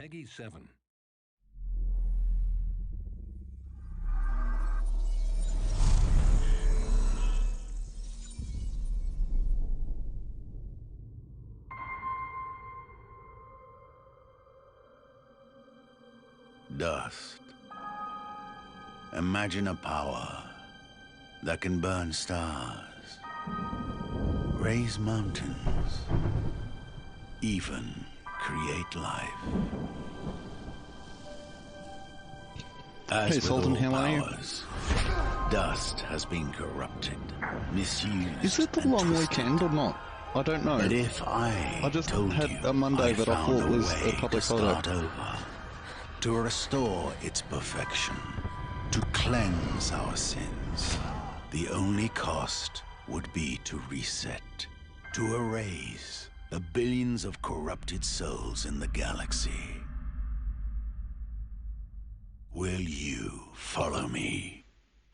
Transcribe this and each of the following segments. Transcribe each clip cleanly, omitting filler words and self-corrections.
Peggy 7. Dust. Imagine a power that can burn stars, raise mountains, even create life. As Hey, with Sultan, all how are you? powers, dust has been corrupted, misused. Is it the and long twisted. weekend or not? I don't know. But if I just told had you a Monday I that I found thought a was way a public to holiday. start over, to restore its perfection, to cleanse our sins, the only cost would be to reset, to erase the billions of corrupted souls in the galaxy. Will you follow me?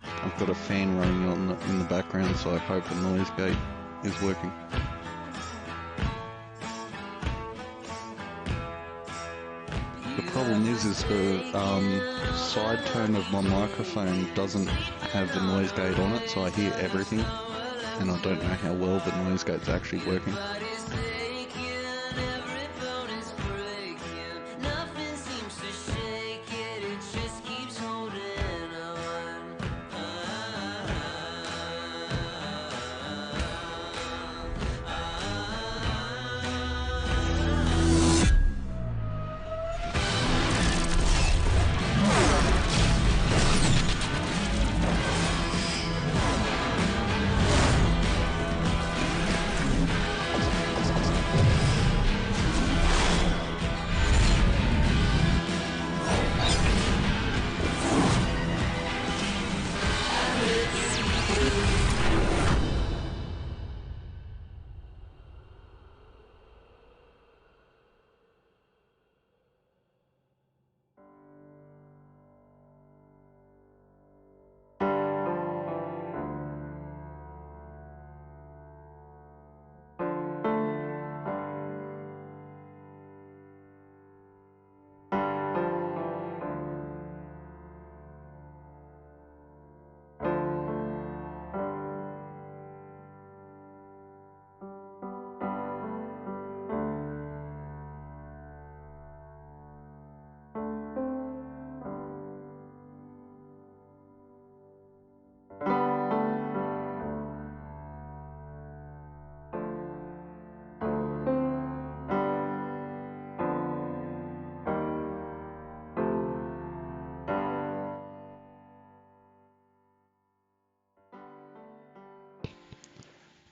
I've got a fan running on in the background, so I hope the noise gate is working. The problem is the side tone of my microphone doesn't have the noise gate on it, so I hear everything, and I don't know how well the noise gate's actually working.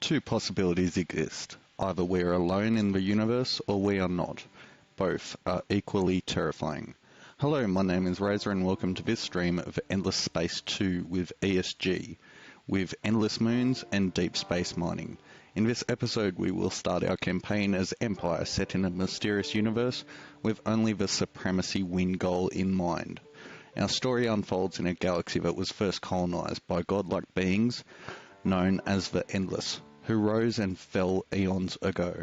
Two possibilities exist. Either we're alone in the universe or we are not. Both are equally terrifying. Hello, my name is Razor and welcome to this stream of Endless Space 2 with ESG, with endless moons and deep space mining. In this episode we will start our campaign as Empire set in a mysterious universe with only the Supremacy win goal in mind. Our story unfolds in a galaxy that was first colonized by godlike beings known as the Endless, who rose and fell eons ago.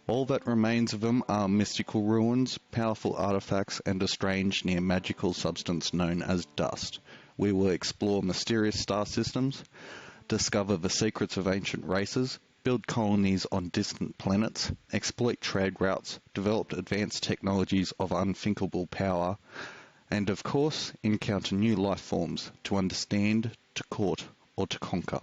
All that remains of them are mystical ruins, powerful artifacts, and a strange near-magical substance known as dust. We will explore mysterious star systems, discover the secrets of ancient races, build colonies on distant planets, exploit trade routes, develop advanced technologies of unthinkable power, and of course, encounter new life forms to understand, to court, or to conquer.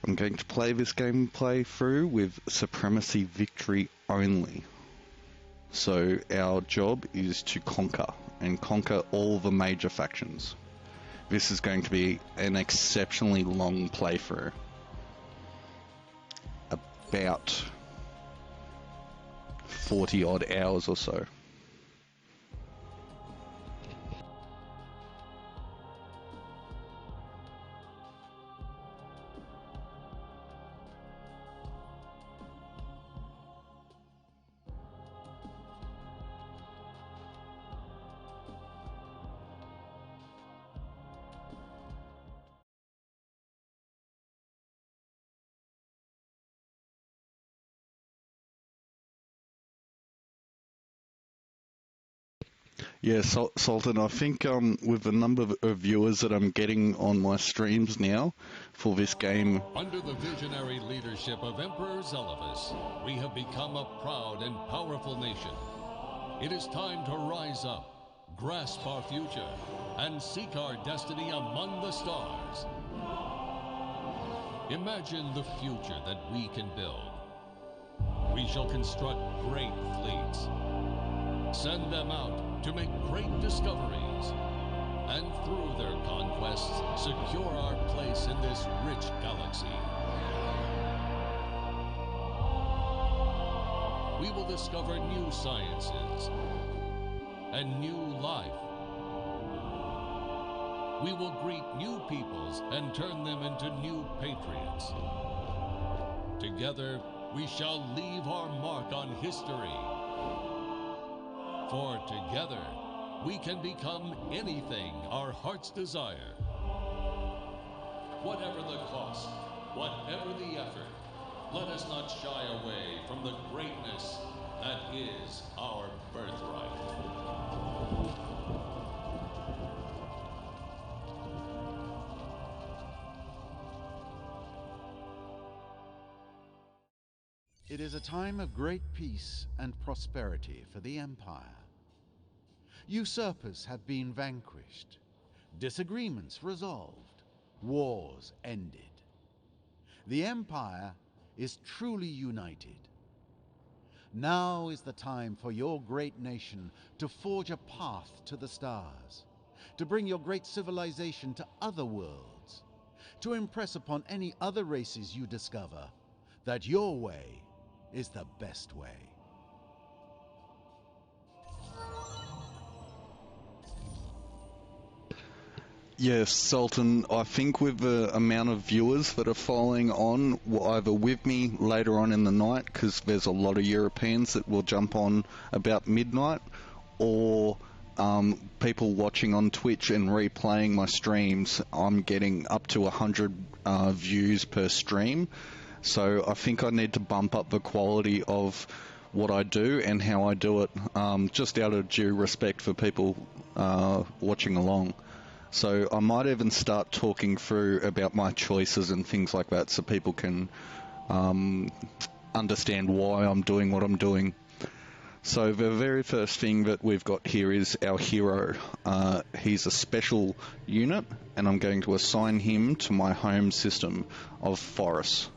I'm going to play this gameplay through with Supremacy victory only. So our job is to conquer, and conquer all the major factions. This is going to be an exceptionally long playthrough. About 40 odd hours or so. Yeah, Sultan, I think with the number of viewers that I'm getting on my streams now for this game... Under the visionary leadership of Emperor Zelivus, we have become a proud and powerful nation. It is time to rise up, grasp our future, and seek our destiny among the stars. Imagine the future that we can build. We shall construct great fleets, send them out to make great discoveries, and through their conquests, secure our place in this rich galaxy. We will discover new sciences and new life. We will greet new peoples and turn them into new patriots. Together, we shall leave our mark on history. For together, we can become anything our hearts desire. Whatever the cost, whatever the effort, let us not shy away from the greatness that is our birthright. It is a time of great peace and prosperity for the Empire. Usurpers have been vanquished, disagreements resolved, wars ended. The Empire is truly united. Now is the time for your great nation to forge a path to the stars, to bring your great civilization to other worlds, to impress upon any other races you discover that your way is the best way. Yes, Sultan, I think with the amount of viewers that are following on, either with me later on in the night, because there's a lot of Europeans that will jump on about midnight, or people watching on Twitch and replaying my streams, I'm getting up to 100 views per stream. So I think I need to bump up the quality of what I do and how I do it, just out of due respect for people watching along. So I might even start talking through about my choices and things like that so people can understand why I'm doing what I'm doing. So the very first thing that we've got here is our hero. He's a special unit, and I'm going to assign him to my home system of forests.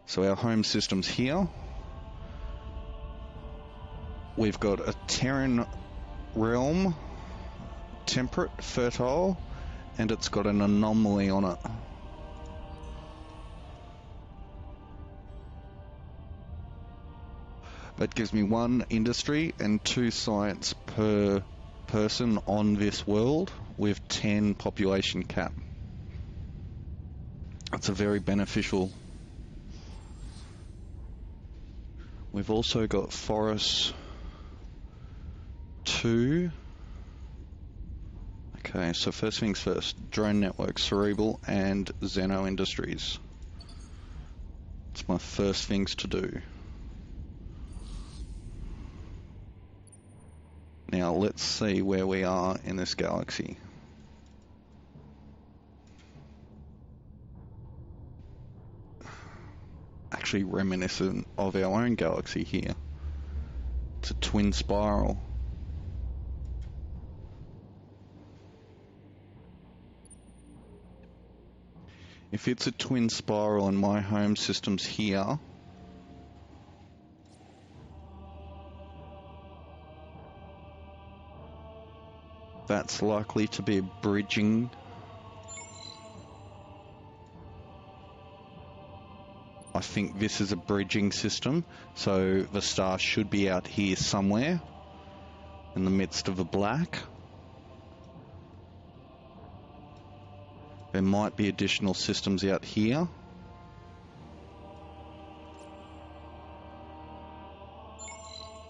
So our home system's here. We've got a Terran realm, temperate, fertile, and it's got an anomaly on it. That gives me 1 industry and 2 science per person on this world with 10 population cap. That's a very beneficial. We've also got forests 2. Okay, so first things first, drone network, Cerebral and Xeno Industries. It's my first things to do. Now let's see where we are in this galaxy. Actually reminiscent of our own galaxy here. It's a twin spiral. If it's a twin spiral and my home system's here, that's likely to be a bridging. I think this is a bridging system, so the star should be out here somewhere in the midst of the black. There might be additional systems out here.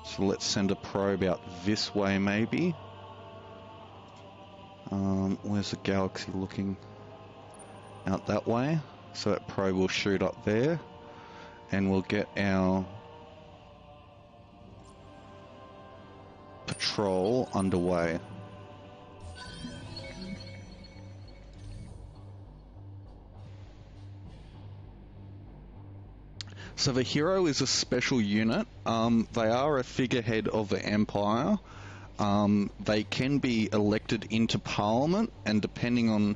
So let's send a probe out this way maybe. Where's the galaxy looking? Out that way. So that probe will shoot up there. And we'll get our patrol underway. So the hero is a special unit. They are a figurehead of the Empire. They can be elected into Parliament, and depending on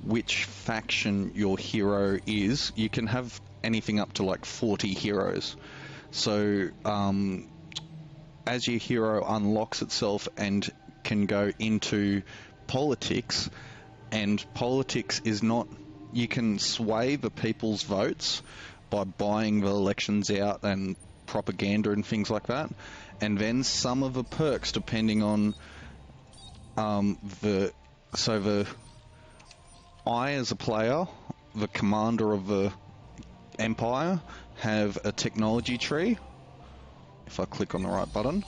which faction your hero is, you can have anything up to like 40 heroes. So as your hero unlocks itself and can go into politics, and politics is not, you can sway the people's votes by buying the elections out and propaganda and things like that, and then some of the perks depending on I as a player, the commander of the Empire, have a technology tree. If I click on the right button,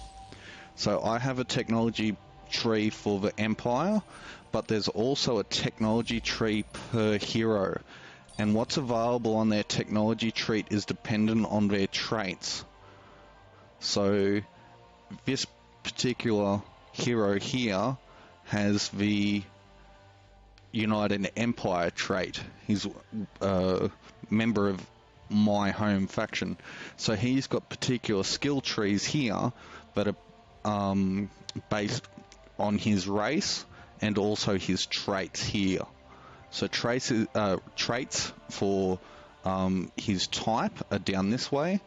so I have a technology tree for the Empire, but there's also a technology tree per hero, and what's available on their technology tree is dependent on their traits. So this particular hero here has the United Empire trait. He's a member of my home faction, so he's got particular skill trees here that are based on his race and also his traits here. So traits for his type are down this way,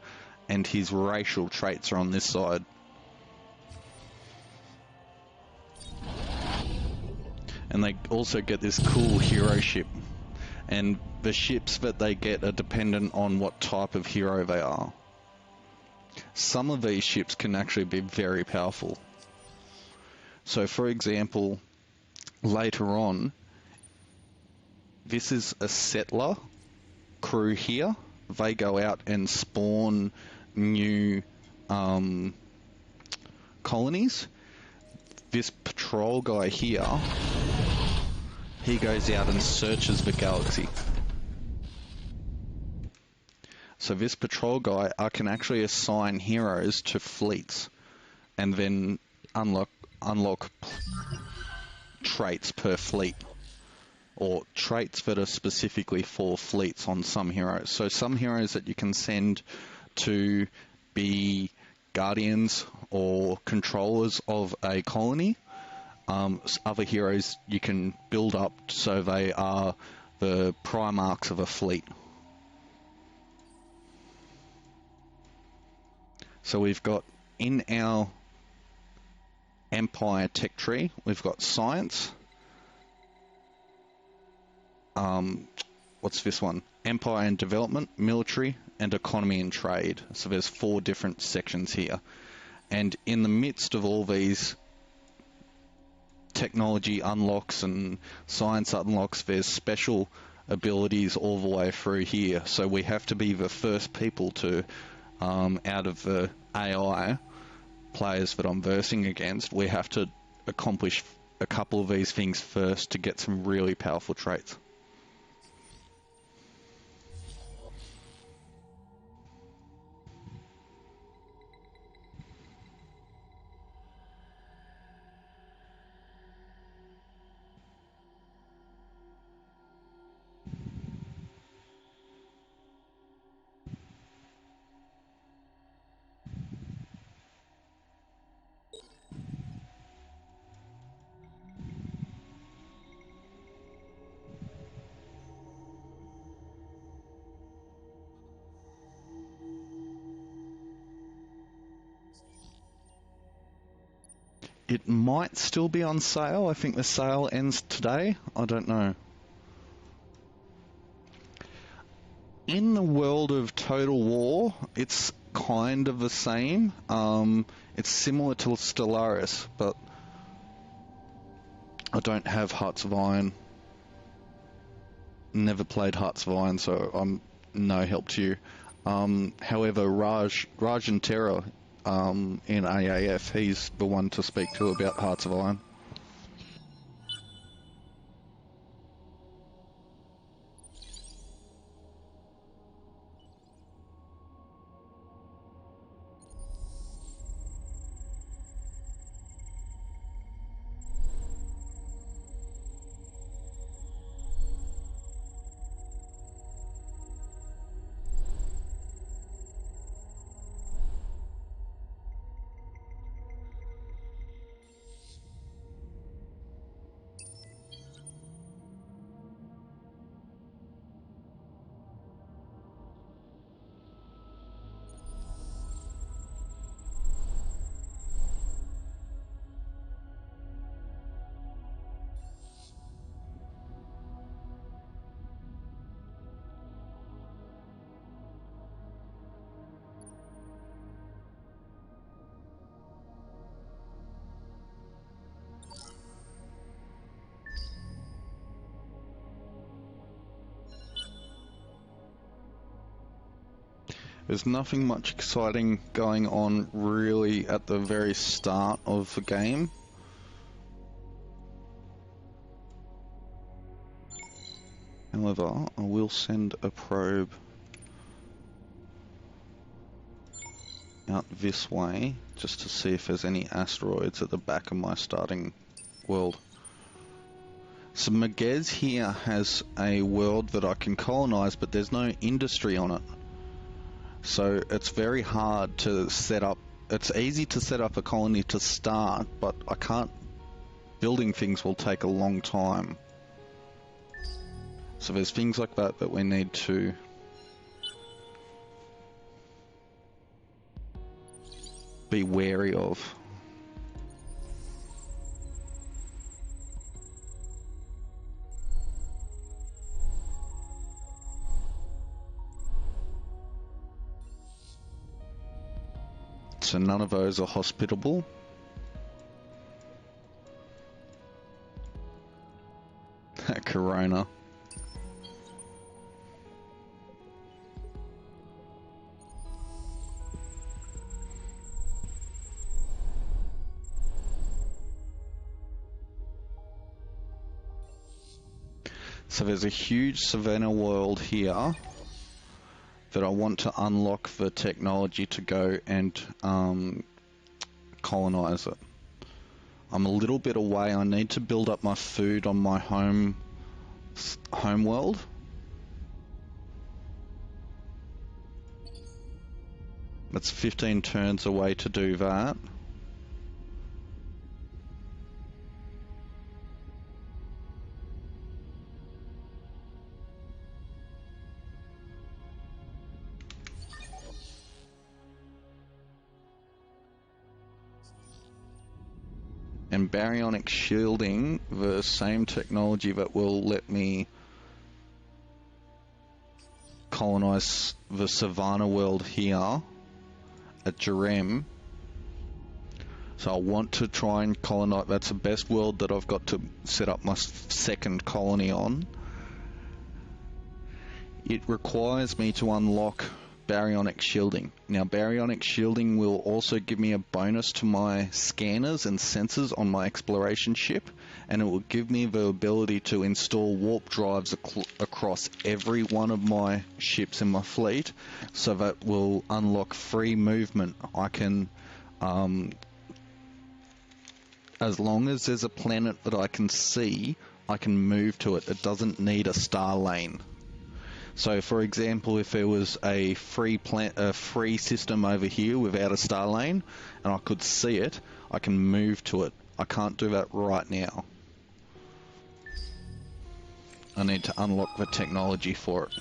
and his racial traits are on this side. And they also get this cool hero ship, and the ships that they get are dependent on what type of hero they are. Some of these ships can actually be very powerful. So for example, later on, this is a settler crew here. They go out and spawn new colonies. This patrol guy here, he goes out and searches the galaxy. So this patrol guy, I can actually assign heroes to fleets and then unlock traits per fleet, or traits that are specifically for fleets on some heroes. So some heroes that you can send to be guardians or controllers of a colony. Other heroes you can build up so they are the primarchs of a fleet. So we've got in our Empire tech tree, we've got science. What's this one? Empire and development, military, and economy and trade. So there's 4 different sections here. And in the midst of all these technology unlocks and science unlocks, there's special abilities all the way through here. So we have to be the first people to, out of the AI players that I'm versing against, we have to accomplish a couple of these things first to get some really powerful traits. It might still be on sale. I think the sale ends today. I don't know. In the world of Total War, it's kind of the same. It's similar to Stellaris, but I don't have Hearts of Iron. Never played Hearts of Iron, so I'm no help to you. However, Rajan Terra in AAF, he's the one to speak to about Hearts of Iron. There's nothing much exciting going on really at the very start of the game. However, I will send a probe out this way just to see if there's any asteroids at the back of my starting world. So Magez here has a world that I can colonize, but there's no industry on it. So it's very hard to set up. It's easy to set up a colony to start, but I can't. Building things will take a long time. So there's things like that that we need to be wary of. So none of those are hospitable. Corona. So there's a huge savannah world here that I want to unlock the technology to go and colonize it. I'm a little bit away. I need to build up my food on my home world. That's 15 turns away to do that. And baryonic shielding, the same technology that will let me colonize the savannah world here at Jerem. So I want to try and colonize. That's the best world that I've got to set up my second colony on. It requires me to unlock baryonic shielding. Now, baryonic shielding will also give me a bonus to my scanners and sensors on my exploration ship, and it will give me the ability to install warp drives across every one of my ships in my fleet, so that will unlock free movement. I can, as long as there's a planet that I can see, I can move to it. It doesn't need a star lane. So, for example, if there was a free system over here without a star lane, and I could see it, I can move to it. I can't do that right now. I need to unlock the technology for it.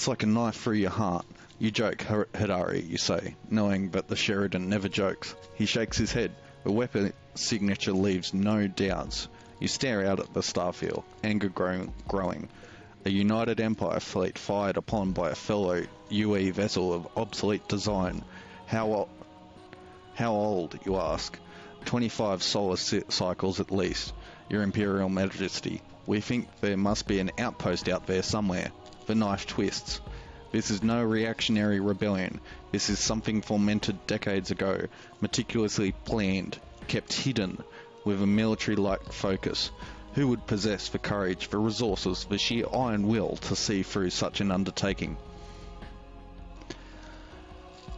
It's like a knife through your heart. You joke, Hidari, you say, knowing that the Sheridan never jokes. He shakes his head. The weapon signature leaves no doubts. You stare out at the starfield, anger growing. A United Empire fleet fired upon by a fellow UE vessel of obsolete design. How old, you ask? 25 solar cycles at least, Your Imperial Majesty. We think there must be an outpost out there somewhere. The knife twists. This is no reactionary rebellion. This is something fomented decades ago, meticulously planned, kept hidden, with a military-like focus. Who would possess the courage, the resources, the sheer iron will to see through such an undertaking?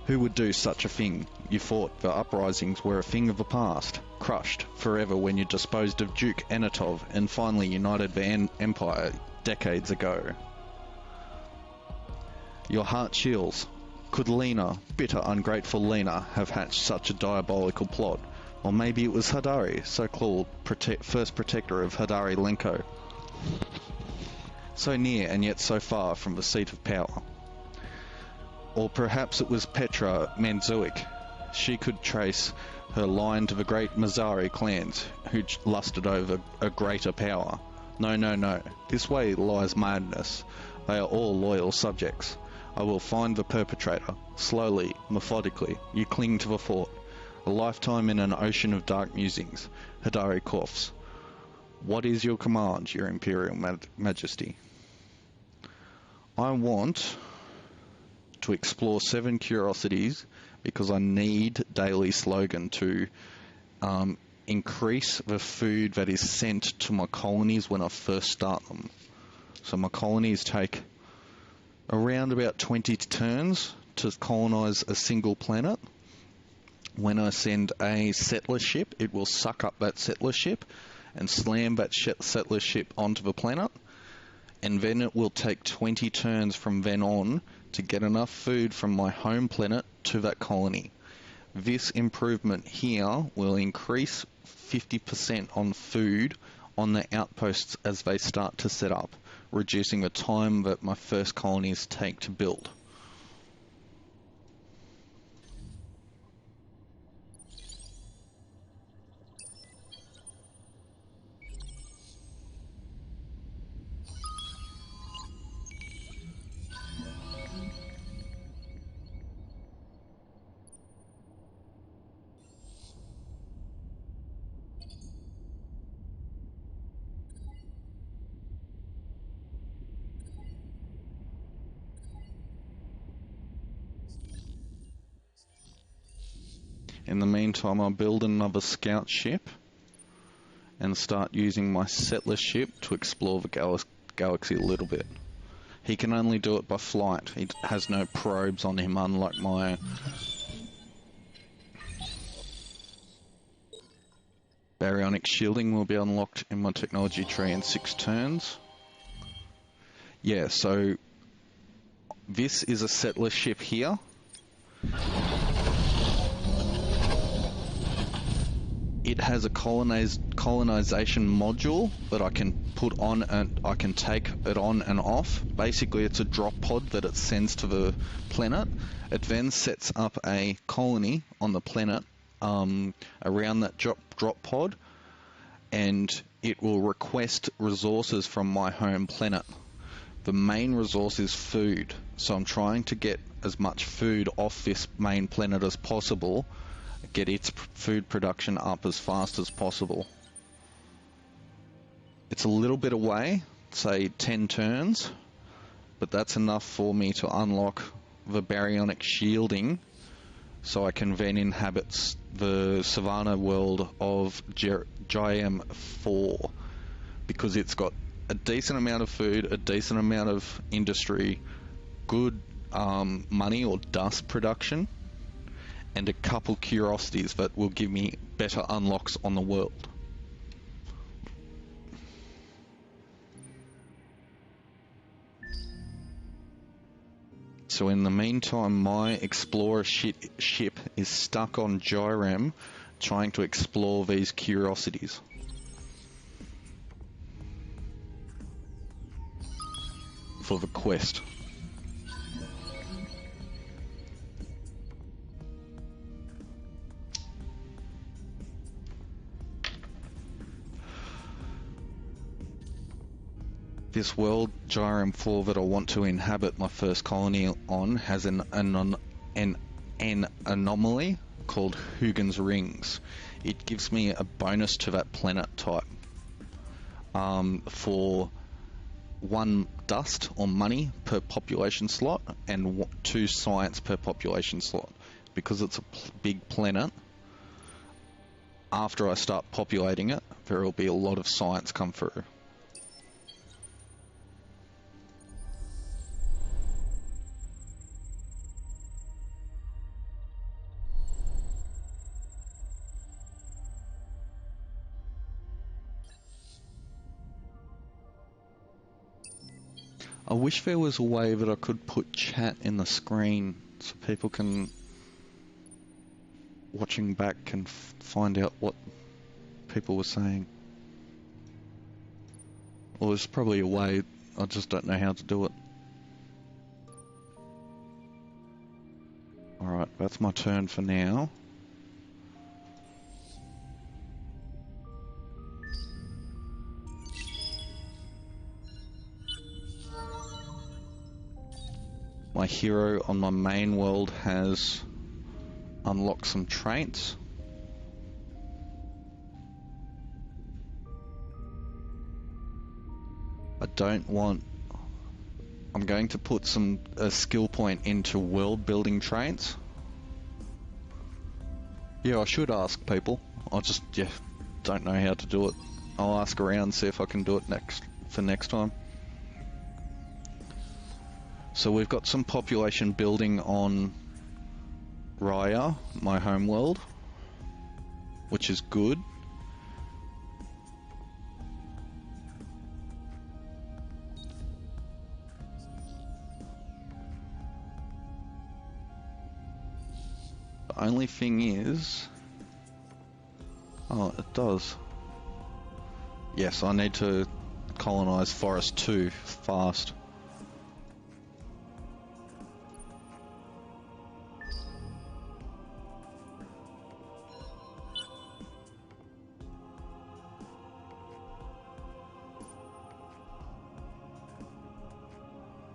Who would do such a thing? You thought the uprisings were a thing of the past, crushed forever when you disposed of Duke Anatov and finally united the Empire decades ago. Your heart chills. Could Lena, bitter, ungrateful Lena, have hatched such a diabolical plot? Or maybe it was Hidari, so-called first protector of Hidari Lenko. So near and yet so far from the seat of power. Or perhaps it was Petra Manzuik. She could trace her line to the great Mazari clans, who lusted over a greater power. No. This way lies madness. They are all loyal subjects. I will find the perpetrator. Slowly, methodically, you cling to the fort. A lifetime in an ocean of dark musings. Hidari coughs. What is your command, Your Imperial Majesty? I want to explore 7 curiosities because I need daily slogan to increase the food that is sent to my colonies when I first start them. So my colonies take around about 20 turns to colonize a single planet. When I send a settler ship, it will suck up that settler ship and slam that settler ship onto the planet. And then it will take 20 turns from then on to get enough food from my home planet to that colony. This improvement here will increase 50% on food on the outposts as they start to set up, reducing the time that my first colonies take to build. In the meantime, I'll build another scout ship and start using my settler ship to explore the galaxy a little bit. He can only do it by flight. He has no probes on him, unlike my baryonic shielding will be unlocked in my technology tree in 6 turns. Yeah, so this is a settler ship here. It has a colonization module that I can put on and I can take it on and off. Basically, it's a drop pod that it sends to the planet. It then sets up a colony on the planet around that drop pod, and it will request resources from my home planet. The main resource is food, so I'm trying to get as much food off this main planet as possible, get its food production up as fast as possible. It's a little bit away, say 10 turns, but that's enough for me to unlock the baryonic shielding so I can then inhabit the savannah world of Giam 4, because it's got a decent amount of food, a decent amount of industry, good money or dust production, and a couple curiosities that will give me better unlocks on the world. So in the meantime, my explorer ship is stuck on Jyrem trying to explore these curiosities. For the quest. This world, Gyram 4, that I want to inhabit my first colony on has an anomaly called Huygens Rings. It gives me a bonus to that planet type for 1 dust or money per population slot and 2 science per population slot. Because it's a big planet, after I start populating it, there will be a lot of science come through. I wish there was a way that I could put chat in the screen so people can, watching back, can find out what people were saying. Well, there's probably a way, I just don't know how to do it. Alright, that's my turn for now. My hero on my main world has unlocked some traits. I'm going to put a skill point into world building traits. Yeah, I should ask people. I just, don't know how to do it. I'll ask around, see if I can do it next time. So we've got some population building on Raya, my home world, which is good. The only thing is... Oh, it does. Yes, I need to colonize Forest 2 fast.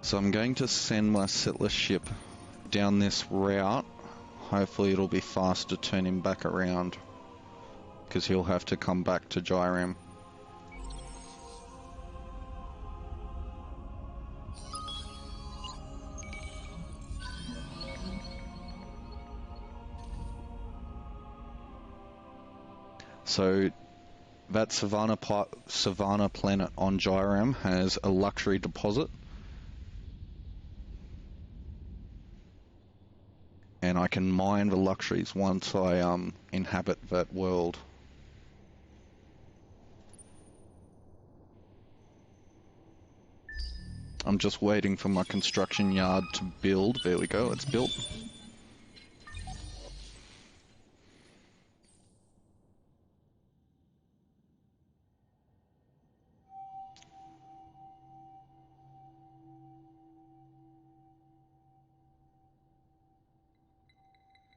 So I'm going to send my settler ship down this route. Hopefully it'll be fast to turn him back around, because he'll have to come back to Gyram. So that Savannah planet on Gyram has a luxury deposit. And I can mine the luxuries once I inhabit that world. I'm just waiting for my construction yard to build. There we go, it's built.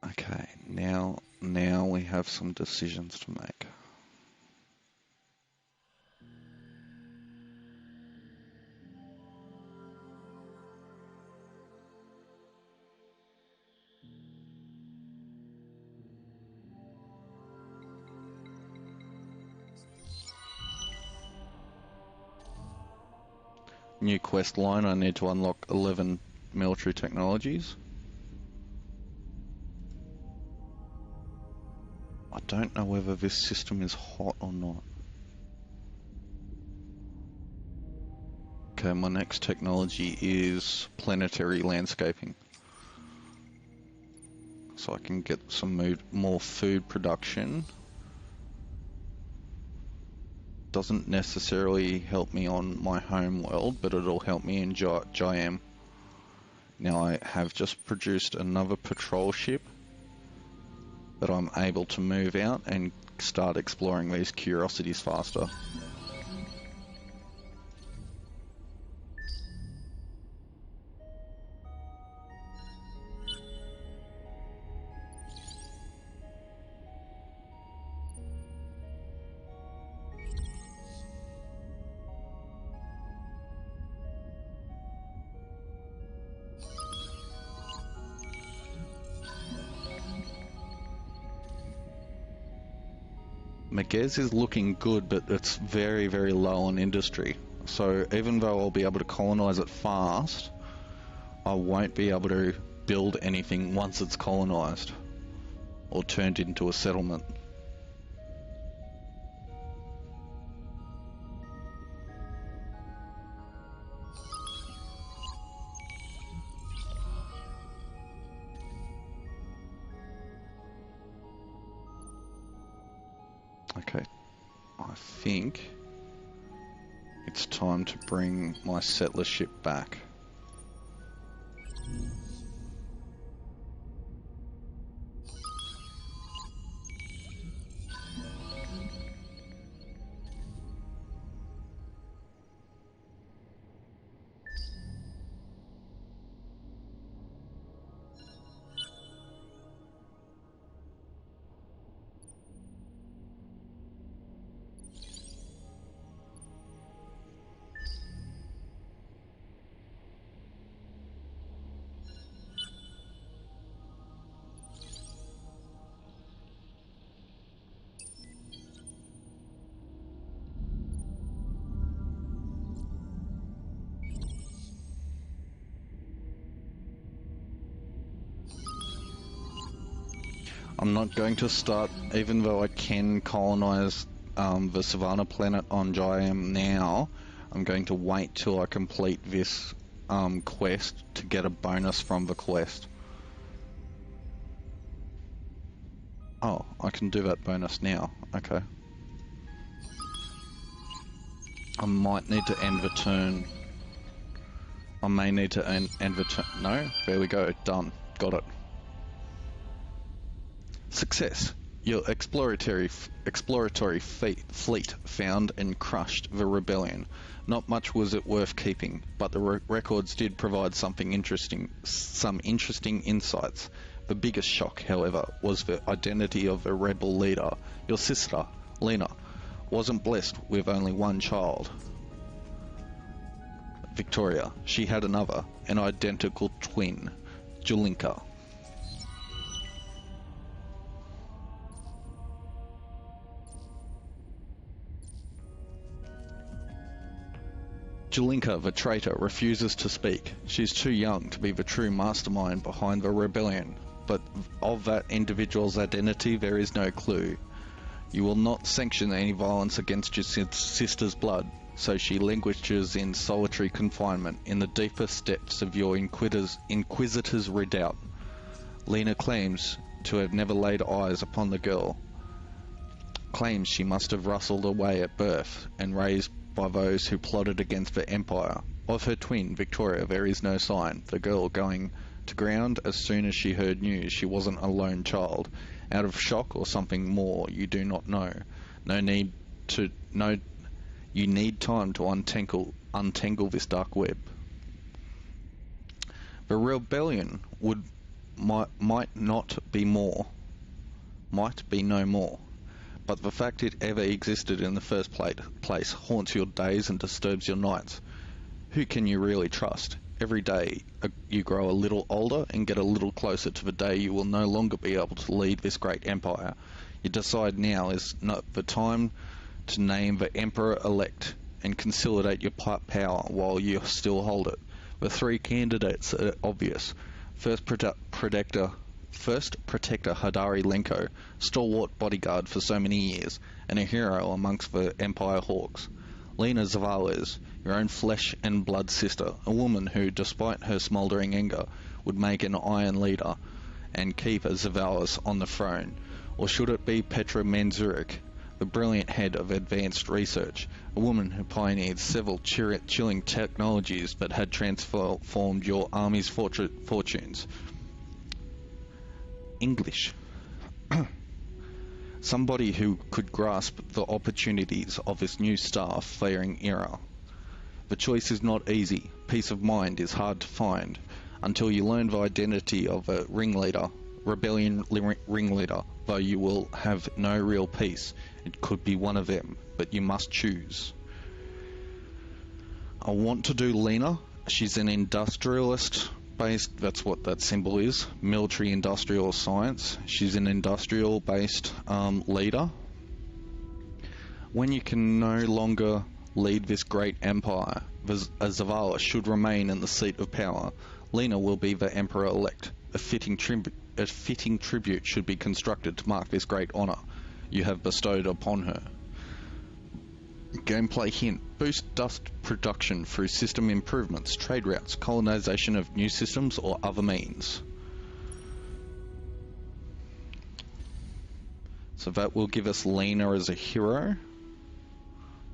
Okay, now we have some decisions to make. New quest line, I need to unlock 11 military technologies. I don't know whether this system is hot or not. Okay, my next technology is planetary landscaping. So I can get some more food production. Doesn't necessarily help me on my home world, but it'll help me in Gyam. Now I have just produced another patrol ship that I'm able to move out and start exploring these curiosities faster. Magez is looking good, but it's very, very low on industry. So even though I'll be able to colonize it fast, I won't be able to build anything once it's colonized or turned into a settlement. Okay, I think it's time to bring my settler ship back. I'm not going to start, even though I can colonize the Savannah planet on Giam now. I'm going to wait till I complete this quest to get a bonus from the quest. Oh, I can do that bonus now. Okay. I might need to end the turn. I may need to end the turn. No, there we go. Done. Got it. Success. Your exploratory fleet found and crushed the rebellion. Not much was it worth keeping, but the records did provide some interesting insights. The biggest shock, however, was the identity of the rebel leader. Your sister, Lena, wasn't blessed with only one child, Victoria. She had another, an identical twin, Julinka. Julinka, the traitor, refuses to speak. She's too young to be the true mastermind behind the rebellion, but of that individual's identity there is no clue. You will not sanction any violence against your sister's blood, so she languishes in solitary confinement in the deepest depths of your inquisitor's redoubt. Lena claims to have never laid eyes upon the girl. Claims she must have rustled away at birth and raised by those who plotted against the Empire. Of her twin, Victoria, there is no sign, the girl going to ground as soon as she heard news she wasn't a lone child. Out of shock or something more, you do not know. You need time to untangle this dark web. The rebellion might be no more. But the fact it ever existed in the first place haunts your days and disturbs your nights. Who can you really trust? Every day you grow a little older and get a little closer to the day you will no longer be able to lead this great empire. You decide now is not the time to name the Emperor-elect and consolidate your power while you still hold it. The three candidates are obvious. First Protector Hadari Lenko, stalwart bodyguard for so many years, and a hero amongst the Empire Hawks. Lena Zavales, your own flesh and blood sister, a woman who, despite her smouldering anger, would make an iron leader and keep a Zavales on the throne. Or should it be Petra Manzurek, the brilliant head of advanced research, a woman who pioneered several chilling technologies that had transformed your army's fortunes? English. Somebody who could grasp the opportunities of this new star-flaring era. The choice is not easy. Peace of mind is hard to find until you learn the identity of a rebellion ringleader, though you will have no real peace. It could be one of them, but you must choose. I want to do Lena. She's an industrialist based, that's what that symbol is, military industrial science. She's an industrial based leader. When you can no longer lead this great empire, a Zavala should remain in the seat of power. Lena will be the emperor-elect. A fitting tribute should be constructed to mark this great honor you have bestowed upon her. Gameplay hint: boost dust production through system improvements, trade routes, colonization of new systems, or other means. So that will give us Lena as a hero.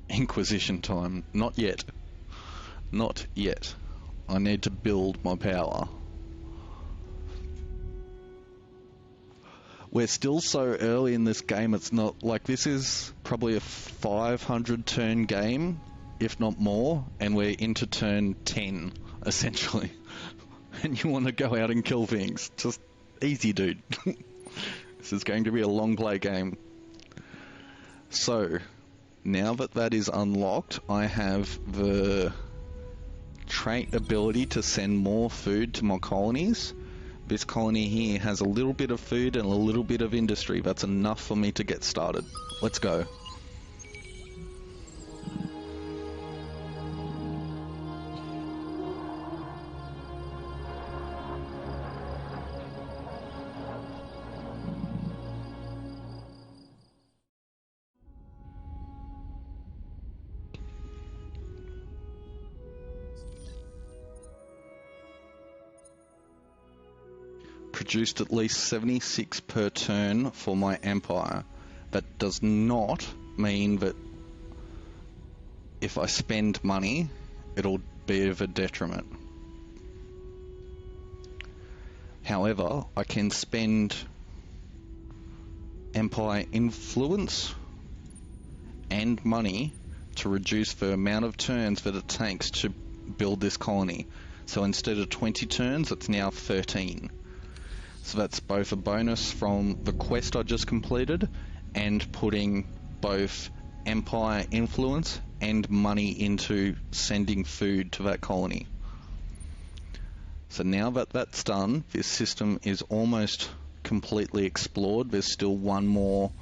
Inquisition time. Not yet. Not yet. I need to build my power. We're still so early in this game, it's not like this is probably a 500 turn game, if not more, and we're into turn 10, essentially. And you want to go out and kill things. Just easy, dude. This is going to be a long play game. So, now that that is unlocked, I have the trait ability to send more food to my colonies. This colony here has a little bit of food and a little bit of industry. That's enough for me to get started. Let's go. Produced at least 76 per turn for my empire. That does not mean that if I spend money, it'll be of a detriment. However, I can spend empire influence and money to reduce the amount of turns that it takes to build this colony. So instead of 20 turns, it's now 13. So that's both a bonus from the quest I just completed and putting both empire influence and money into sending food to that colony. So now that that's done, this system is almost completely explored. There's still one more,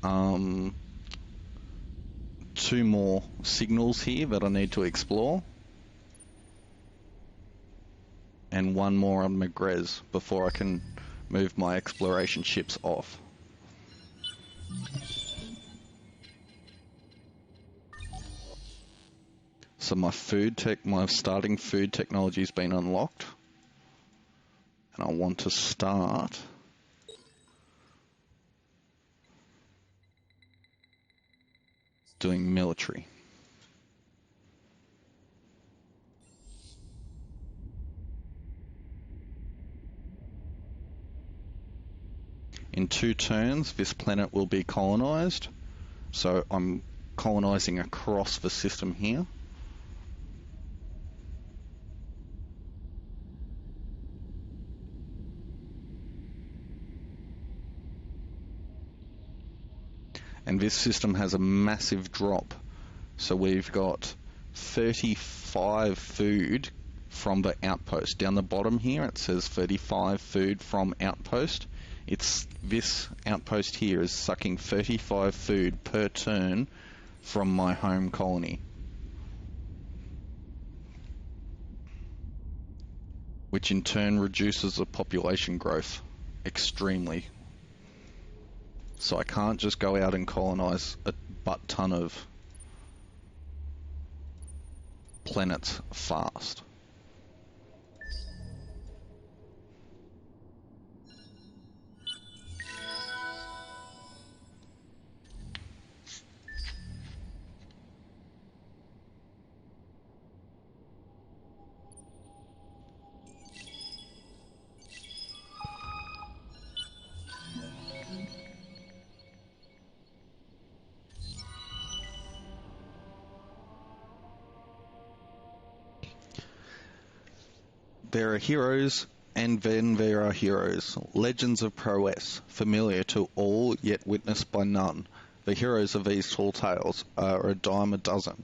2 more signals here that I need to explore. And 1 more on Magrez before I can move my exploration ships off. So my starting food technology has been unlocked, and I want to start doing military. In 2 turns, this planet will be colonized. So I'm colonizing across the system here. And this system has a massive drop. So we've got 35 food from the outpost. Down the bottom here it says 35 food from outpost. This outpost here is sucking 35 food per turn from my home colony, which in turn reduces the population growth extremely. So I can't just go out and colonize a butt ton of planets fast. There are heroes, and then there are heroes. Legends of prowess, familiar to all, yet witnessed by none. The heroes of these tall tales are a dime a dozen.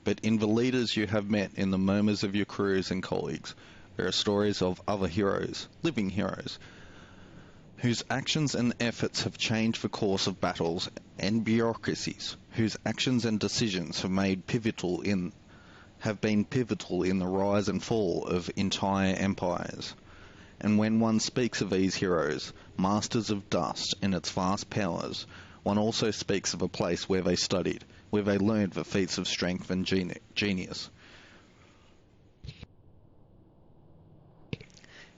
But in the leaders you have met in the murmurs of your crews and colleagues, there are stories of other heroes, living heroes, whose actions and efforts have changed the course of battles and bureaucracies, whose actions and decisions have been pivotal in the rise and fall of entire empires. And when one speaks of these heroes, masters of dust and its vast powers, one also speaks of a place where they studied, where they learned the feats of strength and genius.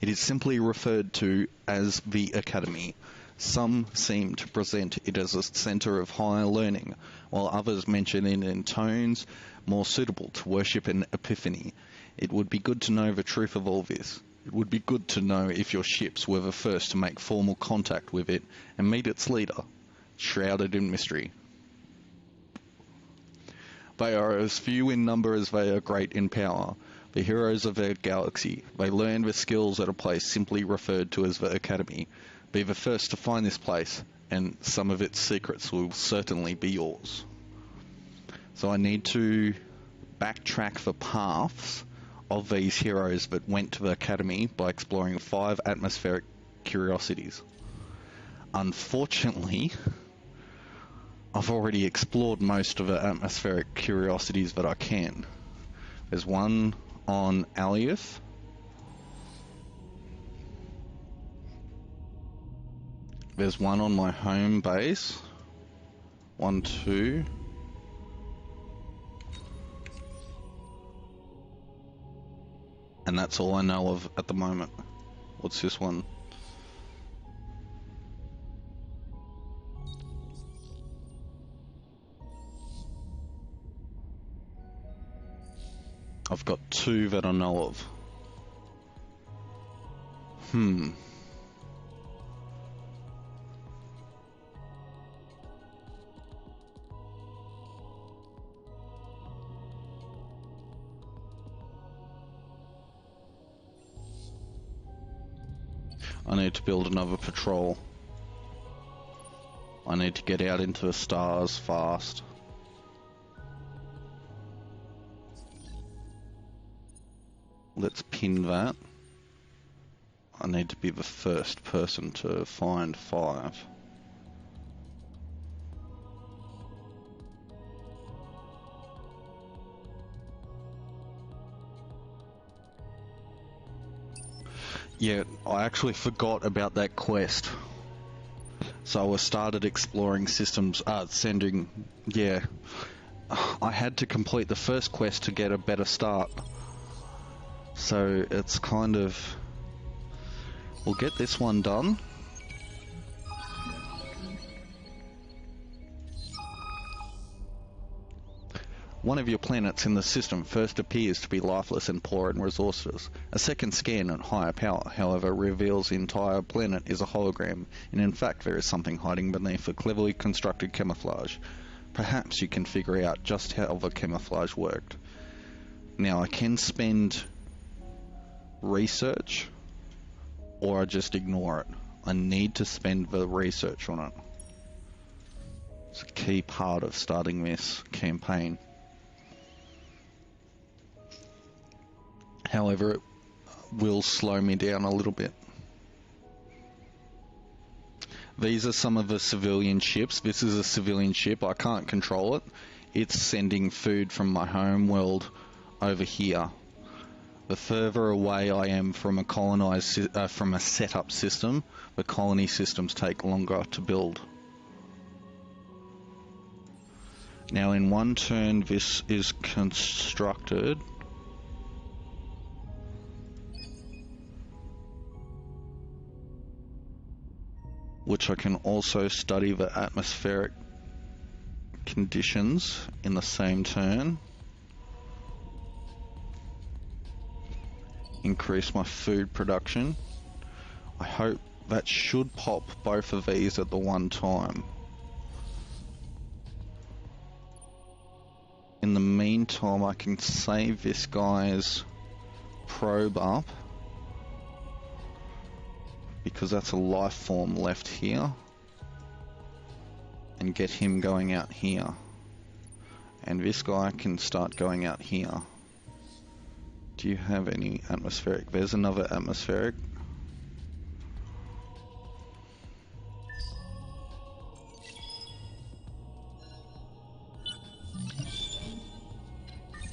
It is simply referred to as the Academy. Some seem to present it as a centre of higher learning, while others mention it in tones more suitable to worship and epiphany. It would be good to know the truth of all this. It would be good to know if your ships were the first to make formal contact with it and meet its leader, shrouded in mystery. They are as few in number as they are great in power, the heroes of their galaxy. They learn the skills at a place simply referred to as the Academy. Be the first to find this place, and some of its secrets will certainly be yours. So I need to backtrack the paths of these heroes that went to the Academy by exploring 5 atmospheric curiosities. Unfortunately, I've already explored most of the atmospheric curiosities that I can. There's one on Alioth. There's one on my home base. 1, 2. And that's all I know of at the moment. What's this one? I've got 2 that I know of. I need to build another patrol. I need to get out into the stars fast. Let's pin that. I need to be the first person to find 5. Yeah, I actually forgot about that quest. So I started exploring systems, yeah. I had to complete the first quest to get a better start. So it's kind of... We'll get this one done. One of your planets in the system first appears to be lifeless and poor in resources. A second scan at higher power, however, reveals the entire planet is a hologram, and in fact there is something hiding beneath a cleverly constructed camouflage. Perhaps you can figure out just how the camouflage worked. Now I can spend research, or I just ignore it. I need to spend the research on it. It's a key part of starting this campaign. However, it will slow me down a little bit. These are some of the civilian ships. This is a civilian ship. I can't control it. It's sending food from my home world over here. The further away I am from a setup system, the colony systems take longer to build. Now in one turn this is constructed. Which I can also study the atmospheric conditions in the same turn. Increase my food production. I hope that should pop both of these at the one time. In the meantime, I can save this guy's probe up, because that's a life form left here, and get him going out here. And this guy can start going out here. Do you have any atmospheric? There's another atmospheric.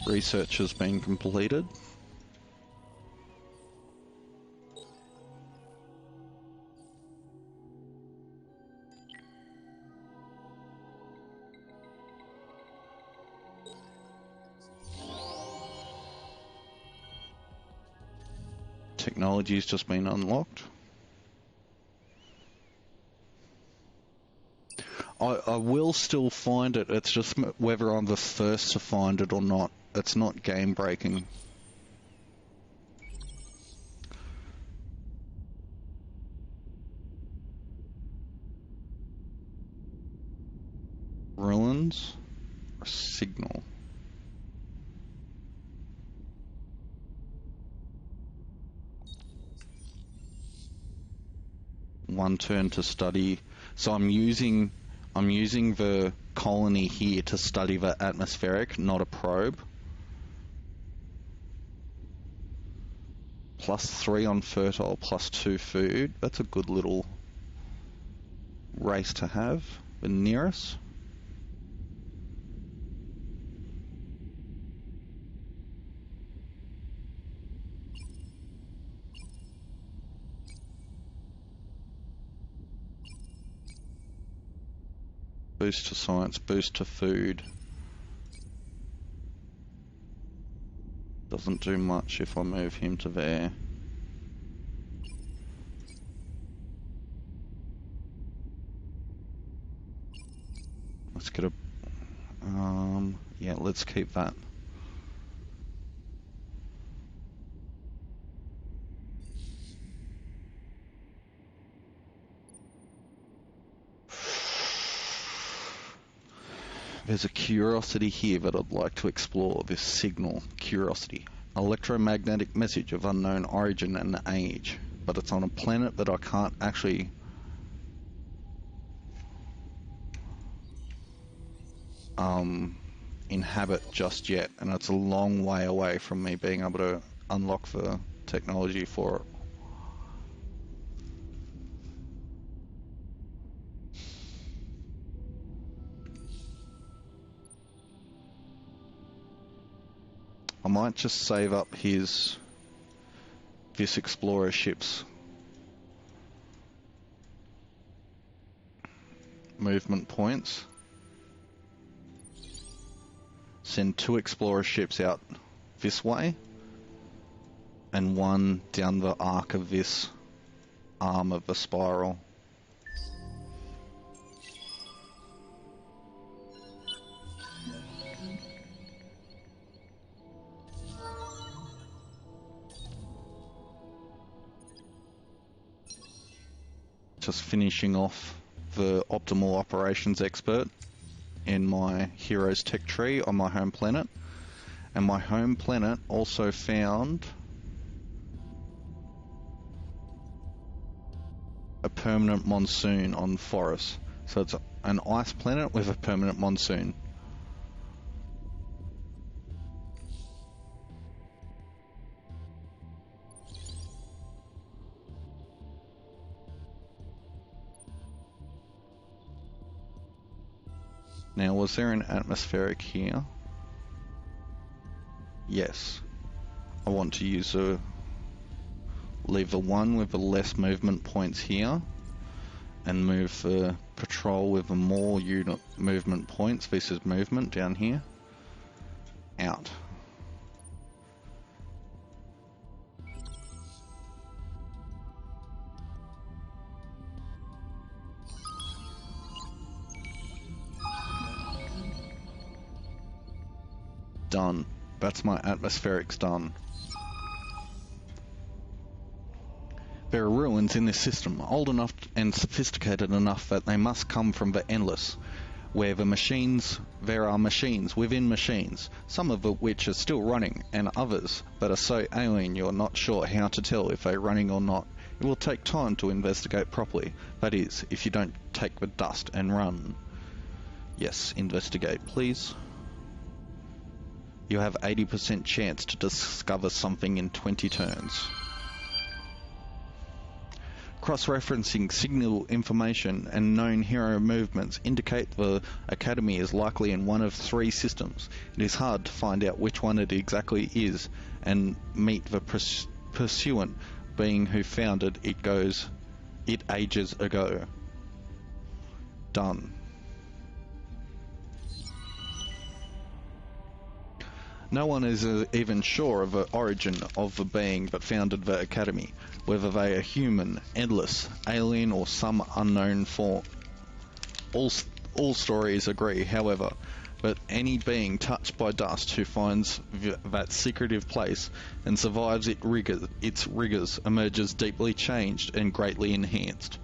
Research has been completed. Technology's just been unlocked. I will still find it, it's just whether I'm the first to find it or not. It's not game breaking. Ruins or signal? One turn to study. So I'm using the colony here to study the atmospheric, not a probe. +3 on fertile, +2 food. That's a good little race to have. The nearest. Boost to science, boost to food. Doesn't do much if I move him to there. Let's get a... yeah, let's keep that. There's a curiosity here that I'd like to explore, this signal, curiosity. Electromagnetic message of unknown origin and age, but it's on a planet that I can't actually inhabit just yet, and it's a long way away from me being able to unlock the technology for it. I might just save up this explorer ship's movement points. Send 2 explorer ships out this way and 1 down the arc of this arm of the spiral. Just finishing off the optimal operations expert in my heroes tech tree on my home planet, and my home planet also found a permanent monsoon on forest. So it's an ice planet with a permanent monsoon. Now, was there an atmospheric here? Yes. I want to use leave the one with the less movement points here and move the patrol with the more unit movement points, this is movement down here, out. Done. That's my atmospherics done. There are ruins in this system, old enough and sophisticated enough that they must come from the endless, where there are machines within machines, some of which are still running, and others that are so alien you're not sure how to tell if they're running or not. It will take time to investigate properly, that is, if you don't take the dust and run. Yes, investigate, please. You have 80% chance to discover something in 20 turns. Cross-referencing signal information and known hero movements indicate the Academy is likely in one of 3 systems. It is hard to find out which one it exactly is and meet the pursuant being who founded it ages ago. Done. No one is even sure of the origin of the being that founded the Academy, whether they are human, endless, alien, or some unknown form. All stories agree, however, that any being touched by dust who finds that secretive place and survives its rigors emerges deeply changed and greatly enhanced.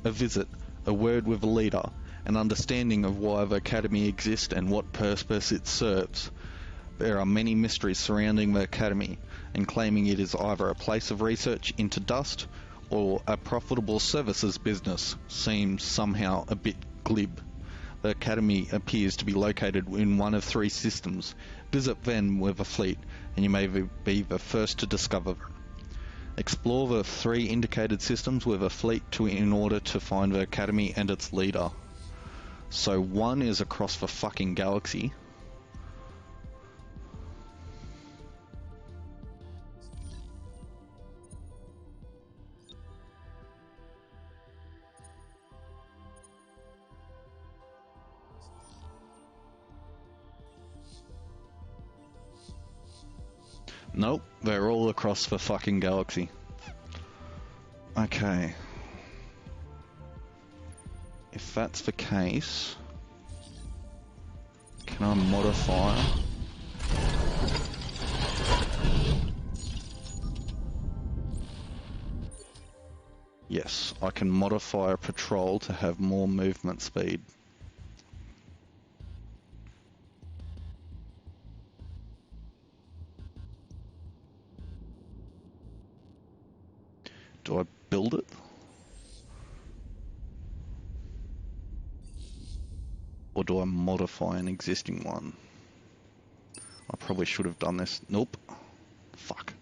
A visit, a word with a leader, an understanding of why the Academy exists and what purpose it serves. There are many mysteries surrounding the Academy, and claiming it is either a place of research into dust or a profitable services business seems somehow a bit glib. The Academy appears to be located in one of 3 systems. Visit them with a fleet, and you may be the first to discover them. Explore the 3 indicated systems with a fleet in order to find the Academy and its leader. So one is across the fucking galaxy. Nope, they're all across the fucking galaxy. Okay. If that's the case, can I modify? Yes, I can modify a patrol to have more movement speed. Do I build it? Or do I modify an existing one? I probably should have done this. Nope. Fuck.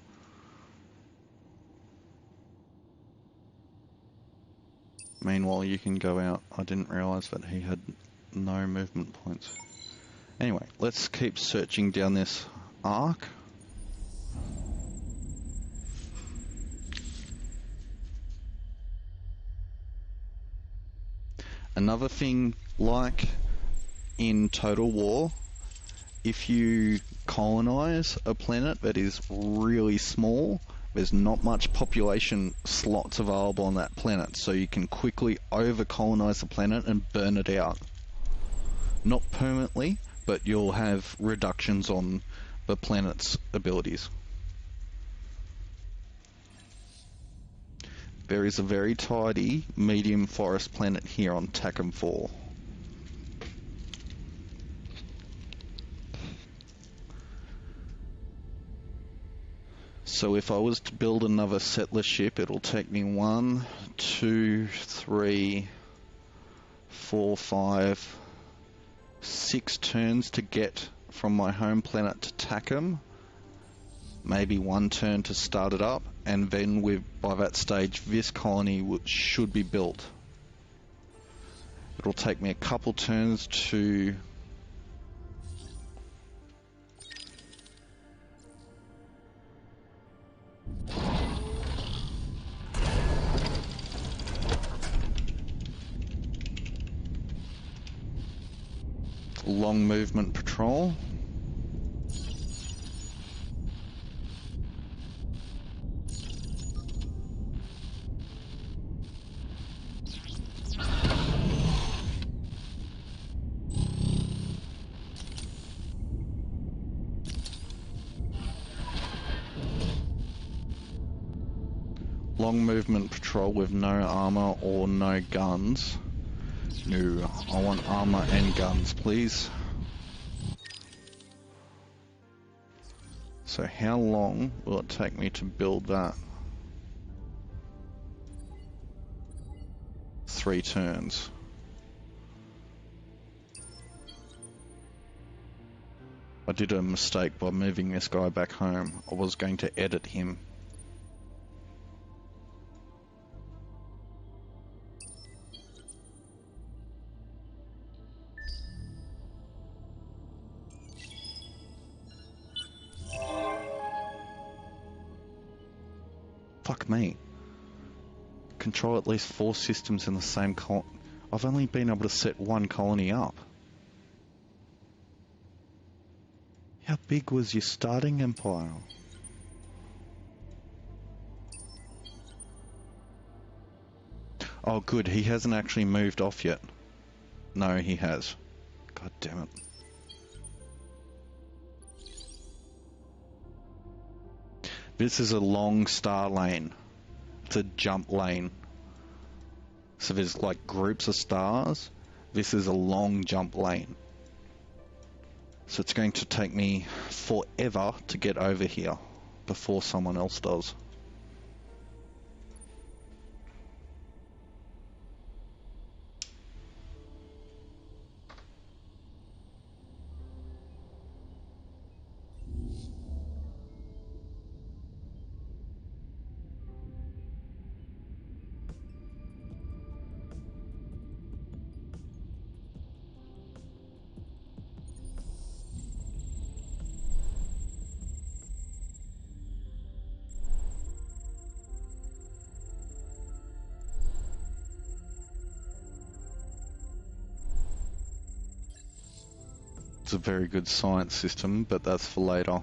Meanwhile, you can go out. I didn't realise that he had no movement points. Anyway, let's keep searching down this arc. Another thing, like in Total War, if you colonize a planet that is really small, there's not much population slots available on that planet, so you can quickly over-colonize the planet and burn it out. Not permanently, but you'll have reductions on the planet's abilities. There is a very tidy medium forest planet here on Takum 4. So if I was to build another settler ship, it'll take me 1, 2, 3, 4, 5, 6 turns to get from my home planet to Takum. Maybe 1 turn to start it up, and then by that stage this colony should be built. It'll take me a couple turns to long movement patrol. Long movement patrol with no armor or no guns. No, I want armor and guns, please. So how long will it take me to build that? 3 turns. I did a mistake by moving this guy back home. I was going to edit him. Fuck me. Control at least 4 systems in the same colony. I've only been able to set 1 colony up. How big was your starting empire? Oh good, he hasn't actually moved off yet. No, he has. God damn it. This is a long star lane. It's a jump lane. So there's like groups of stars. This is a long jump lane. So it's going to take me forever to get over here before someone else does. It's a very good science system, but that's for later.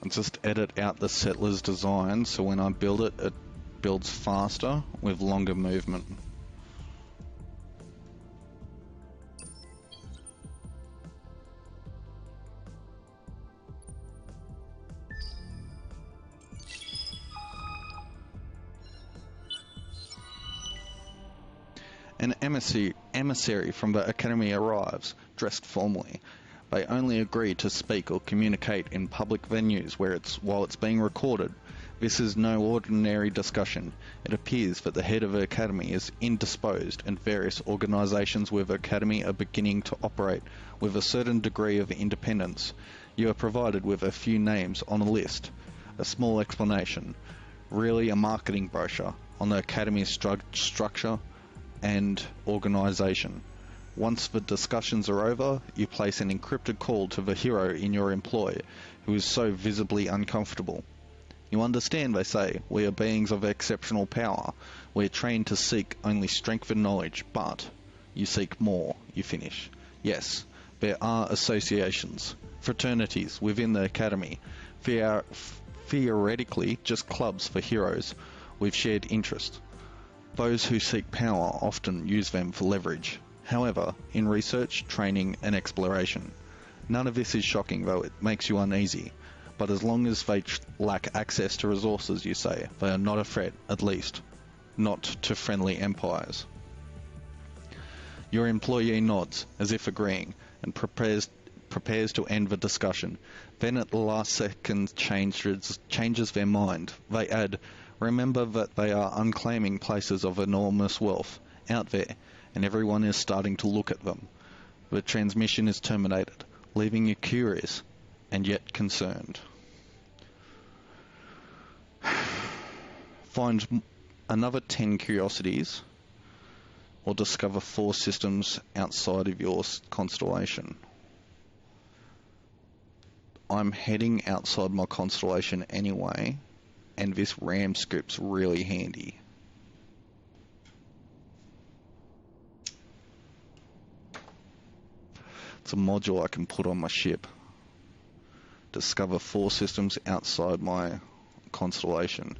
And just edit out the settler's design so when I build it, it builds faster with longer movement. An emissary from the Academy arrives, dressed formally. They only agree to speak or communicate in public venues while it's being recorded. This is no ordinary discussion. It appears that the head of the Academy is indisposed and various organisations with the Academy are beginning to operate with a certain degree of independence. You are provided with a few names on a list, a small explanation, really a marketing brochure on the Academy's structure and organisation. Once the discussions are over, you place an encrypted call to the hero in your employ, who is so visibly uncomfortable. You understand, they say, we are beings of exceptional power. We are trained to seek only strength and knowledge, but you seek more, you finish. Yes, there are associations, fraternities within the Academy. They are theoretically just clubs for heroes with shared interest. Those who seek power often use them for leverage. However, in research, training and exploration. None of this is shocking, though it makes you uneasy. But as long as they lack access to resources, you say, they are not a threat, at least. Not to friendly empires. Your employee nods, as if agreeing, and prepares to end the discussion. Then at the last second changes their mind. They add, remember that they are unclaiming places of enormous wealth out there, and everyone is starting to look at them. The transmission is terminated, leaving you curious and yet concerned. Find another 10 curiosities or discover 4 systems outside of your constellation. I'm heading outside my constellation anyway, and this RAM scoop's really handy. It's a module I can put on my ship. Discover 4 systems outside my constellation.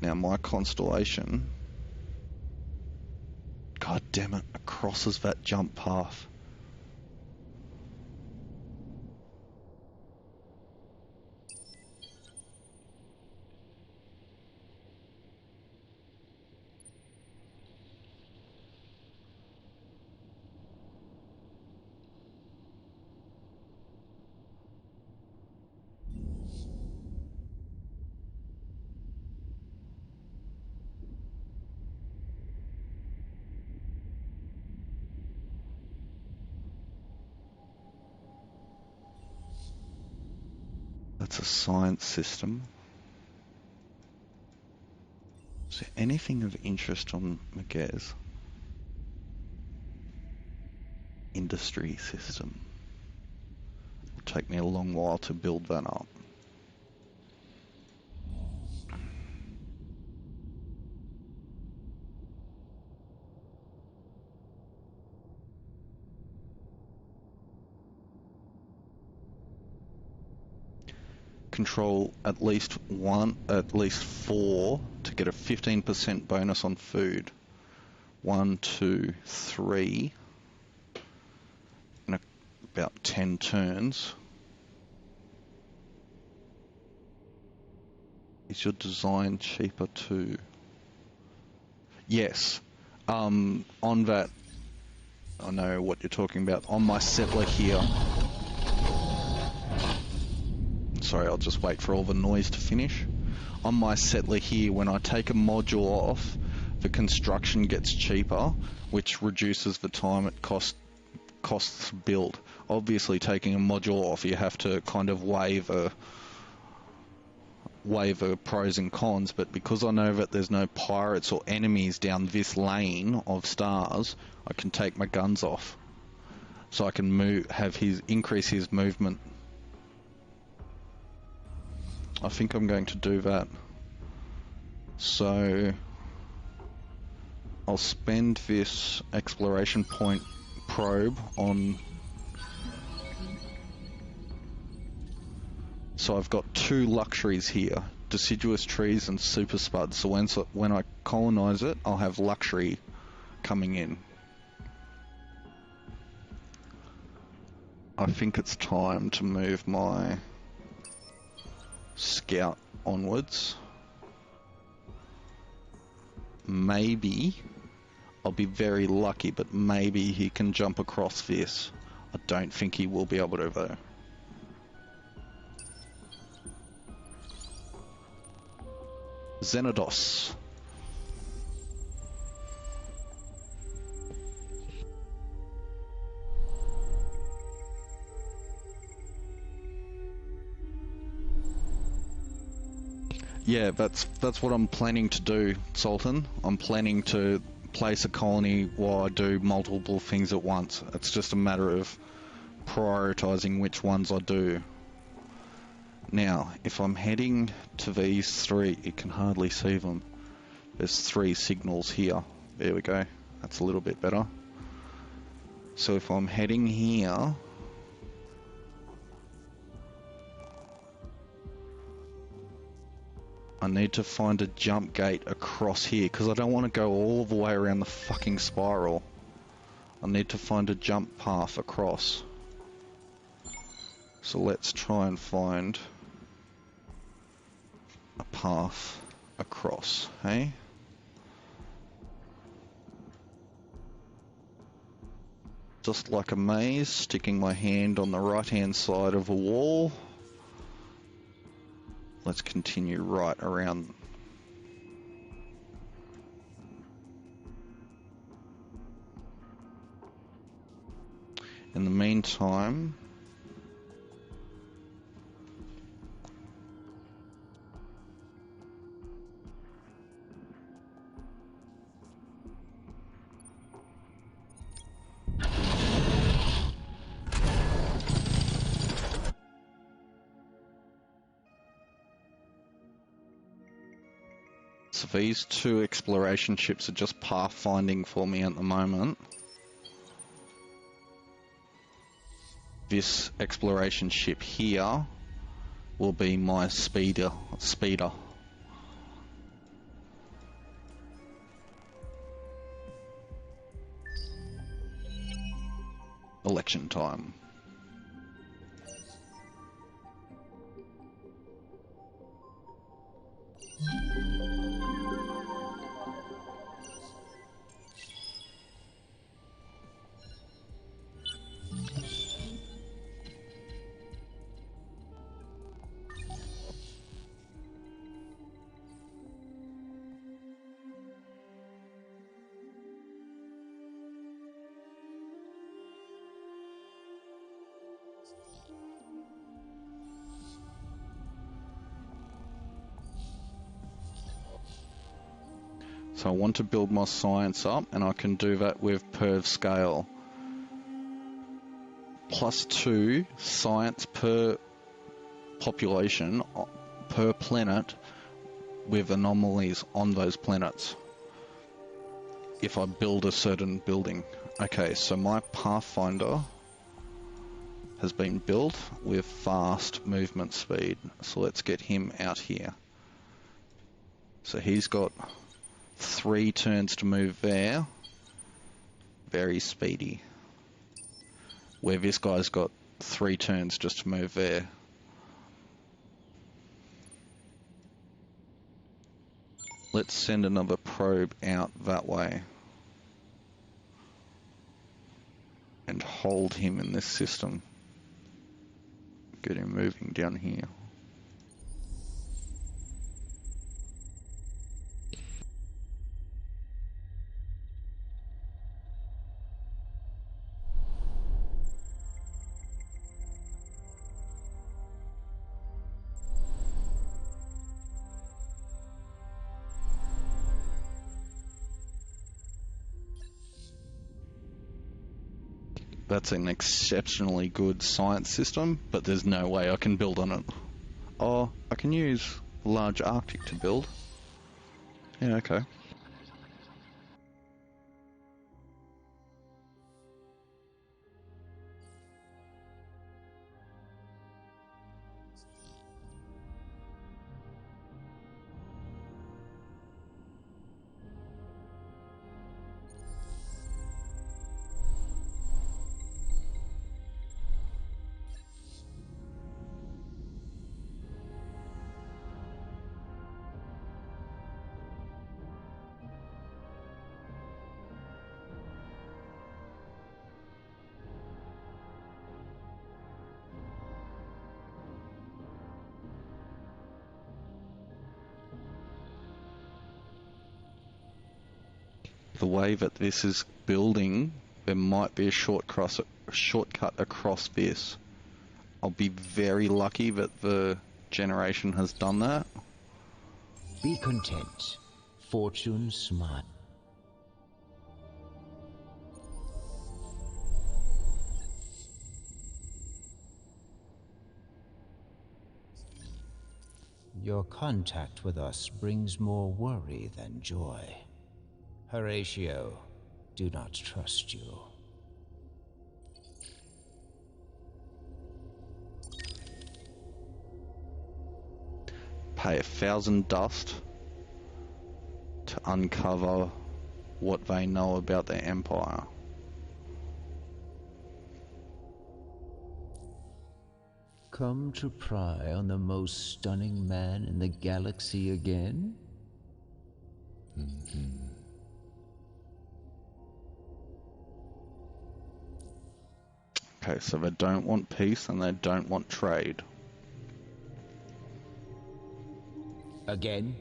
Now my constellation, god damn it, crosses that jump path. That's a science system. Is there anything of interest on Maguez? Industry system. It'll take me a long while to build that up. Control at least 4 to get a 15% bonus on food. 1, 2, 3 in about 10 turns. Is your design cheaper too? Yes. On that, I know what you're talking about. On my settler here. Sorry, I'll just wait for all the noise to finish. On my settler here, when I take a module off, the construction gets cheaper, which reduces the time it costs to build. Obviously, taking a module off, you have to kind of weigh the pros and cons, but because I know that there's no pirates or enemies down this lane of stars, I can take my guns off. So I can increase his movement. I think I'm going to do that. So I'll spend this exploration point probe on. So I've got 2 luxuries here, deciduous trees and super spuds. So when I colonize it, I'll have luxury coming in. I think it's time to move my scout onwards. Maybe, I'll be very lucky, but maybe he can jump across this. I don't think he will be able to though. Xenodos. Yeah, that's what I'm planning to do, Sultan. I'm planning to place a colony while I do multiple things at once. It's just a matter of prioritizing which ones I do. Now, if I'm heading to these 3, you can hardly see them. There's 3 signals here. There we go. That's a little bit better. So if I'm heading here, I need to find a jump gate across here, because I don't want to go all the way around the fucking spiral. I need to find a jump path across. So let's try and find a path across, hey? Just like a maze, sticking my hand on the right-hand side of a wall. Let's continue right around. In the meantime, so these 2 exploration ships are just pathfinding for me at the moment. This exploration ship here will be my speeder. Election time. So I want to build my science up, and I can do that with perv scale. +2 science per population per planet with anomalies on those planets if I build a certain building. Okay, so my Pathfinder has been built with fast movement speed. So let's get him out here. So he's got 3 turns to move there. Very speedy. Where this guy's got 3 turns just to move there. Let's send another probe out that way. And hold him in this system. Get him moving down here. That's an exceptionally good science system, but there's no way I can build on it. Oh, I can use large Arctic to build. Yeah, okay. The way that this is building, there might be a shortcut across this. I'll be very lucky that the generation has done that. Be content. Fortune smile. Your contact with us brings more worry than joy. Horatio, do not trust you. Pay 1,000 dust to uncover what they know about their empire. Come to pry on the most stunning man in the galaxy again? Okay, so they don't want peace and they don't want trade. Again,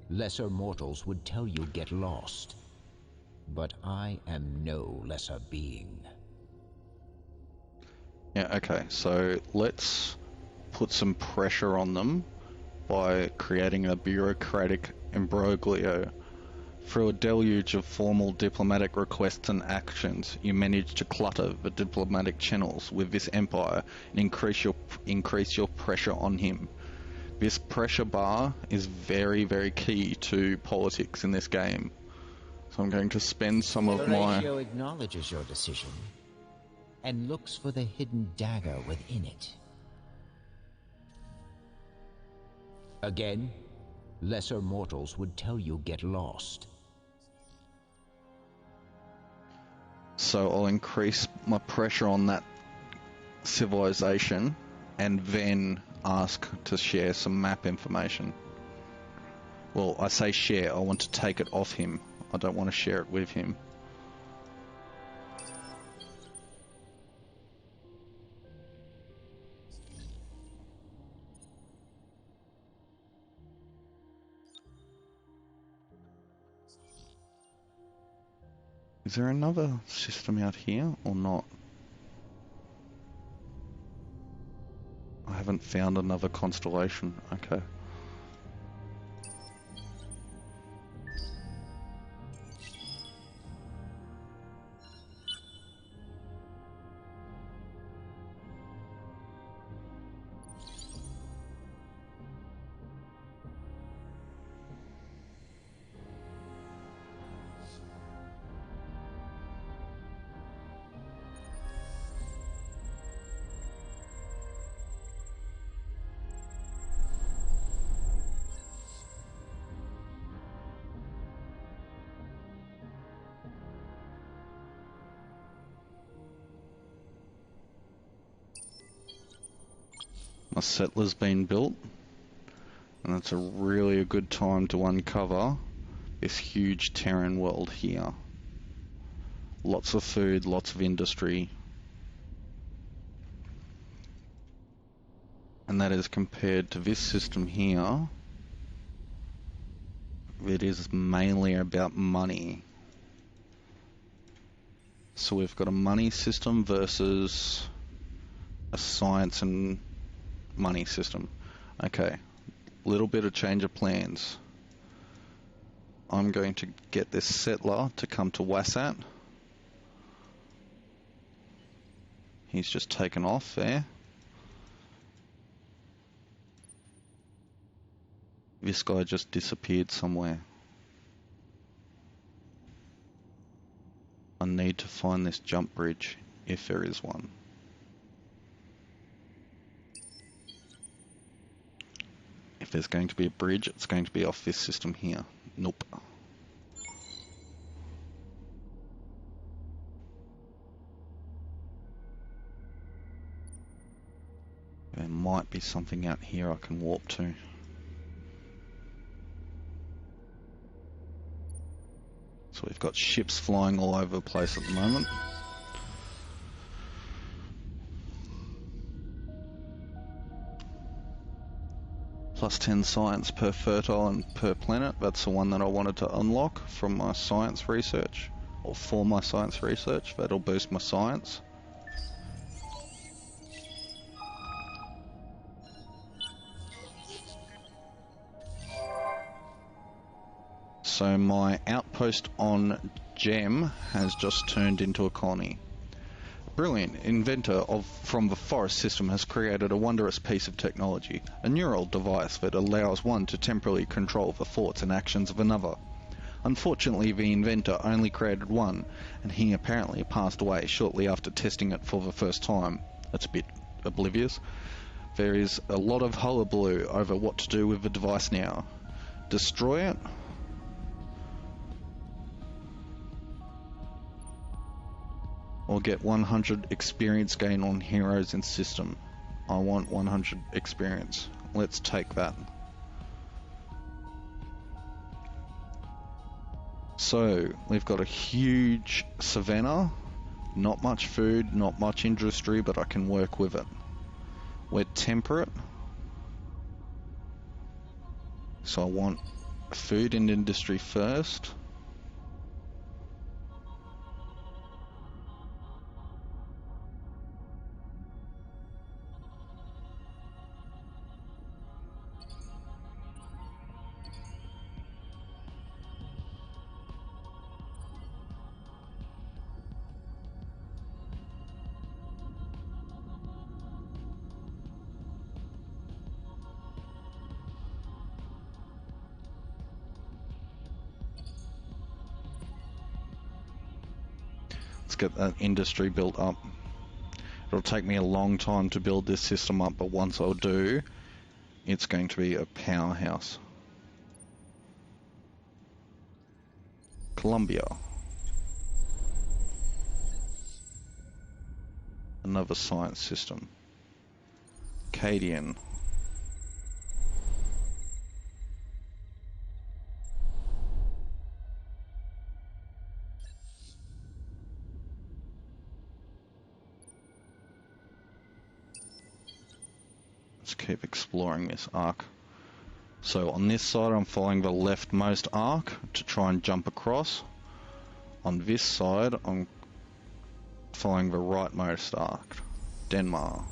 lesser mortals would tell you get lost. But I am no lesser being. Yeah, okay, so let's put some pressure on them by creating a bureaucratic imbroglio. Through a deluge of formal diplomatic requests and actions, you manage to clutter the diplomatic channels with this empire and increase your pressure on him. This pressure bar is very, very key to politics in this game. So I'm going to spend some of my... Horatio acknowledges your decision and looks for the hidden dagger within it. Again, lesser mortals would tell you get lost. So I'll increase my pressure on that civilization and then ask to share some map information. Well, I say share, I want to take it off him. I don't want to share it with him. Is there another system out here or not? I haven't found another constellation. Okay. A settler's been built, and it's really a good time to uncover this huge Terran world here. Lots of food, lots of industry. And that is compared to this system here. It is mainly about money. So we've got a money system versus a science and money system. Okay, little bit of change of plans. I'm going to get this settler to come to Wassat. He's just taken off there. This guy just disappeared somewhere. I need to find this jump bridge, if there is one. If there's going to be a bridge, it's going to be off this system here. Nope. There might be something out here I can warp to. So we've got ships flying all over the place at the moment. Plus 10 science per fertile and per planet. That's the one that I wanted to unlock from my science research, or for my science research. That'll boost my science. So my outpost on Gem has just turned into a colony. Brilliant inventor from the forest system has created a wondrous piece of technology, a neural device that allows one to temporarily control the thoughts and actions of another. Unfortunately, the inventor only created one, and he apparently passed away shortly after testing it for the first time. That's a bit oblivious. There is a lot of hullabaloo over what to do with the device now. Destroy it? Or get 100 experience gain on heroes in system. I want 100 experience. Let's take that. So, we've got a huge savannah. Not much food, not much industry, but I can work with it. We're temperate. So I want food and industry first. Let's get that industry built up. It'll take me a long time to build this system up, but once I do, it's going to be a powerhouse. Colombia. Another science system. Cadian. Let's keep exploring this arc. So on this side I'm following the leftmost arc to try and jump across. On this side I'm following the rightmost arc. Denmark.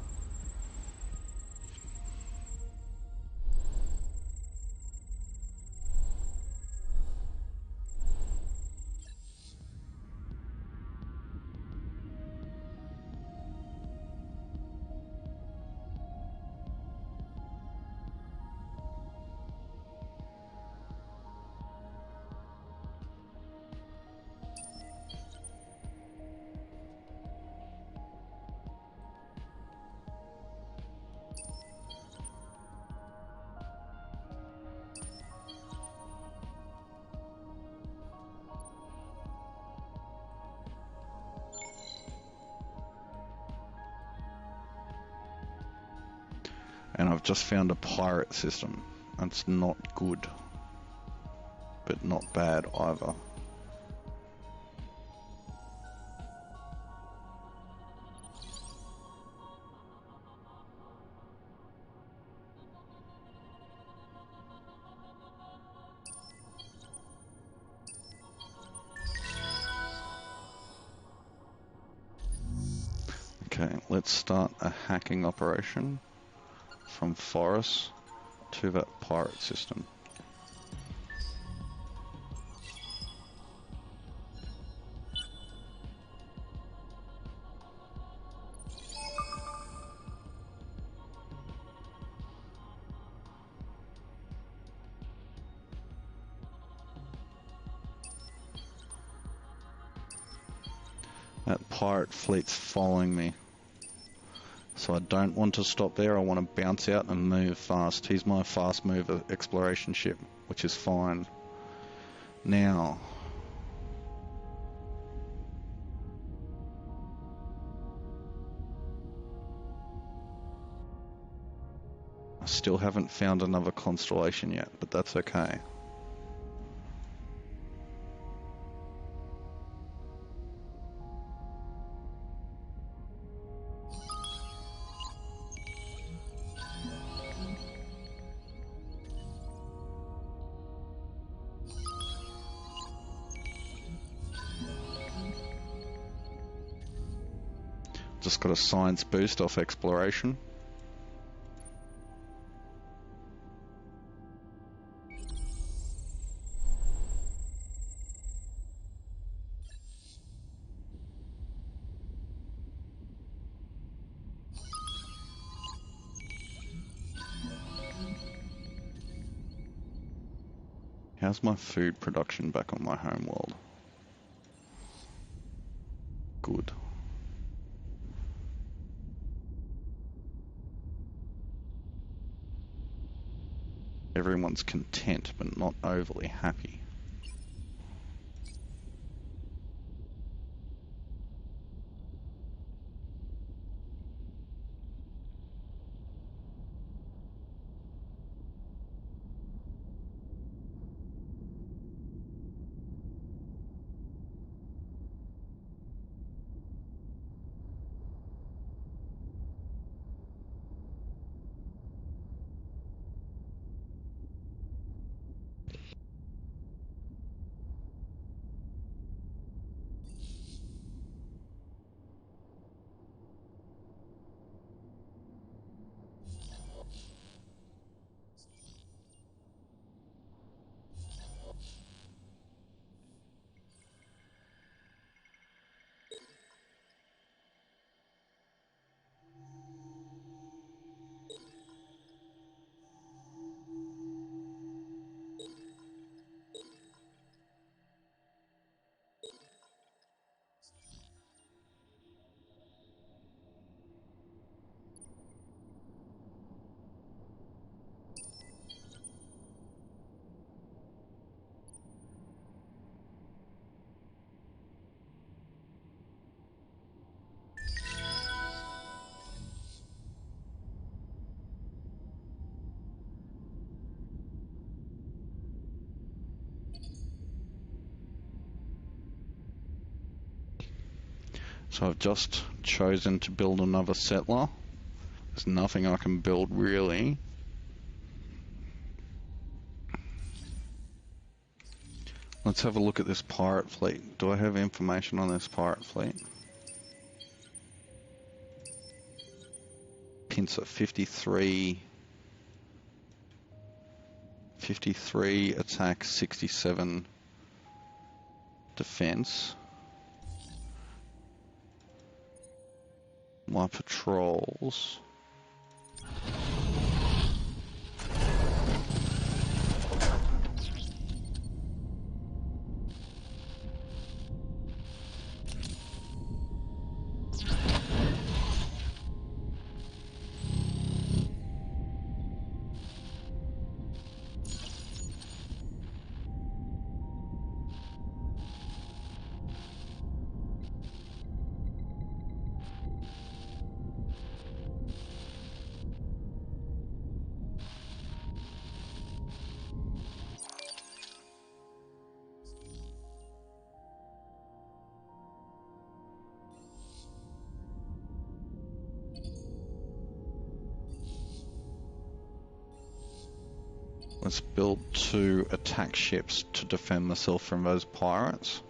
And I've just found a pirate system. It's not good, but not bad either. Okay, let's start a hacking operation from Forest to that pirate system. That pirate fleet's following me. So I don't want to stop there, I want to bounce out and move fast. He's my fast mover exploration ship, which is fine. Now, I still haven't found another constellation yet, but that's okay. Just got a science boost off exploration. How's my food production back on my home world? Good. Everyone's content, but not overly happy. So I've just chosen to build another settler. There's nothing I can build really. Let's have a look at this pirate fleet. Do I have information on this pirate fleet? Pincer 53 attack, 67 defense. My patrols. Let's build 2 attack ships to defend myself from those pirates.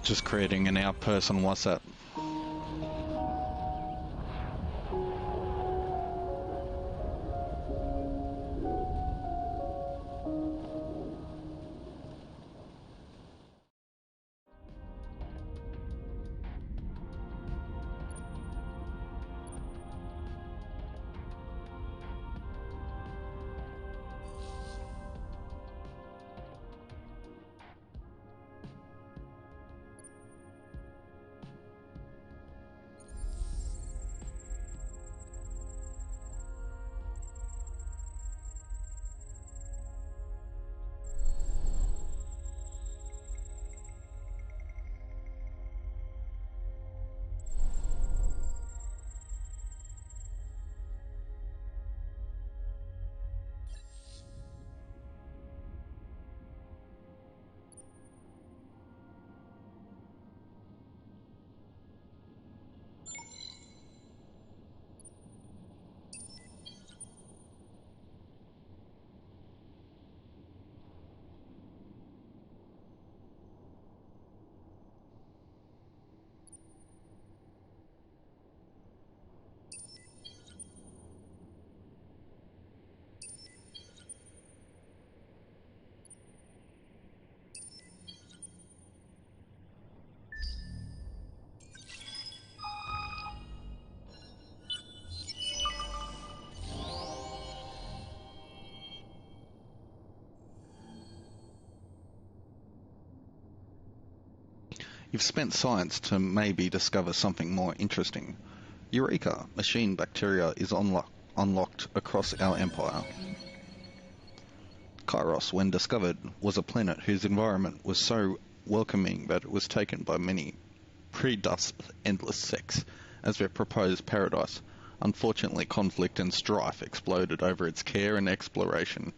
Just creating an outpost on WhatsApp. You've spent science to maybe discover something more interesting. Eureka! Machine bacteria is unlocked across our empire. Kairos, when discovered, was a planet whose environment was so welcoming that it was taken by many pre-dust endless sects as their proposed paradise. Unfortunately, conflict and strife exploded over its care and exploration,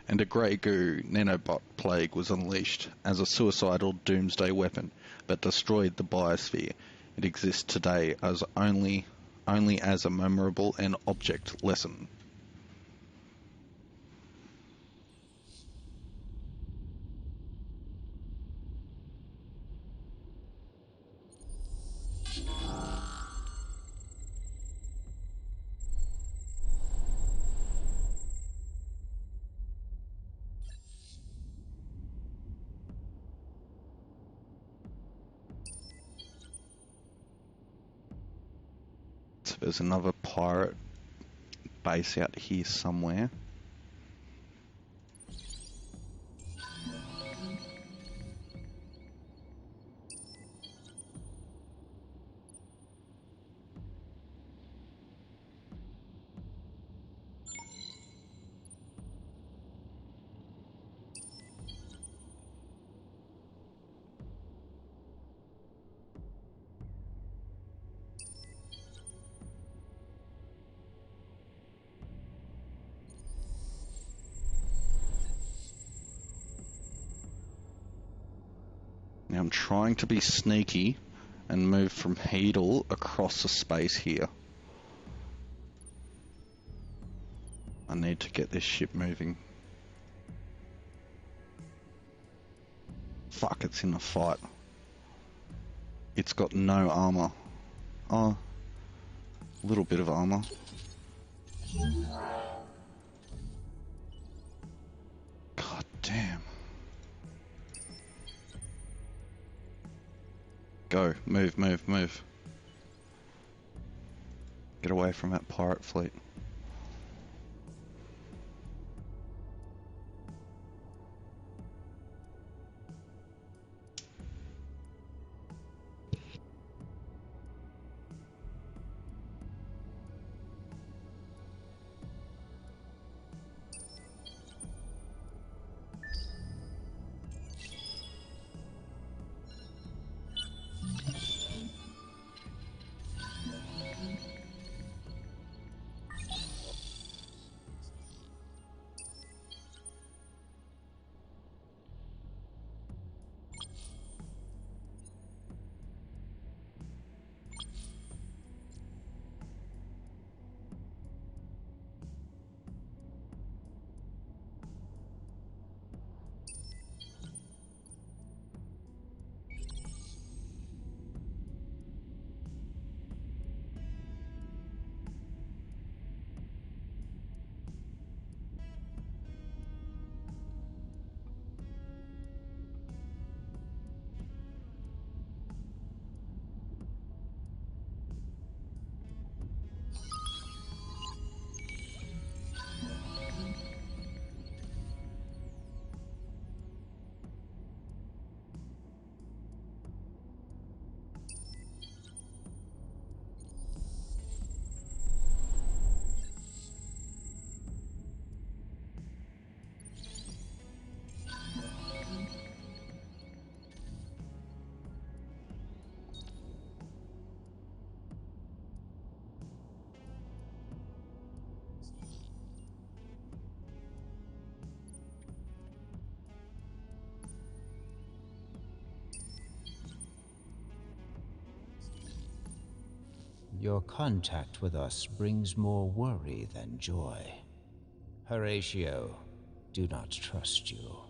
and a grey goo nanobot plague was unleashed as a suicidal doomsday weapon that destroyed the biosphere. It exists today as only as a memorable and object lesson. There's another pirate base out here somewhere. Now I'm trying to be sneaky and move from Heedle across the space here. I need to get this ship moving. Fuck, it's in a fight. It's got no armor. Oh, a little bit of armor. God damn. Go, move, move, move. Get away from that pirate fleet. Your contact with us brings more worry than joy. Horatio, do not trust you.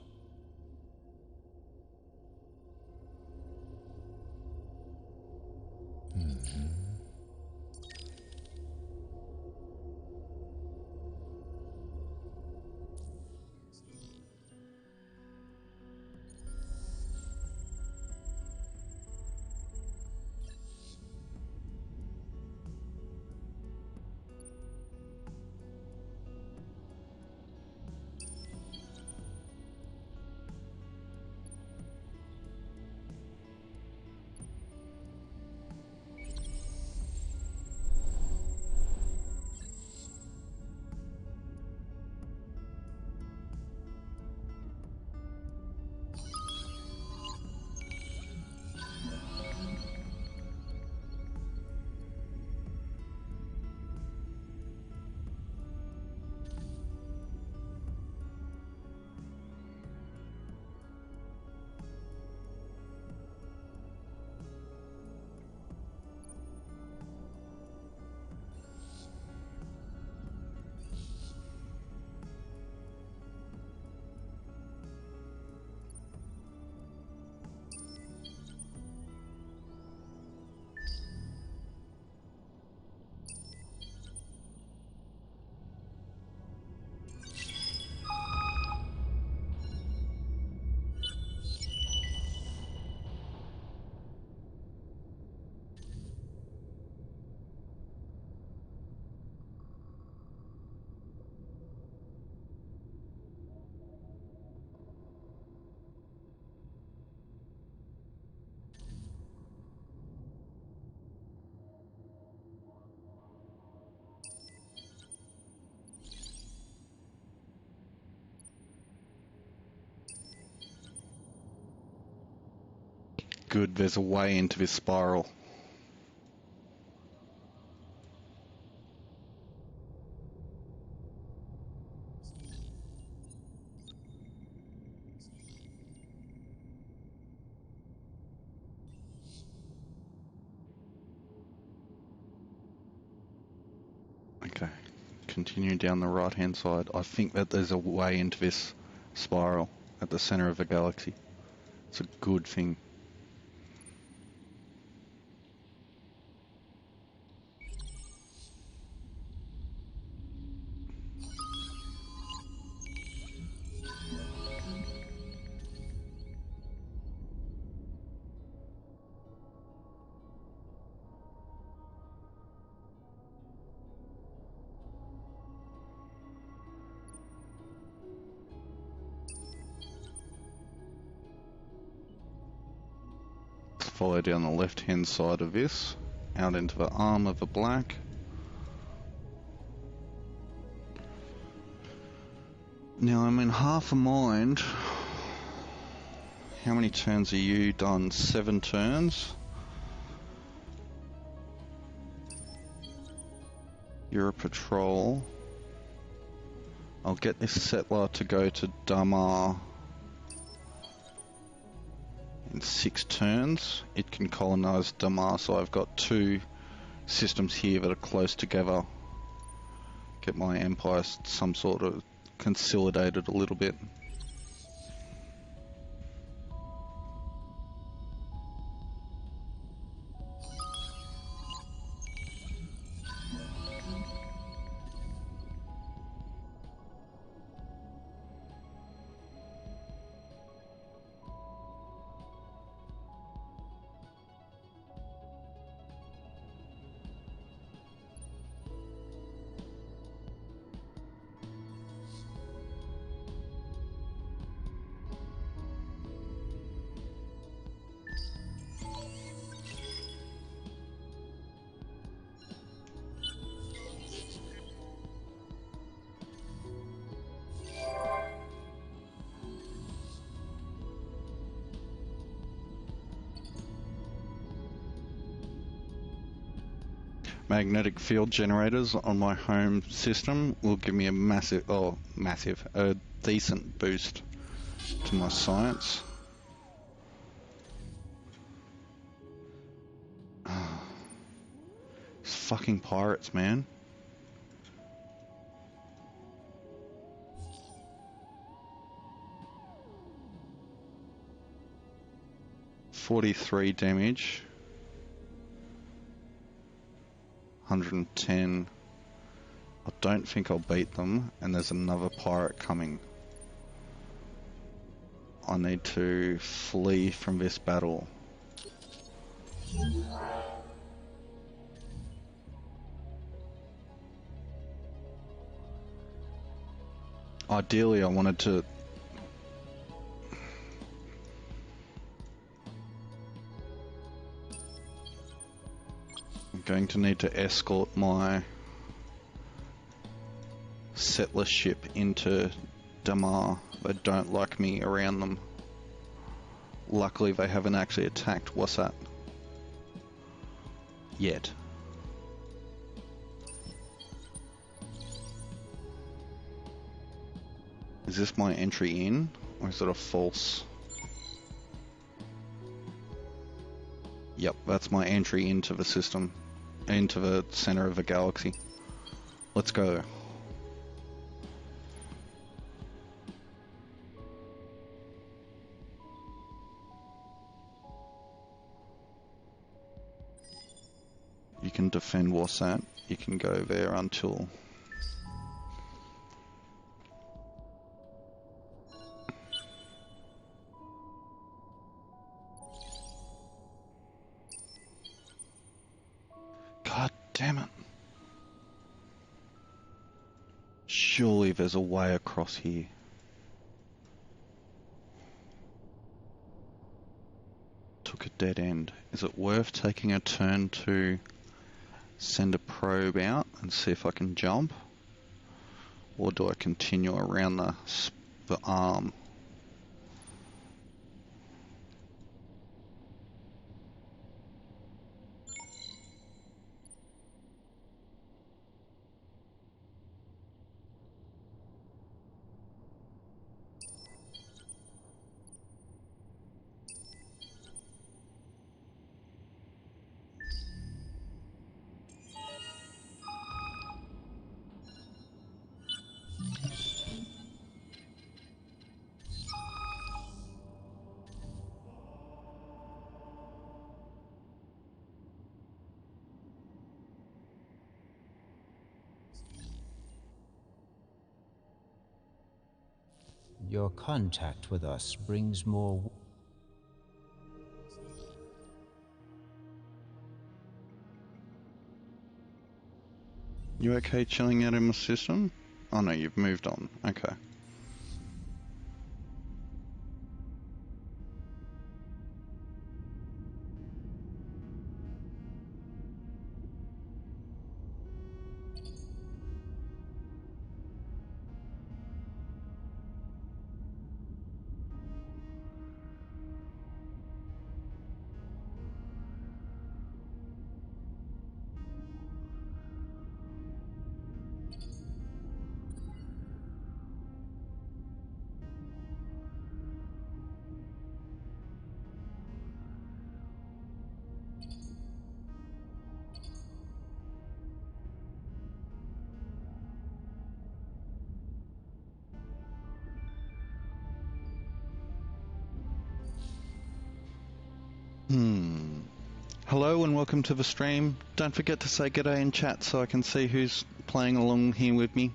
Good, there's a way into this spiral. Okay, continue down the right hand side. I think that there's a way into this spiral at the center of the galaxy. It's a good thing. Follow down the left hand side of this, out into the arm of the black. Now I'm in half a mind. How many turns are you done? 7 turns. You're a patrol. I'll get this settler to go to Damar in 6 turns. It can colonize Damar, so I've got 2 systems here that are close together. Get my empire some sort of consolidated a little bit. Magnetic field generators on my home system will give me a decent boost to my science. These fucking pirates, man. $43 damage. 110. I don't think I'll beat them, and there's another pirate coming. I need to flee from this battle. Ideally, I wanted to... I'm going to need to escort my settler ship into Damar. They don't like me around them. Luckily, they haven't actually attacked Wasat yet. Is this my entry in, or is it a false? Yep, that's my entry into the system, into the center of the galaxy. Let's go. You can defend Wasat. You can go there until... God damn it. Surely there's a way across here. Took a dead end. Is it worth taking a turn to send a probe out and see if I can jump? Or do I continue around the arm? Your contact with us brings more... You okay chilling out in my system? Oh no, you've moved on. Okay. Hello and welcome to the stream. Don't forget to say g'day in chat so I can see who's playing along here with me.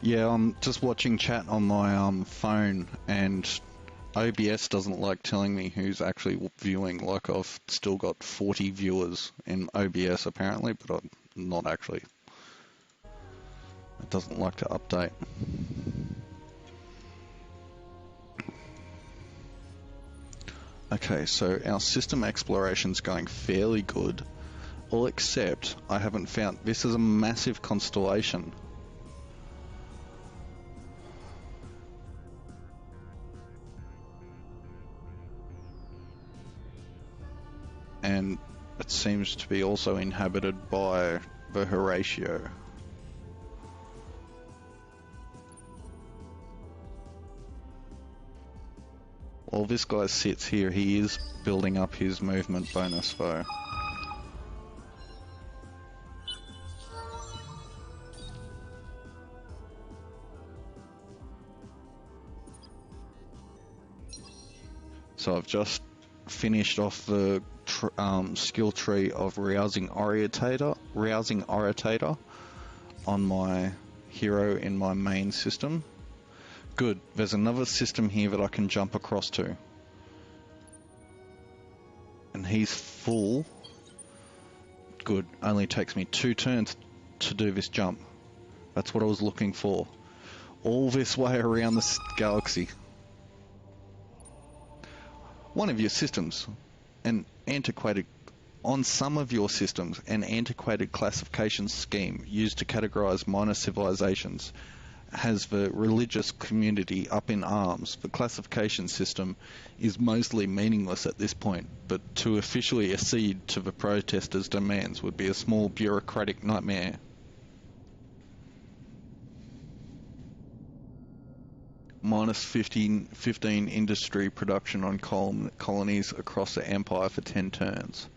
Yeah, I'm just watching chat on my phone, and OBS doesn't like telling me who's actually viewing. Like, I've still got 40 viewers in OBS apparently, but I'm not actually. It doesn't like to update. Okay, so our system exploration's going fairly good, all except I haven't found... This is a massive constellation. And it seems to be also inhabited by the Horatio. While this guy sits here, he is building up his movement bonus though. So I've just finished off the skill tree of rousing orator on my hero in my main system. Good. There's another system here that I can jump across to. And he's full. Good. Only takes me 2 turns to do this jump. That's what I was looking for. All this way around this galaxy. One of your systems, on some of your systems, an antiquated classification scheme used to categorize minor civilizations has the religious community up in arms. The classification system is mostly meaningless at this point, but to officially accede to the protesters' demands would be a small bureaucratic nightmare. Minus 15 industry production on colonies across the Empire for 10 turns.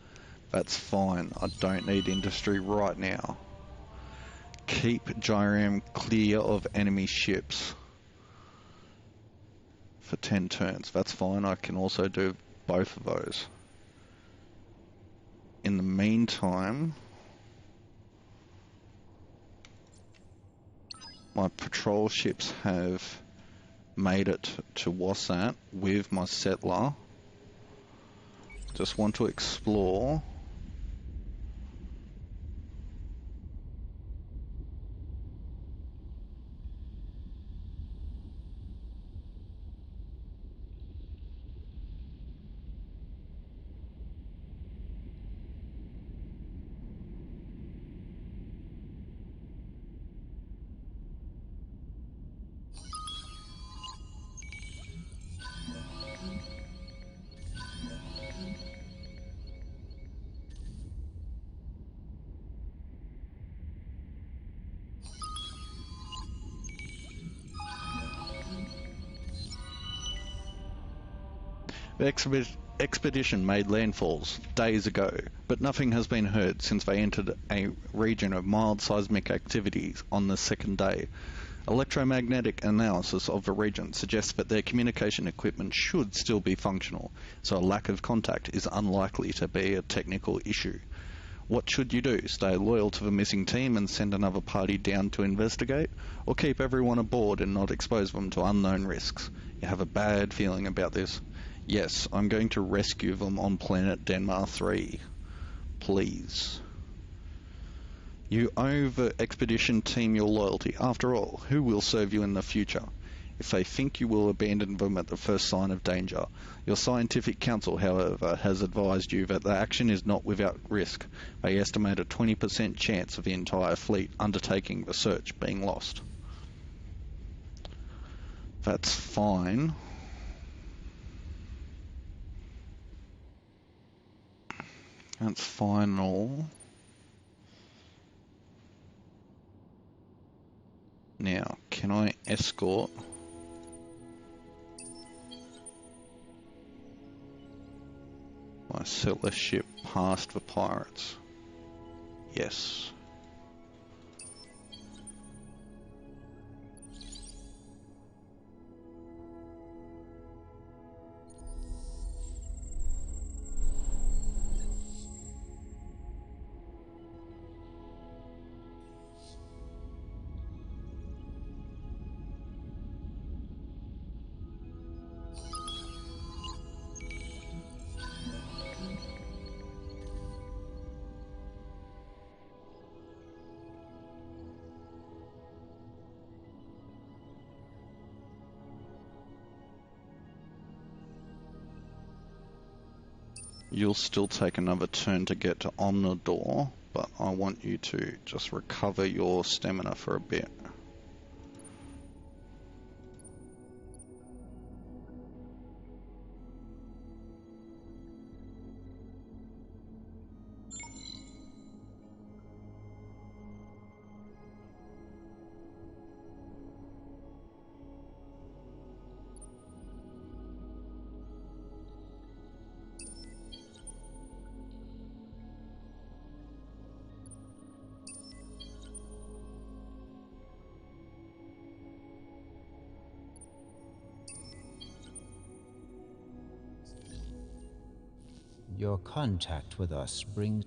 That's fine. I don't need industry right now. Keep Gyram clear of enemy ships for 10 turns. That's fine. I can also do both of those. In the meantime, my patrol ships have made it to Wassat with my settler. Just want to explore. The expedition made landfalls days ago, but nothing has been heard since they entered a region of mild seismic activities on the second day. Electromagnetic analysis of the region suggests that their communication equipment should still be functional, so a lack of contact is unlikely to be a technical issue. What should you do? Stay loyal to the missing team and send another party down to investigate? Or keep everyone aboard and not expose them to unknown risks? You have a bad feeling about this. Yes, I'm going to rescue them on planet Denmar 3. Please. You owe the expedition team your loyalty. After all, who will serve you in the future? If they think you will abandon them at the first sign of danger. Your scientific council, however, has advised you that the action is not without risk. They estimate a 20% chance of the entire fleet undertaking the search being lost. That's fine. That's final. Now, can I escort my settler ship past the pirates? Yes. You'll still take another turn to get to Omnidor, but I want you to just recover your stamina for a bit. Your contact with us brings...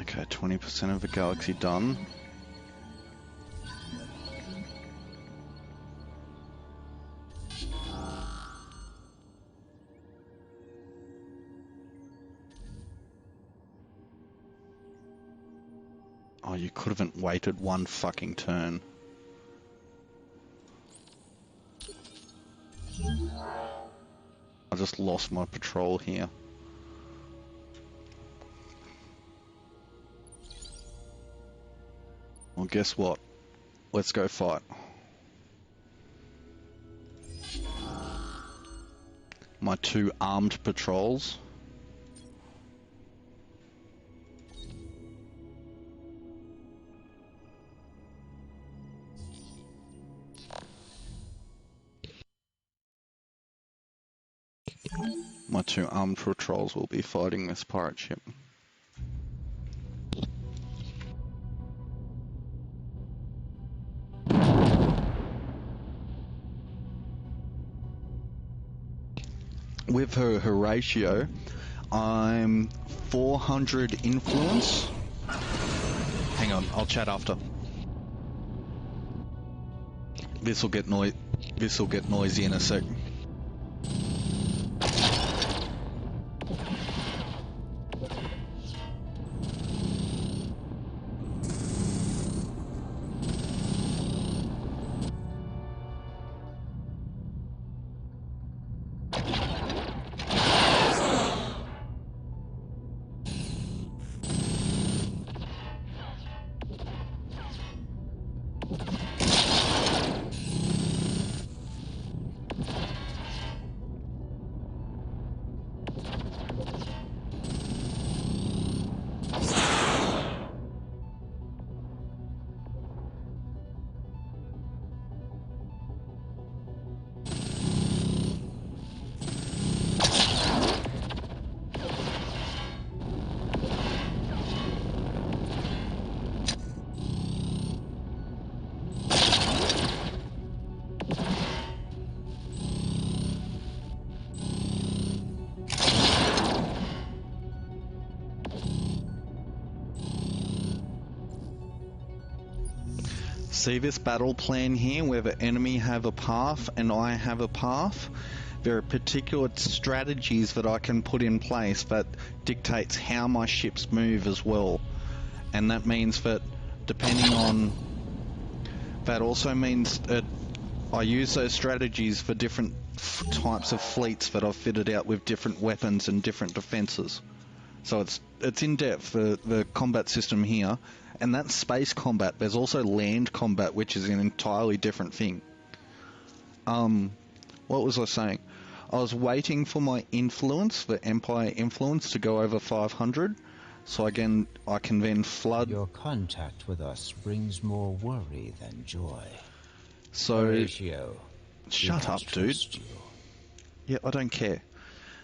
Okay, 20% of the galaxy done. Oh, you could have waited one fucking turn. I just lost my patrol here. Well, guess what? Let's go fight. My 2 armed patrols. My 2 armed patrols will be fighting this pirate ship. With her Horatio, I'm 400 influence. Hang on, I'll chat after. This'll get noisy in a sec. See this battle plan here where the enemy have a path and I have a path? There are particular strategies that I can put in place that dictates how my ships move as well. And that means that depending on... That also means that I use those strategies for different types of fleets that I've fitted out with different weapons and different defences. So it's in depth, the combat system here. And that's space combat. There's also land combat, which is an entirely different thing. What was I saying? I was waiting for my influence, the Empire influence, to go over 500, so I can then flood... Your contact with us brings more worry than joy. So... Horatio, shut up, dude. Yeah, I don't care.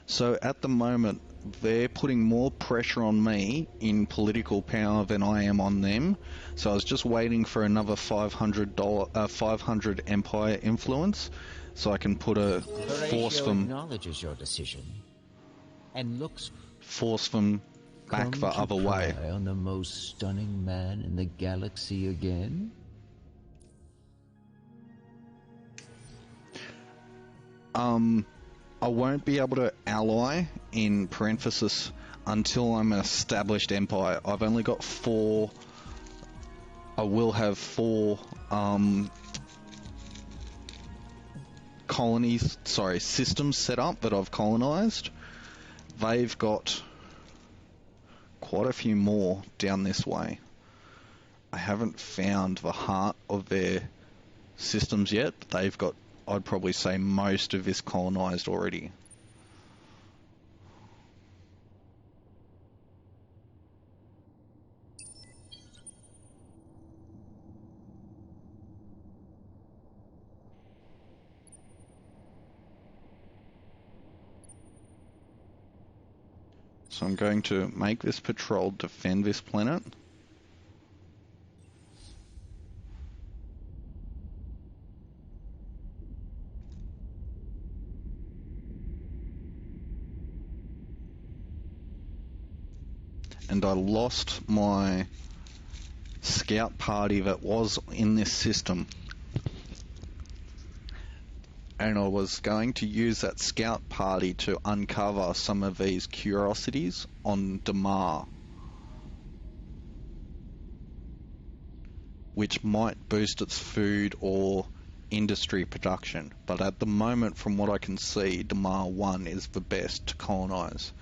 So at the moment, they're putting more pressure on me in political power than I am on them. So I was just waiting for another $500 Empire influence, so I can put a force them. Acknowledges your decision and looks force them back the other way. On the most stunning man in the galaxy again. I won't be able to ally in parenthesis until I'm an established empire. I've only got 4. I will have 4 systems set up that I've colonized. They've got quite a few more down this way. I haven't found the heart of their systems yet. They've got, I'd probably say, most of this colonized already. So I'm going to make this patrol defend this planet. And I lost my scout party that was in this system. And I was going to use that scout party to uncover some of these curiosities on Damar, which might boost its food or industry production. But at the moment, from what I can see, Damar 1 is the best to colonize.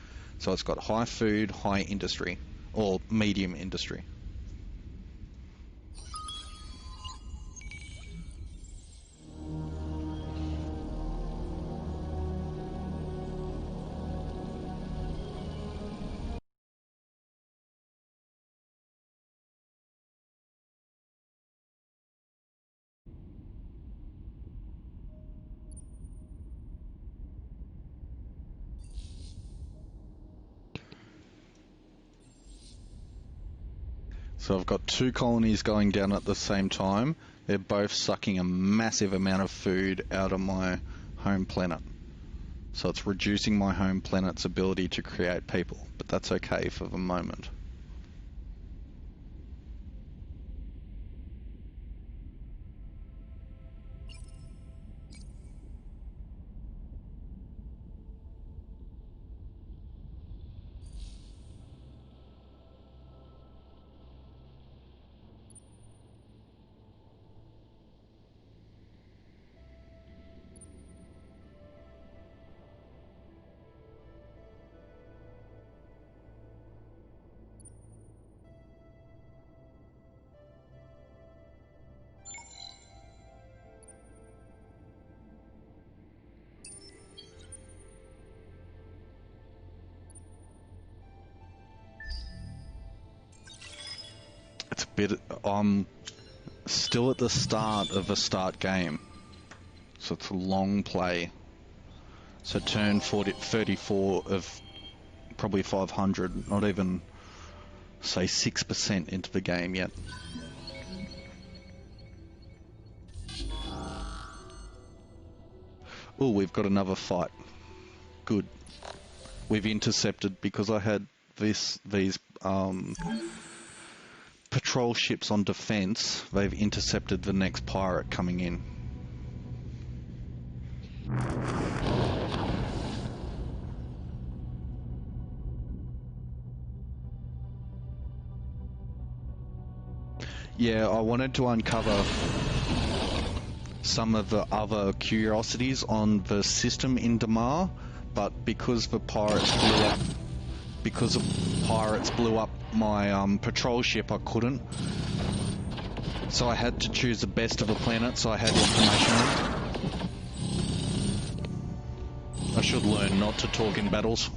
So it's got high food, high industry, or medium industry. So I've got 2 colonies going down at the same time. They're both sucking a massive amount of food out of my home planet. So it's reducing my home planet's ability to create people, but that's okay for the moment. It's a bit, I'm still at the start of a start game, so it's a long play. So turn 34 of probably 500, not even, say, 6% into the game yet. Oh, we've got another fight. Good. We've intercepted because I had these patrol ships on defense, they've intercepted the next pirate coming in. Yeah, I wanted to uncover some of the other curiosities on the system in Damar, but because the pirates blew up my patrol ship, I couldn't. So I had to choose the best of the planets I had information on. I should learn not to talk in battles.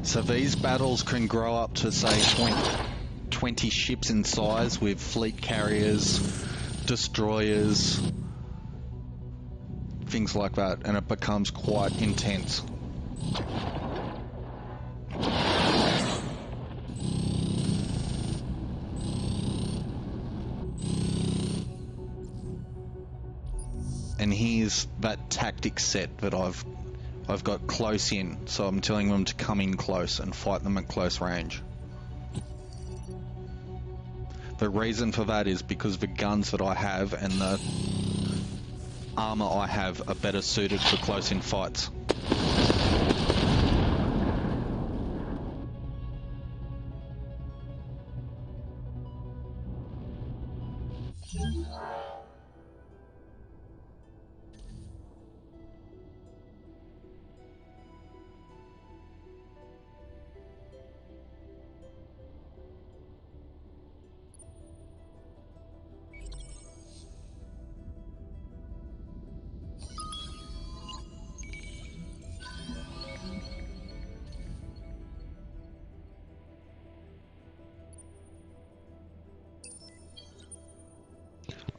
So these battles can grow up to, say, 20 ships in size with fleet carriers, destroyers, things like that, and it becomes quite intense. And here's that tactic set that I've got close in, so I'm telling them to come in close and fight them at close range. The reason for that is because the guns that I have and the armor I have are better suited for close-in fights.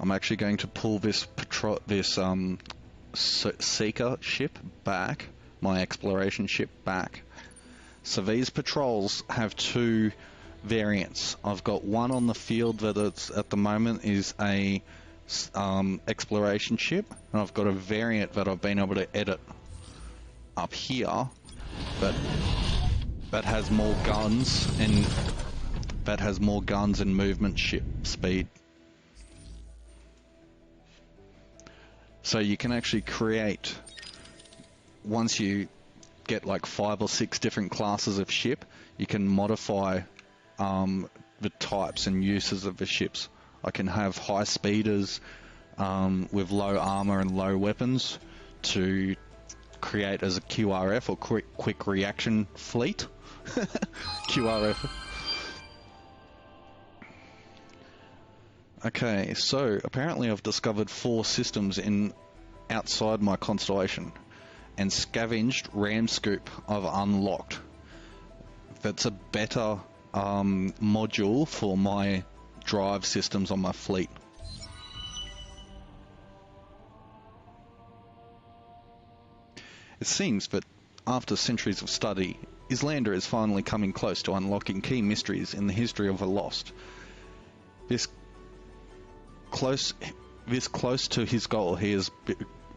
I'm actually going to pull this Seeker ship back, my exploration ship back. So these patrols have two variants. I've got one on the field that it's, at the moment is a exploration ship, and I've got a variant that I've been able to edit up here that has more guns and movement ship speed. So you can actually create, once you get like 5 or 6 different classes of ship, you can modify the types and uses of the ships. I can have high speeders with low armor and low weapons to create as a QRF, or quick reaction fleet. QRF. Okay, so apparently I've discovered 4 systems outside my constellation, and scavenged ram scoop I've unlocked. That's a better module for my drive systems on my fleet. It seems that after centuries of study, Islander is finally coming close to unlocking key mysteries in the history of the Lost. This close to his goal, he has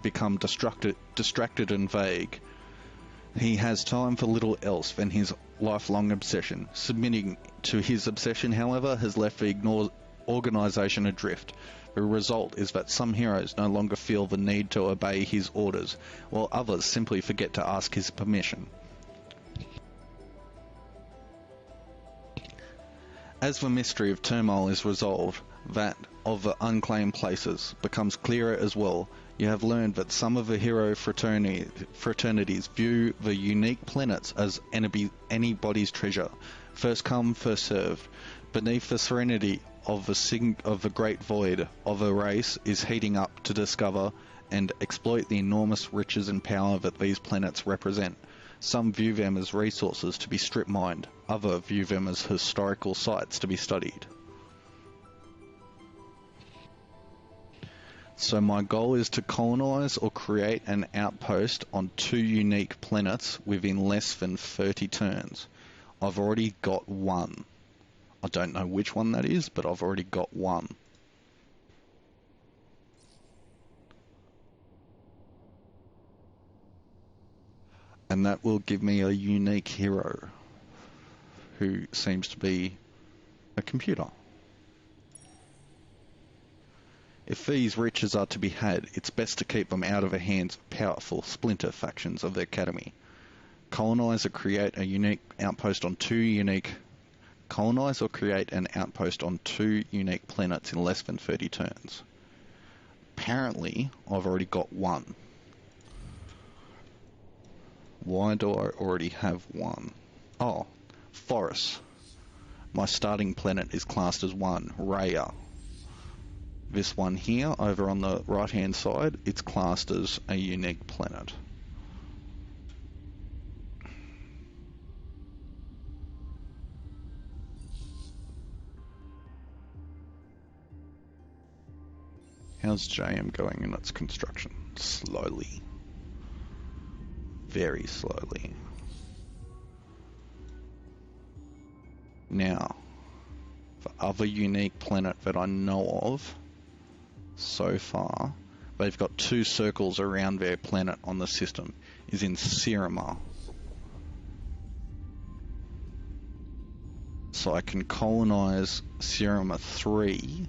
become distracted and vague. He has time for little else than his lifelong obsession. Submitting to his obsession, however, has left the organisation adrift. The result is that some heroes no longer feel the need to obey his orders, while others simply forget to ask his permission. As the mystery of turmoil is resolved, that of the unclaimed places becomes clearer as well. You have learned that some of the hero fraternities view the unique planets as anybody's treasure. First come, first served. Beneath the serenity of the great void of a race is heating up to discover and exploit the enormous riches and power that these planets represent. Some view them as resources to be strip-mined, others view them as historical sites to be studied. So my goal is to colonize or create an outpost on 2 unique planets within less than 30 turns. I've already got one. I don't know which one that is, but I've already got one. And that will give me a unique hero who seems to be a computer. If these riches are to be had, it's best to keep them out of the hands of powerful splinter factions of the Academy. Colonize or create a unique outpost on two unique... Colonize or create an outpost on 2 unique planets in less than 30 turns. Apparently, I've already got one. Why do I already have one? Oh, Forest. My starting planet is classed as 1, Raya. This one here, over on the right-hand side, it's classed as a unique planet. How's JM going in its construction? Slowly. Very slowly. Now, the other unique planet that I know of so far, they've got 2 circles around their planet on the system, is in Supremacy. So I can colonize Supremacy 3.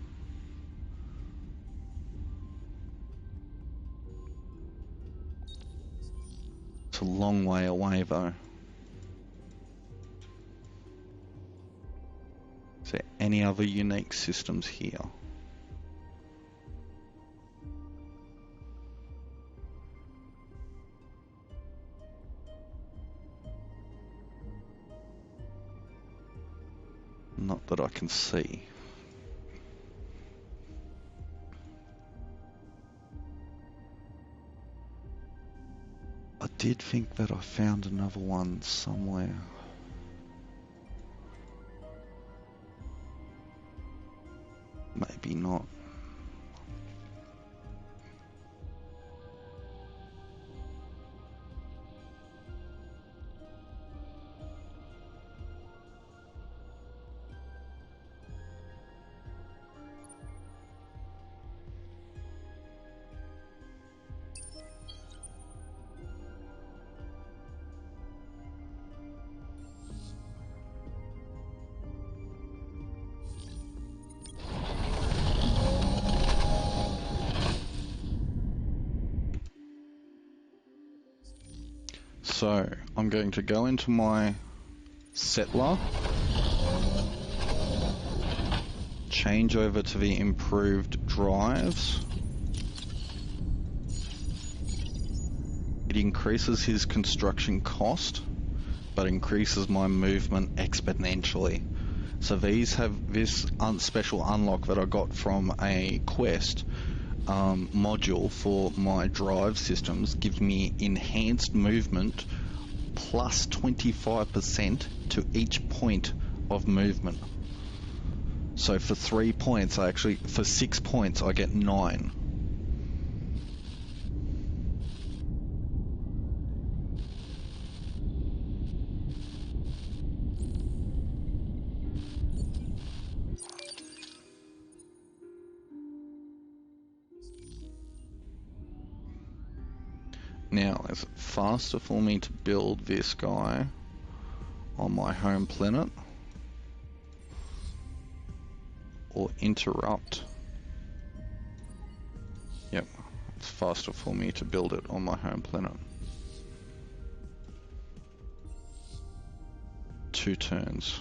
It's a long way away though. Is there any other unique systems here? Not that I can see. I did think that I found another one somewhere. Maybe not. So, I'm going to go into my settler, change over to the improved drives. It increases his construction cost, but increases my movement exponentially. So these have this special unlock that I got from a quest module for my drive systems, gives me enhanced movement plus 25% to each point of movement. So for 3 points, for 6 points, I get 9. Now, is it faster for me to build this guy on my home planet? Or interrupt? Yep, it's faster for me to build it on my home planet. 2 turns.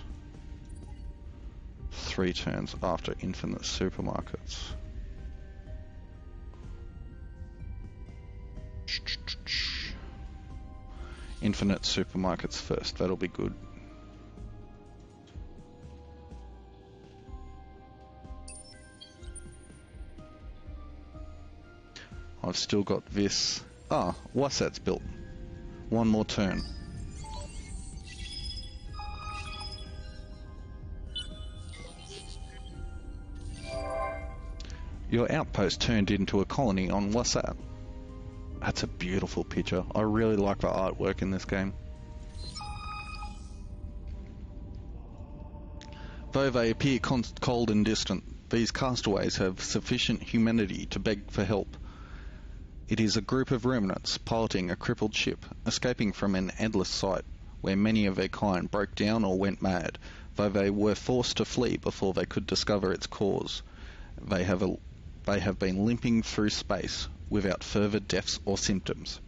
3 turns after infinite supermarkets. Infinite supermarkets first, that'll be good. I've still got this. Ah, Wasat's built. 1 more turn. Your outpost turned into a colony on Wasat. That's a beautiful picture. I really like the artwork in this game. Though they appear cold and distant, these castaways have sufficient humanity to beg for help. It is a group of remnants piloting a crippled ship, escaping from an endless site where many of their kind broke down or went mad, though they were forced to flee before they could discover its cause. They have been limping through space without further deaths or symptoms.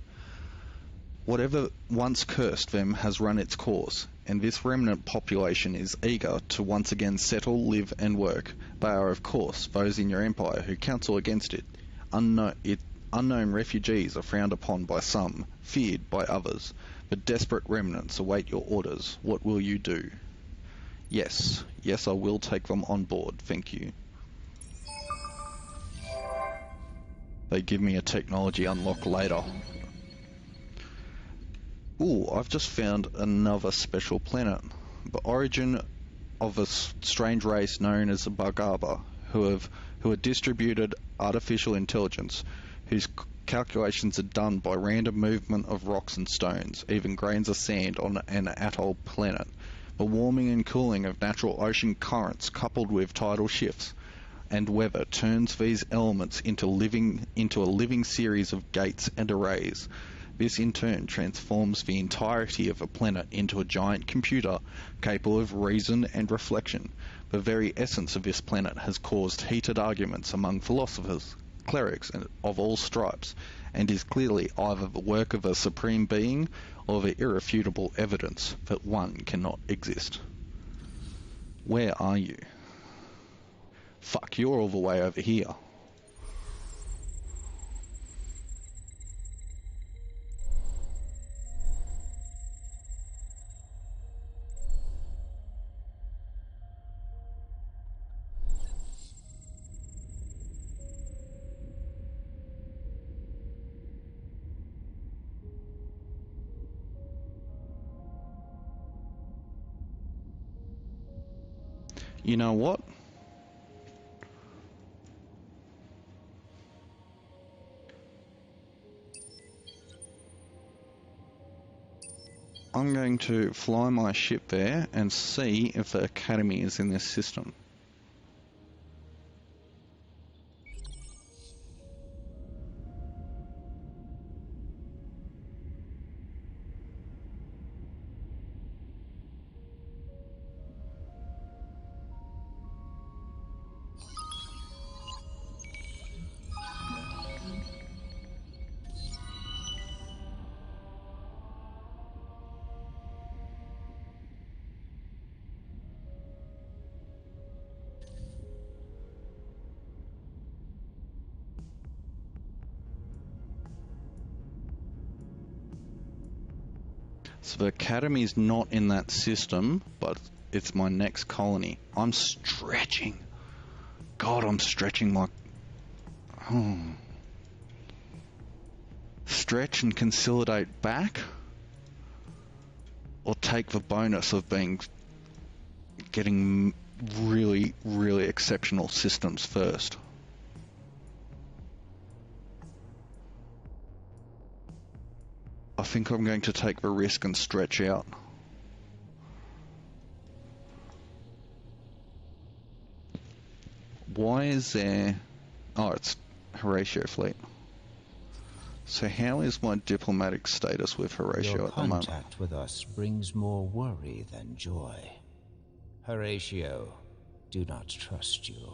Whatever once cursed them has run its course, and this remnant population is eager to once again settle, live, and work. They are, of course, those in your empire who counsel against it. Unknown refugees are frowned upon by some, feared by others. The desperate remnants await your orders. What will you do? Yes, I will take them on board, thank you. They give me a technology unlock later. Ooh, I've just found another special planet. The origin of a strange race known as the Bagaba, who are distributed artificial intelligence, whose calculations are done by random movement of rocks and stones, even grains of sand on an atoll planet. The warming and cooling of natural ocean currents coupled with tidal shifts and weather turns these elements into a living series of gates and arrays. This in turn transforms the entirety of a planet into a giant computer capable of reason and reflection. The very essence of this planet has caused heated arguments among philosophers, clerics of all stripes, and is clearly either the work of a supreme being or the irrefutable evidence that one cannot exist. Where are you? Fuck, you're all the way over here. You know what? I'm going to fly my ship there and see if the Academy is in this system. So the Academy's not in that system, but it's my next colony. I'm stretching. God, I'm stretching my... Stretch and consolidate back? Or take the bonus of getting really, really exceptional systems first? I think I'm going to take the risk and stretch out. Why is there... Oh, it's Horatio fleet. So how is my diplomatic status with Horatio at the moment? Your contact with us brings more worry than joy. Horatio, do not trust you.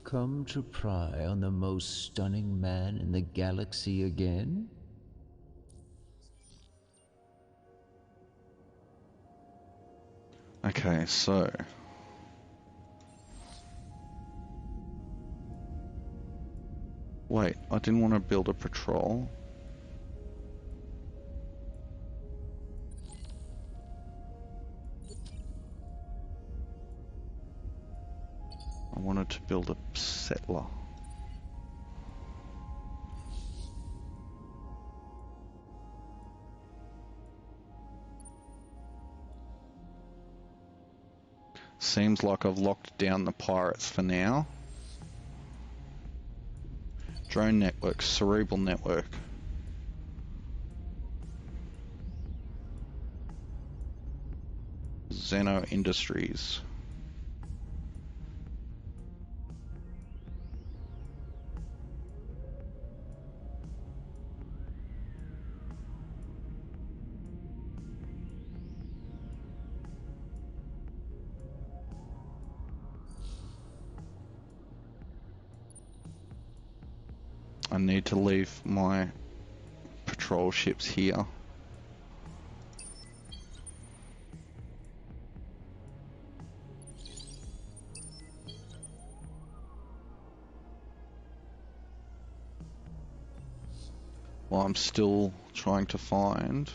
Come to pry on the most stunning man in the galaxy again? Okay, so... Wait, I didn't want to build a patrol. I wanted to build a settler. Seems like I've locked down the pirates for now. Drone network, cerebral network. Zeno Industries. I need to leave my patrol ships here. While I'm still trying to find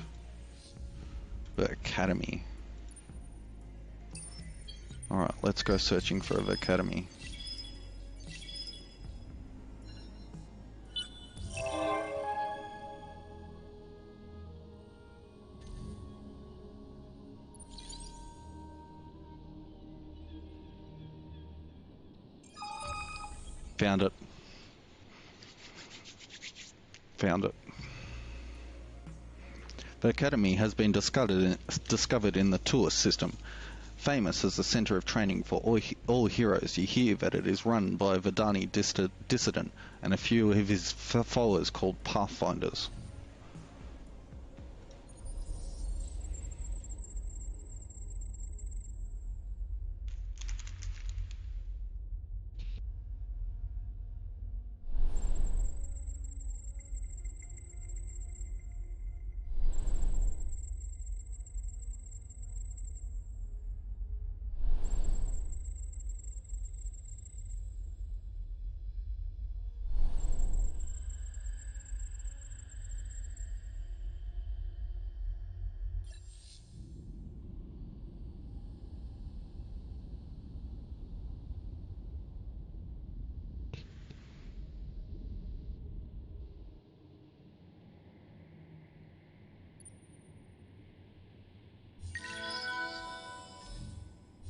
the academy. Alright, let's go searching for the academy. Found it. Found it. The academy has been discovered in the tourist system. Famous as the center of training for all heroes, you hear that it is run by a Vidani dissident and a few of his followers called Pathfinders.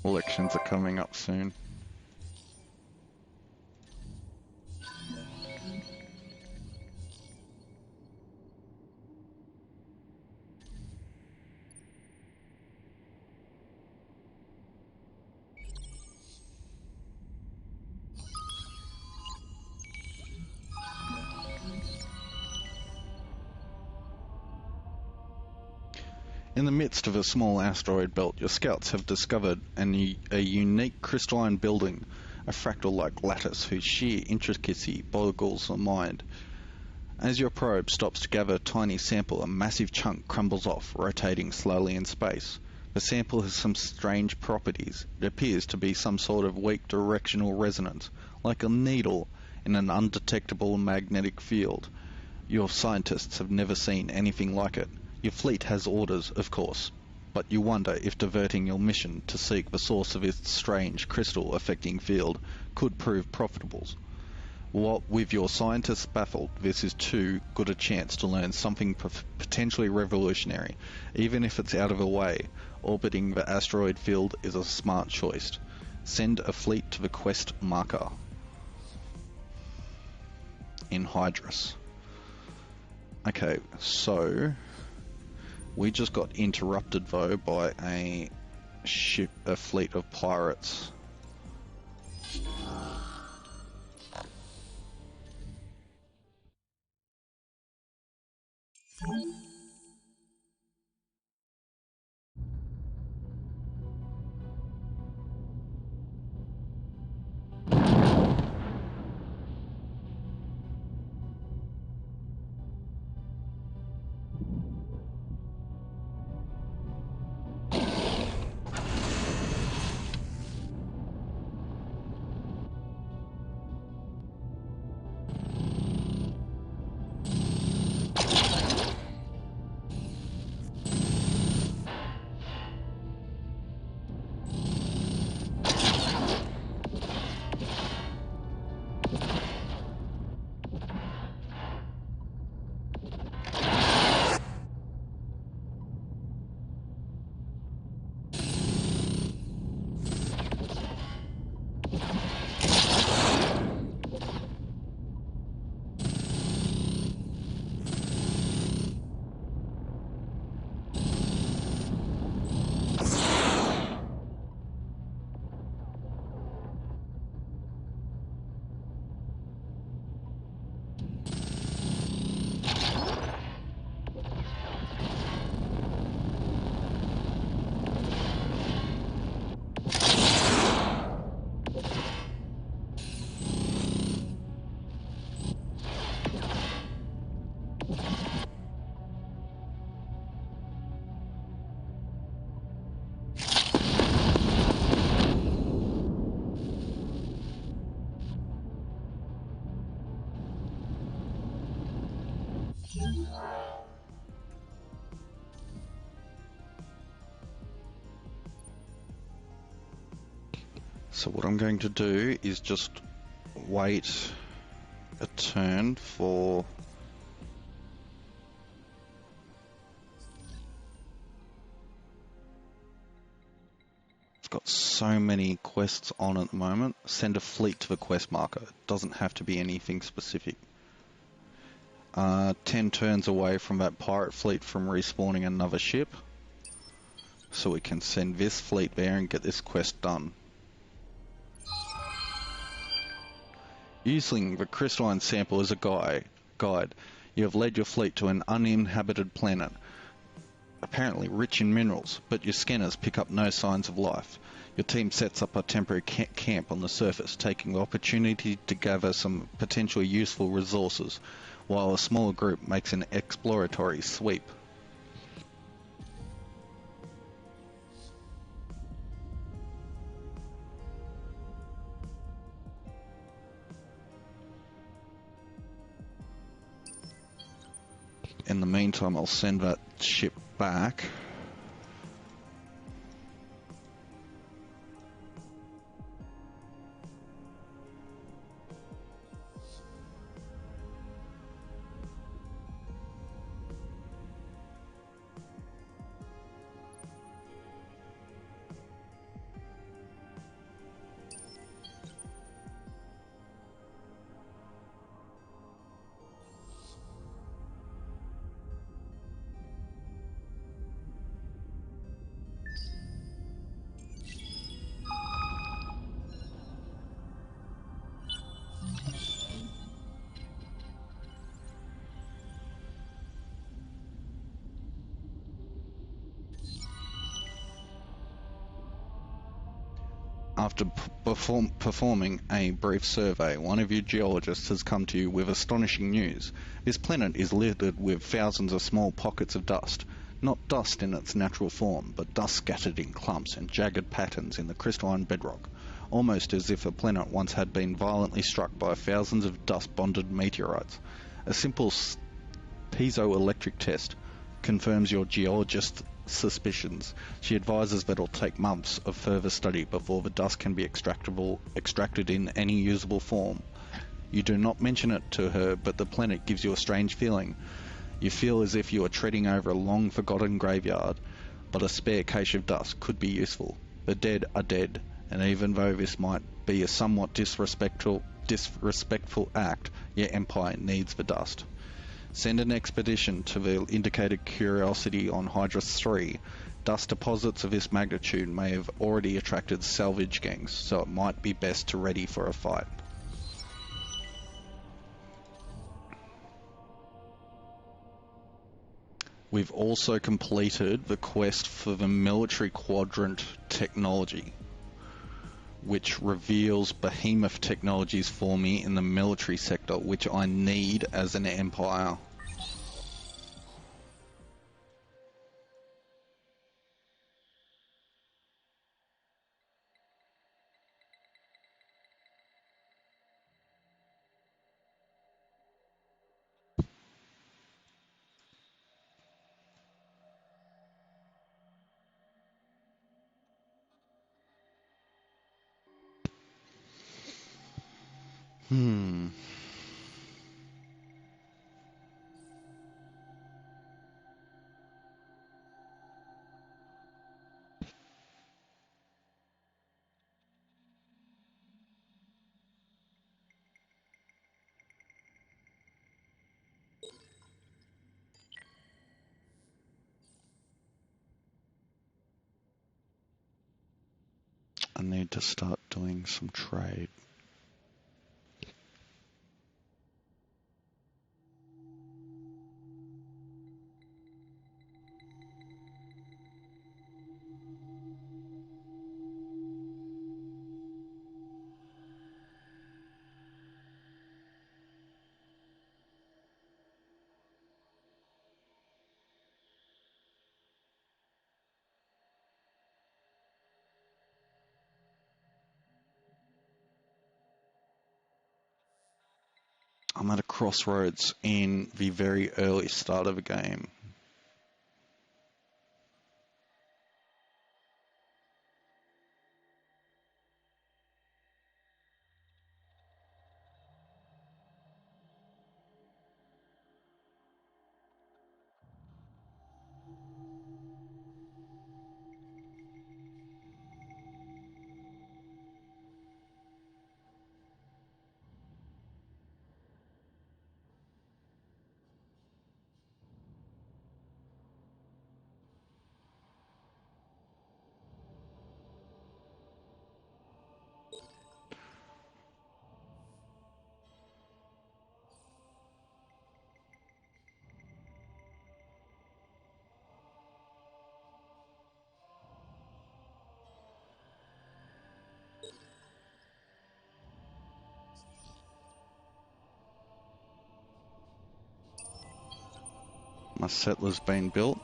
Elections are coming up soon. In the midst of a small asteroid belt, your scouts have discovered a unique crystalline building, a fractal-like lattice whose sheer intricacy boggles the mind. As your probe stops to gather a tiny sample, a massive chunk crumbles off, rotating slowly in space. The sample has some strange properties. It appears to be some sort of weak directional resonance, like a needle in an undetectable magnetic field. Your scientists have never seen anything like it. Your fleet has orders, of course, but you wonder if diverting your mission to seek the source of its strange crystal-affecting field could prove profitable. With your scientists baffled, this is too good a chance to learn something potentially revolutionary. Even if it's out of the way, orbiting the asteroid field is a smart choice. Send a fleet to the quest marker in Hydrus. Okay, so we just got interrupted though by a fleet of pirates. So what I'm going to do is just wait a turn for... It's got so many quests on at the moment. Send a fleet to the quest marker. It doesn't have to be anything specific. 10 turns away from that pirate fleet from respawning another ship. So we can send this fleet there and get this quest done. Using the crystalline sample as a guide, you have led your fleet to an uninhabited planet, apparently rich in minerals, but your scanners pick up no signs of life. Your team sets up a temporary camp on the surface, taking the opportunity to gather some potentially useful resources, while a smaller group makes an exploratory sweep. In the meantime, I'll send that ship back. After performing a brief survey, one of your geologists has come to you with astonishing news. This planet is littered with thousands of small pockets of dust. Not dust in its natural form, but dust scattered in clumps and jagged patterns in the crystalline bedrock, almost as if the planet once had been violently struck by thousands of dust-bonded meteorites. A simple piezoelectric test confirms your geologist's suspicions. She advises that it'll take months of further study before the dust can be extracted in any usable form. You do not mention it to her, but the planet gives you a strange feeling. You feel as if you are treading over a long-forgotten graveyard, but a spare cache of dust could be useful. The dead are dead, and even though this might be a somewhat disrespectful act, your empire needs the dust. Send an expedition to the indicated curiosity on Hydrus 3. Dust deposits of this magnitude may have already attracted salvage gangs, so it might be best to ready for a fight. We've also completed the quest for the military quadrant technology, which reveals behemoth technologies for me in the military sector, which I need as an empire. I need to start doing some trade. I'm at a crossroads in the very early start of the game. My settler's been built.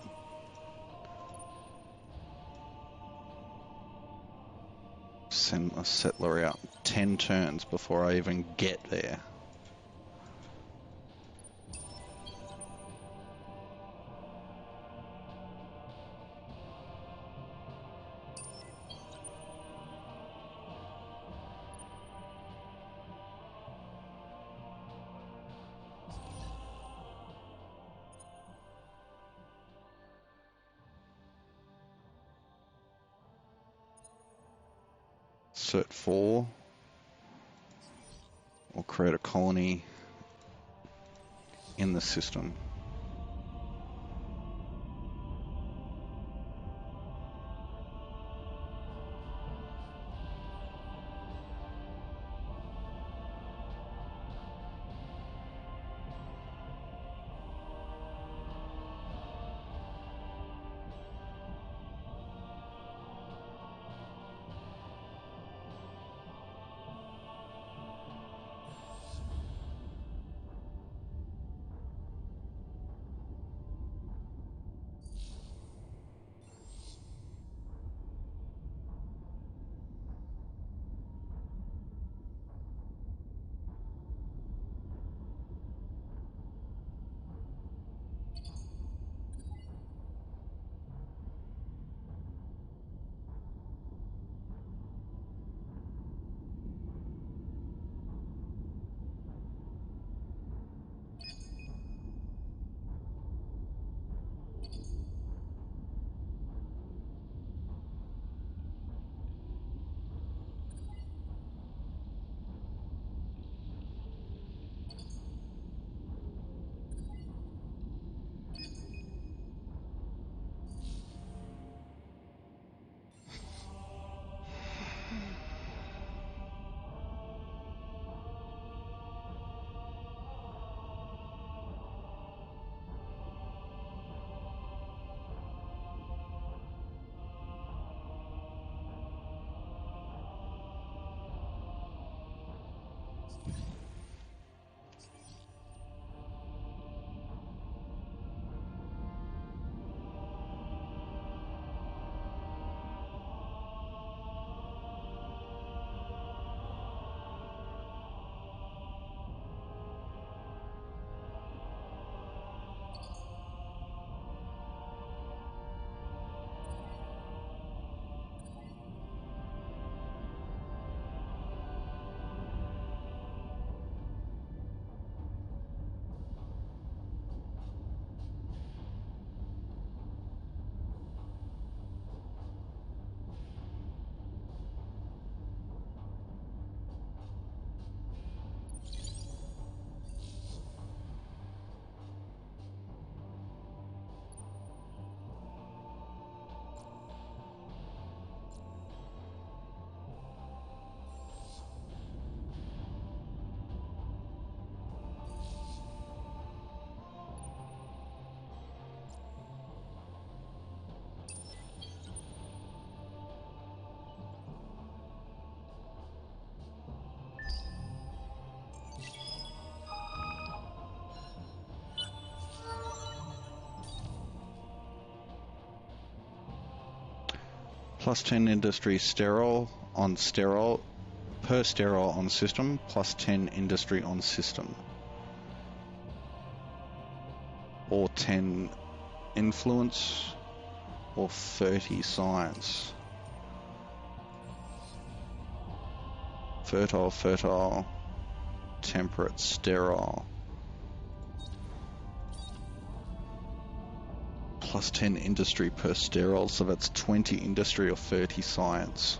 Send my settler out 10 turns before I even get there. Cert 4 or create a colony in the system. Plus 10 industry sterile on sterile per sterile on system, plus 10 industry on system. Or 10 influence, or 30 science. Fertile, fertile, temperate, sterile. Plus 10 industry per sterile, so that's 20 industry or 30 science.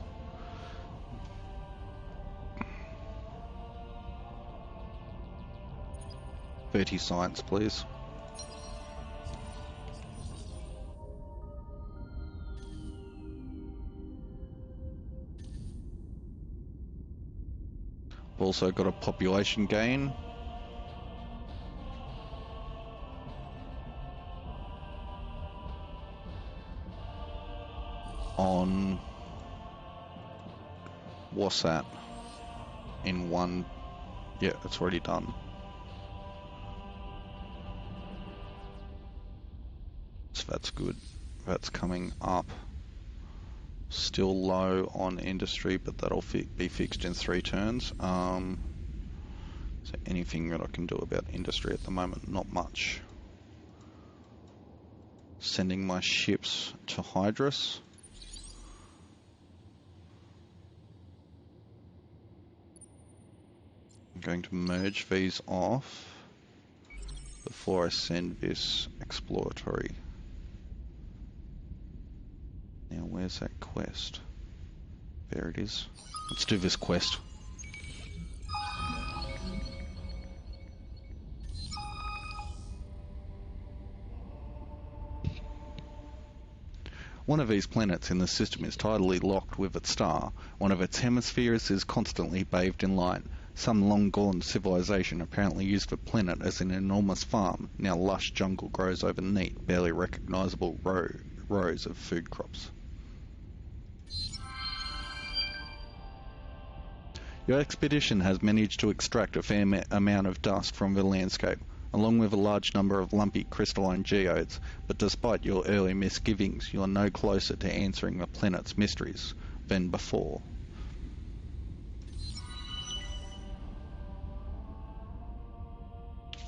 $30 science, please. We've also got a population gain. On what's that? In one, yeah, it's already done. That's good. That's coming up. Still low on industry, but that'll be fixed in 3 turns. So anything that I can do about industry at the moment? Not much. Sending my ships to Hydrus. I'm going to merge these off before I send this exploratory. Now where's that quest? There it is. Let's do this quest. One of these planets in the system is tidally locked with its star. One of its hemispheres is constantly bathed in light. Some long-gone civilization apparently used the planet as an enormous farm. Now lush jungle grows over neat, barely recognizable rows of food crops. Your expedition has managed to extract a fair amount of dust from the landscape, along with a large number of lumpy crystalline geodes, but despite your early misgivings, you are no closer to answering the planet's mysteries than before.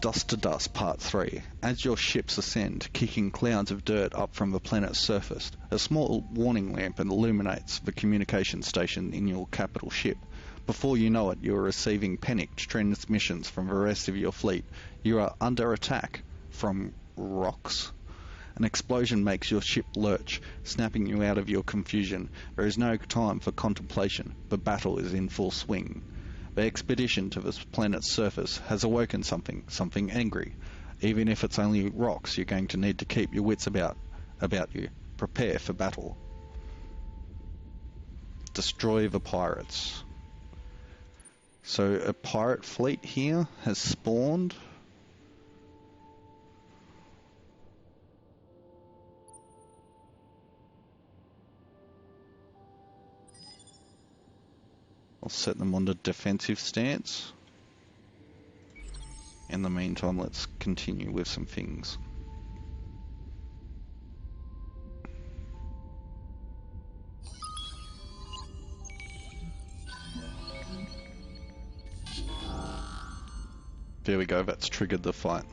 Dust to Dust Part 3. As your ships ascend, kicking clouds of dirt up from the planet's surface, a small warning lamp illuminates the communication station in your capital ship. Before you know it, you are receiving panicked transmissions from the rest of your fleet. You are under attack from rocks. An explosion makes your ship lurch, snapping you out of your confusion. There is no time for contemplation. The battle is in full swing. The expedition to this planet's surface has awoken something angry. Even if it's only rocks, you're going to need to keep your wits about you. Prepare for battle. Destroy the pirates. So a pirate fleet here has spawned. I'll set them on the defensive stance. In the meantime, let's continue with some things. There we go, that's triggered the fight.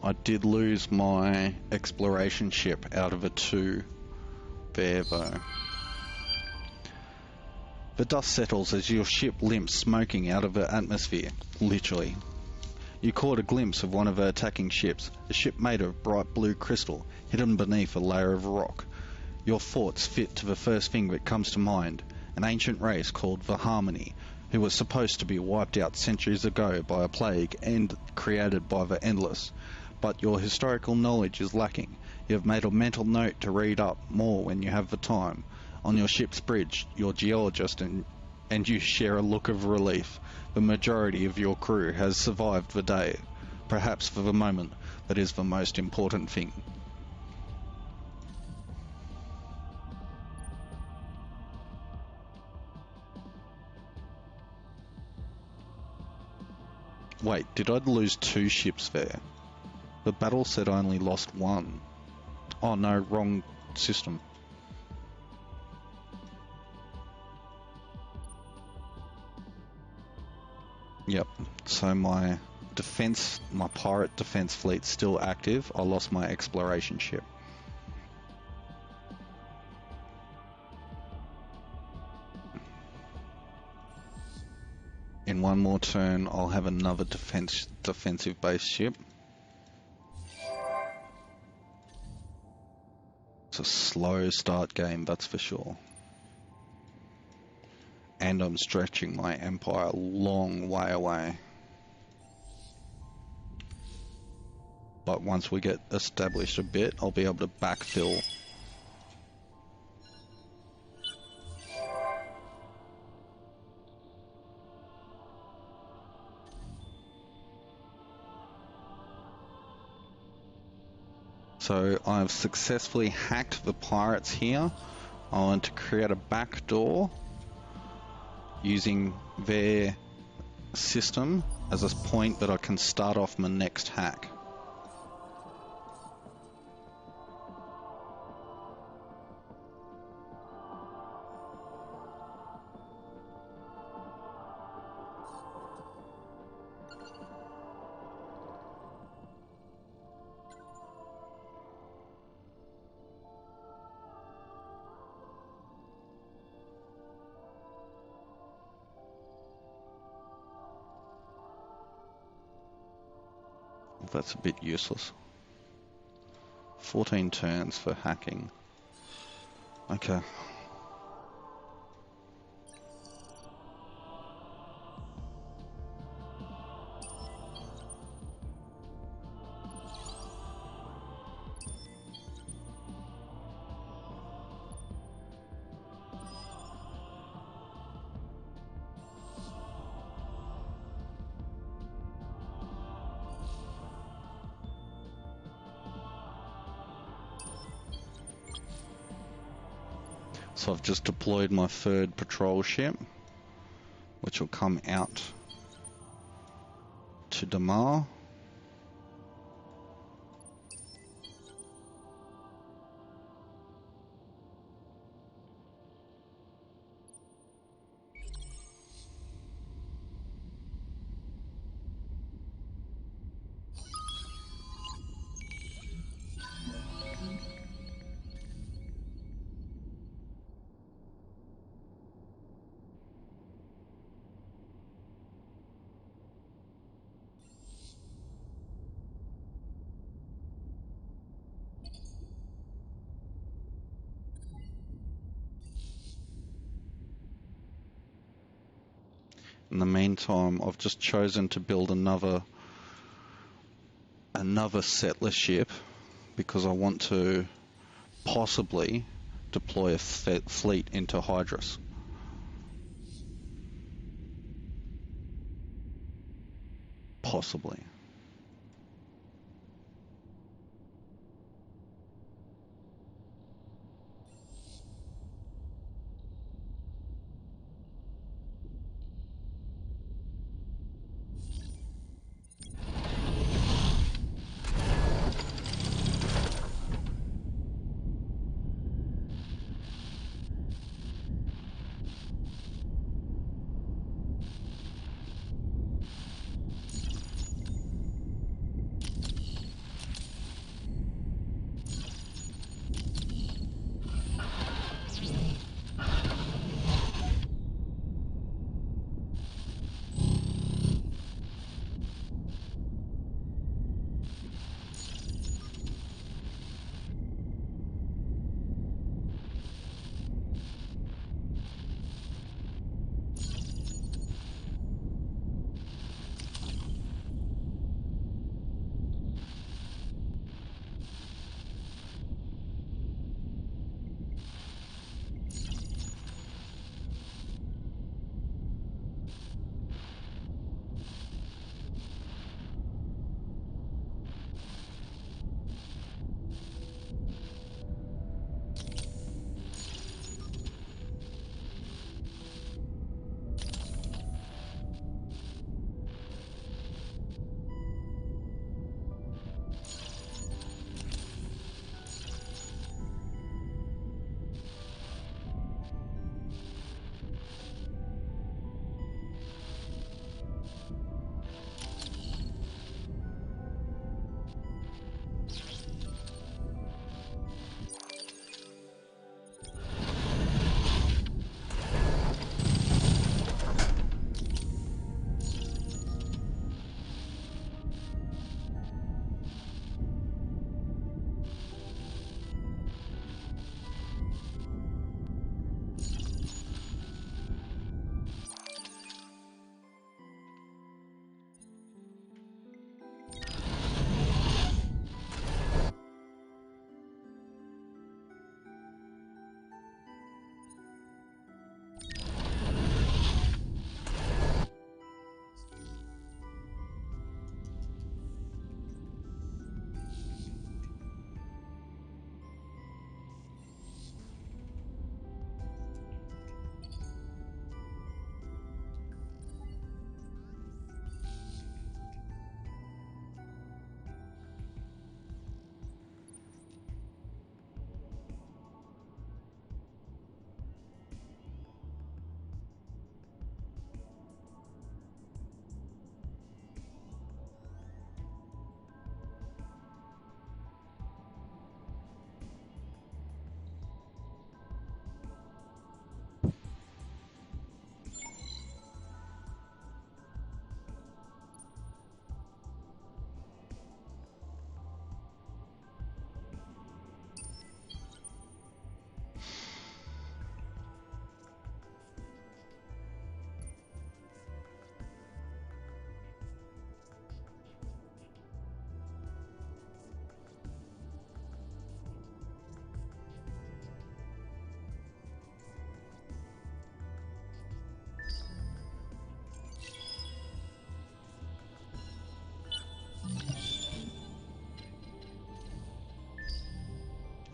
I did lose my exploration ship out of a 2 there though. The dust settles as your ship limps smoking out of the atmosphere, literally. You caught a glimpse of one of the attacking ships, a ship made of bright blue crystal, hidden beneath a layer of rock. Your thoughts fit to the first thing that comes to mind, an ancient race called the Harmony, who was supposed to be wiped out centuries ago by a plague and created by the Endless. But your historical knowledge is lacking. You have made a mental note to read up more when you have the time. On your ship's bridge, your geologist and you share a look of relief. The majority of your crew has survived the day. Perhaps for the moment, that is the most important thing. Wait, did I lose 2 ships there? The battle said I only lost 1. Oh no, wrong system. Yep, so my pirate defense fleet's still active. I lost my exploration ship. In one more turn, I'll have another defensive base ship. It's a slow start game, that's for sure. And I'm stretching my empire a long way away. But once we get established a bit, I'll be able to backfill. So I've successfully hacked the pirates here. I want to create a backdoor using their system as a point that I can start off my next hack. That's a bit useless. 14 turns for hacking. Okay. So I've just deployed my 3rd patrol ship, which will come out to Damar. In the meantime, I've just chosen to build another settler ship because I want to possibly deploy a fleet into Hydrus. Possibly.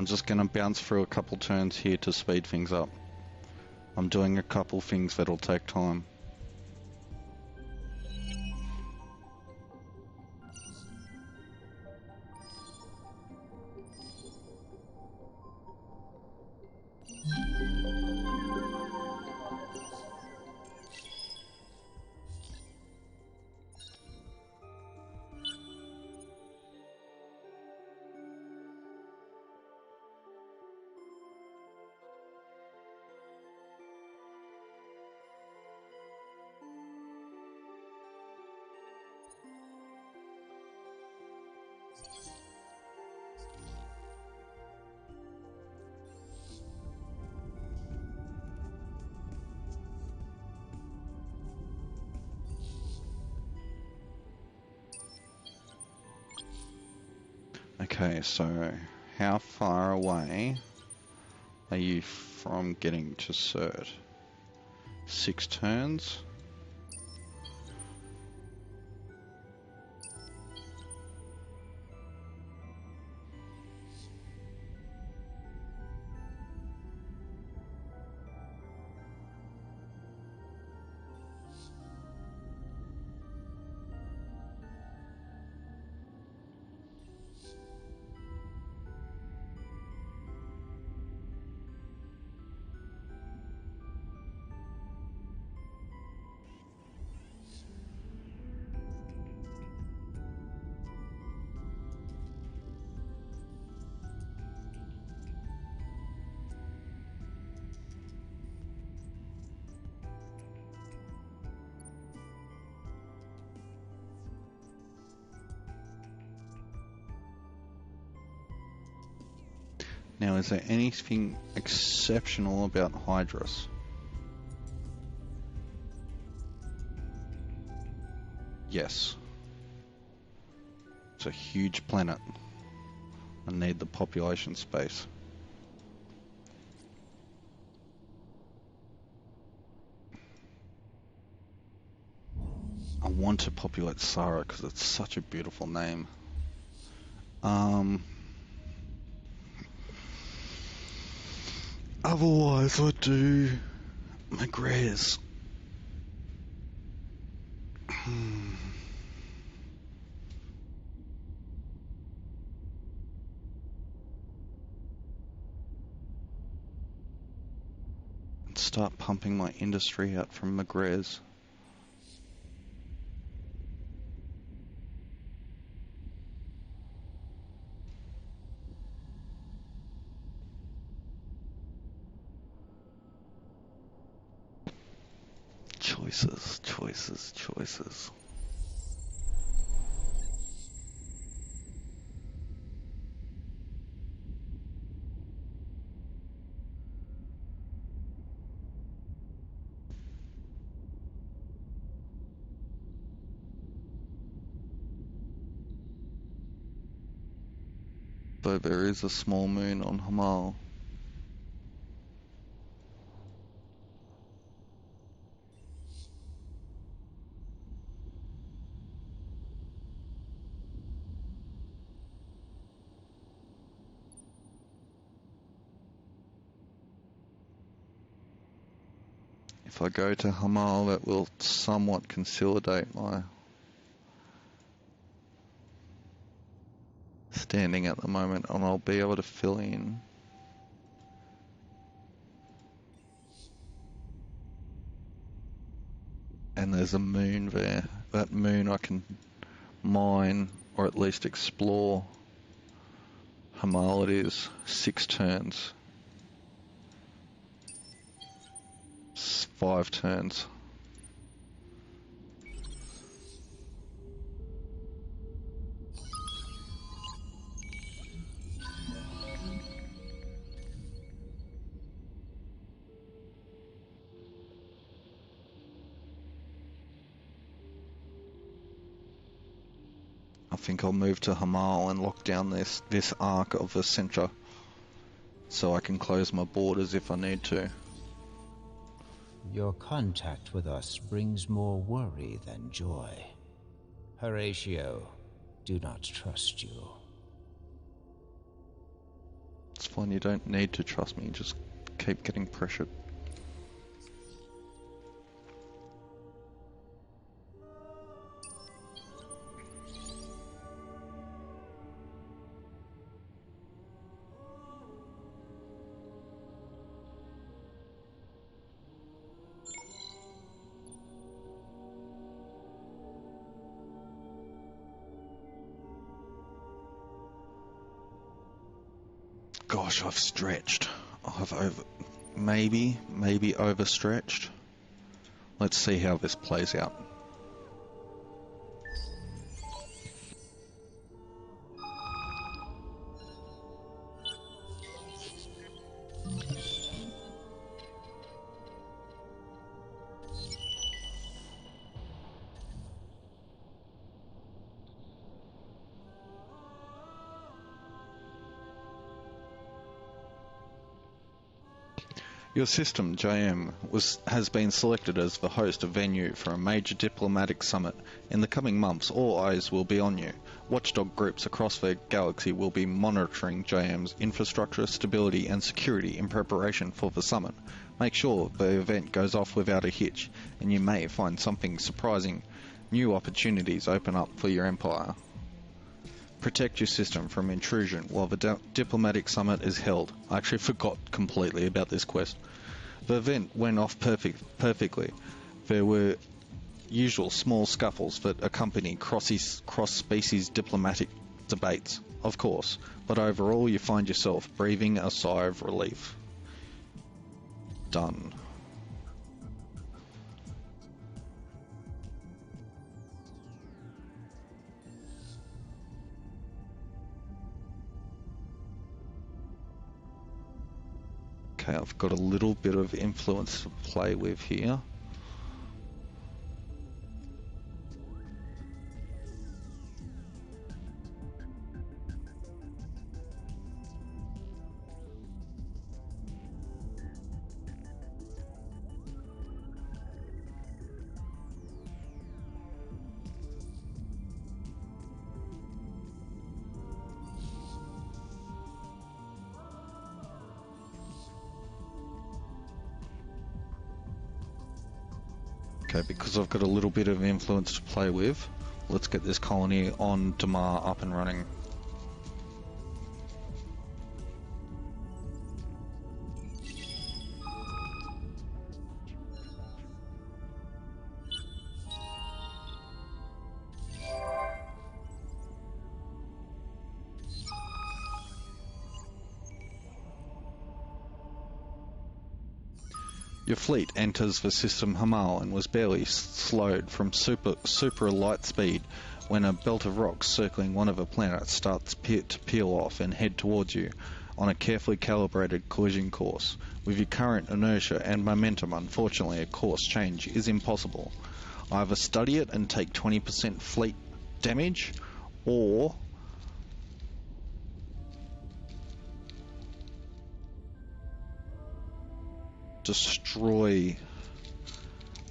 I'm just going to bounce through a couple turns here to speed things up. I'm doing a couple things that'll take time. Okay, so how far away are you from getting to Cert? 6 turns? Now, is there anything exceptional about Hydrus? Yes. It's a huge planet. I need the population space. I want to populate Sara because it's such a beautiful name. Otherwise, I do Magrez. And start pumping my industry out from Magrez. Choices, choices, choices. Though there is a small moon on Hamal. If I go to Hamal, that will somewhat consolidate my standing at the moment, and I'll be able to fill in. And there's a moon there. That moon I can mine, or at least explore. Hamal it is, 6 turns. 5 turns. I think I'll move to Hamal and lock down this arc of the Centra so I can close my borders if I need to. Your contact with us brings more worry than joy. Horatio, do not trust you. It's fine, you don't need to trust me, just keep getting pressured. Gosh, I've stretched. Maybe overstretched. Let's see how this plays out. Your system, JM, has been selected as the host venue for a major diplomatic summit. In the coming months, all eyes will be on you. Watchdog groups across the galaxy will be monitoring JM's infrastructure, stability and security in preparation for the summit. Make sure the event goes off without a hitch, and you may find something surprising. New opportunities open up for your empire. Protect your system from intrusion while the diplomatic summit is held. I actually forgot completely about this quest. The event went off perfectly. There were usual small scuffles that accompany cross-species diplomatic debates, of course, but overall you find yourself breathing a sigh of relief. Done. Okay, I've got a little bit of influence to play with here. Okay, because I've got a little bit of influence to play with, let's get this colony on Damar up and running. Your fleet enters the system Hamal and was barely slowed from super light speed when a belt of rocks circling one of the planets starts to peel off and head towards you on a carefully calibrated collision course. With your current inertia and momentum, unfortunately, a course change is impossible. Either study it and take 20% fleet damage, or destroy.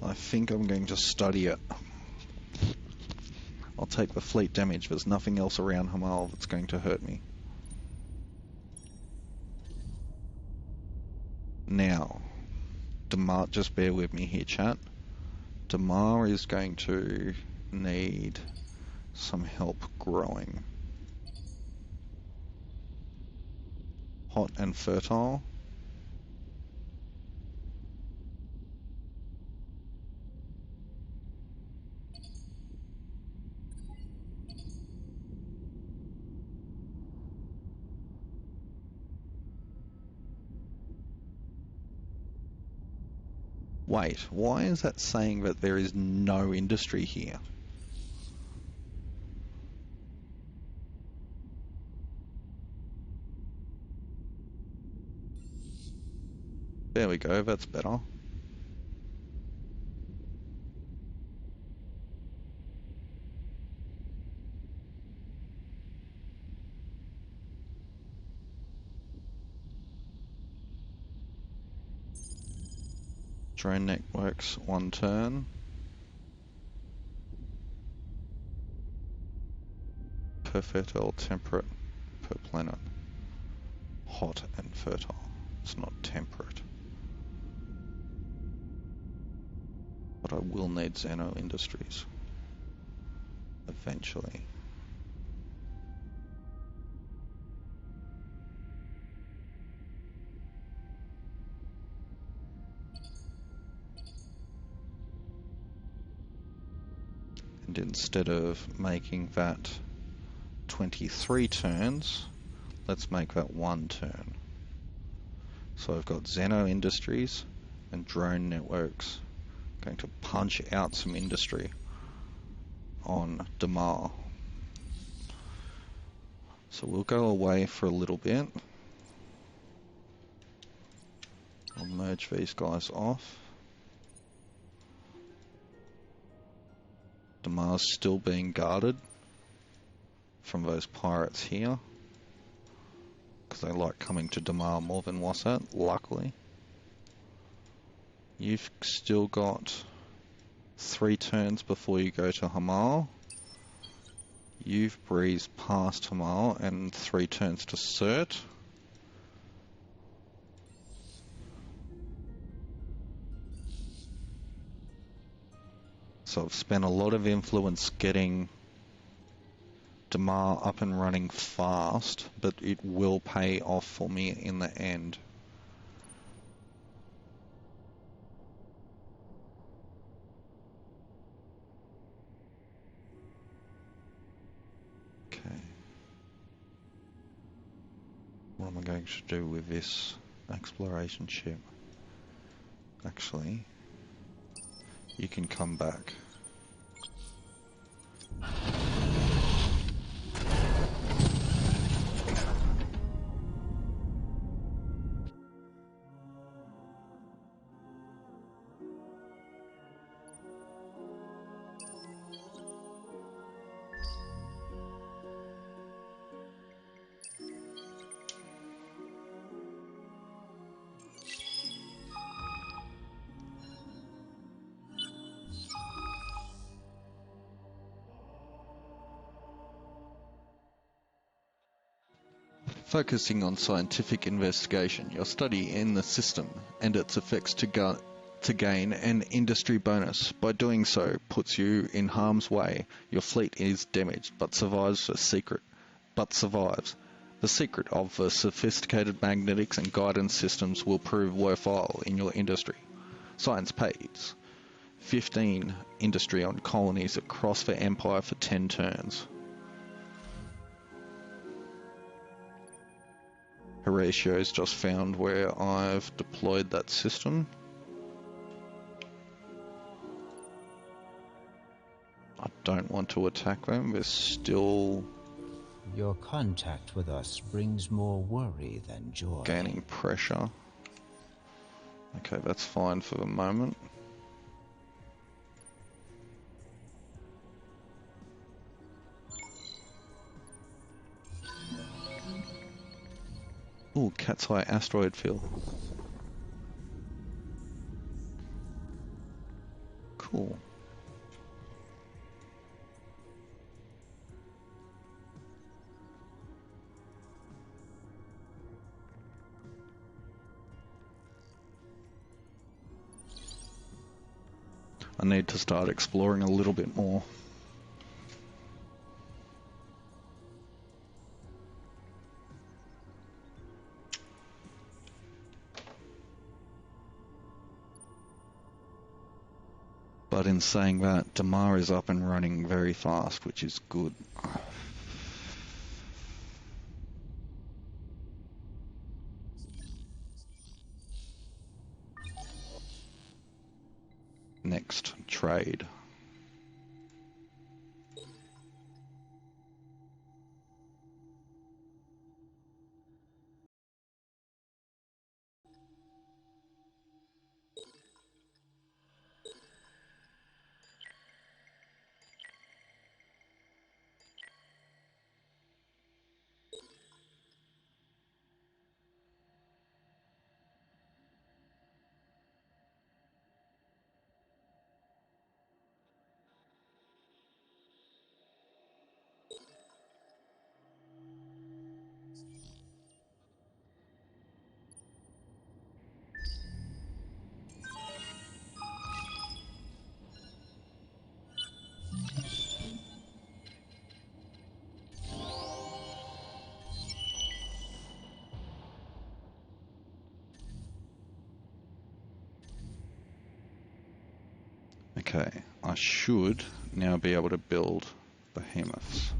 I think I'm going to study it. I'll take the fleet damage. There's nothing else around Hamal that's going to hurt me. Now, Damar, just bear with me here, chat. Damar is going to need some help growing. Hot and fertile. Wait, why is that saying that there is no industry here? There we go, that's better. Drone networks, 1 turn. Per fertile, temperate, per planet. hot and fertile. It's not temperate. But I will need Xeno Industries eventually. And instead of making that 23 turns, let's make that 1 turn. So I've got Xeno Industries and Drone Networks going to punch out some industry on Damar. So we'll go away for a little bit. I'll merge these guys off. Damar's still being guarded from those pirates here, because they like coming to Damar more than Wasat, luckily. You've still got 3 turns before you go to Hamal. You've breezed past Hamal and 3 turns to Cert. So I've spent a lot of influence getting Damar up and running fast, but it will pay off for me in the end. Okay. What am I going to do with this exploration ship? Actually, you can come back. Focusing on scientific investigation, your study in the system and its effects to gain an industry bonus. By doing so, puts you in harm's way. Your fleet is damaged, but survives. The secret of the sophisticated magnetics and guidance systems will prove worthwhile in your industry. Science pays 15 industry on colonies across the Empire for 10 turns. Horatio's just found where I've deployed that system. I don't want to attack them. We're still... Your contact with us brings more worry than joy. Gaining pressure. Okay, that's fine for the moment. Ooh, Cat's Eye asteroid field. Cool. I need to start exploring a little bit more. But in saying that, Damar is up and running very fast, which is good. Next, trade. Okay, I should now be able to build behemoths.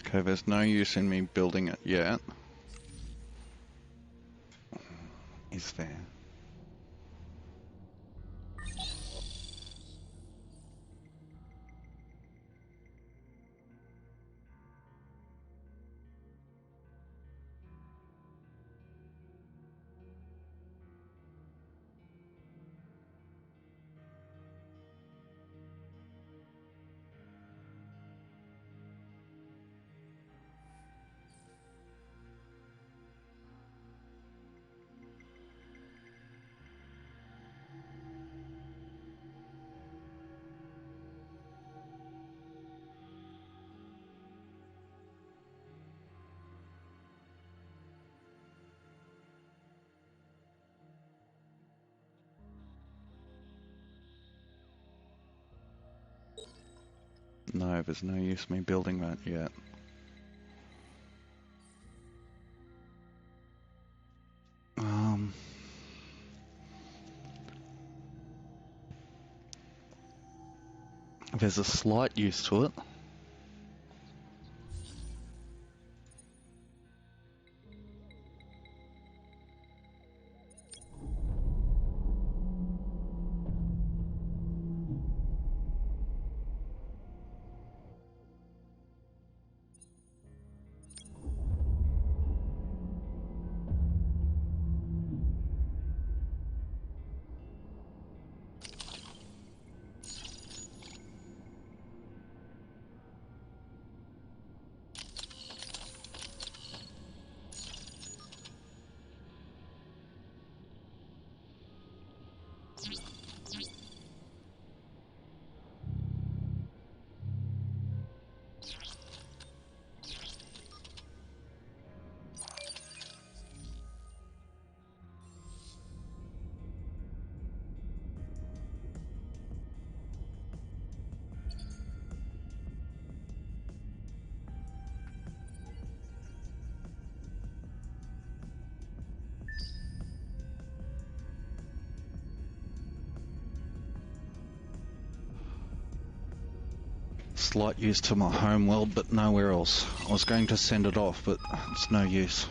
Okay, there's no use in me building it yet. Is there? No, there's no use me building that yet. There's a slight use to it. Slight use to my home world, but nowhere else. I was going to send it off, but it's no use.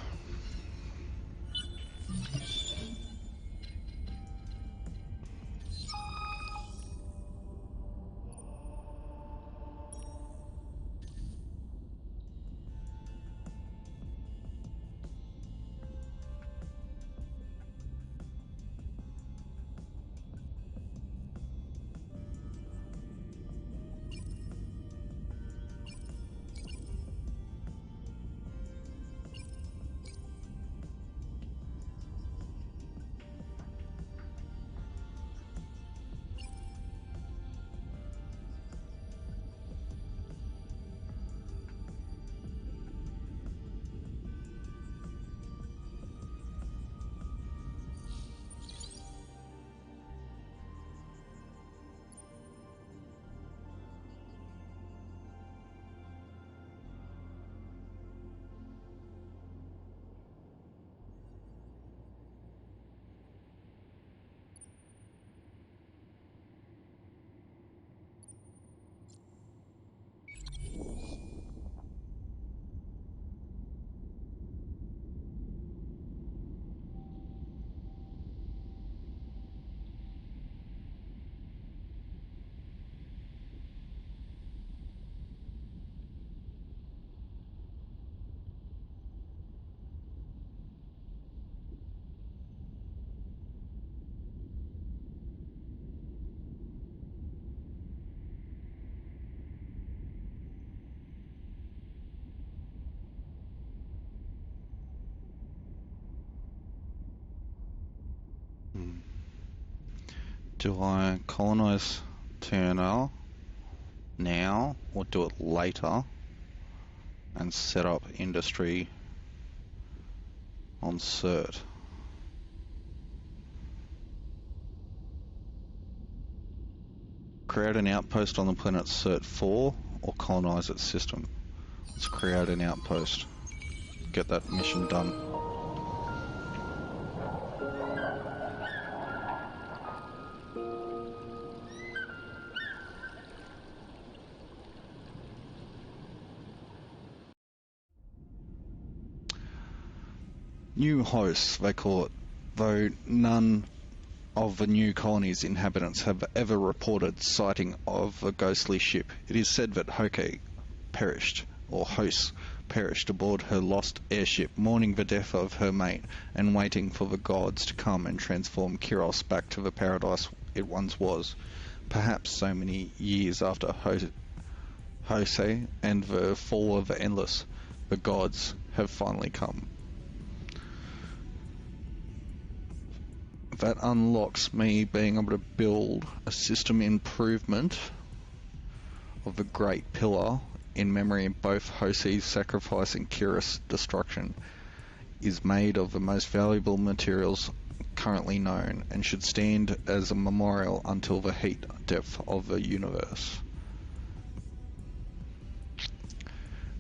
Do I colonize Turner now or do it later and set up industry on Cert? Create an outpost on the planet Cert 4 or colonize its system. Let's create an outpost. Get that mission done. New hosts, they call it, though none of the new colony's inhabitants have ever reported sighting of a ghostly ship. It is said that Hoke perished, or Hos perished aboard her lost airship, mourning the death of her mate and waiting for the gods to come and transform Kiros back to the paradise it once was. Perhaps so many years after Hose and the fall of the Endless, the gods have finally come. That unlocks me being able to build a system improvement of the Great Pillar in memory of both Hose's sacrifice and Kiros' destruction is made of the most valuable materials currently known and should stand as a memorial until the heat depth of the universe.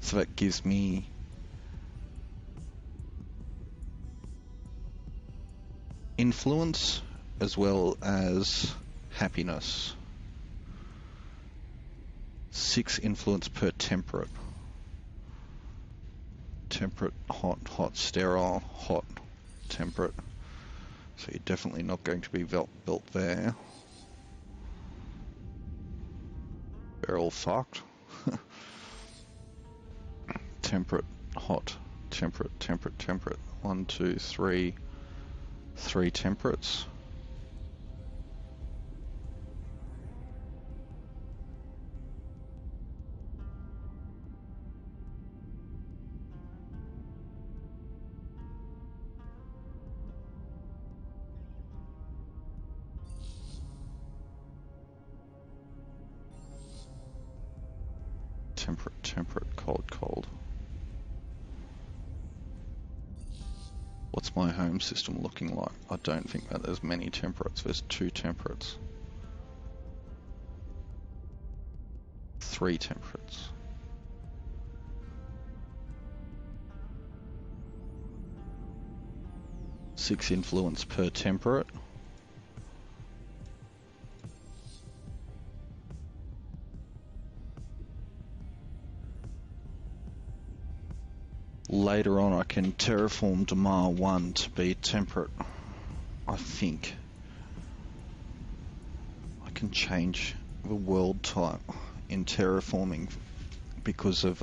So that gives me influence as well as happiness. 6 influence per temperate. Temperate, hot, hot, sterile, hot, temperate. So you're definitely not going to be built there. They're all fucked. Temperate, hot, temperate, temperate, temperate. 1, 2, 3. 3 temperates. Temperate, temperate, cold, cold. What's my home system looking like? I don't think that there's many temperates. There's 2 temperates. 3 temperates. Six influence per temperate. Later on I can terraform Damar 1 to be temperate. I think I can change the world type in terraforming because of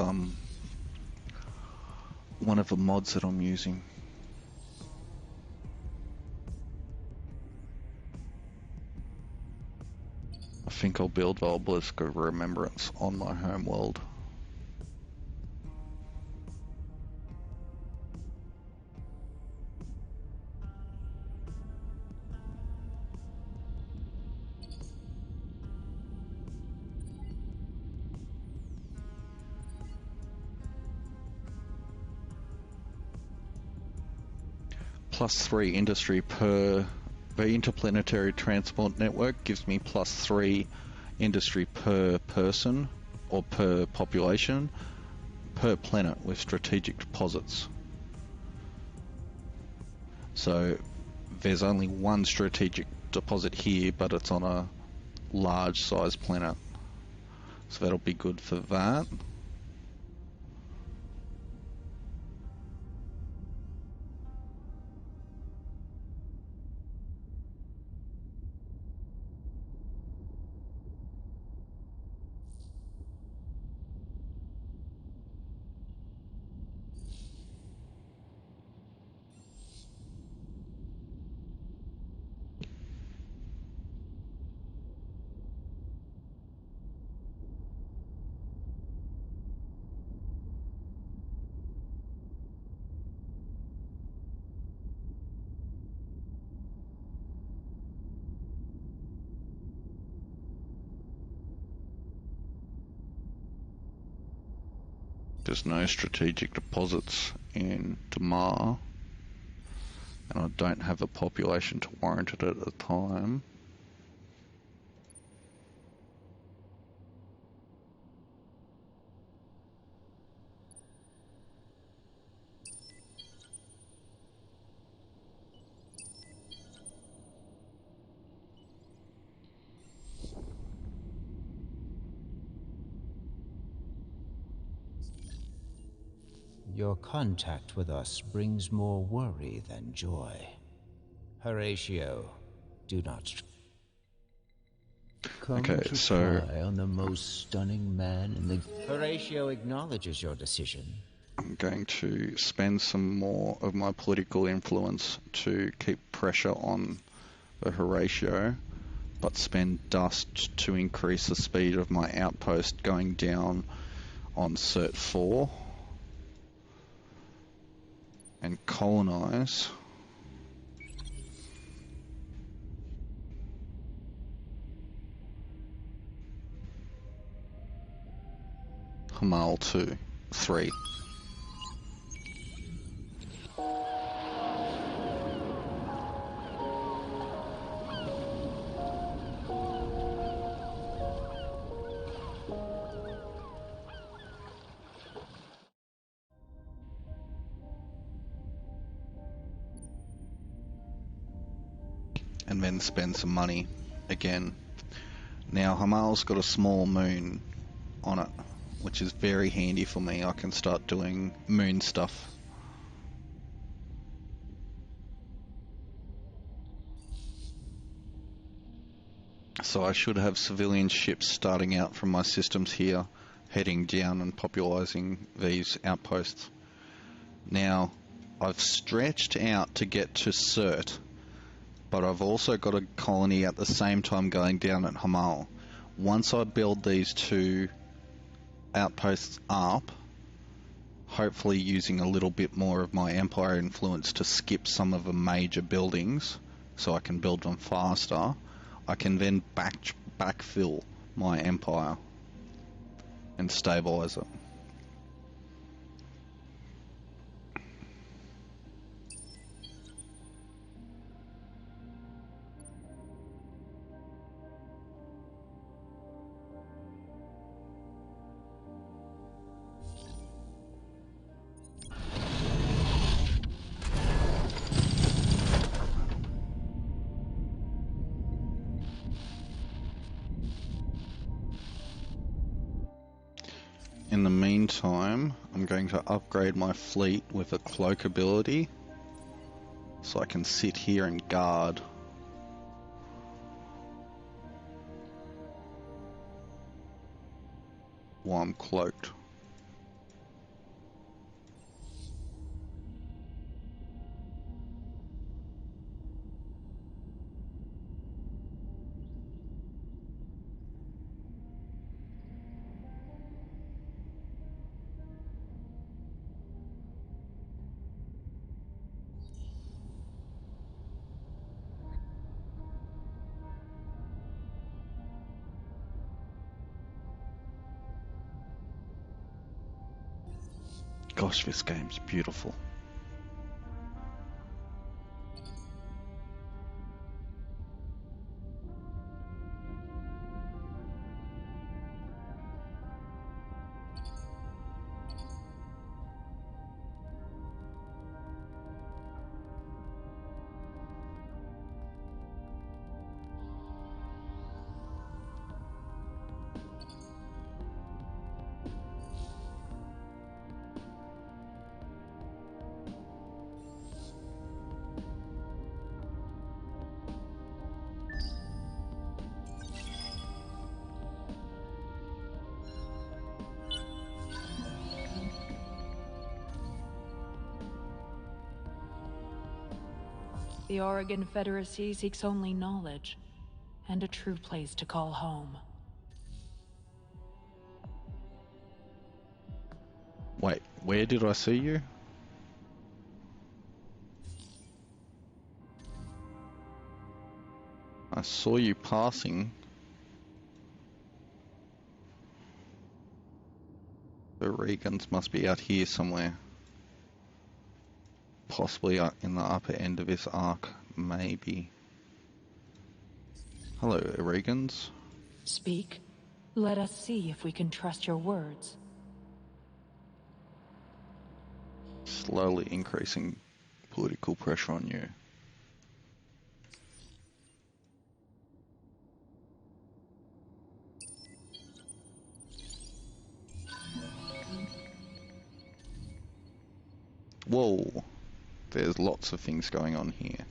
one of the mods that I'm using. I think I'll build the Obelisk of Remembrance on my home world. +3 industry per the interplanetary transport network gives me +3 industry per person or per population per planet with strategic deposits. So there's only one strategic deposit here, but it's on a large size planet, so that'll be good for that. There's no strategic deposits in Damar, and I don't have a population to warrant it at the time. Your contact with us brings more worry than joy. Horatio, do not come Okay, to so try on the most stunning man in the... Horatio acknowledges your decision. I'm going to spend some more of my political influence to keep pressure on the Horatio, but spend dust to increase the speed of my outpost going down on Cert 4 and colonize Hamal 2, 3. And then spend some money again. Now Hamal's got a small moon on it, which is very handy for me. I can start doing moon stuff. So I should have civilian ships starting out from my systems here, heading down and popularizing these outposts. Now, I've stretched out to get to Cert, but I've also got a colony at the same time going down at Hamal. Once I build these two outposts up, hopefully using a little bit more of my empire influence to skip some of the major buildings so I can build them faster, I can then backfill my empire and stabilize it. In the meantime, I'm going to upgrade my fleet with a cloak ability so I can sit here and guard. While I'm cloaked. Gosh, this game's beautiful. The Oregon Federacy seeks only knowledge, and a true place to call home. Wait, where did I see you? I saw you passing. The Regans must be out here somewhere. Possibly in the upper end of this arc, maybe. Hello, Regans. Speak. Let us see if we can trust your words. Slowly increasing political pressure on you. Whoa, there's lots of things going on here.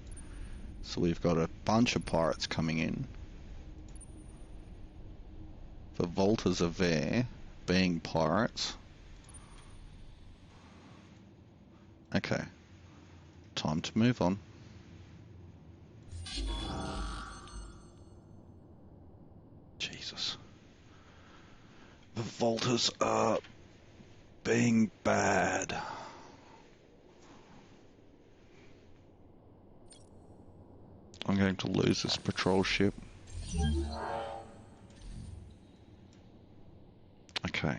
So we've got a bunch of pirates coming in. The Volters are there, being pirates. Okay, time to move on. Jesus. The Volters are being bad. I'm going to lose this patrol ship. Okay.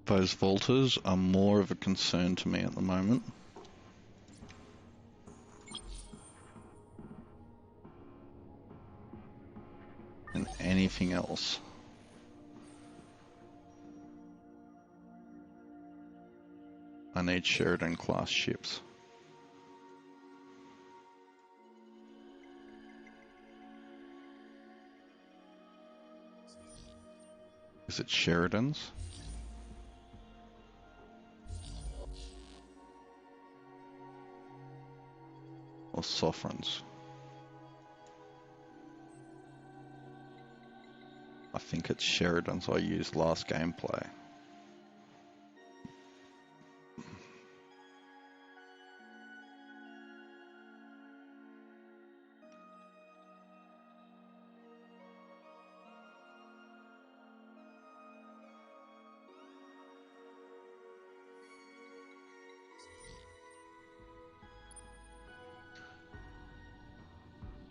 Those Volters are more of a concern to me at the moment. Than anything else. I need Sheridan class ships. Is it Sheridan's? Or Sovereign's? I think it's Sheridan's I used last gameplay.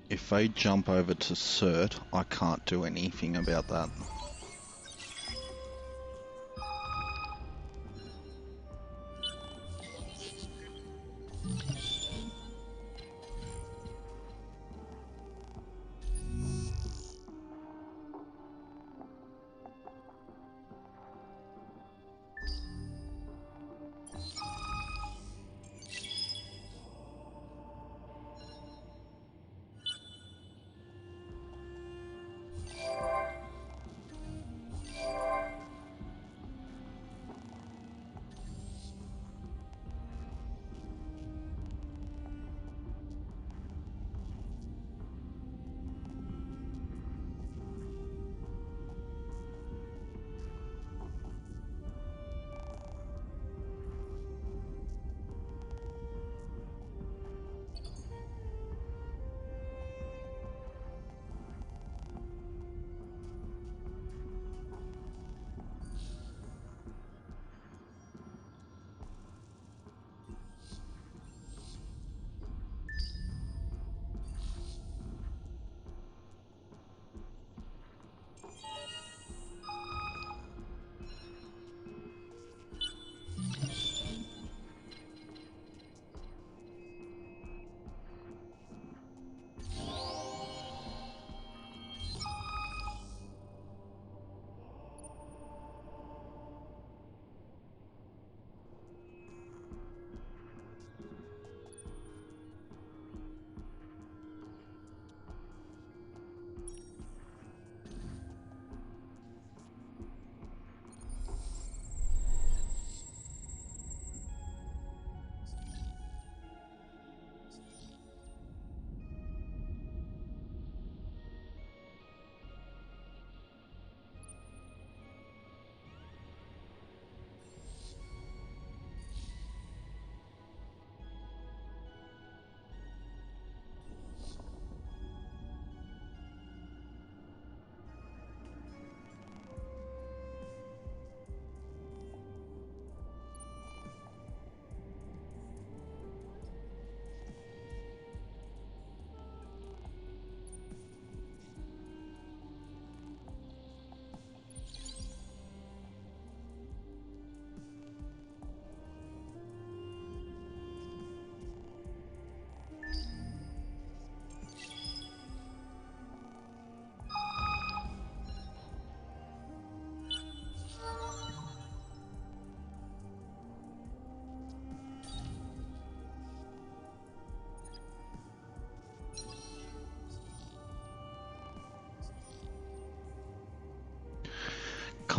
If they jump over to Cert, I can't do anything about that.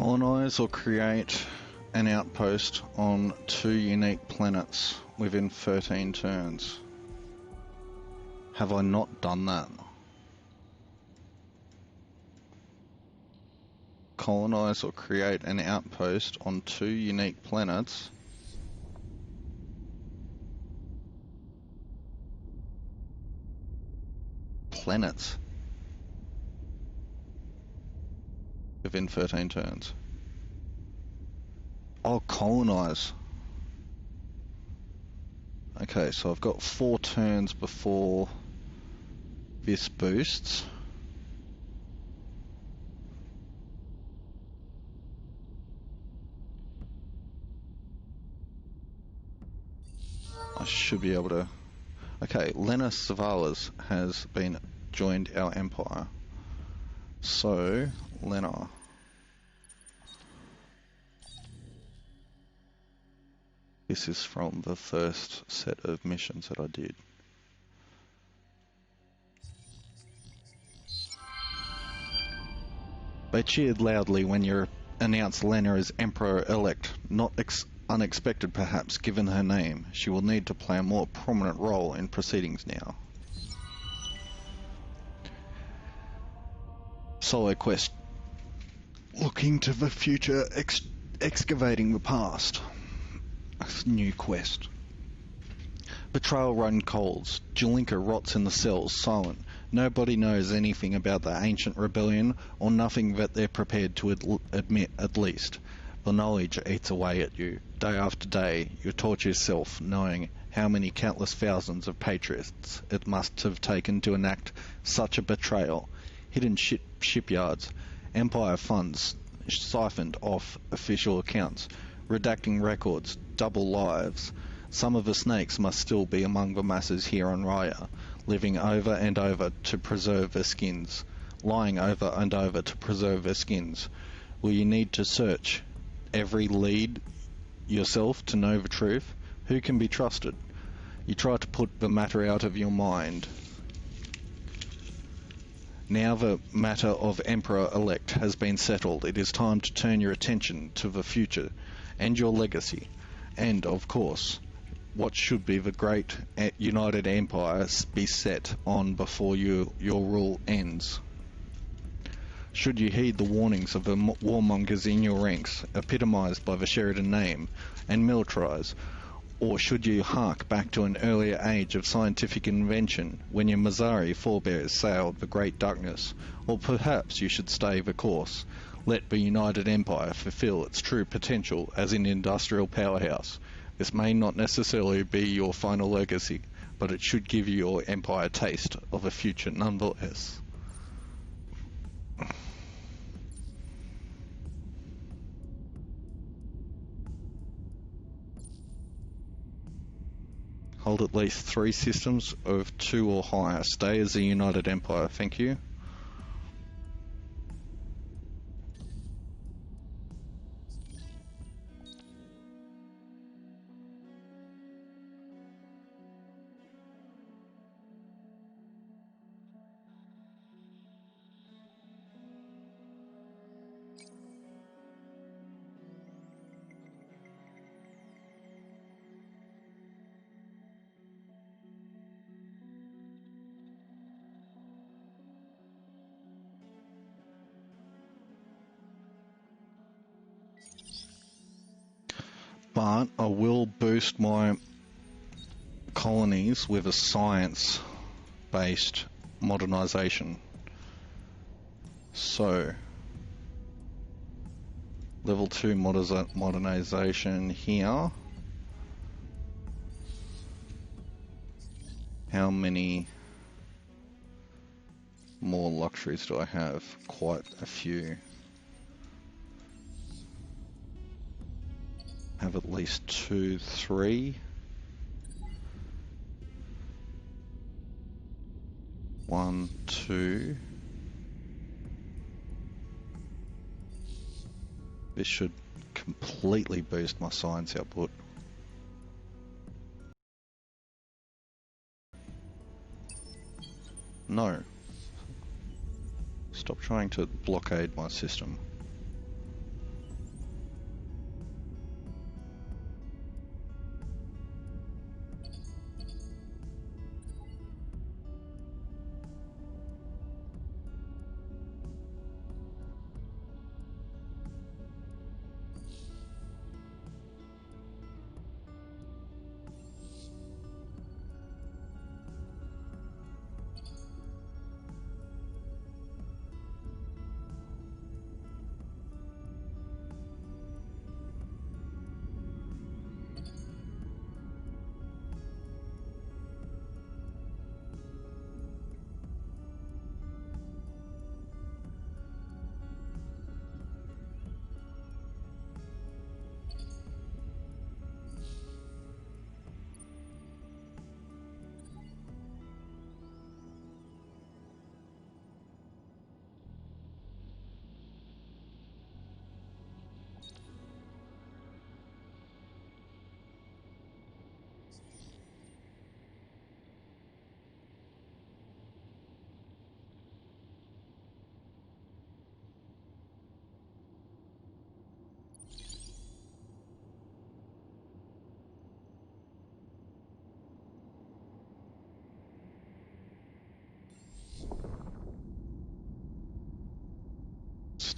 Colonize or create an outpost on 2 unique planets within 13 turns. Have I not done that? Colonize or create an outpost on 2 unique planets. Planets. Within 13 turns. Oh, colonize. Okay, so I've got 4 turns before this boosts. I should be able to... Okay, Lena Savalas has been joined our empire. So, Lena. This is from the first set of missions that I did. They cheered loudly when you announced Lena as Emperor-elect. Not unexpected, perhaps, given her name. She will need to play a more prominent role in proceedings now. Solo quest. Looking to the future, excavating the past. New quest. Betrayal run coals. Jelinka rots in the cells, silent. Nobody knows anything about the ancient rebellion, or nothing that they're prepared to admit, at least. The knowledge eats away at you. Day after day, you torture yourself, knowing how many countless thousands of patriots it must have taken to enact such a betrayal. Hidden shipyards, Empire funds siphoned off official accounts, redacting records, double lives. Some of the snakes must still be among the masses here on Raya, living over and over to preserve their skins, lying over and over to preserve their skins. Will you need to search every lead yourself to know the truth? Who can be trusted? You try to put the matter out of your mind. Now the matter of Emperor-elect has been settled, it is time to turn your attention to the future and your legacy, and, of course, what should be the great United Empire be set on before your rule ends. Should you heed the warnings of the warmongers in your ranks, epitomised by the Sheridan name, and militarise, or should you hark back to an earlier age of scientific invention when your Mazari forebears sailed the great darkness, or perhaps you should stay the course. Let the United Empire fulfill its true potential as an industrial powerhouse. This may not necessarily be your final legacy, but it should give your empire a taste of a future nonetheless. Hold at least 3 systems of 2 or higher. Stay as a United Empire, thank you. But I will boost my colonies with a science-based modernization. So, level 2 modernization here. How many more luxuries do I have? Quite a few. Have at least 2, 3. 1, 2. This should completely boost my science output. No. Stop trying to blockade my system.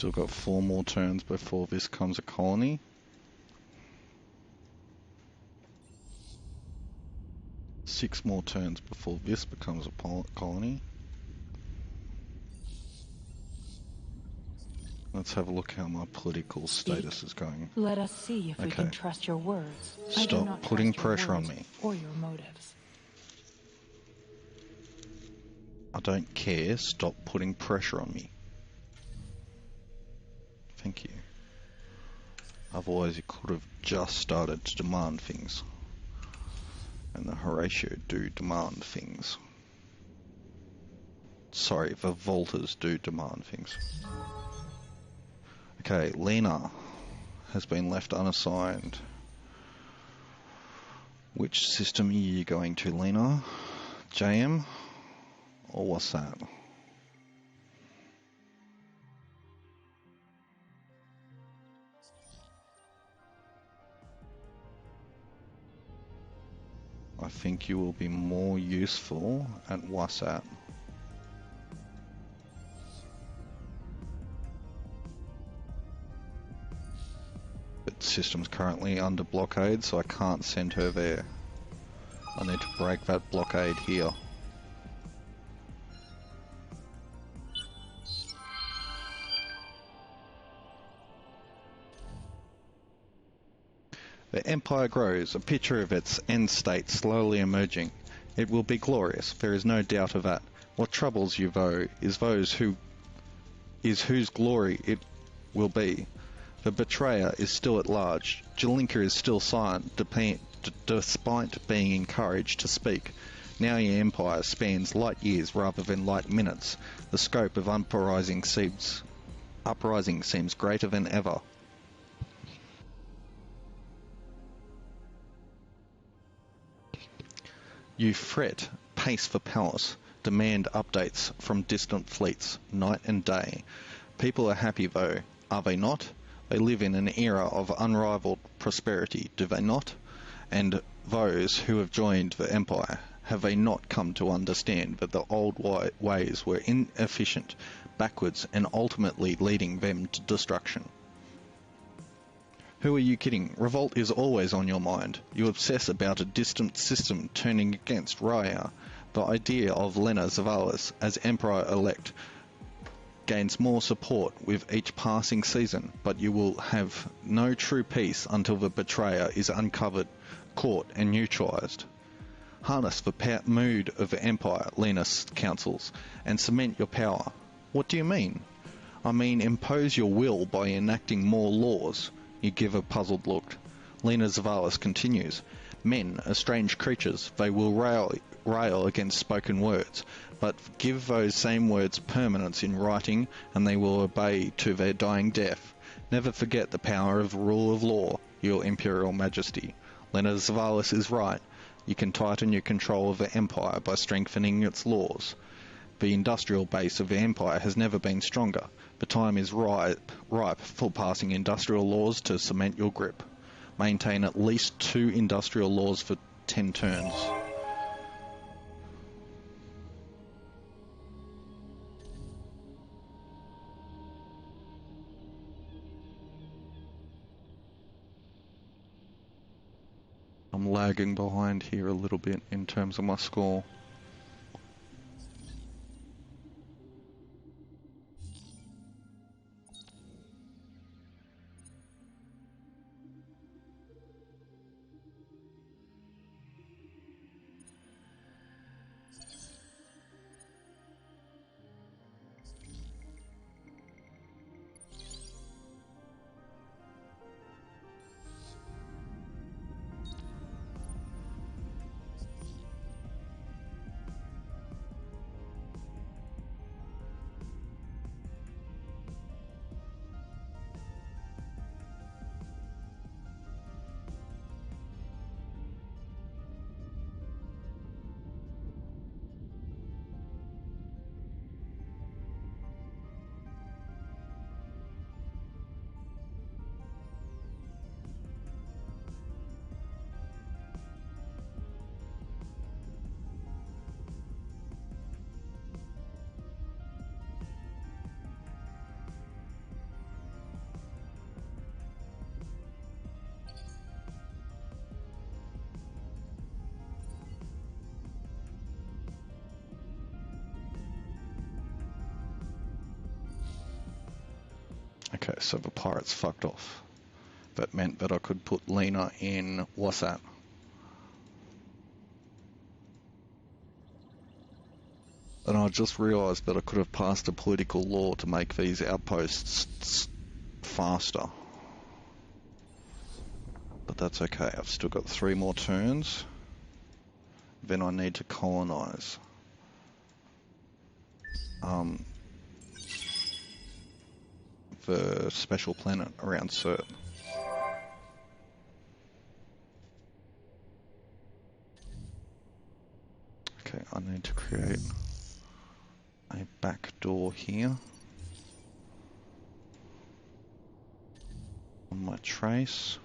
Still got 4 more turns before this becomes a colony. Six more turns before this becomes a colony. Let's have a look how my political status is going. Let us see if we Okay. can trust your words. I do Stop not putting trust your pressure on words me. or your motives. I don't care. Stop putting pressure on me. Thank you. Otherwise, you could have just started to demand things. And the Horatio do demand things. Sorry, the Volters do demand things. Okay, Lena has been left unassigned. Which system are you going to, Lena? JM? Or what's that? I think you will be more useful at WhatsApp. But the system's currently under blockade, so I can't send her there. I need to break that blockade here. The Empire grows, a picture of its end state slowly emerging. It will be glorious, there is no doubt of that. What troubles you, though, is whose glory it will be. The betrayer is still at large. Jalinka is still silent, despite being encouraged to speak. Now your empire spans light years rather than light minutes. The scope of uprising seems greater than ever. You fret, pace for palace, demand updates from distant fleets, night and day. People are happy though, are they not? They live in an era of unrivaled prosperity, do they not? And those who have joined the Empire, have they not come to understand that the old ways were inefficient, backwards, and ultimately leading them to destruction? Who are you kidding? Revolt is always on your mind. You obsess about a distant system turning against Raya. The idea of Lena Zavalis as Emperor-elect gains more support with each passing season, but you will have no true peace until the betrayer is uncovered, caught, and neutralized. Harness the mood of the Empire, Lena counsels, and cement your power. What do you mean? I mean impose your will by enacting more laws. You give a puzzled look. Lena Zavalis continues. Men are strange creatures. They will rail against spoken words, but give those same words permanence in writing, and they will obey to their dying death. Never forget the power of the rule of law, your Imperial Majesty. Lena Zavalis is right. You can tighten your control of the Empire by strengthening its laws. The industrial base of the Empire has never been stronger. The time is ripe for passing industrial laws to cement your grip. Maintain at least 2 industrial laws for 10 turns. I'm lagging behind here a little bit in terms of my score. Okay, so the pirates fucked off. That meant that I could put Lena in Wasat. And I just realised that I could have passed a political law to make these outposts faster. But that's okay, I've still got 3 more turns. Then I need to colonise the special planet around Cert. Okay, I need to create a back door here on my trace.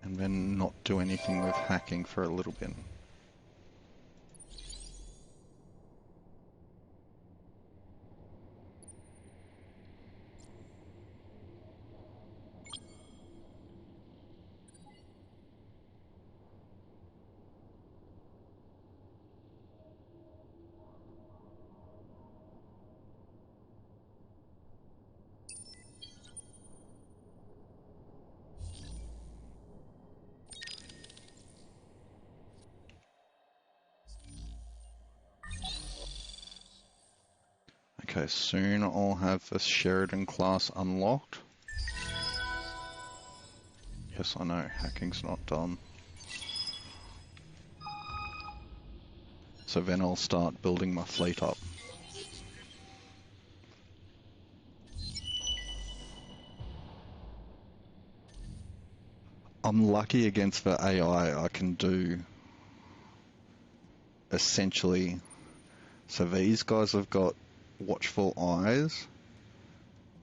And then not do anything with hacking for a little bit. Okay, soon I'll have the Sheridan class unlocked. Yes, I know, hacking's not done. So then I'll start building my fleet up. I'm lucky against the AI. I can do essentially, so these guys have got watchful eyes.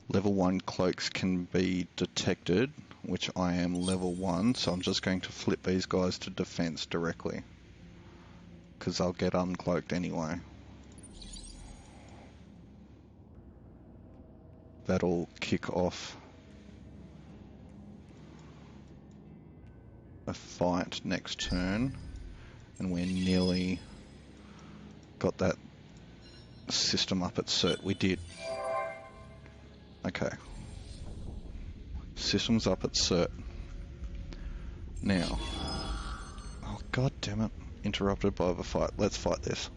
Level 1 cloaks can be detected, which I am level 1, so I'm just going to flip these guys to defense directly, because I'll get uncloaked anyway. That'll kick off a fight next turn, and we're nearly got that system up at cert. We did. Okay. System's up at cert. Now. Oh, god damn it. Interrupted by the fight. Let's fight this.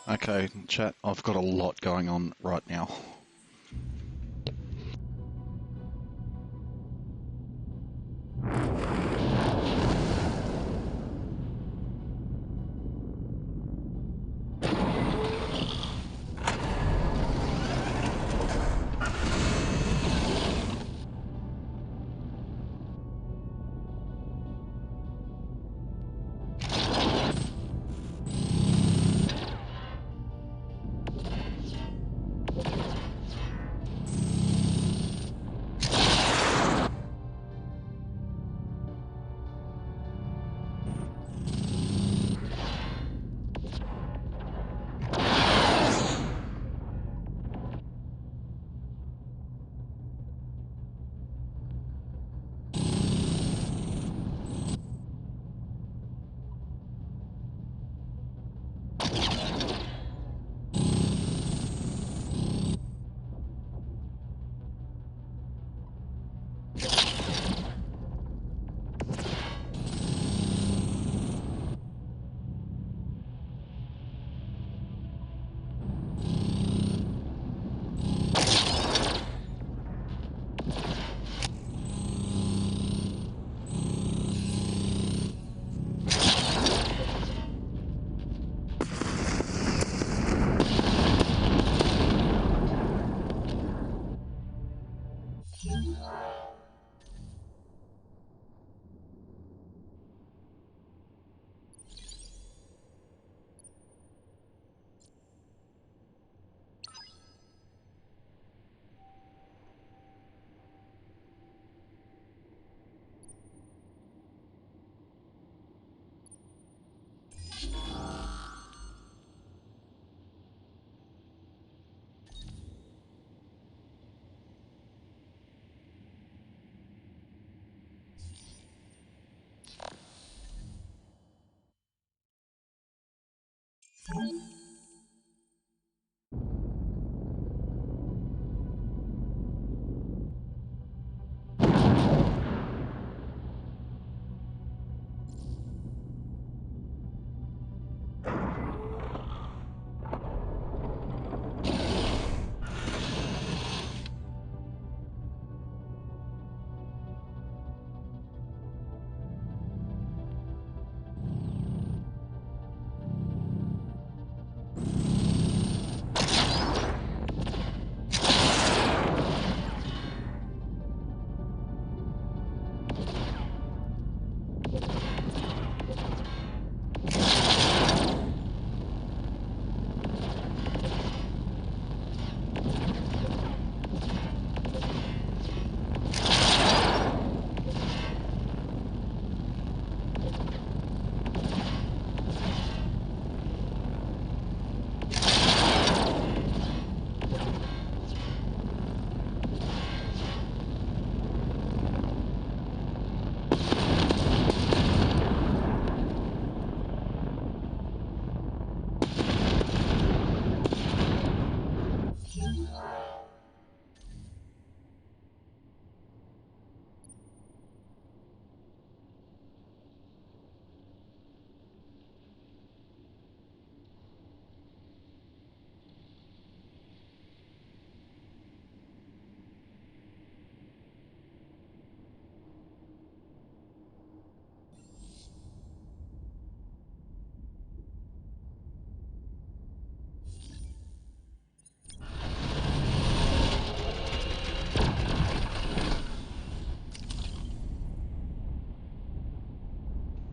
Okay, chat, I've got a lot going on right now.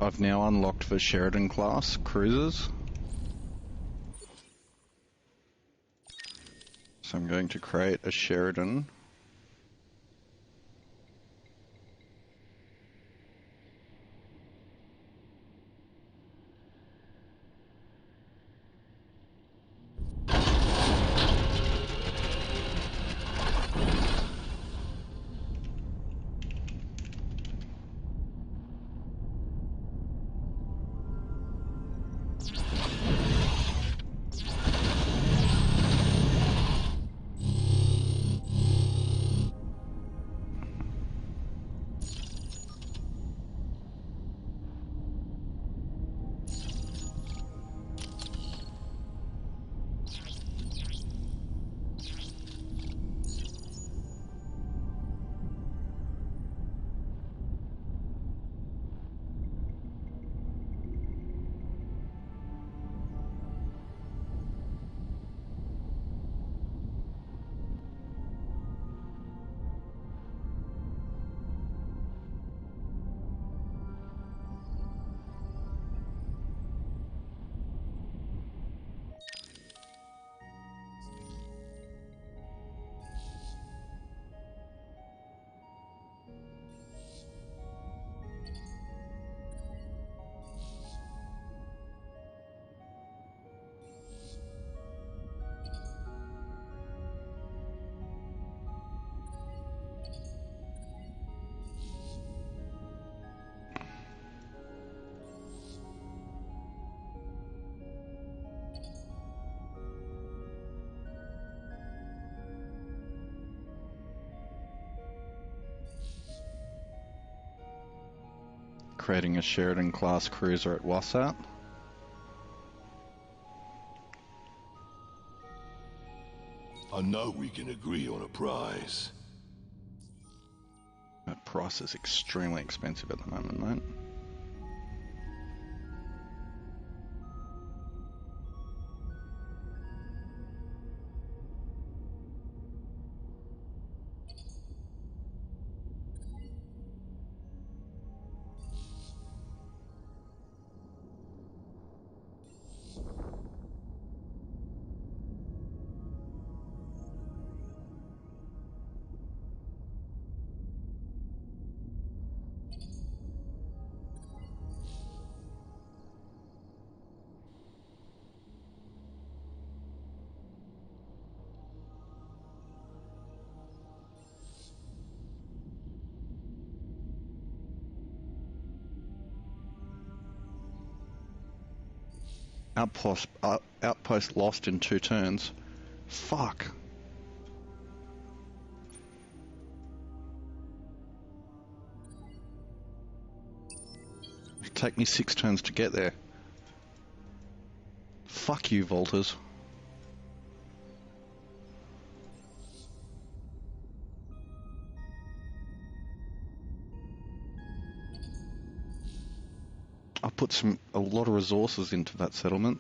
I've now unlocked the Sheridan class cruisers. So I'm going to create a Sheridan. creating a Sheridan-class cruiser at Wassat. I know we can agree on a price. That price is extremely expensive at the moment, mate. Outpost lost in 2 turns. Fuck. It'll take me 6 turns to get there. Fuck you, Volters. I put a lot of resources into that settlement.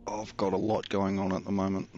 I've got a lot going on at the moment.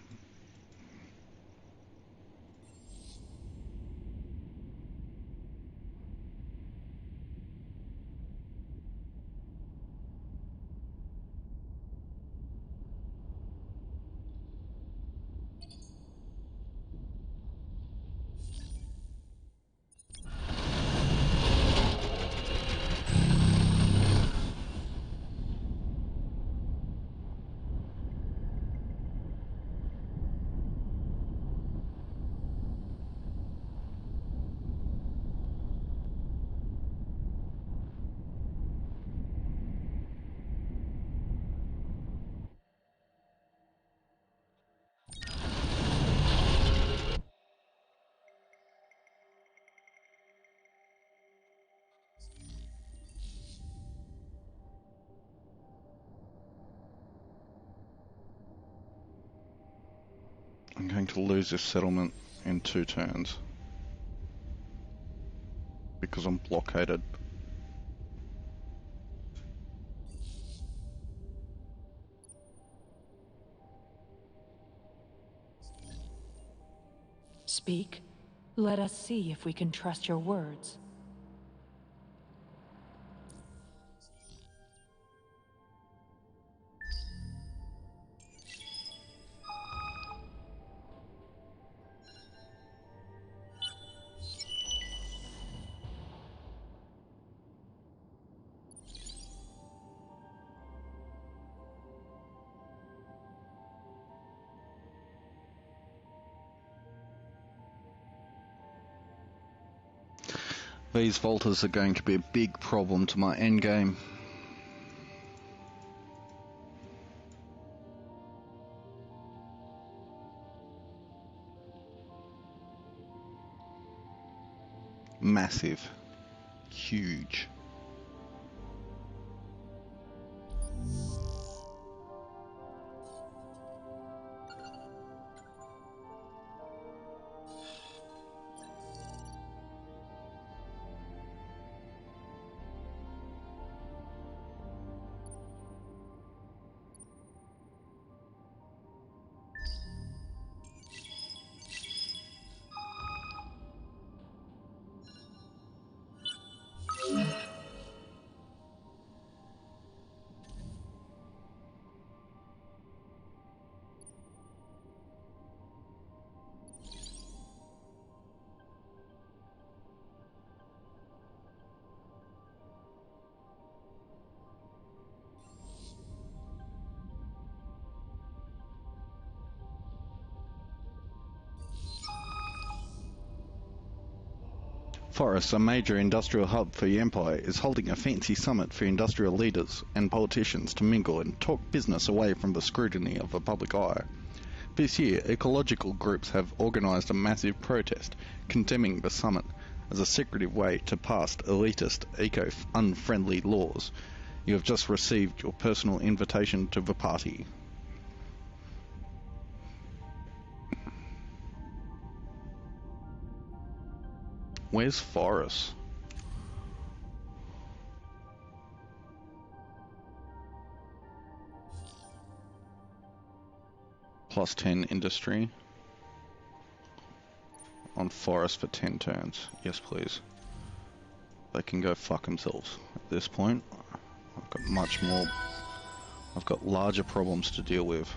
I'm going to lose this settlement in 2 turns because I'm blockaded. Speak. Let us see if we can trust your words. These Volters are going to be a big problem to my endgame. Massive. Huge. Forest, a major industrial hub for the Empire, is holding a fancy summit for industrial leaders and politicians to mingle and talk business away from the scrutiny of the public eye. This year, ecological groups have organised a massive protest condemning the summit as a secretive way to pass elitist, eco-unfriendly laws. You have just received your personal invitation to the party. Where's Forest? Plus 10 industry. On Forest for 10 turns. Yes, please. They can go fuck themselves at this point. I've got much more. I've got larger problems to deal with.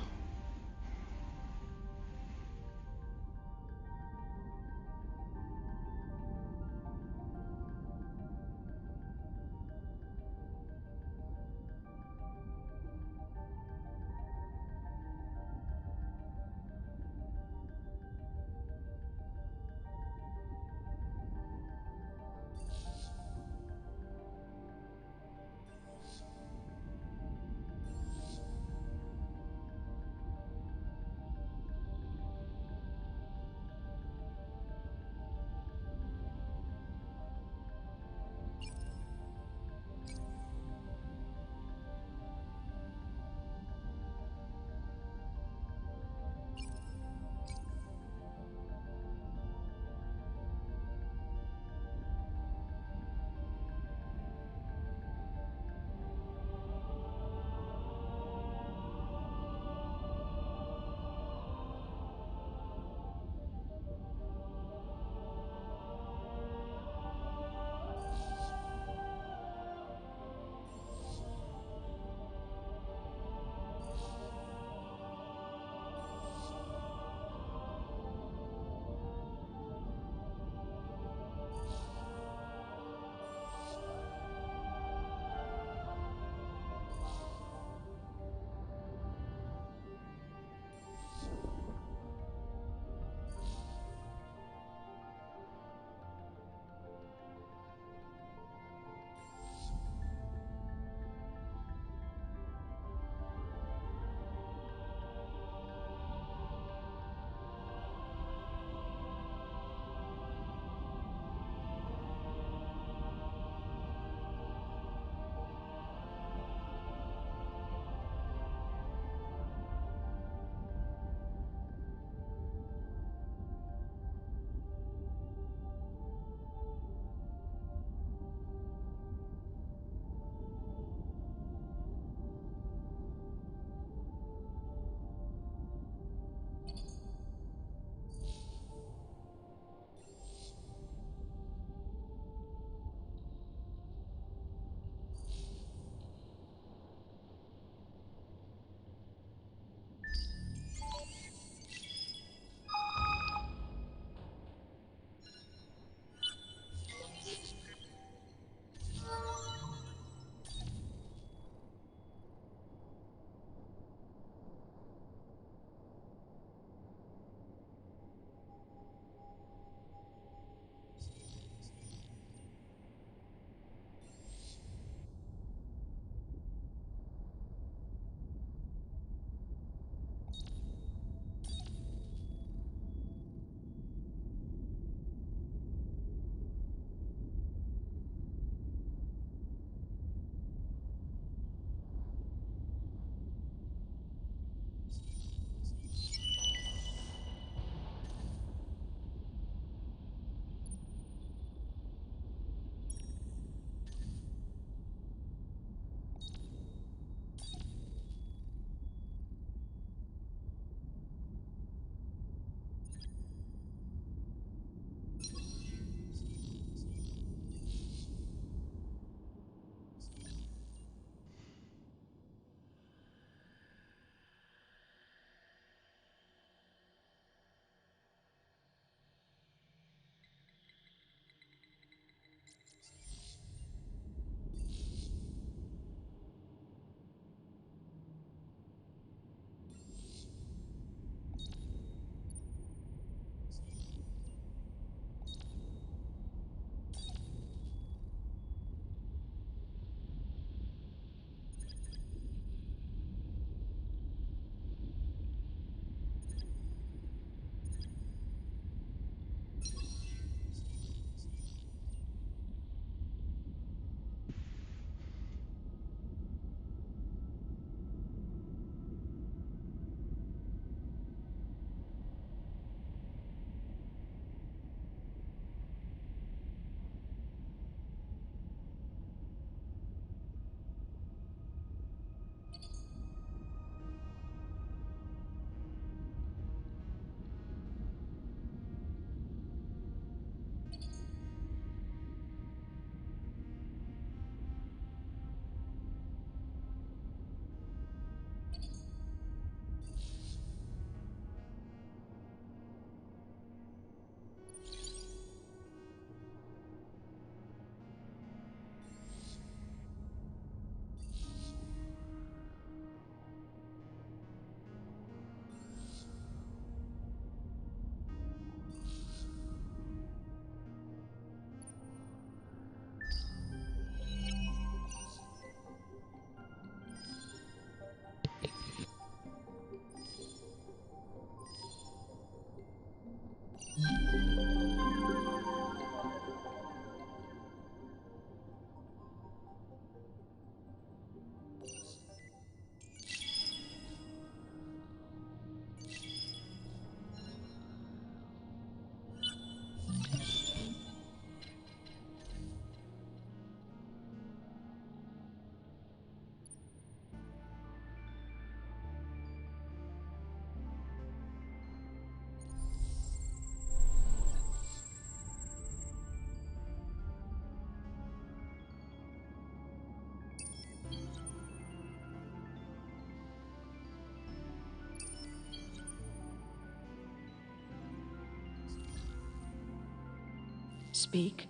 Speak.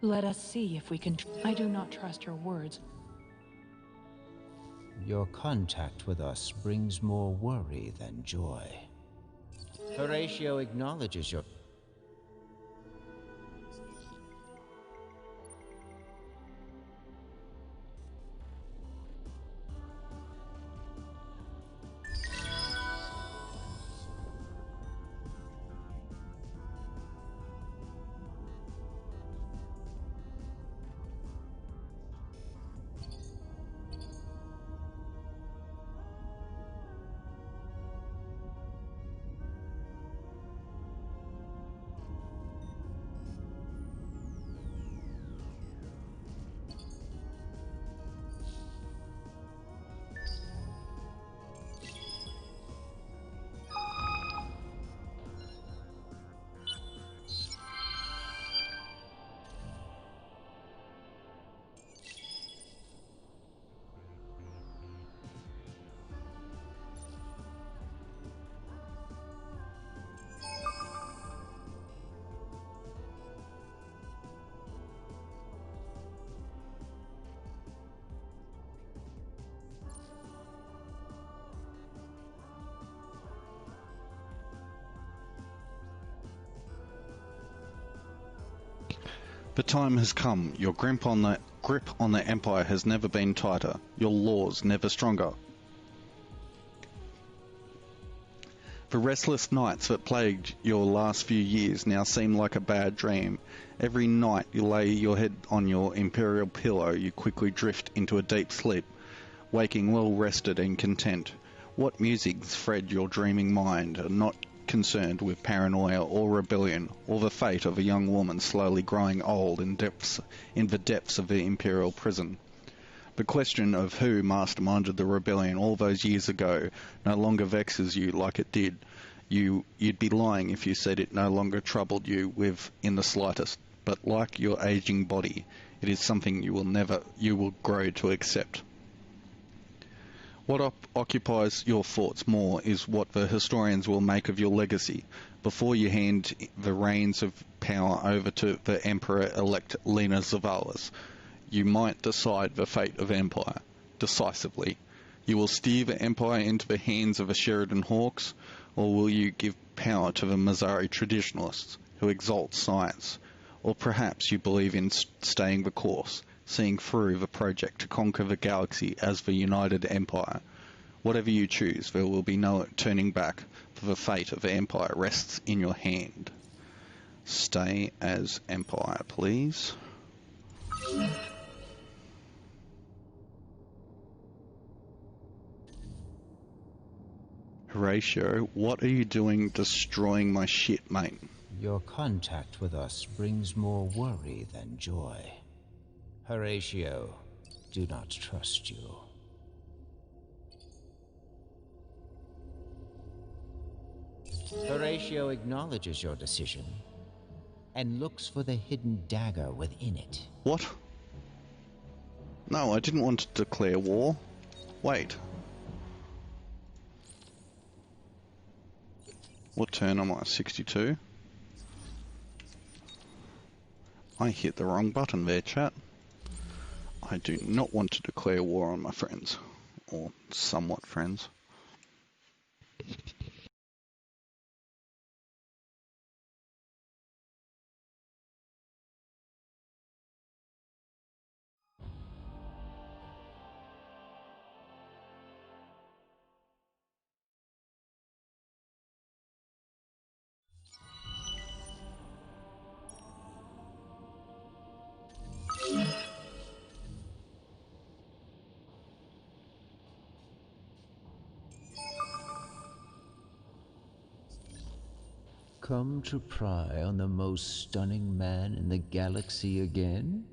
Let us see if we can... I do not trust your words. Your contact with us brings more worry than joy. Horatio acknowledges your... The time has come. Your grip on the Empire has never been tighter. Your laws never stronger. The restless nights that plagued your last few years now seem like a bad dream. Every night you lay your head on your imperial pillow, you quickly drift into a deep sleep, waking well rested and content. What musings thread your dreaming mind are not concerned with paranoia or rebellion, or the fate of a young woman slowly growing old in the depths of the imperial prison. The question of who masterminded the rebellion all those years ago no longer vexes you like it did. You'd be lying if you said it no longer troubled you in the slightest, but like your aging body, it is something you will grow to accept. What occupies your thoughts more is what the historians will make of your legacy. Before you hand the reins of power over to the Emperor-elect Lena Zavalis, you might decide the fate of Empire, decisively. You will steer the Empire into the hands of the Sheridan Hawks, or will you give power to the Mazari traditionalists, who exalt science? Or perhaps you believe in staying the course, seeing through the project to conquer the galaxy as the United Empire. Whatever you choose, there will be no turning back, for the fate of the Empire rests in your hand. Stay as Empire, please. Horatio, what are you doing destroying my shit, mate? Your contact with us brings more worry than joy. Horatio, do not trust you. Horatio acknowledges your decision and looks for the hidden dagger within it. What? No, I didn't want to declare war. Wait. What turn am I? 62? I hit the wrong button there, chat. I do not want to declare war on my friends. Or somewhat friends. Come to pry on the most stunning man in the galaxy again?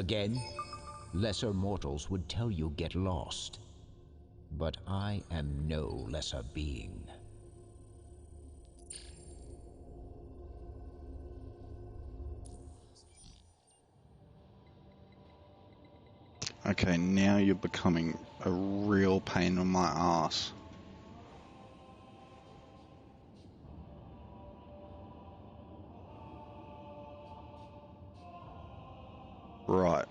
Again, lesser mortals would tell you get lost. But I am no lesser being. Okay, now you're becoming a real pain in my ass. Right.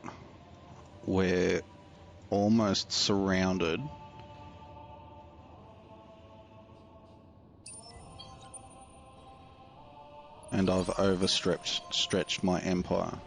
We're almost surrounded. And I've stretched my empire.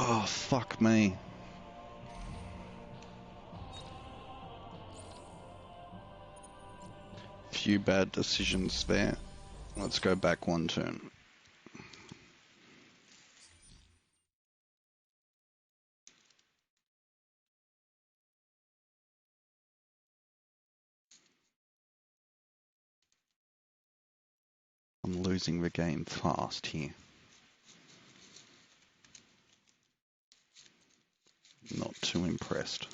Oh, fuck me. Few bad decisions there. Let's go back one turn. I'm losing the game fast here. Not too impressed.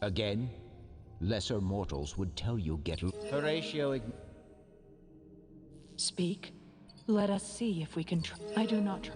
Again, lesser mortals would tell you get... Horatio... Speak. Let us see if we can I do not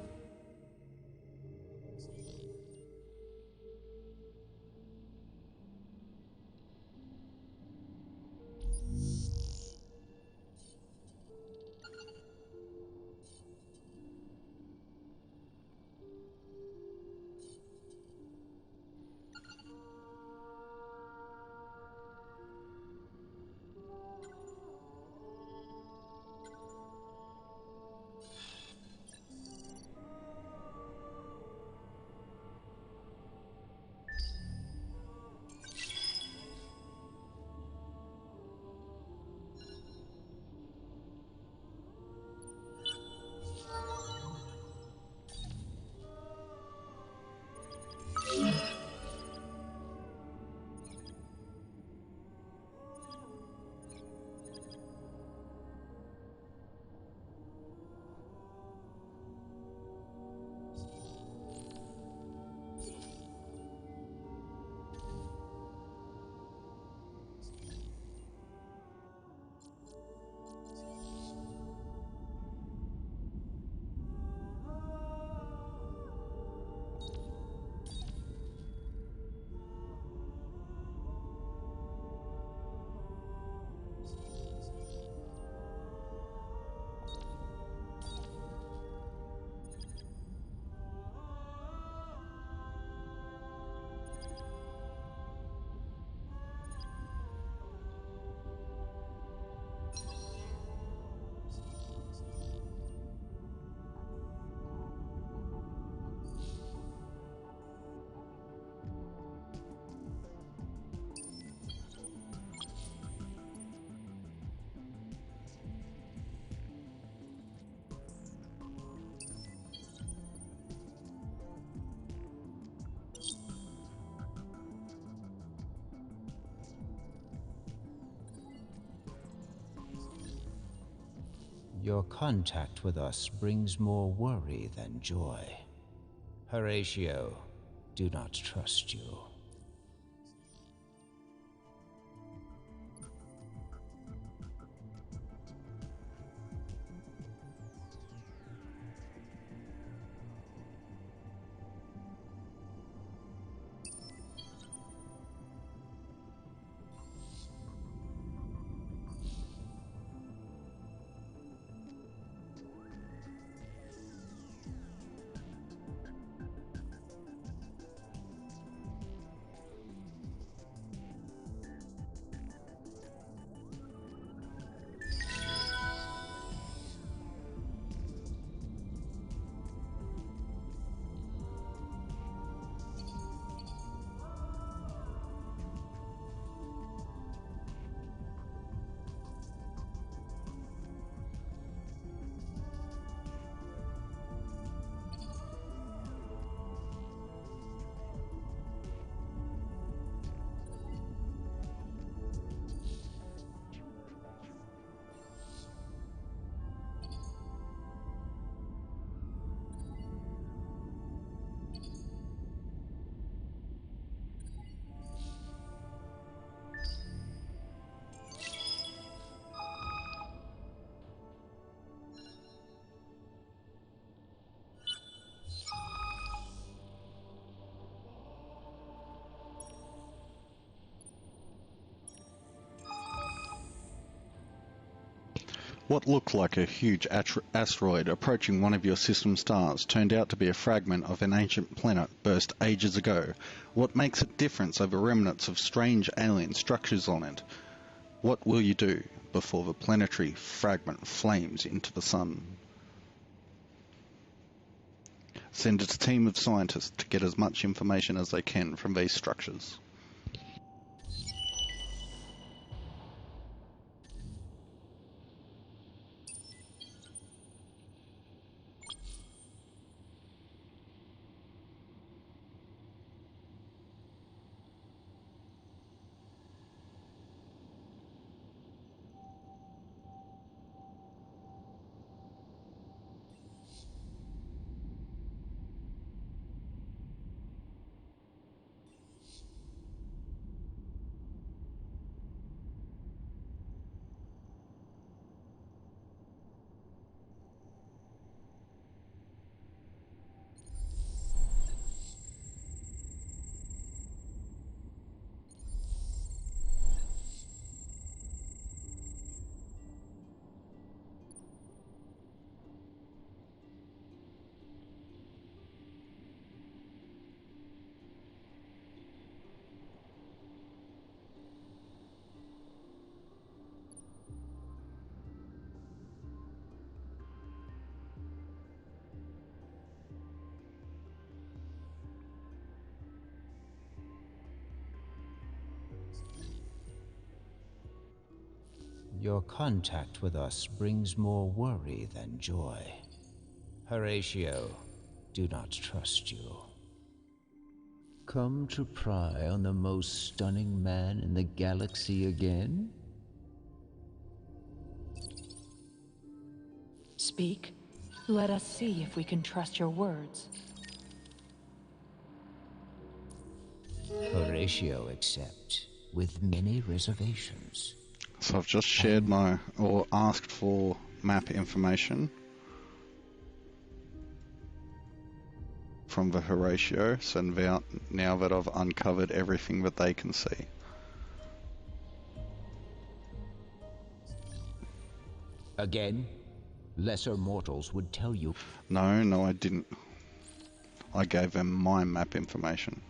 Your contact with us brings more worry than joy. Horatio, do not trust you. What looked like a huge asteroid approaching one of your system stars turned out to be a fragment of an ancient planet burst ages ago. What makes it different are the remnants of strange alien structures on it. What will you do before the planetary fragment flames into the sun? Send a team of scientists to get as much information as they can from these structures. Your contact with us brings more worry than joy. Horatio, do not trust you. Come to pry on the most stunning man in the galaxy again? Speak. Let us see if we can trust your words. Horatio accept, with many reservations. So I've just shared or asked for map information from the Horatio, so now that I've uncovered everything that they can see. Again, lesser mortals would tell you. No, I didn't. I gave them my map information.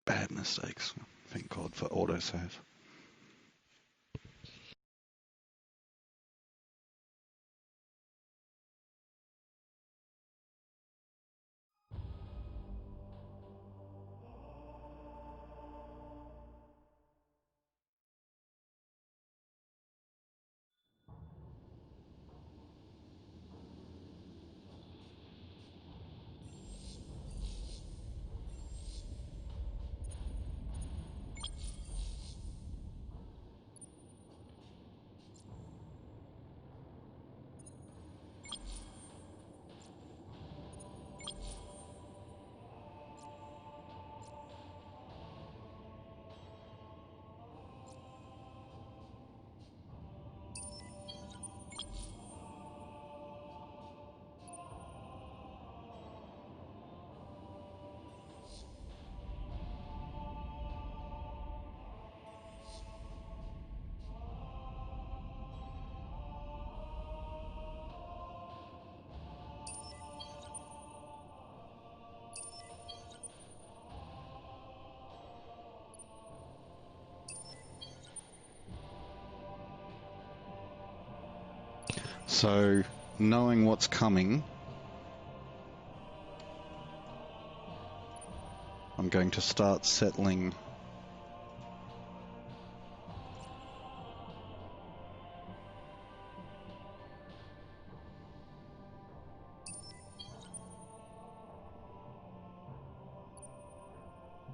Bad mistakes. Thank God for autosave. So, knowing what's coming, I'm going to start settling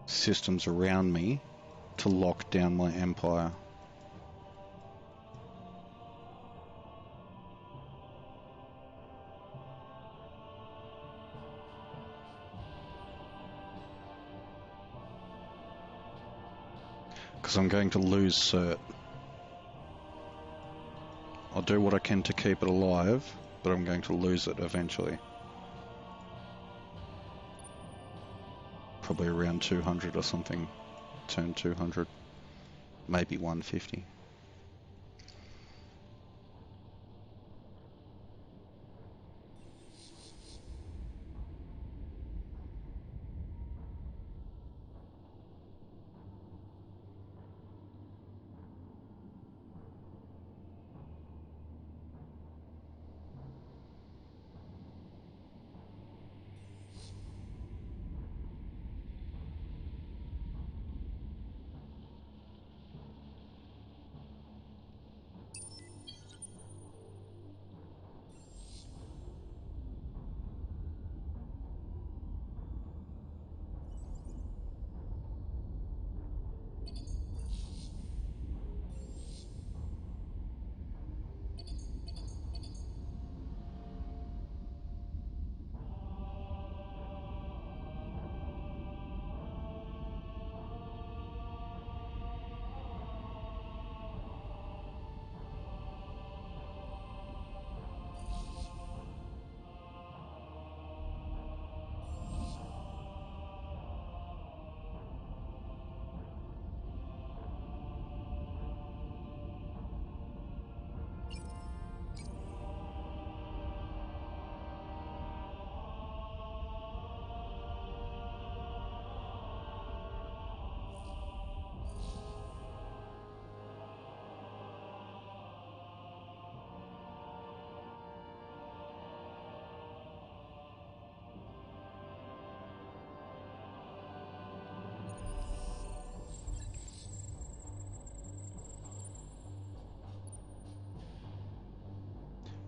systems around me to lock down my empire. Because I'm going to lose cert. I'll do what I can to keep it alive, but I'm going to lose it eventually. Probably around 200 or something. Turn 200. Maybe 150.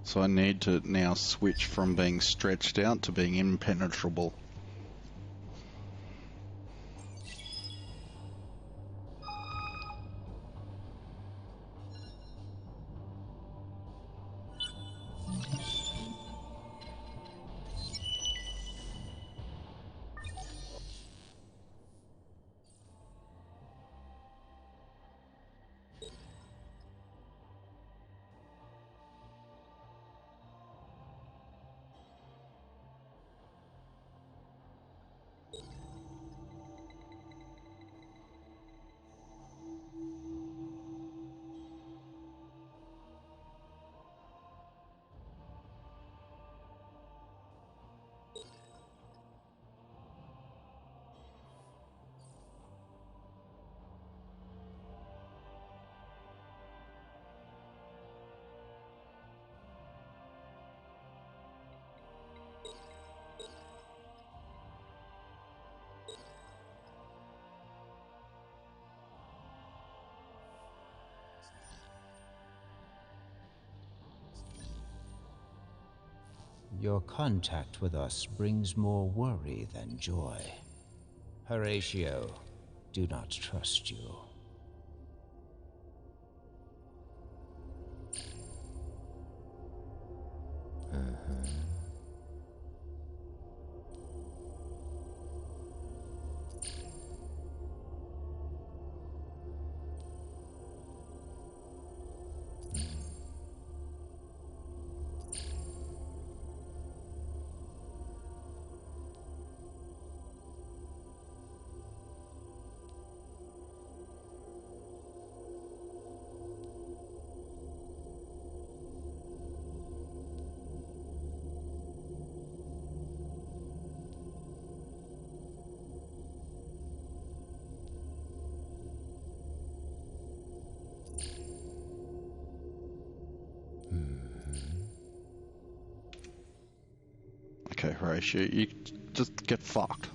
So I need to now switch from being stretched out to being impenetrable. Your contact with us brings more worry than joy. Horatio, do not trust you. Okay, Horatio, you just get fucked.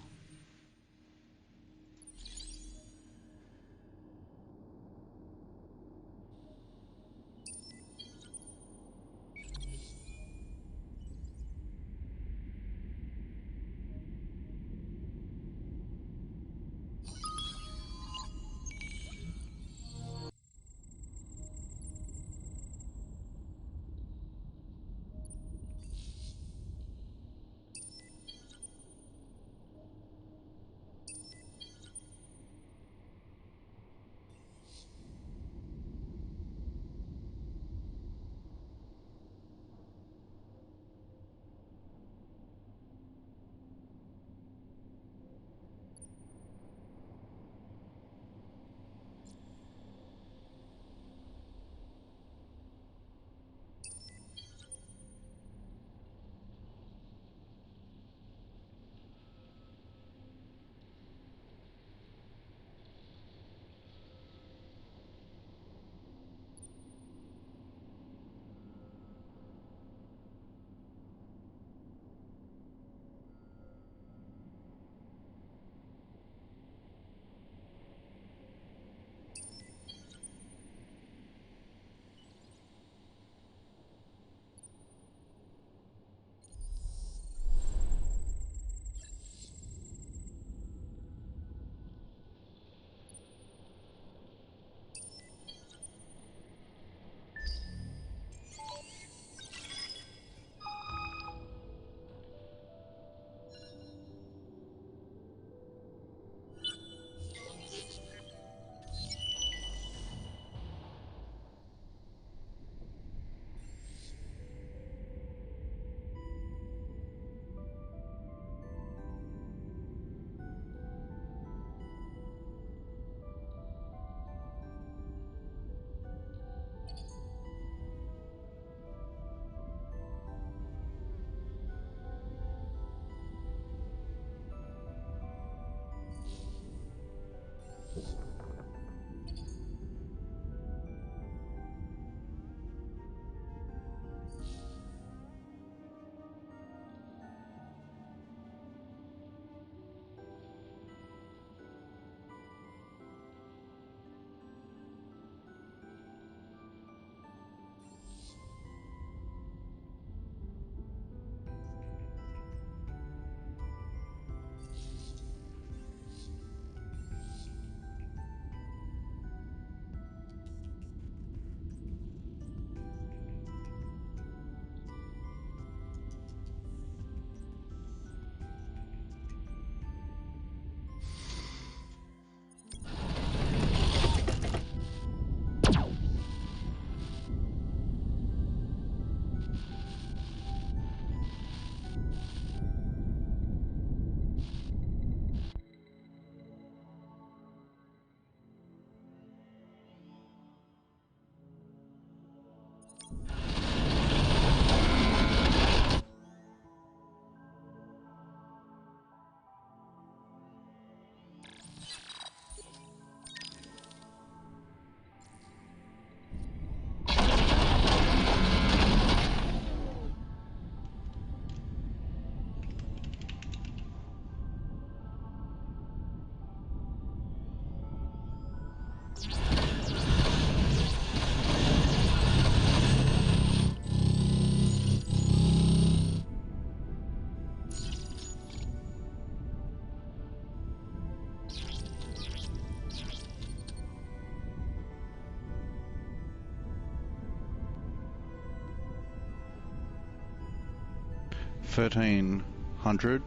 $1,300,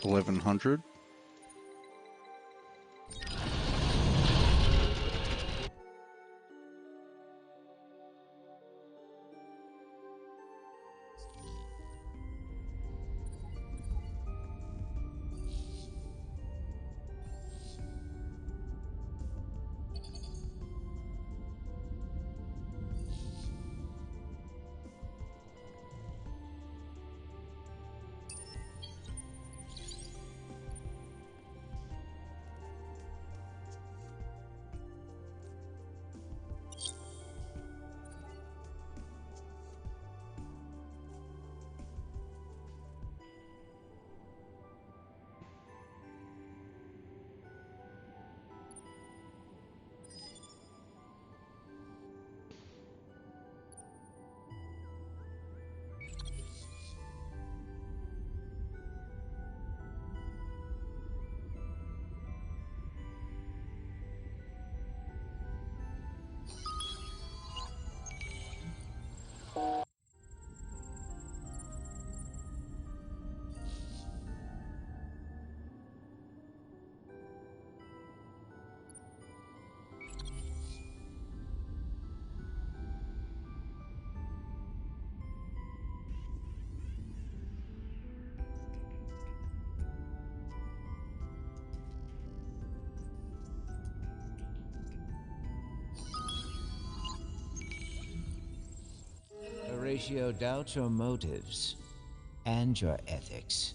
$1,100. Horatio doubts your motives and your ethics.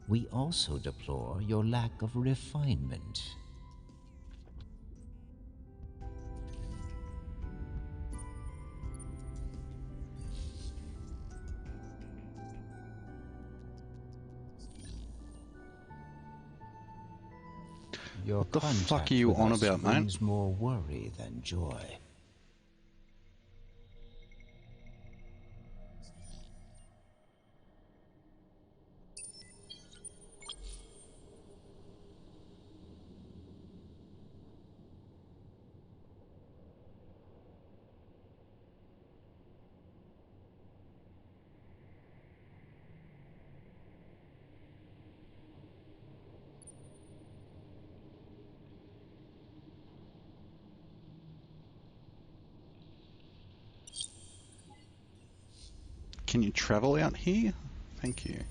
We also deplore your lack of refinement. Your What the fuck contact are you with on us about, mate? brings more worry than joy. Can you travel out here? Thank you.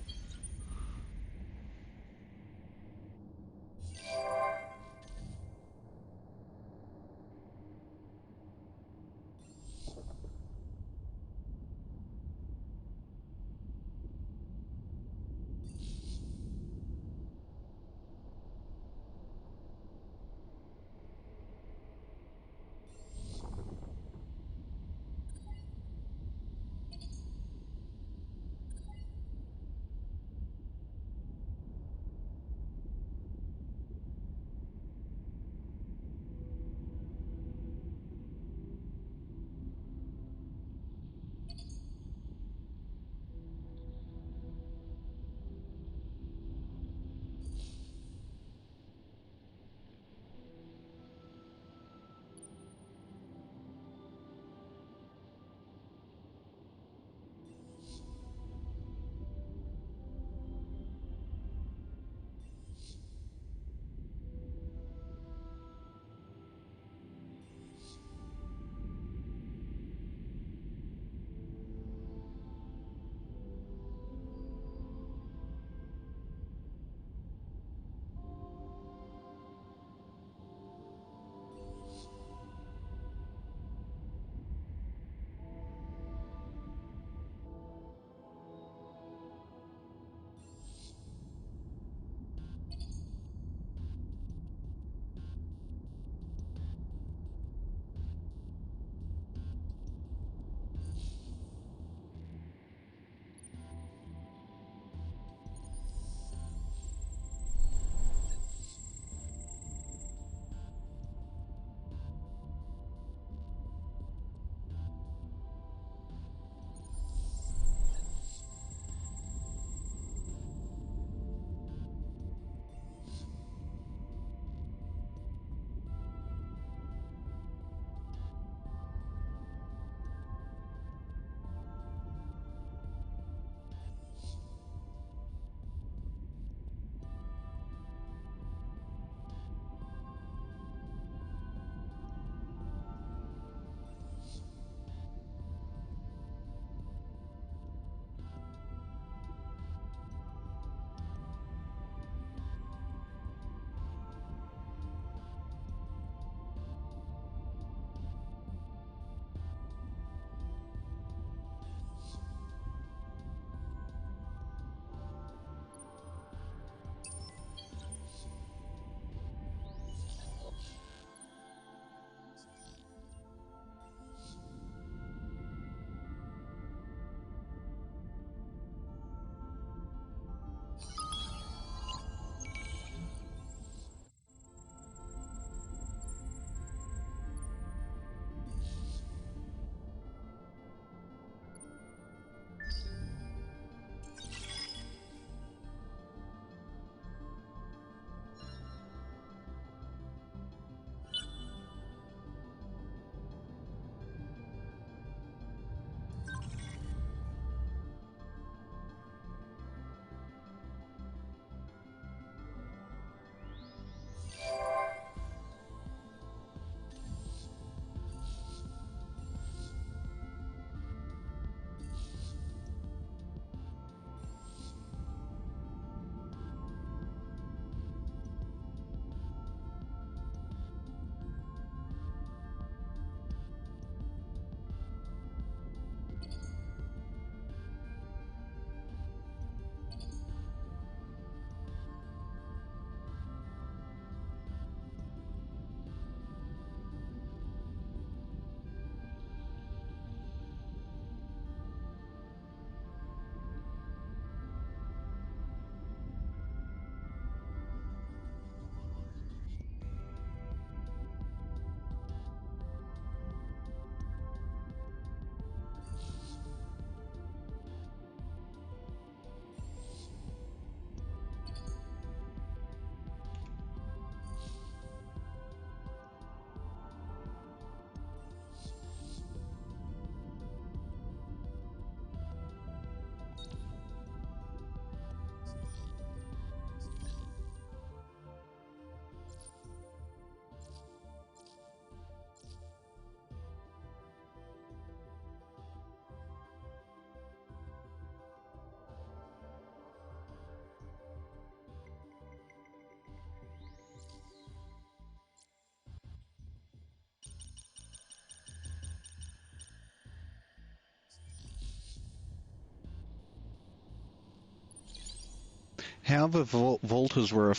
How the vaulters were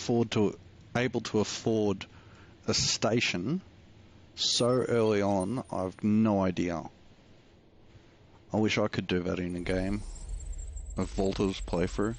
able to afford a station so early on, I've no idea. I wish I could do that in a game. A vaulters playthrough.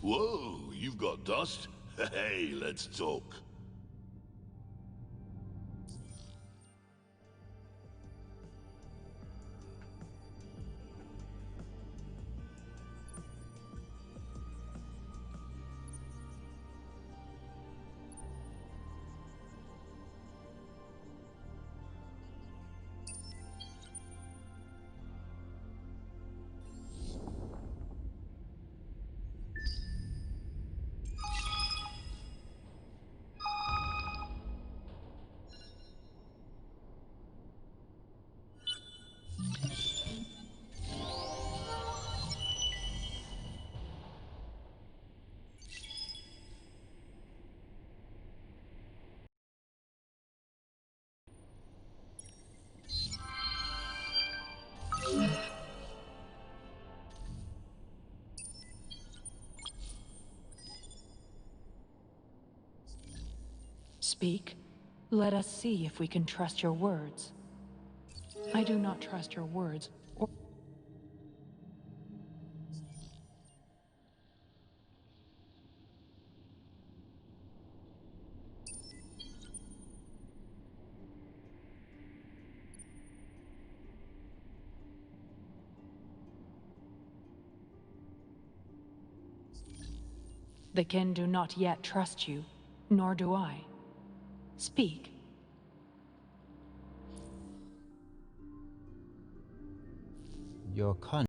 Whoa, you've got dust? Hey, let's talk. Speak. Let us see if we can trust your words. I do not trust your words, or... The kin do not yet trust you, nor do I. Speak. Your con.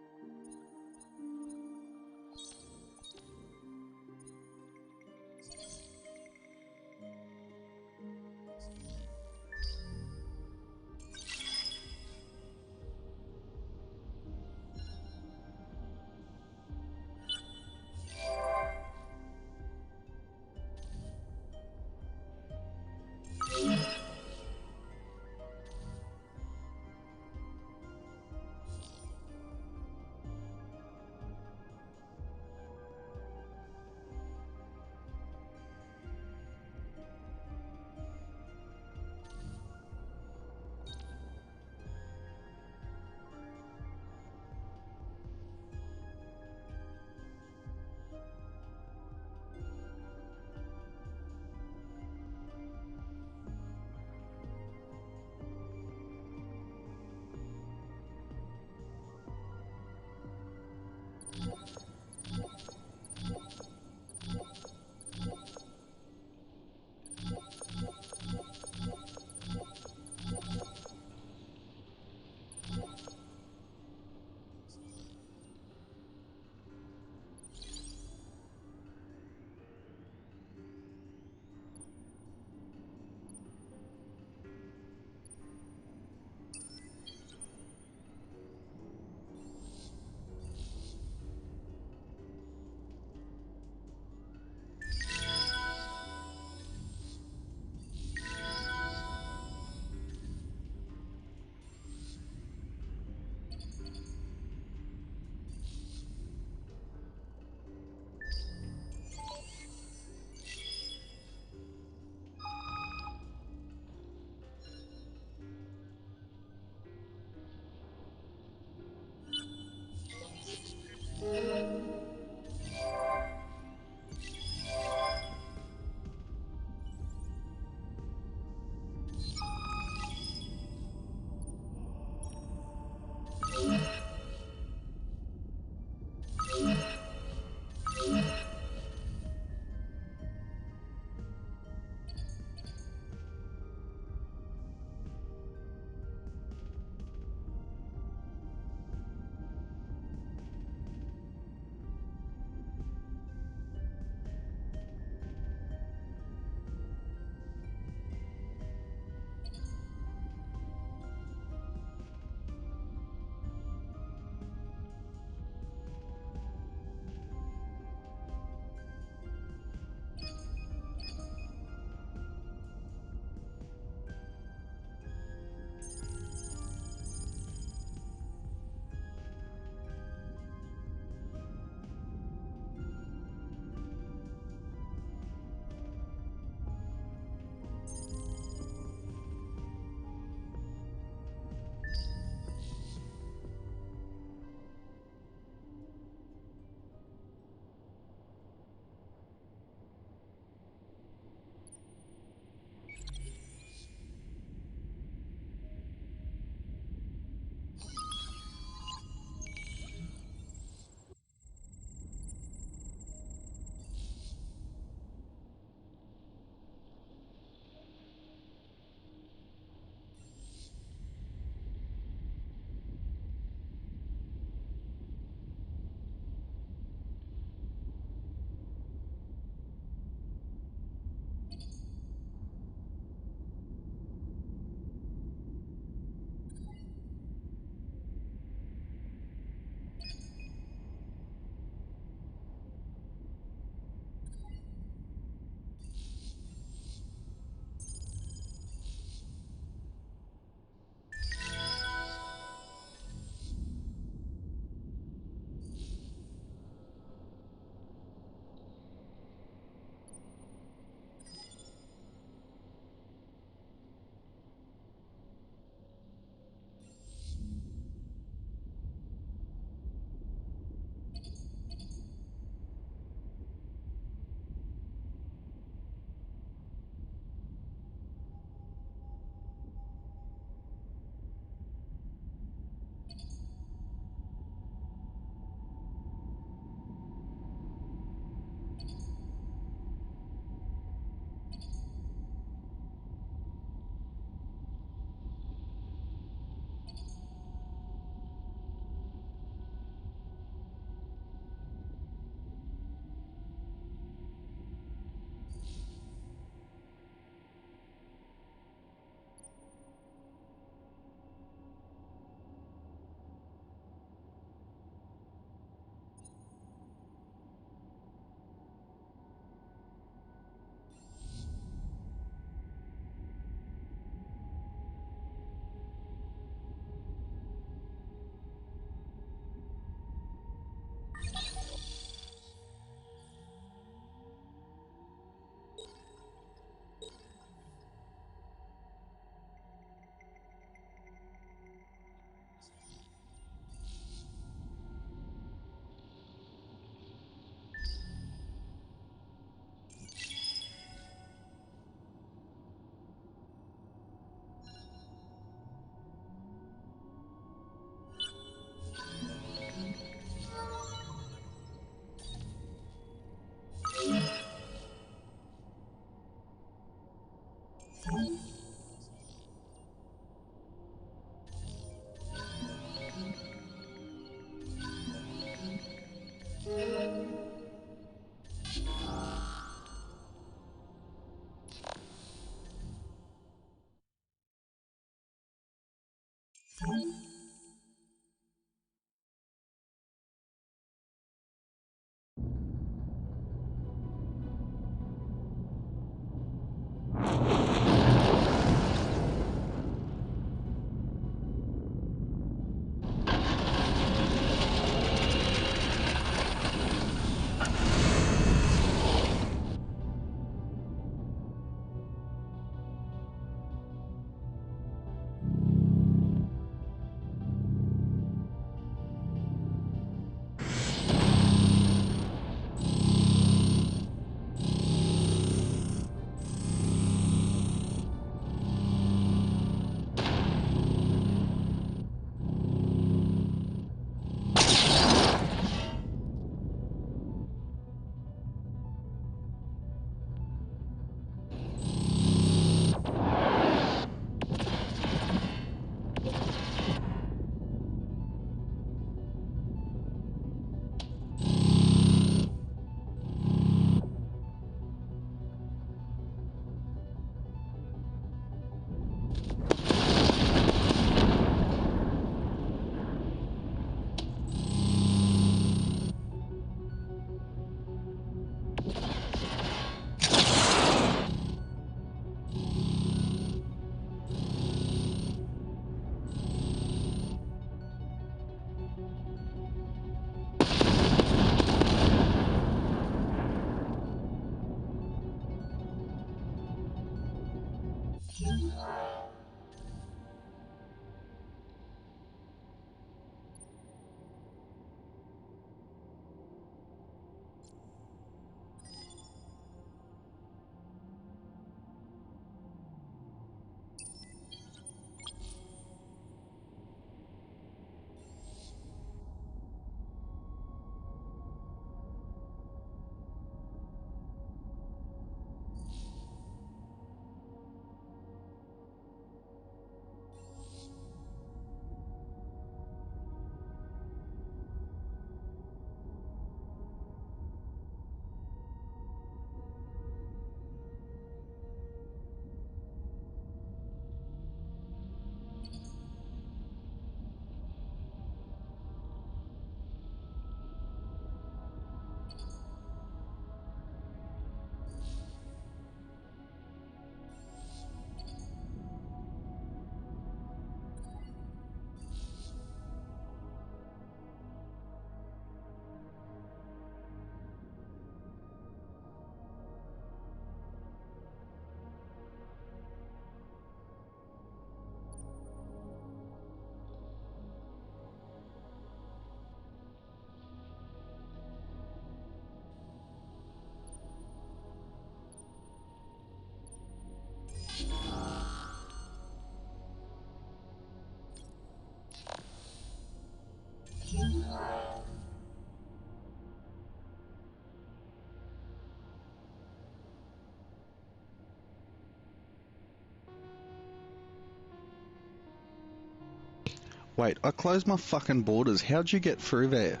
Wait, I closed my fucking borders. How'd you get through there?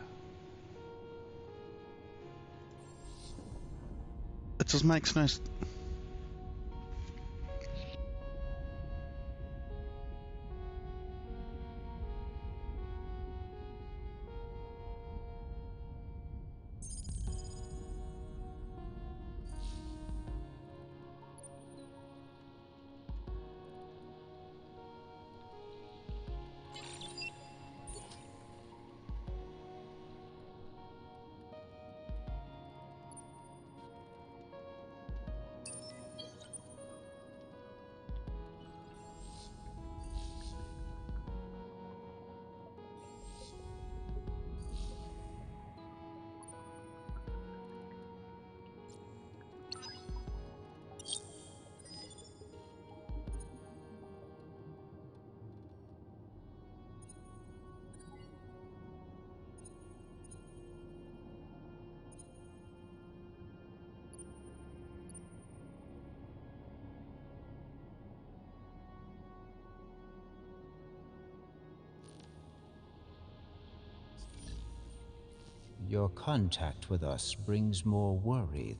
It just makes no... Your contact with us brings more worry.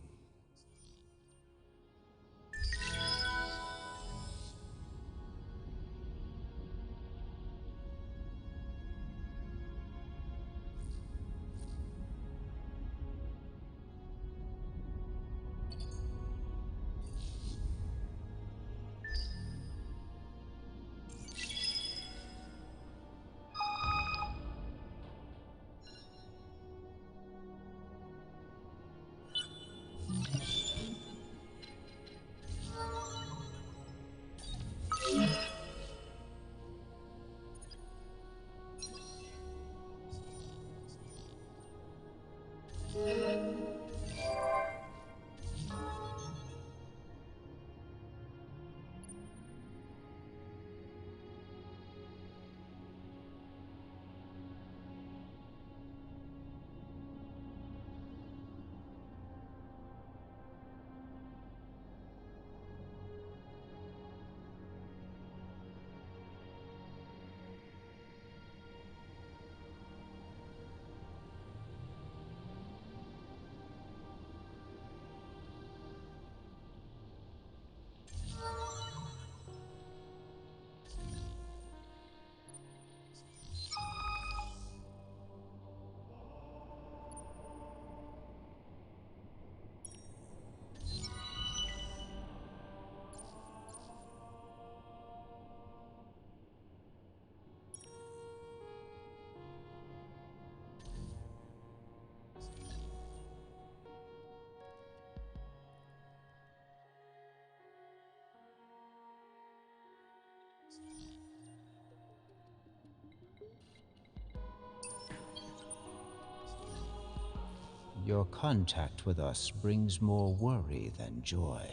Your contact with us brings more worry than joy.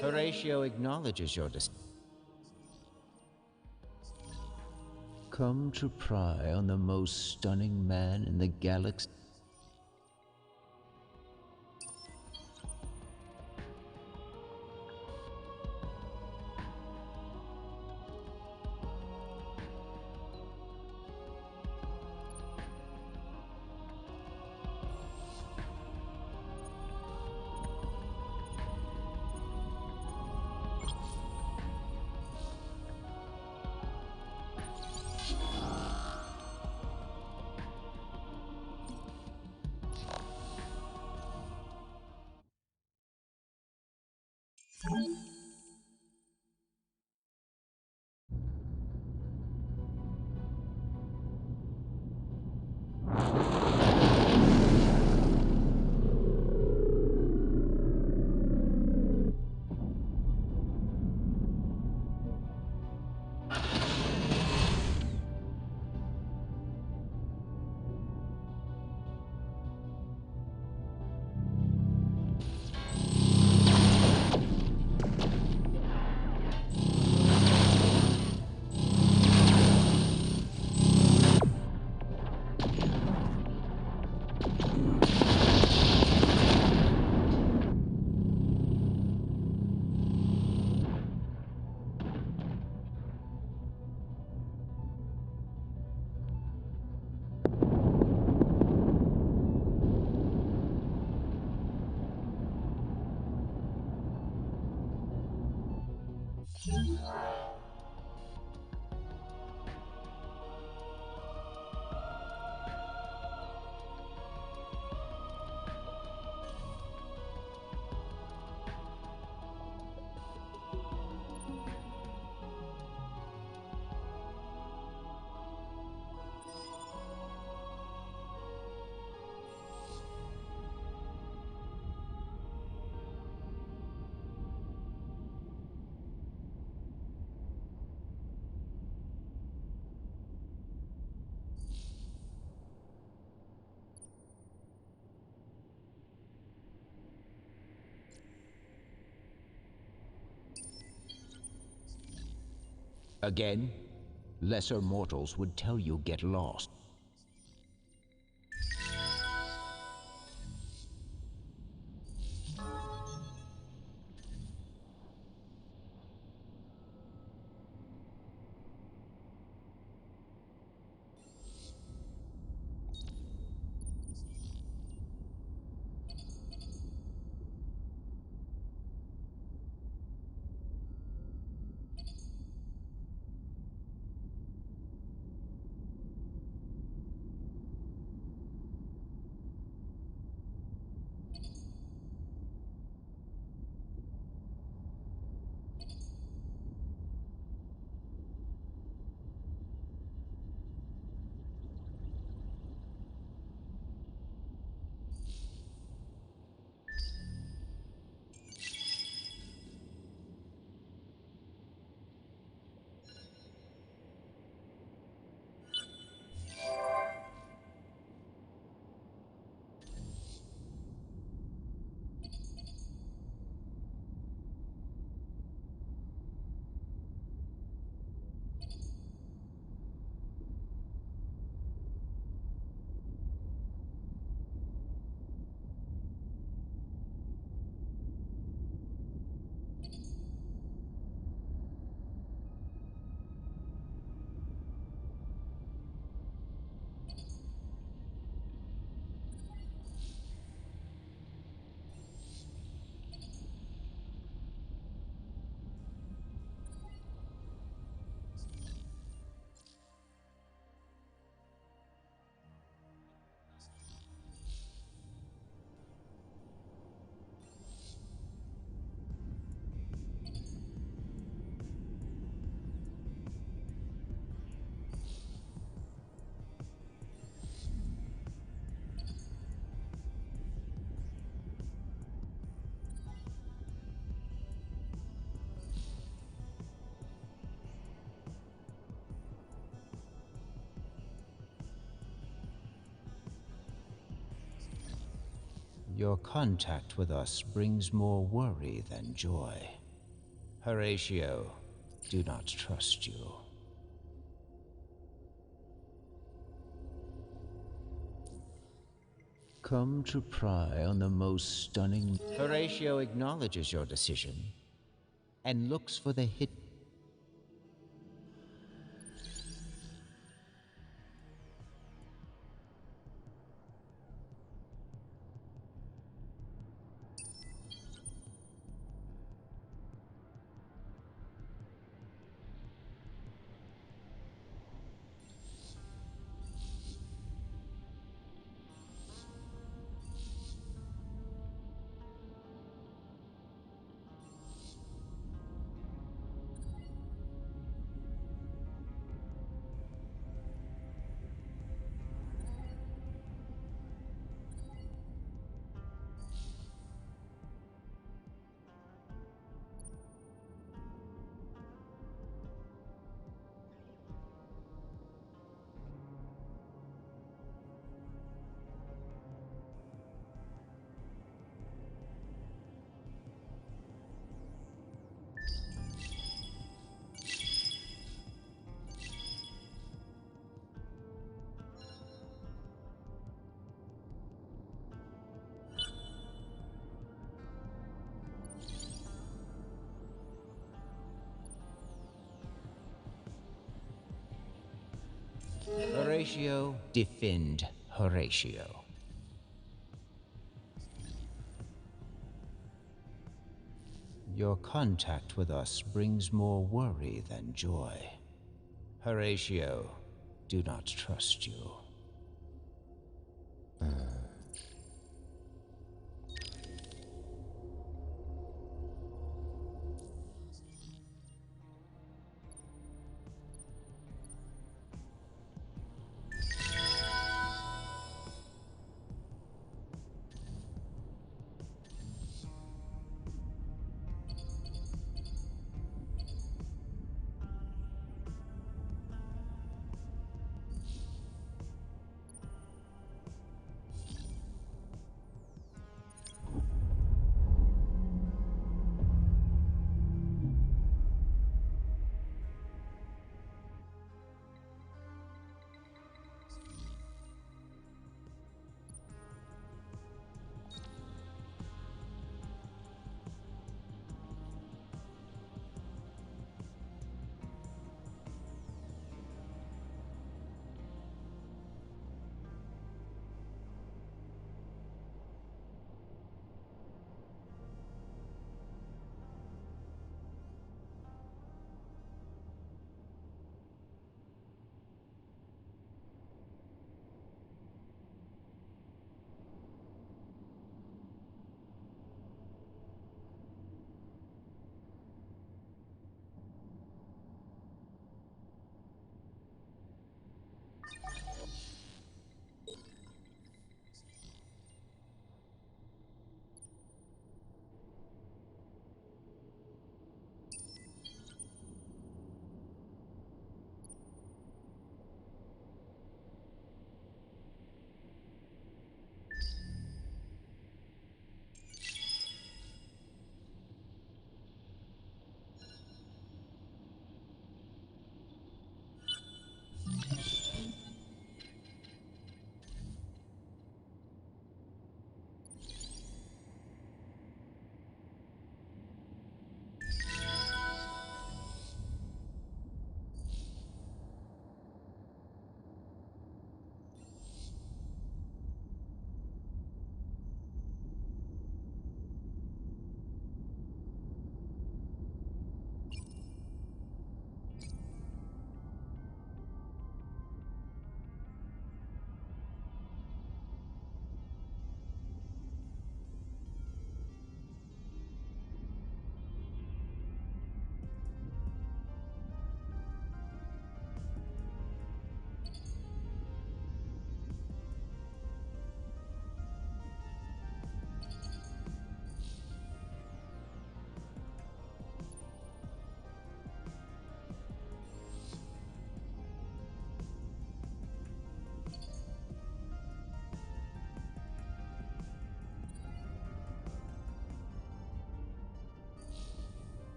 Horatio acknowledges your come to pry on the most stunning man in the galaxy. Again, lesser mortals would tell you get lost. Your contact with us brings more worry than joy. Horatio, do not trust you. Come to pry on the most stunning... Horatio acknowledges your decision and looks for the hidden... Horatio, defend Horatio. Your contact with us brings more worry than joy. Horatio, do not trust you.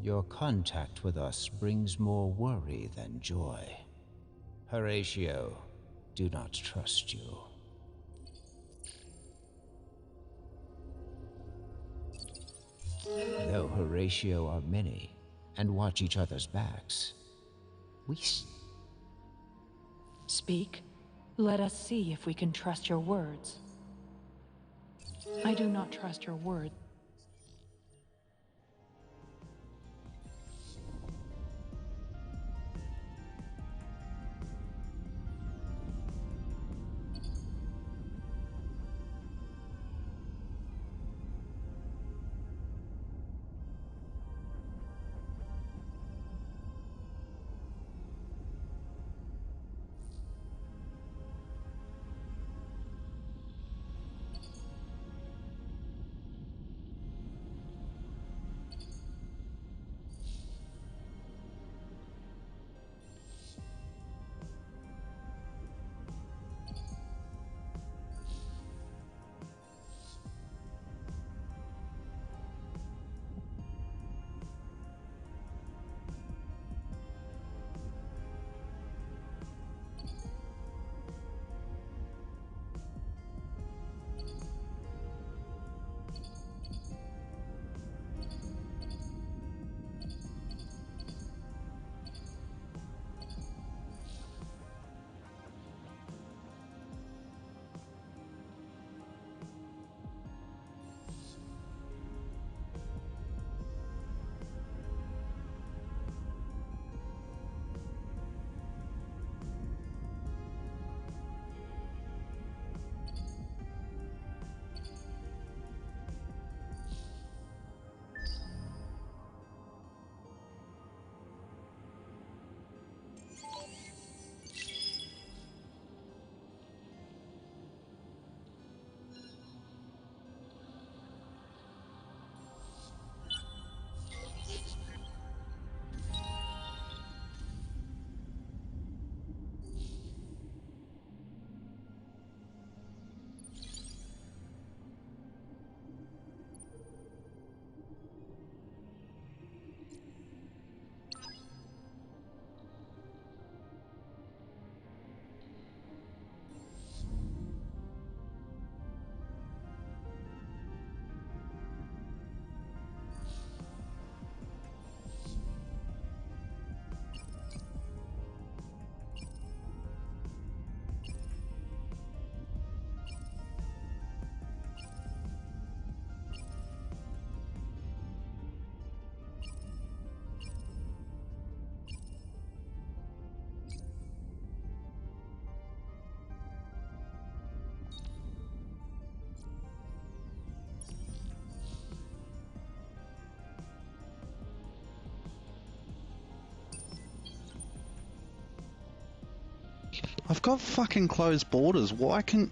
Your contact with us brings more worry than joy. Horatio, do not trust you. Though Horatio are many, and watch each other's backs, we Speak. Let us see if we can trust your words. I do not trust your words. I've got fucking closed borders. Why can...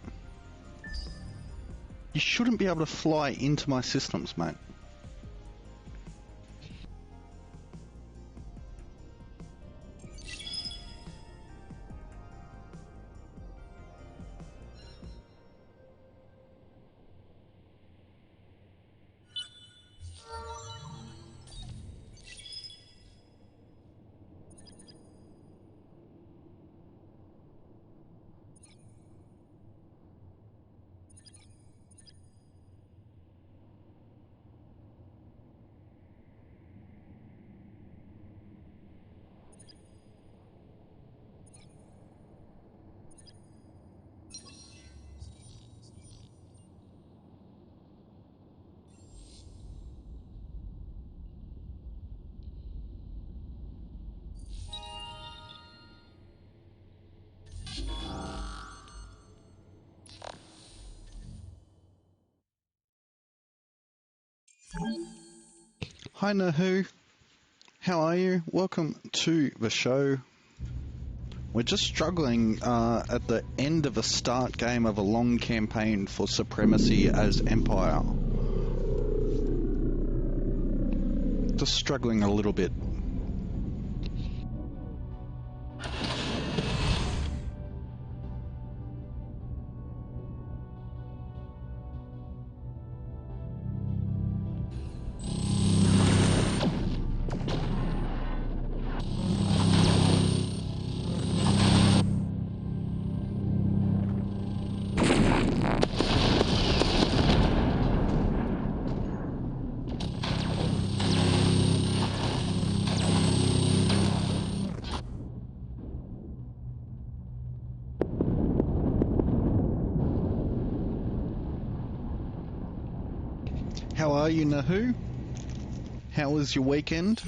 You shouldn't be able to fly into my systems, mate. Hi Nahu, how are you? Welcome to the show. We're just struggling at the end of a start game of a long campaign for Supremacy as Empire. Just struggling a little bit. are you, Nahu? How was your weekend?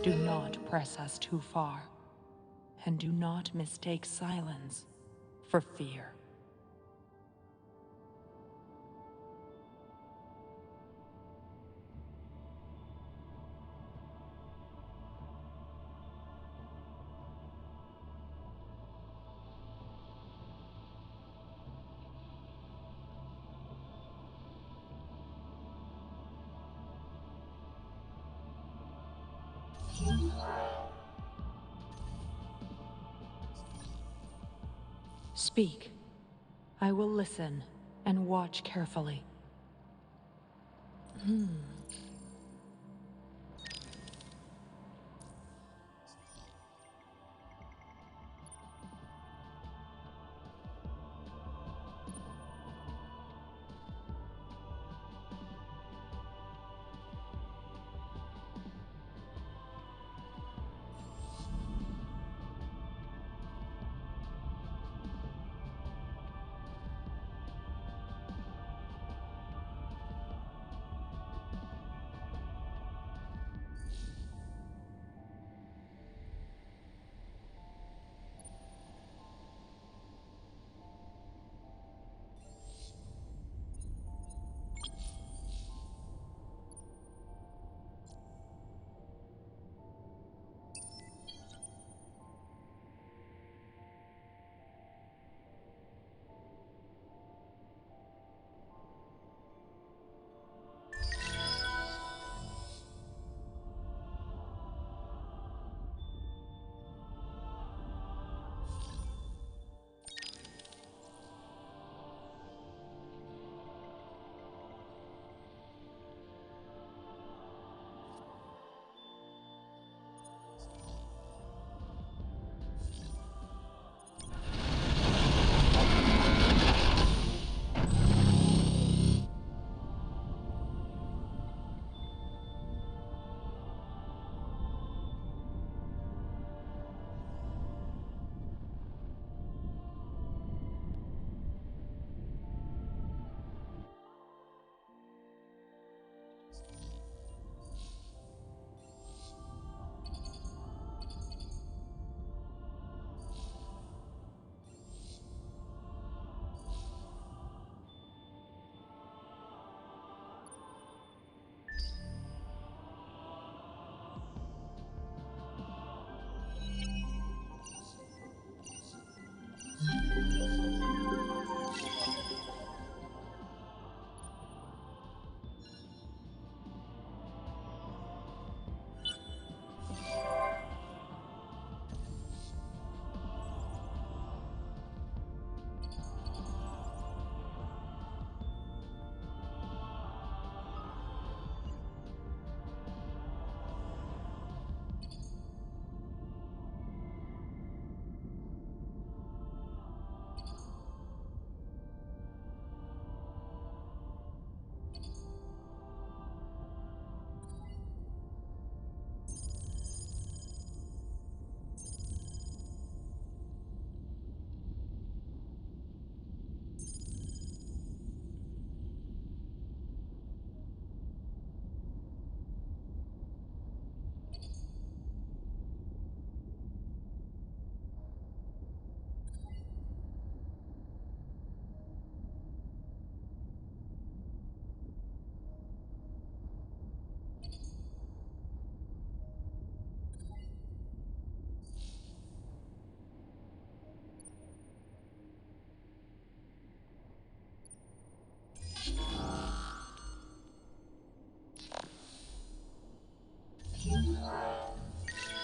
Do not press us too far, and do not mistake silence for fear. Speak. I will listen and watch carefully.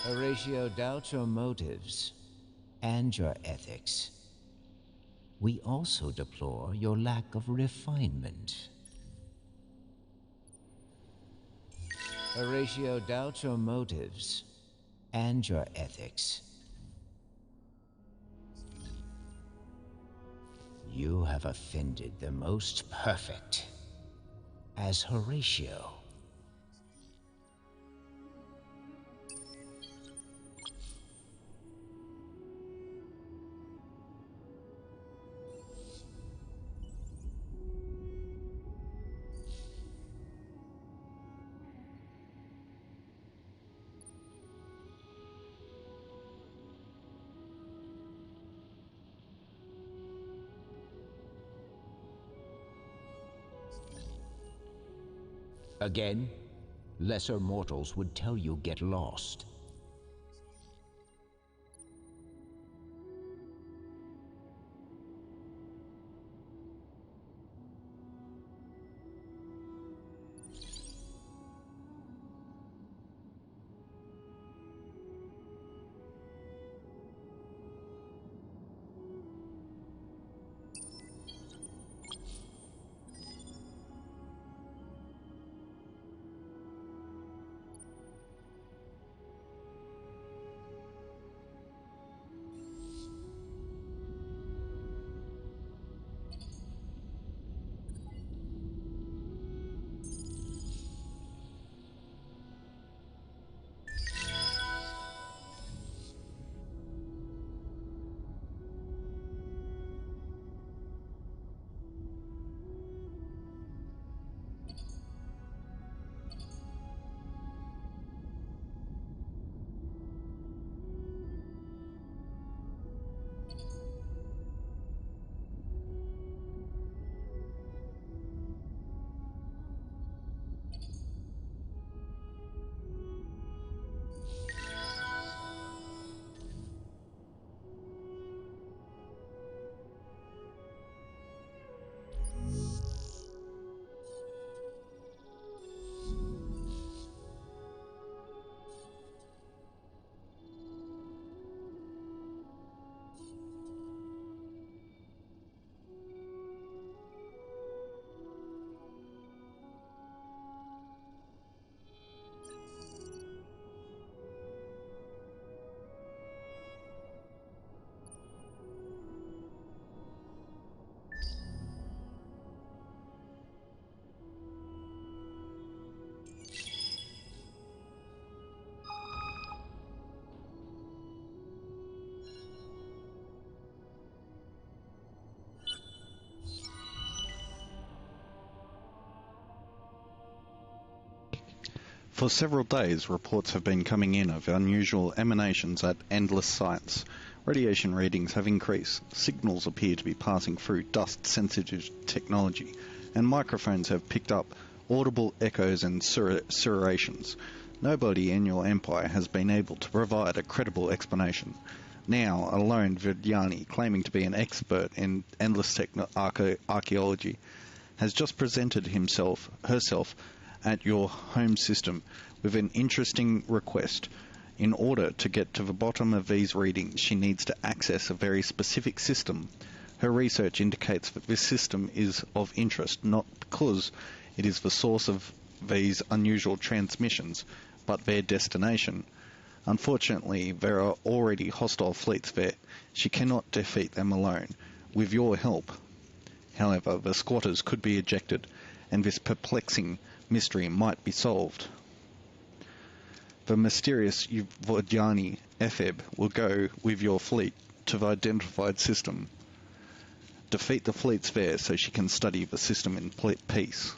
Horatio doubts your motives and your ethics. We also deplore your lack of refinement. Horatio doubts your motives and your ethics. You have offended the most perfect as Horatio. Again, lesser mortals would tell you get lost. For several days, reports have been coming in of unusual emanations at Endless Sites. Radiation readings have increased, signals appear to be passing through dust-sensitive technology, and microphones have picked up audible echoes and serrations. Nobody in your empire has been able to provide a credible explanation. Now, a lone Vidyani, claiming to be an expert in endless archaeology, has just presented herself at your home system with an interesting request. In order to get to the bottom of these readings, she needs to access a very specific system. Her research indicates that this system is of interest not because it is the source of these unusual transmissions, but their destination. Unfortunately, there are already hostile fleets there. She cannot defeat them alone. With your help, however, the squatters could be ejected, and this perplexing mystery might be solved. The mysterious Vodjani Epheb will go with your fleet to the identified system. Defeat the fleets there so she can study the system in peace.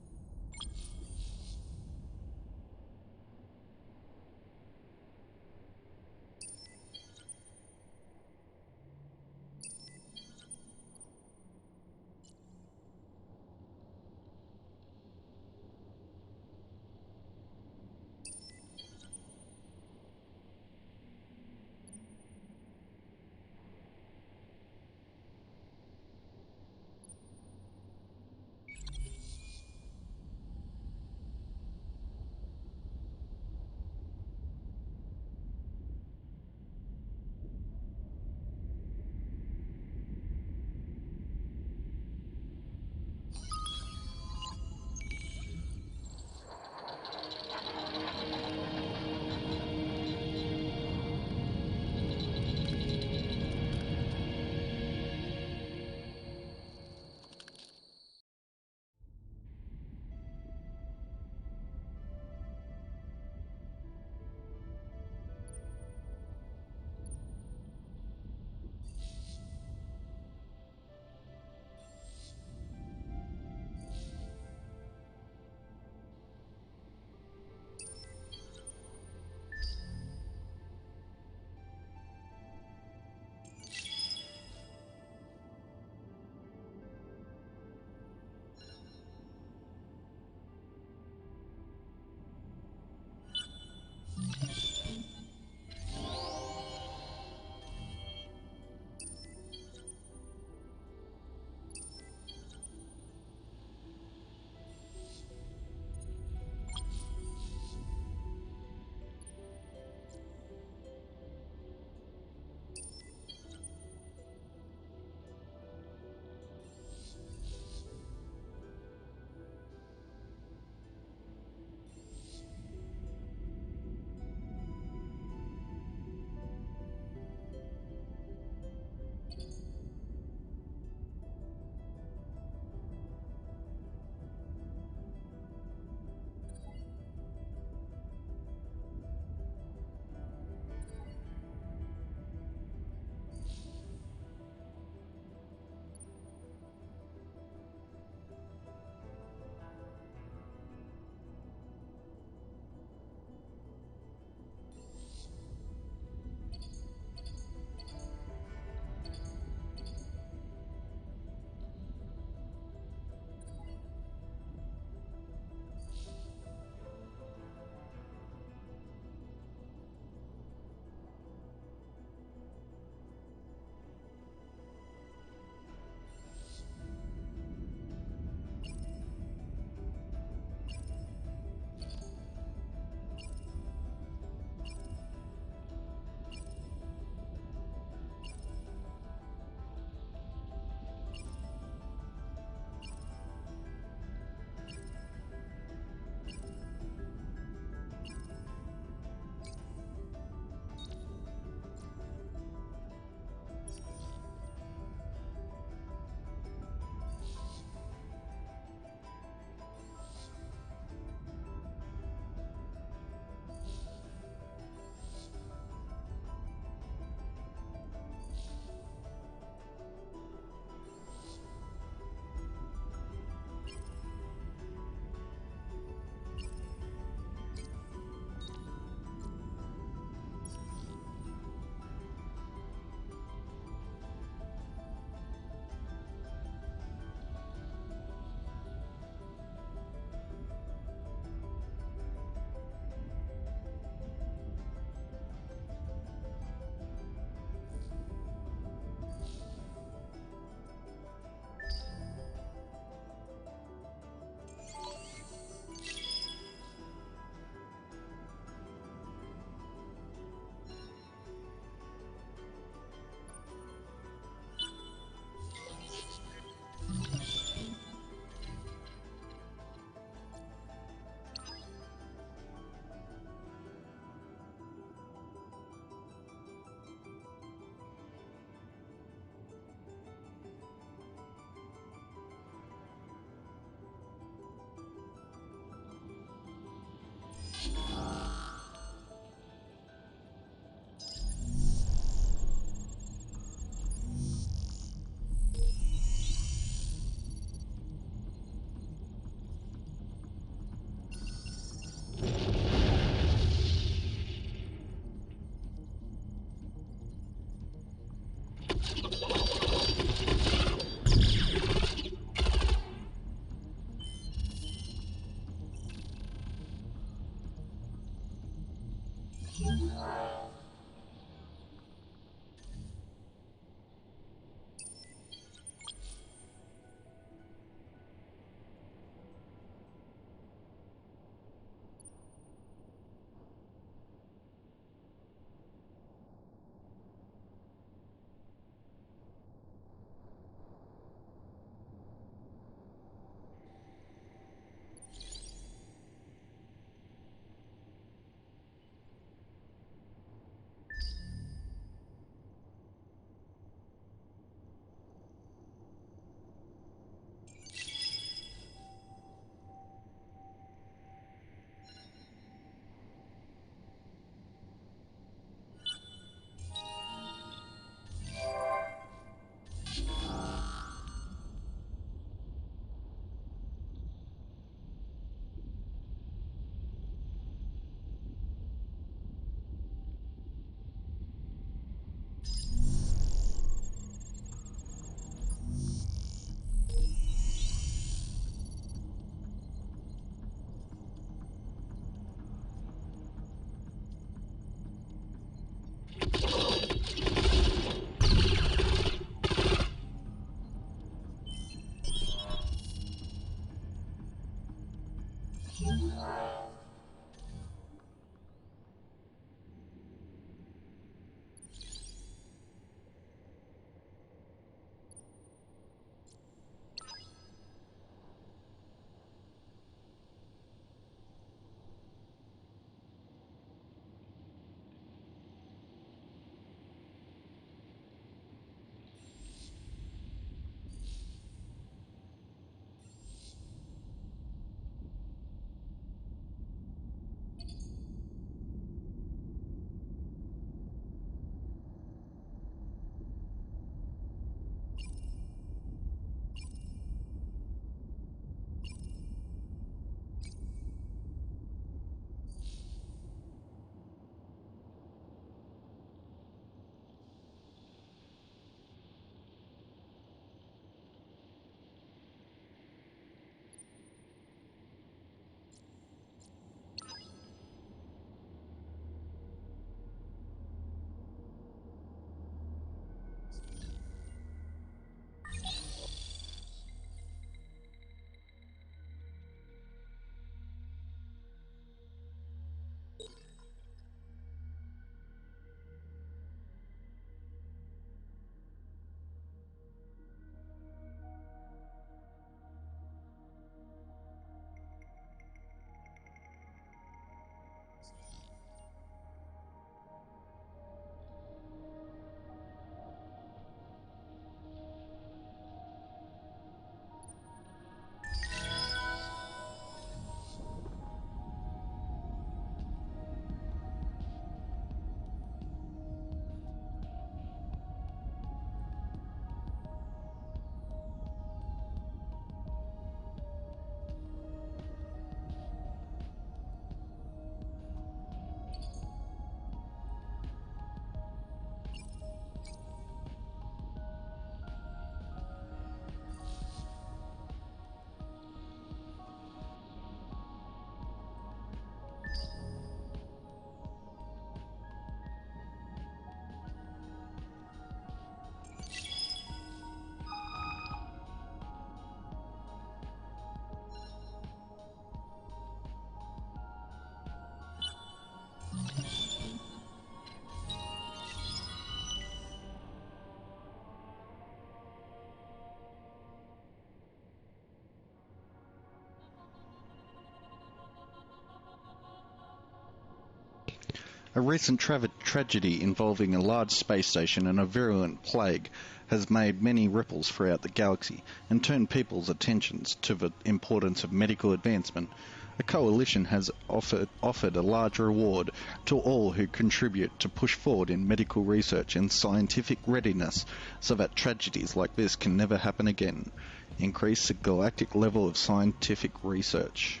A recent tragedy involving a large space station and a virulent plague has made many ripples throughout the galaxy and turned people's attentions to the importance of medical advancement. A coalition has offered a large reward to all who contribute to push forward in medical research and scientific readiness so that tragedies like this can never happen again. Increase the galactic level of scientific research.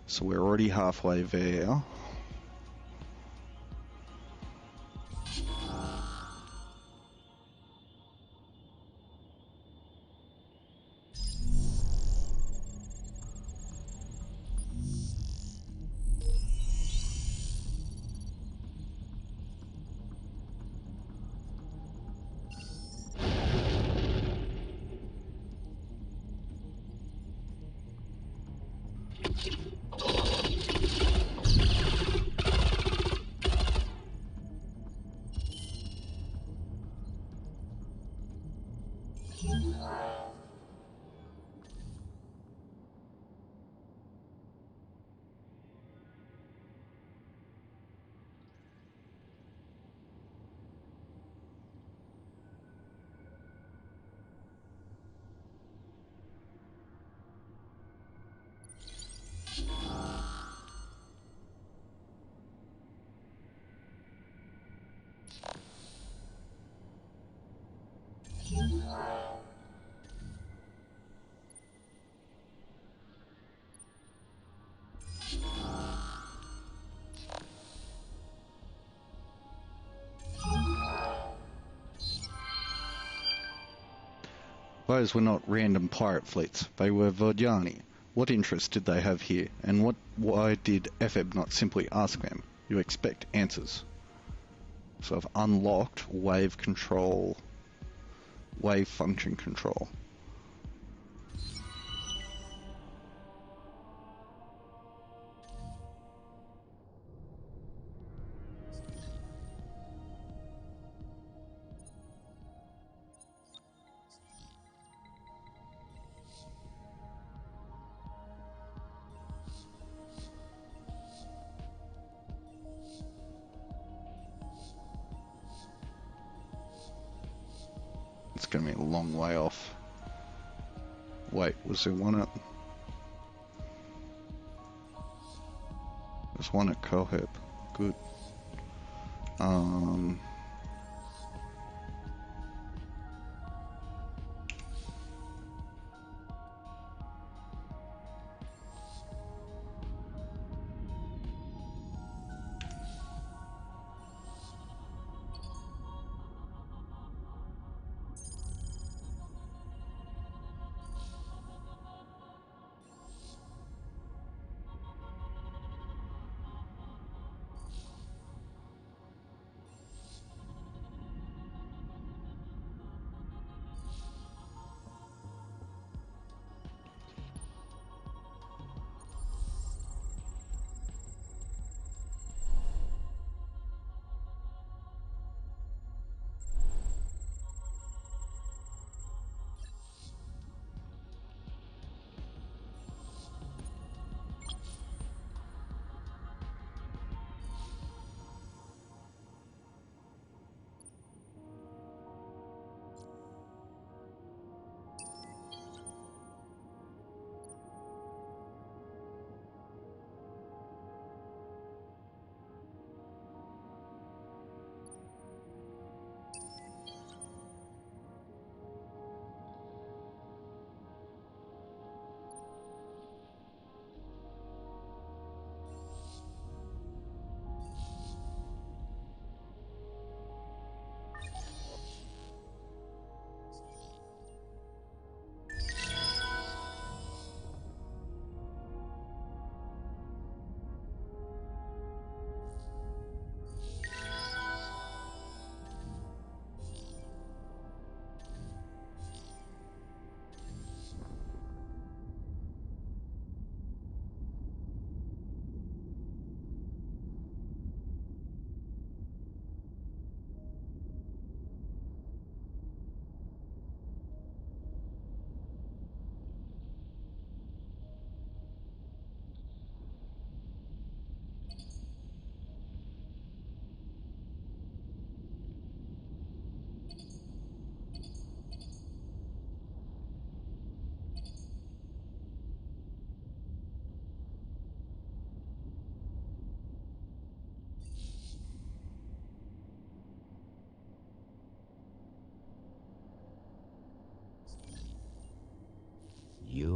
So we're already halfway there. Those were not random pirate fleets, they were Vodiani. What interest did they have here, and why did Epheb not simply ask them? You expect answers. So I've unlocked wave control, wave function control. It's going to be a long way off. Wait, was there one at... There's one at Coheb. Good.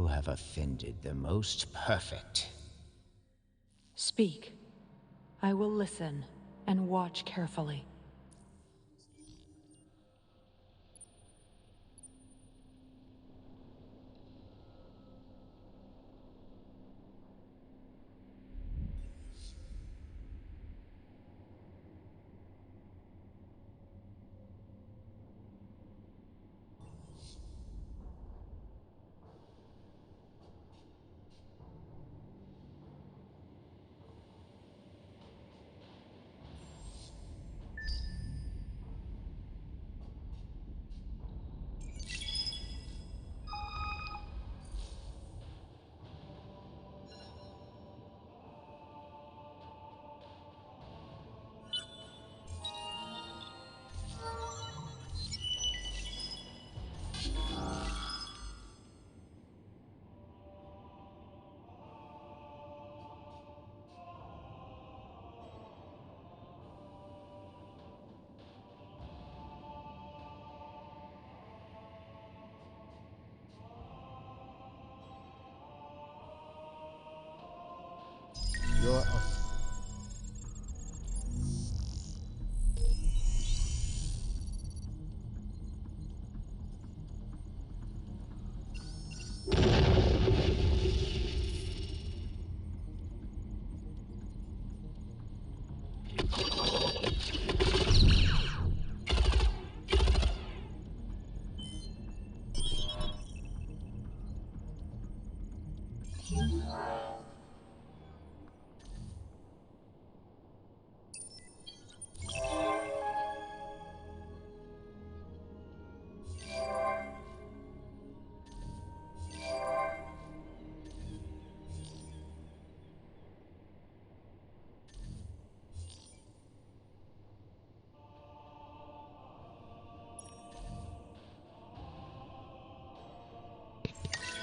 have offended the most perfect. Speak. I will listen and watch carefully. Your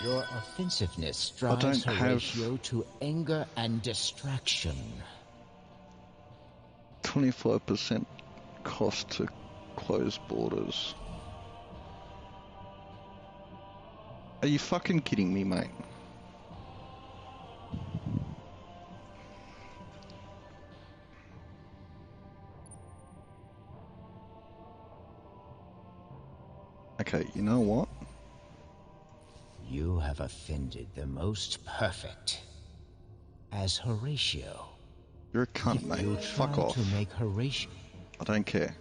Your offensiveness drives don't Horatio to anger and distraction. 25% cost to close borders. Are you fucking kidding me, mate? Okay, you know what? You have offended the most perfect. As Horatio, You're a cunt, if you mate. Fuck try off. to make Horatio... I don't care.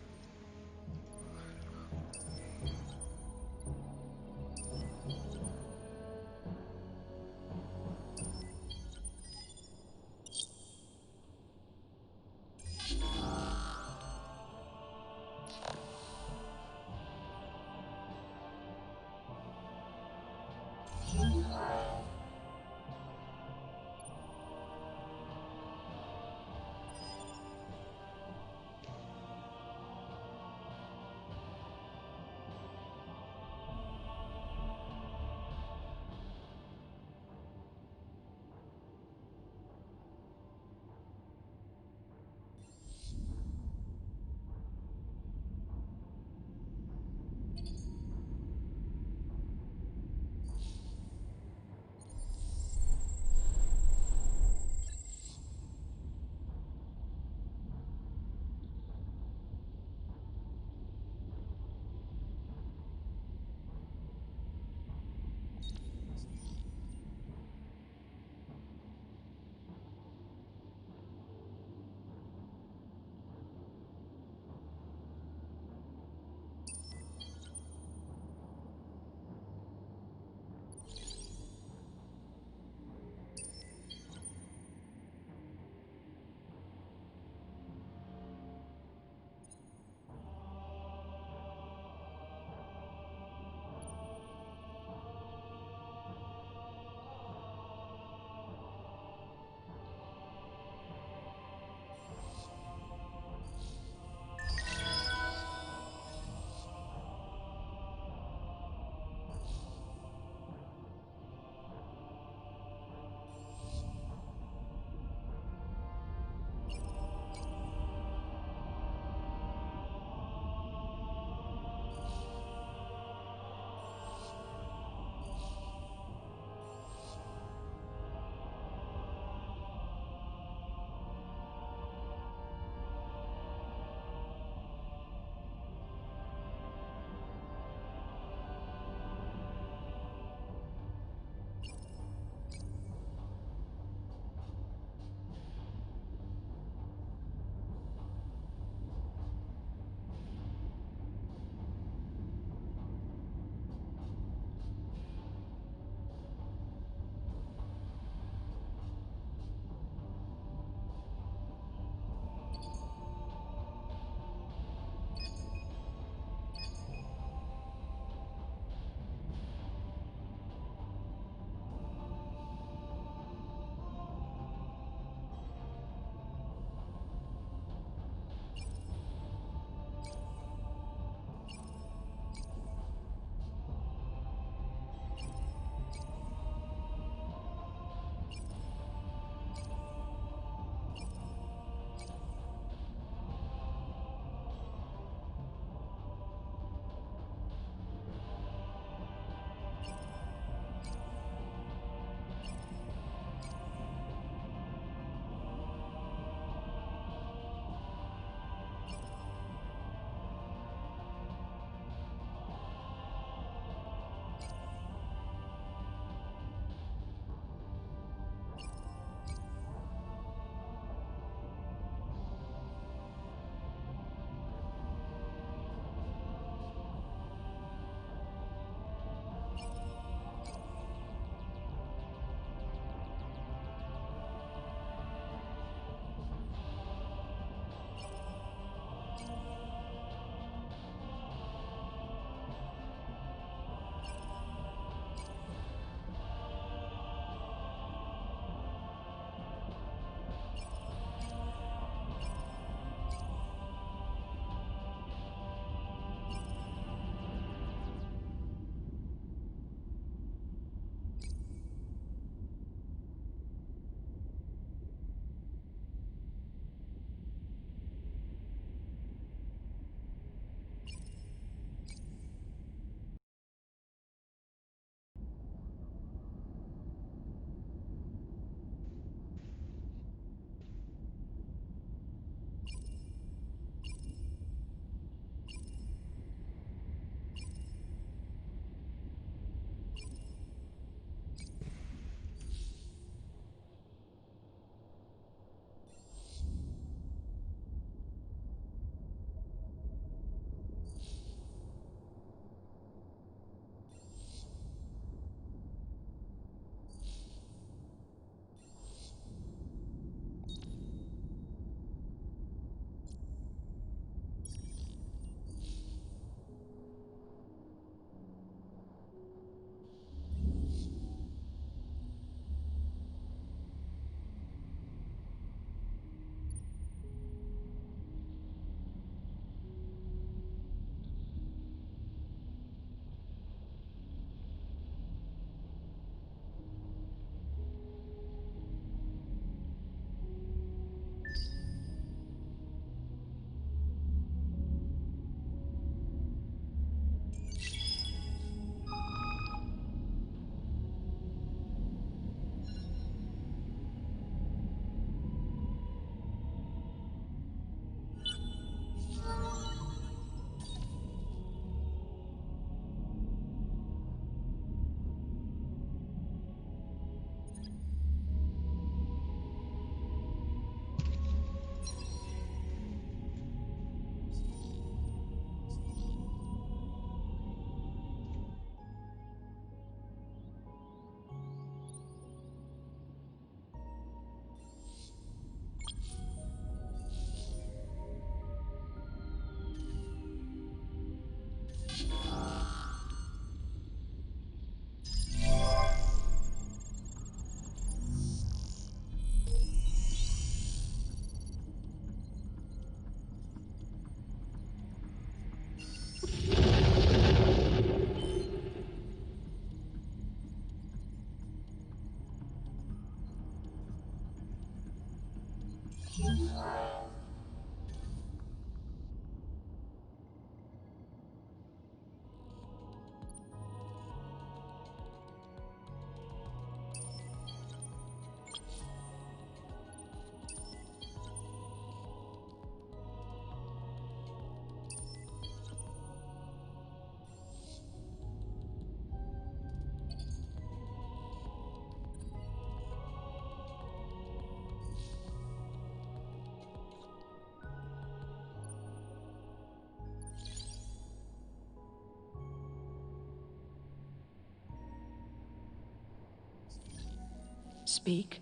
Speak.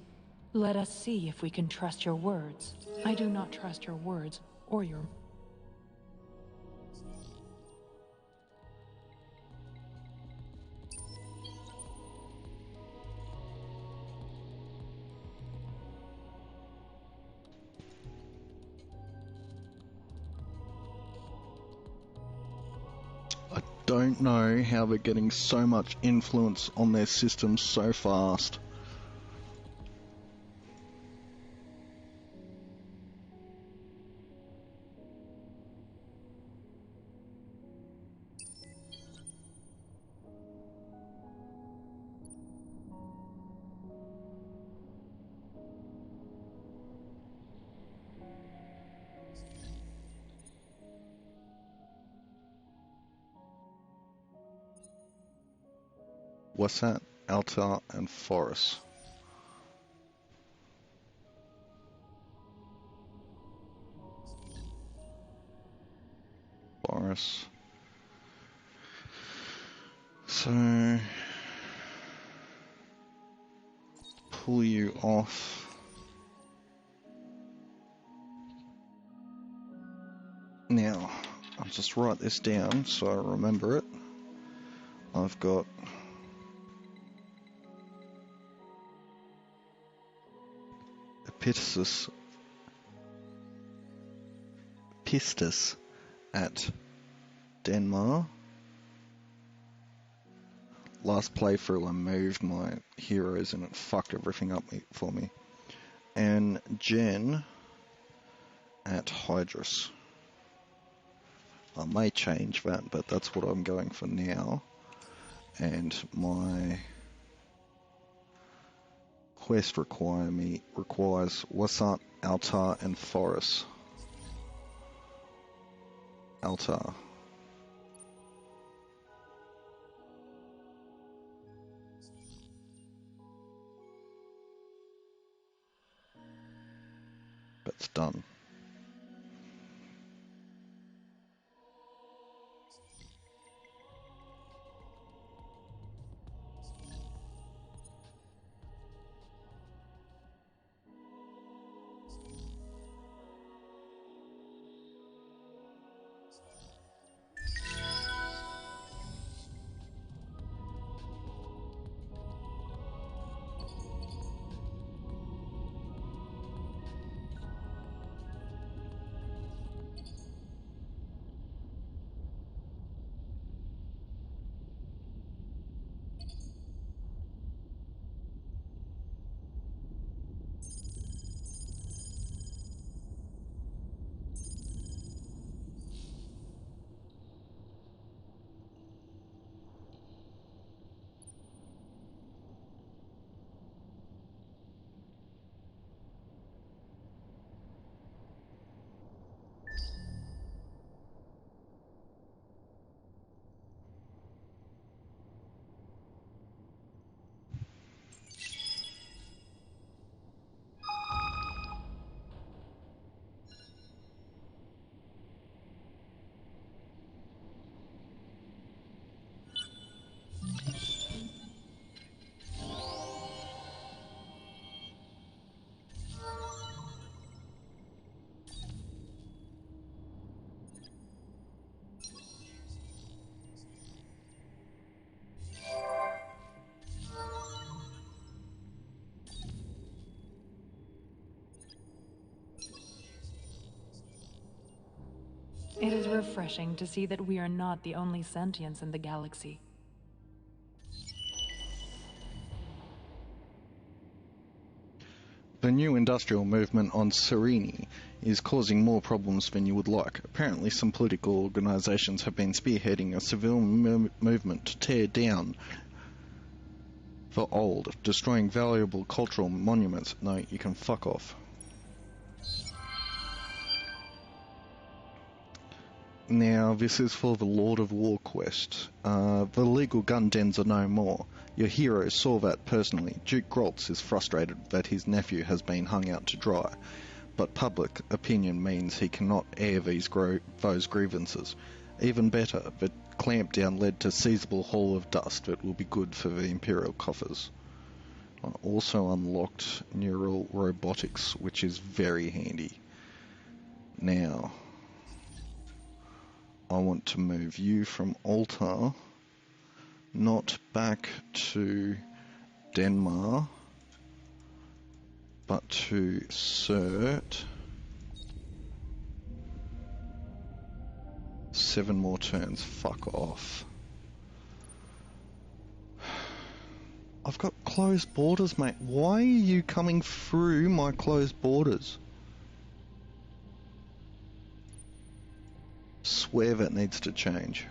Let us see if we can trust your words. I do not trust your words or your... Don't know how they're getting so much influence on their system so fast. What's that? Altar and Forest. Forest. So pull you off. Now, I'll just write this down so I remember it. I've got Pistis at Denmark. Last playthrough I moved my heroes and it fucked everything up for me. And Jen at Hydrus. I may change that, but that's what I'm going for now. And my quest requires Wasat, Altar, and Forest. Altar. That's done. It is refreshing to see that we are not the only sentients in the galaxy. The new industrial movement on Serene is causing more problems than you would like. Apparently some political organisations have been spearheading a civilian movement to tear down the old, destroying valuable cultural monuments. No, you can fuck off. Now, this is for the Lord of War quest. The legal gun dens are no more. Your hero saw that personally. Duke Groltz is frustrated that his nephew has been hung out to dry, but public opinion means he cannot air those grievances. Even better, the clampdown led to seizable haul of dust that will be good for the Imperial coffers. I also unlocked neural robotics, which is very handy. Now, I want to move you from Altar, not back to Denmark, but to Cert. 7 more turns, fuck off. I've got closed borders, mate. Why are you coming through my closed borders? Swear that needs to change.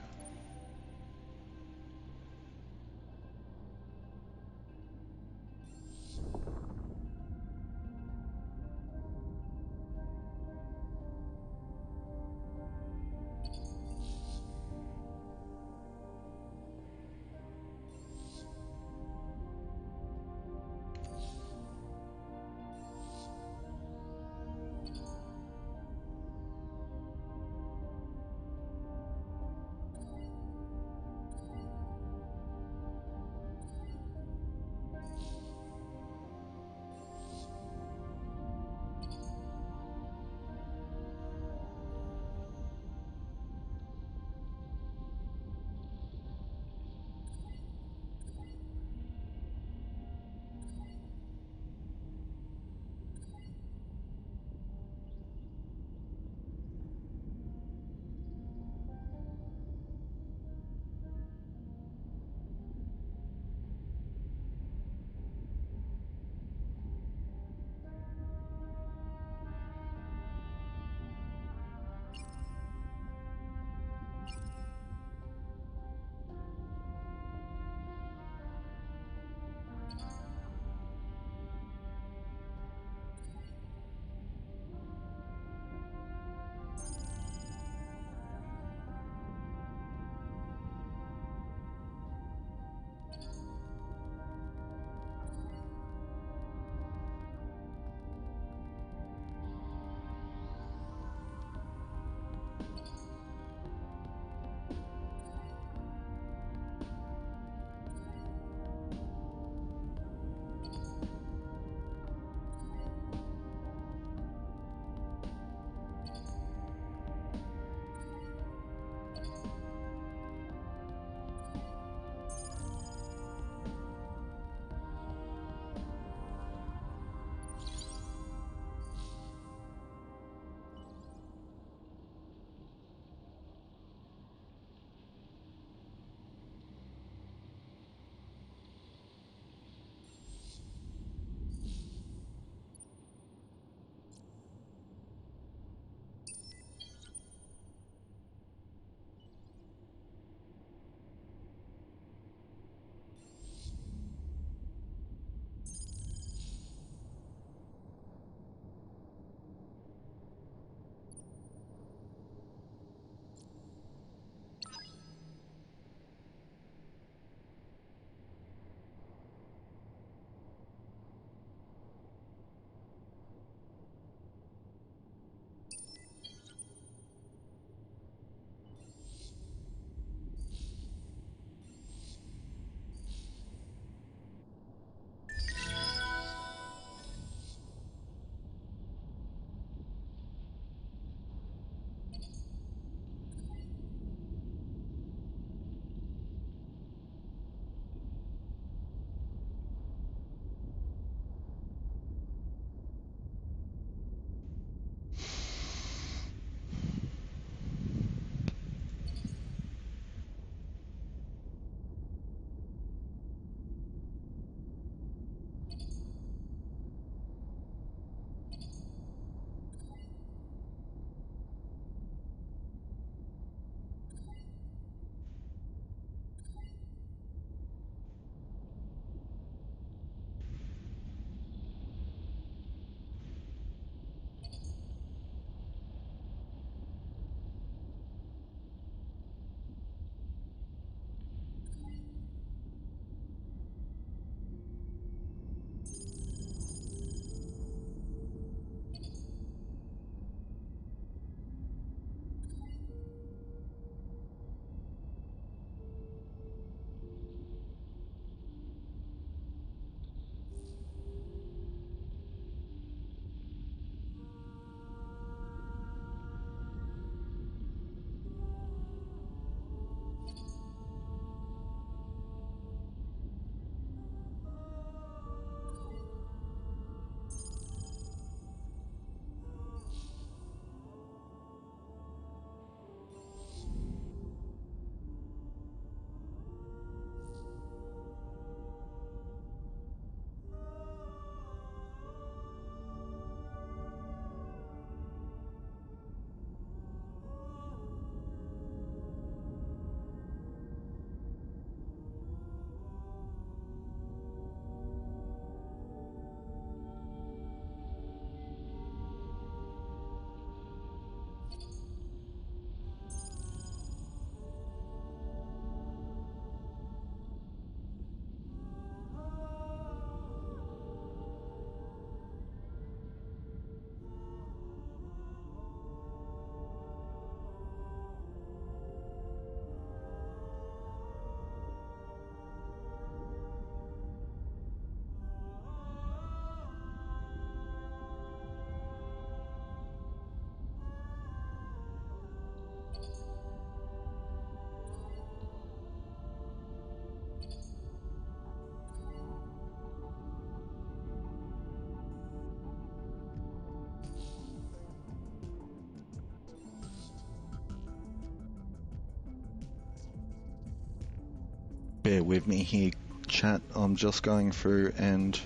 bear with me here, chat. I'm just going through and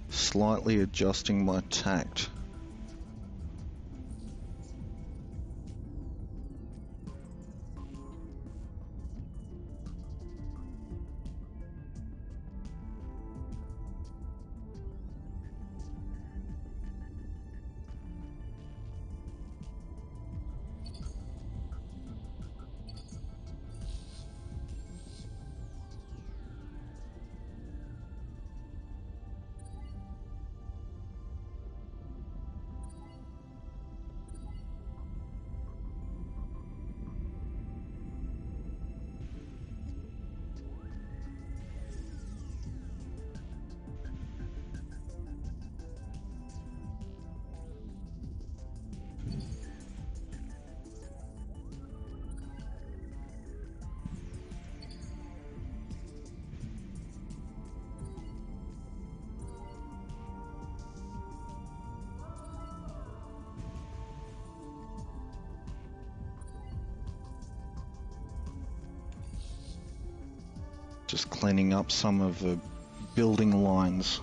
slightly adjusting my tact. Just cleaning up some of the building lines.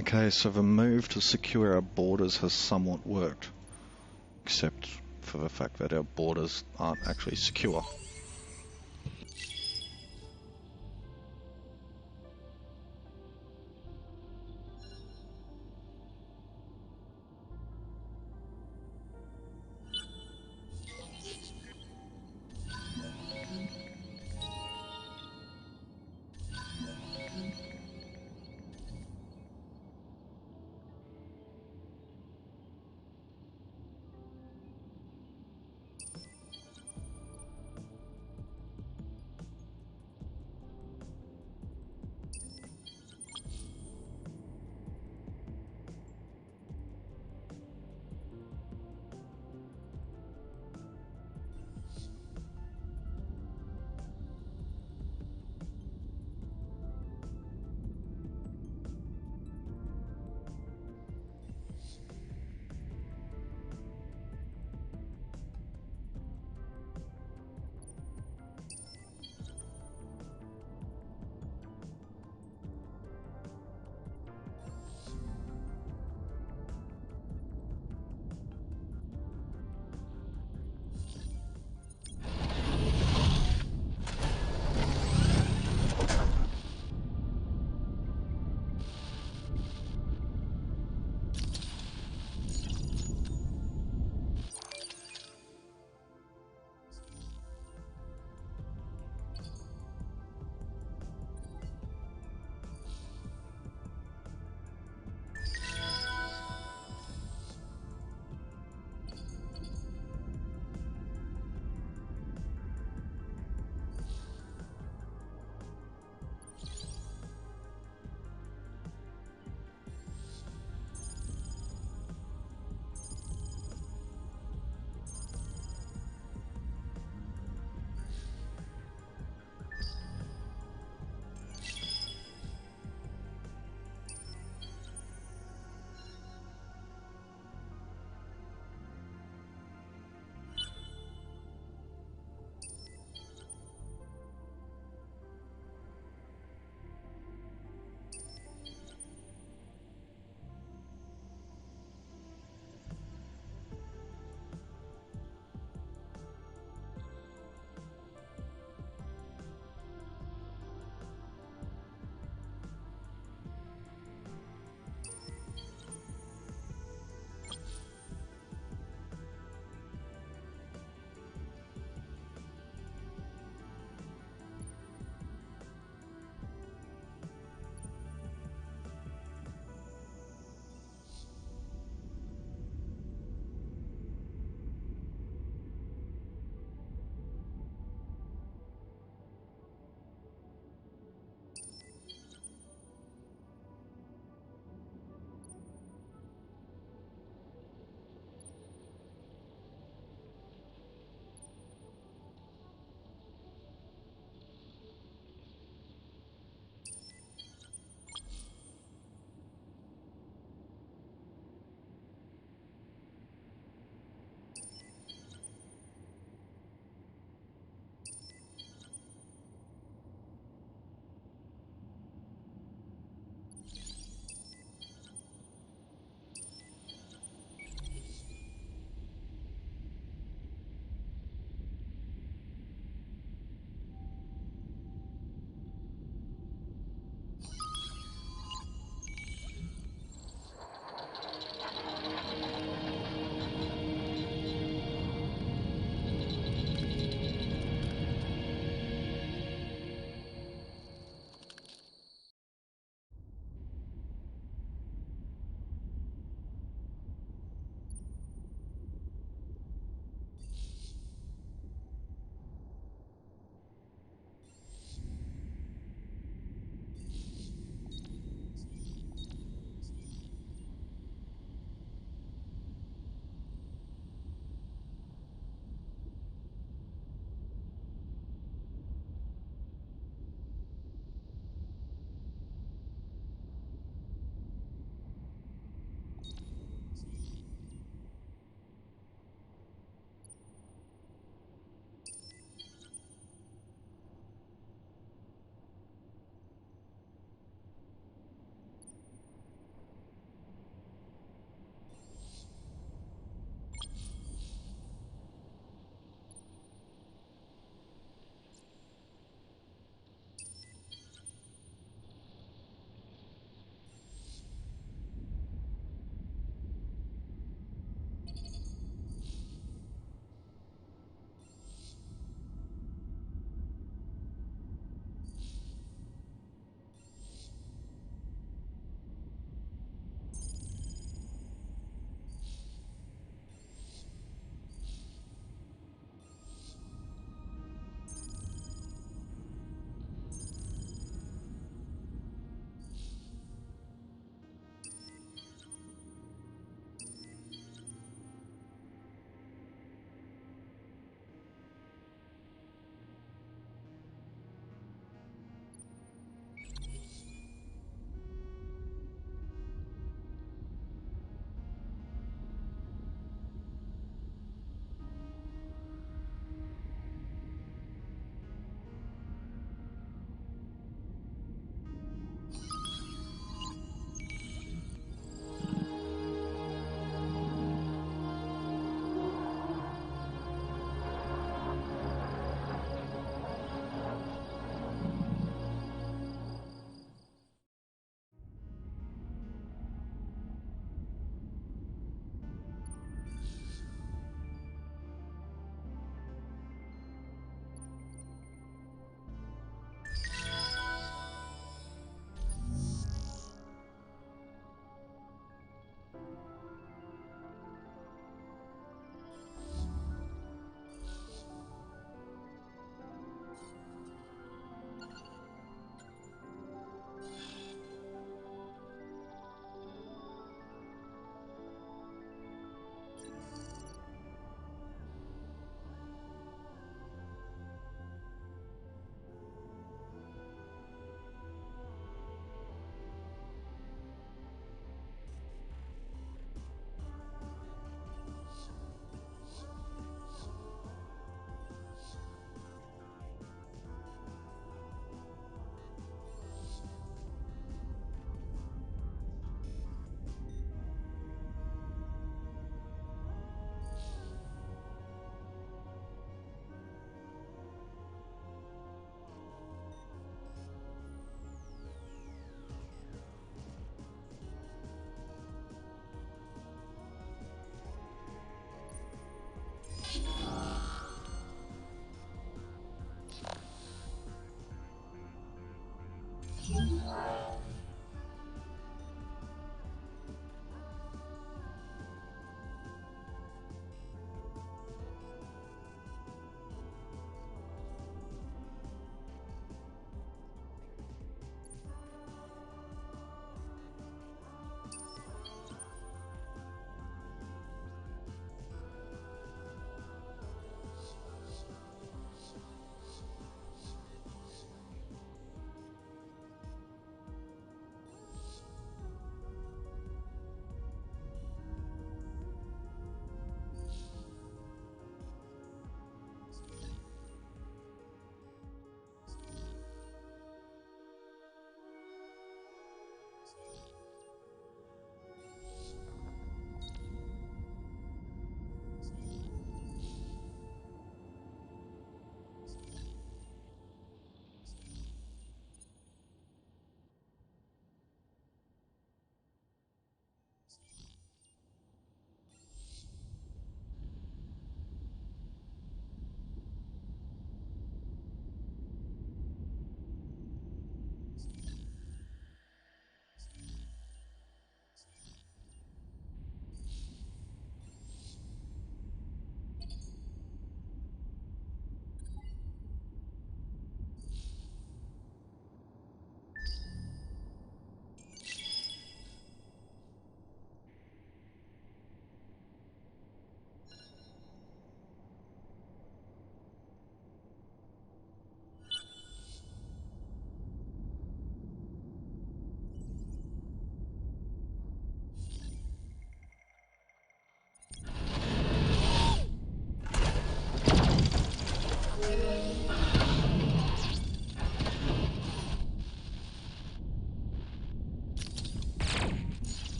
Okay, so the move to secure our borders has somewhat worked. Except for the fact that our borders aren't actually secure.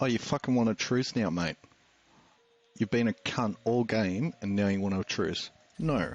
Oh, you fucking want a truce now, mate? You've been a cunt all game, and now you want a truce? No.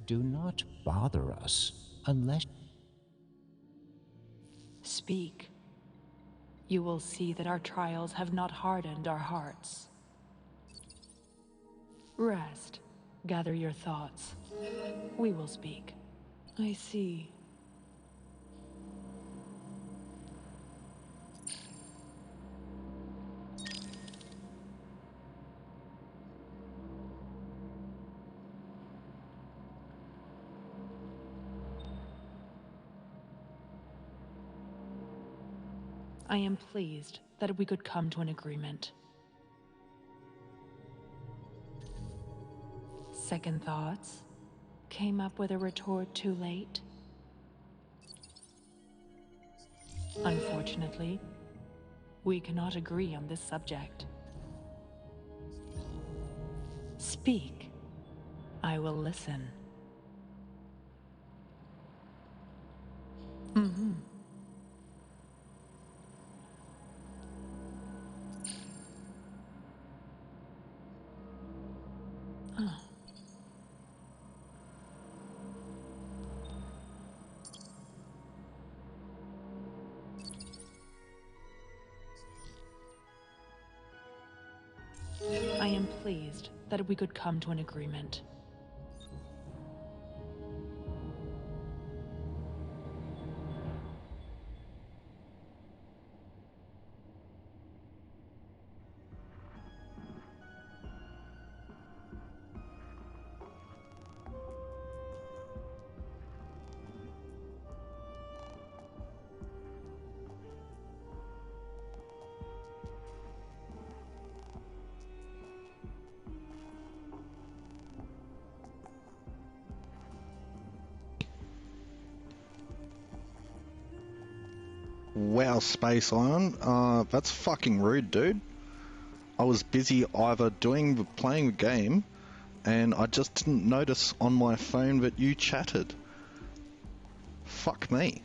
Do not bother us unless... Speak. You will see that our trials have not hardened our hearts. Rest. Gather your thoughts. We will speak. I see. I am pleased that we could come to an agreement. Second thoughts? Came up with a retort too late? Unfortunately, we cannot agree on this subject. Speak. I will listen. Mm-hmm. I am pleased that we could come to an agreement. Wow, Space Iron. That's fucking rude, dude. I was busy either playing the game, and I just didn't notice on my phone that you chatted. Fuck me.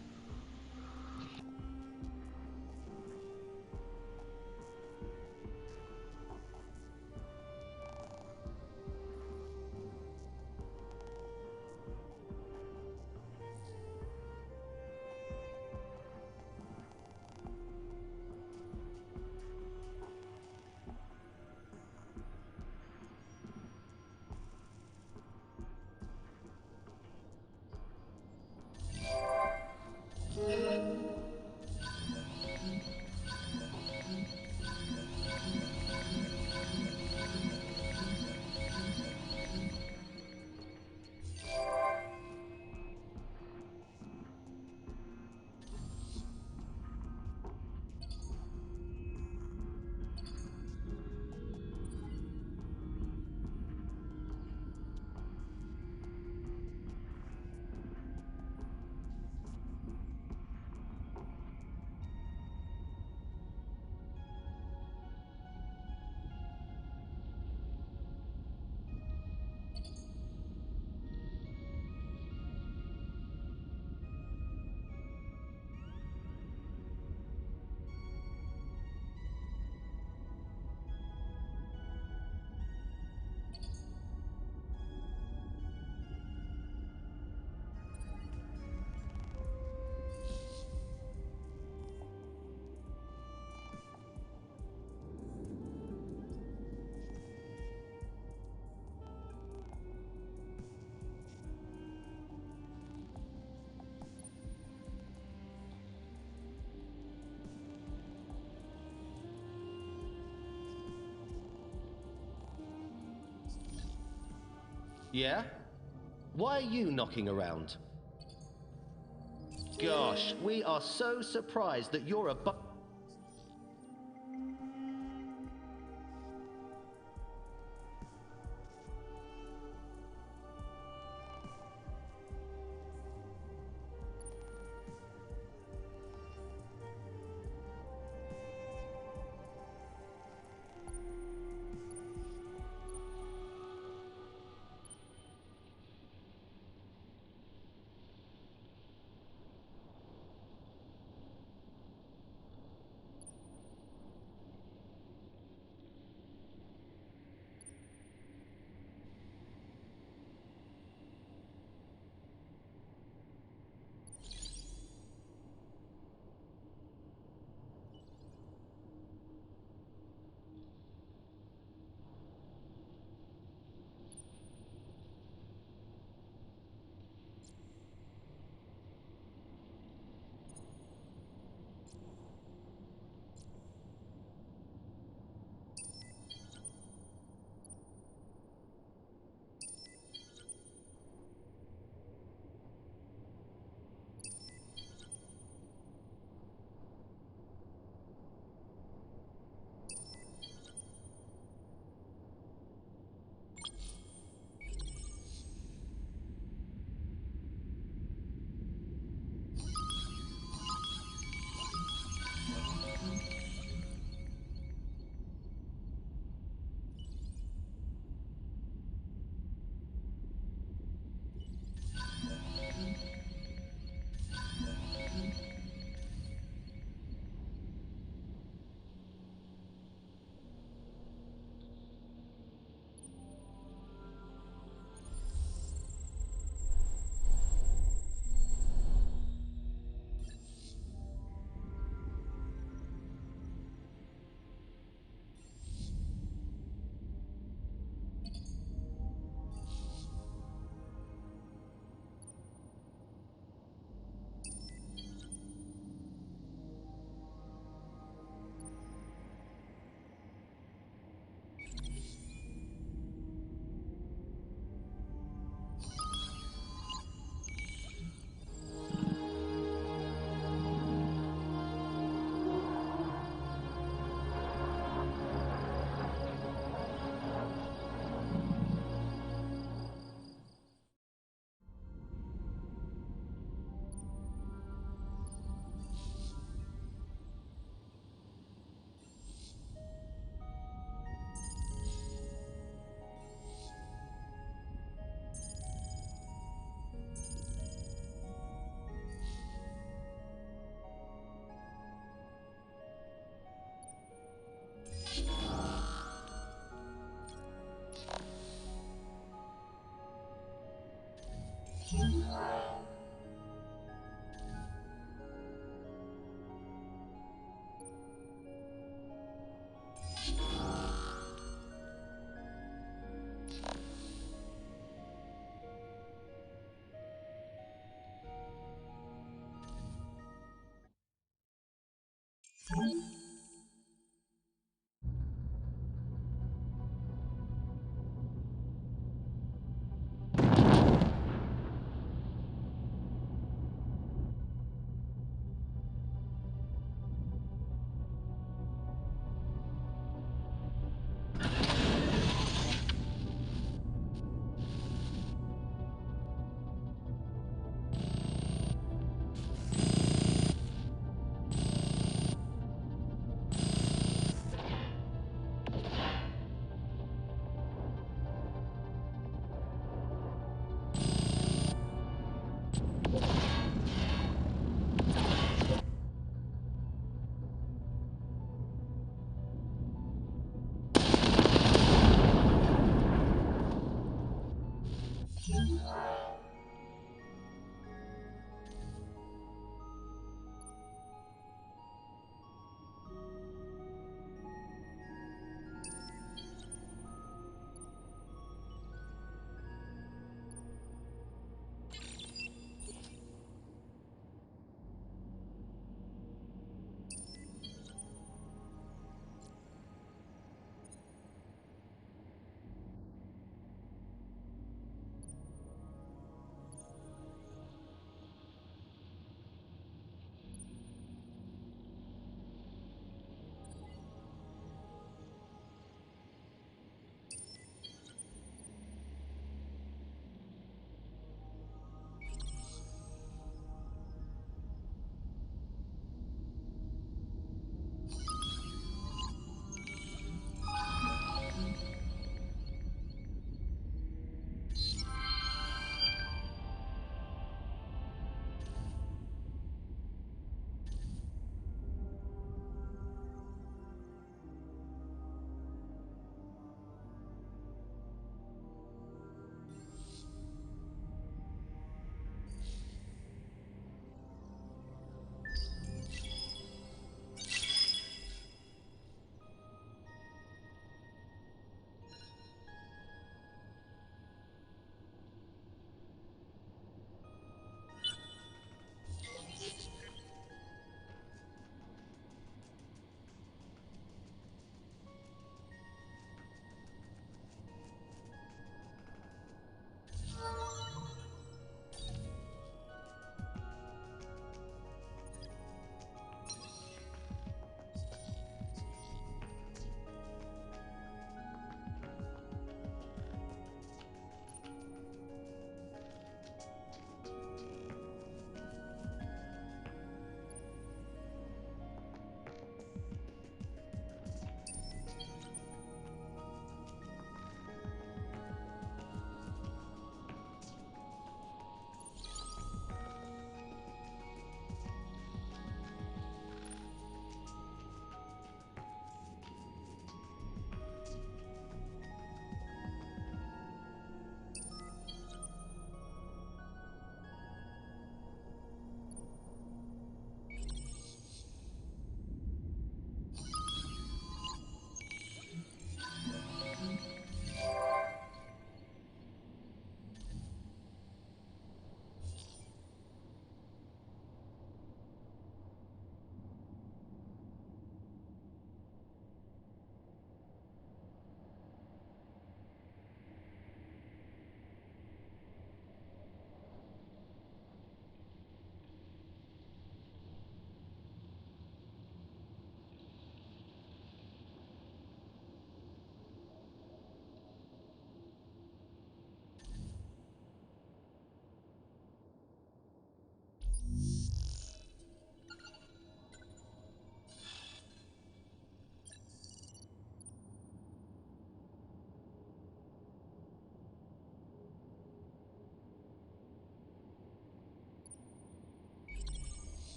Yeah? Why are you knocking around? Gosh, we are so surprised that you're a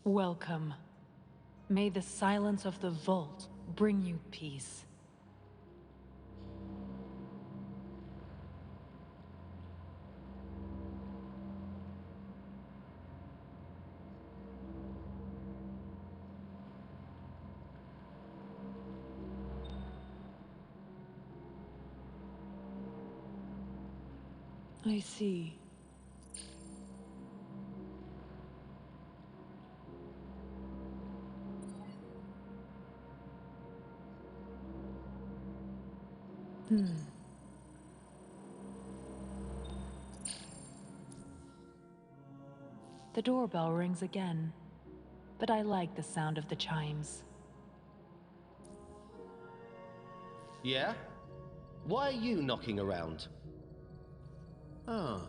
Welcome. May the silence of the vault bring you peace. I see. The doorbell rings again, but I like the sound of the chimes. Yeah? Why are you knocking around? Ah.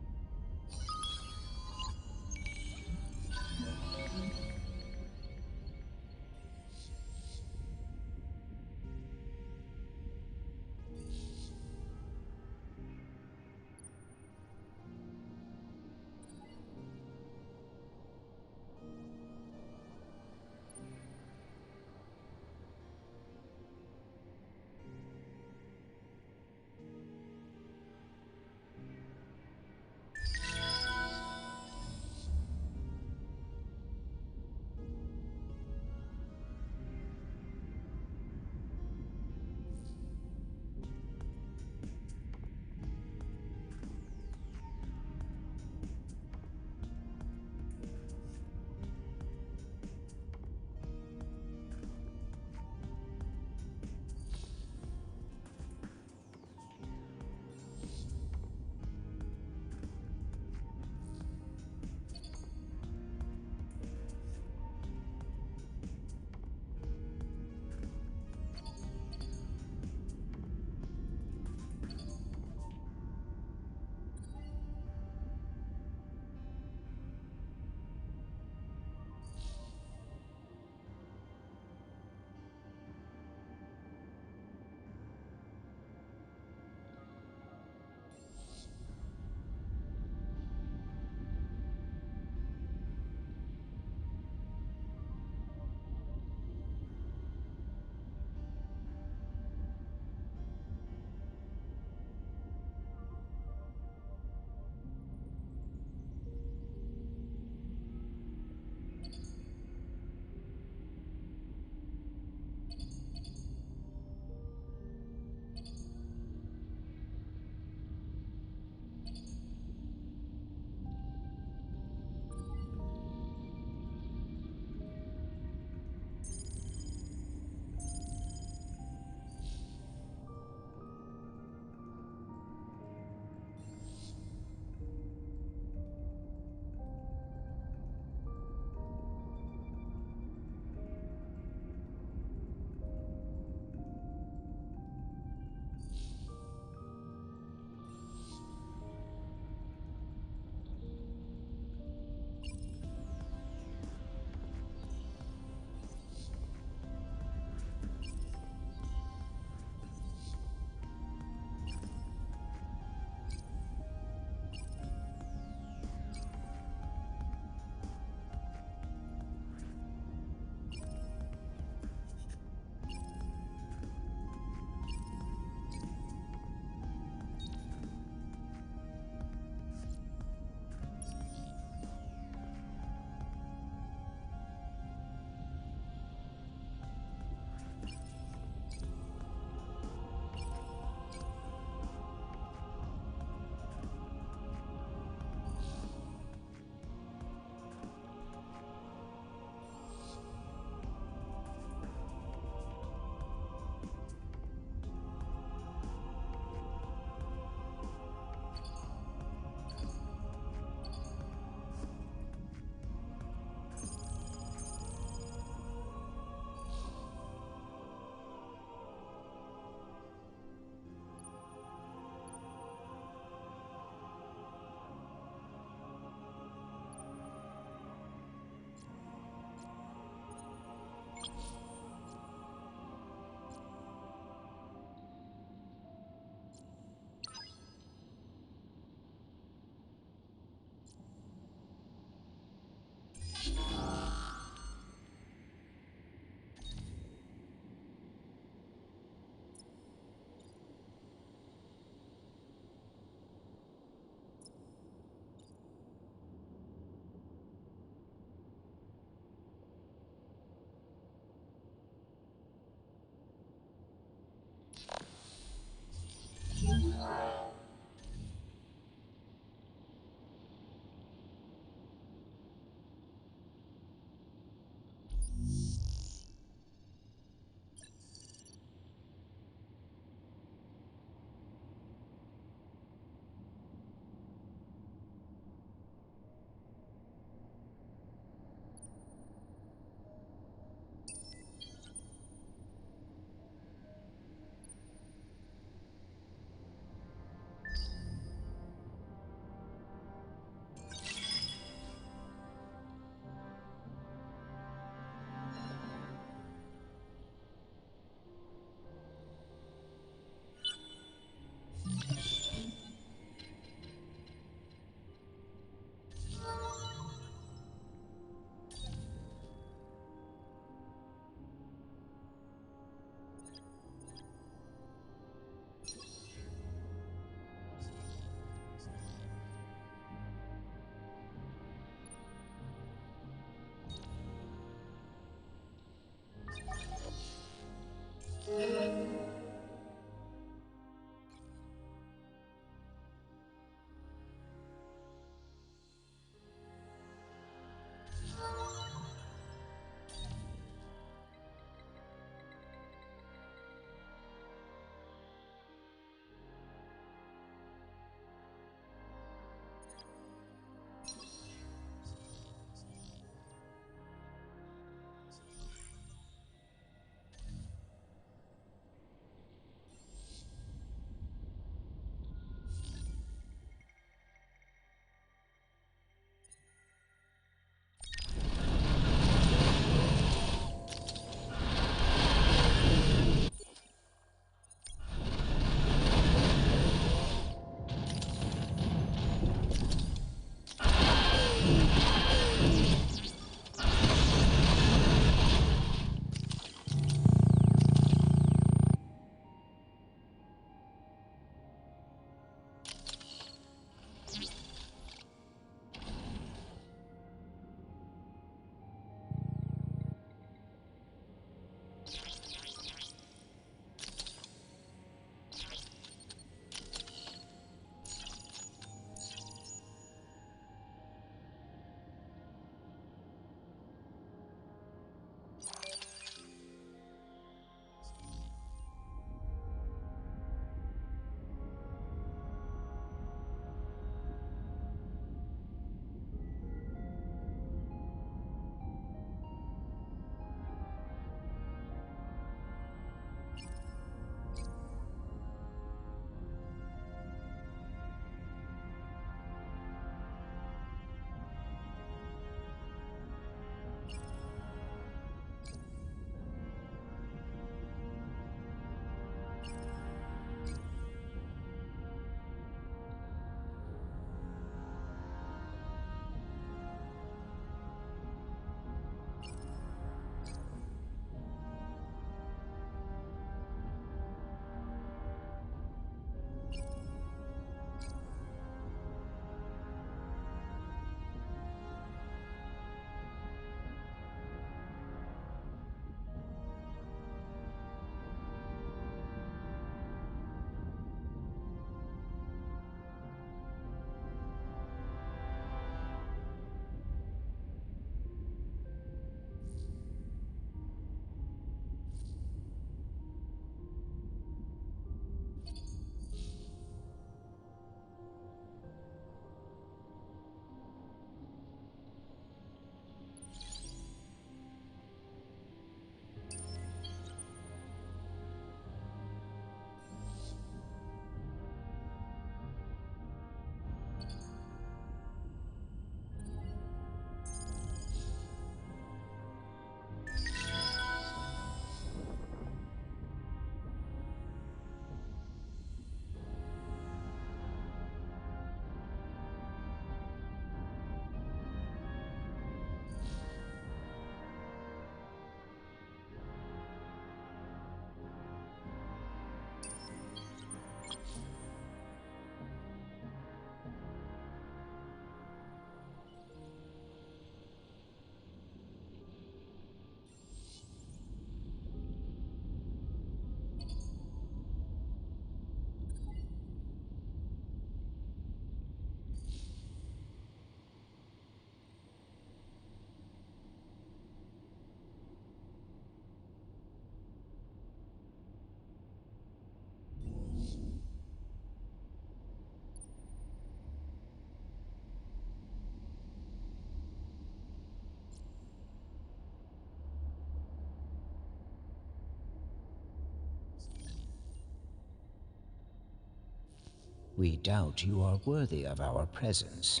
We doubt you are worthy of our presence.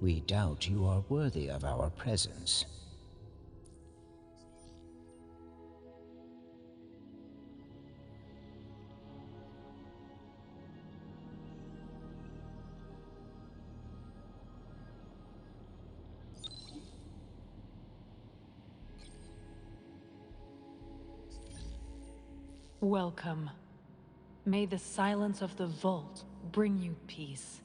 We doubt you are worthy of our presence. Welcome. May the silence of the vault bring you peace.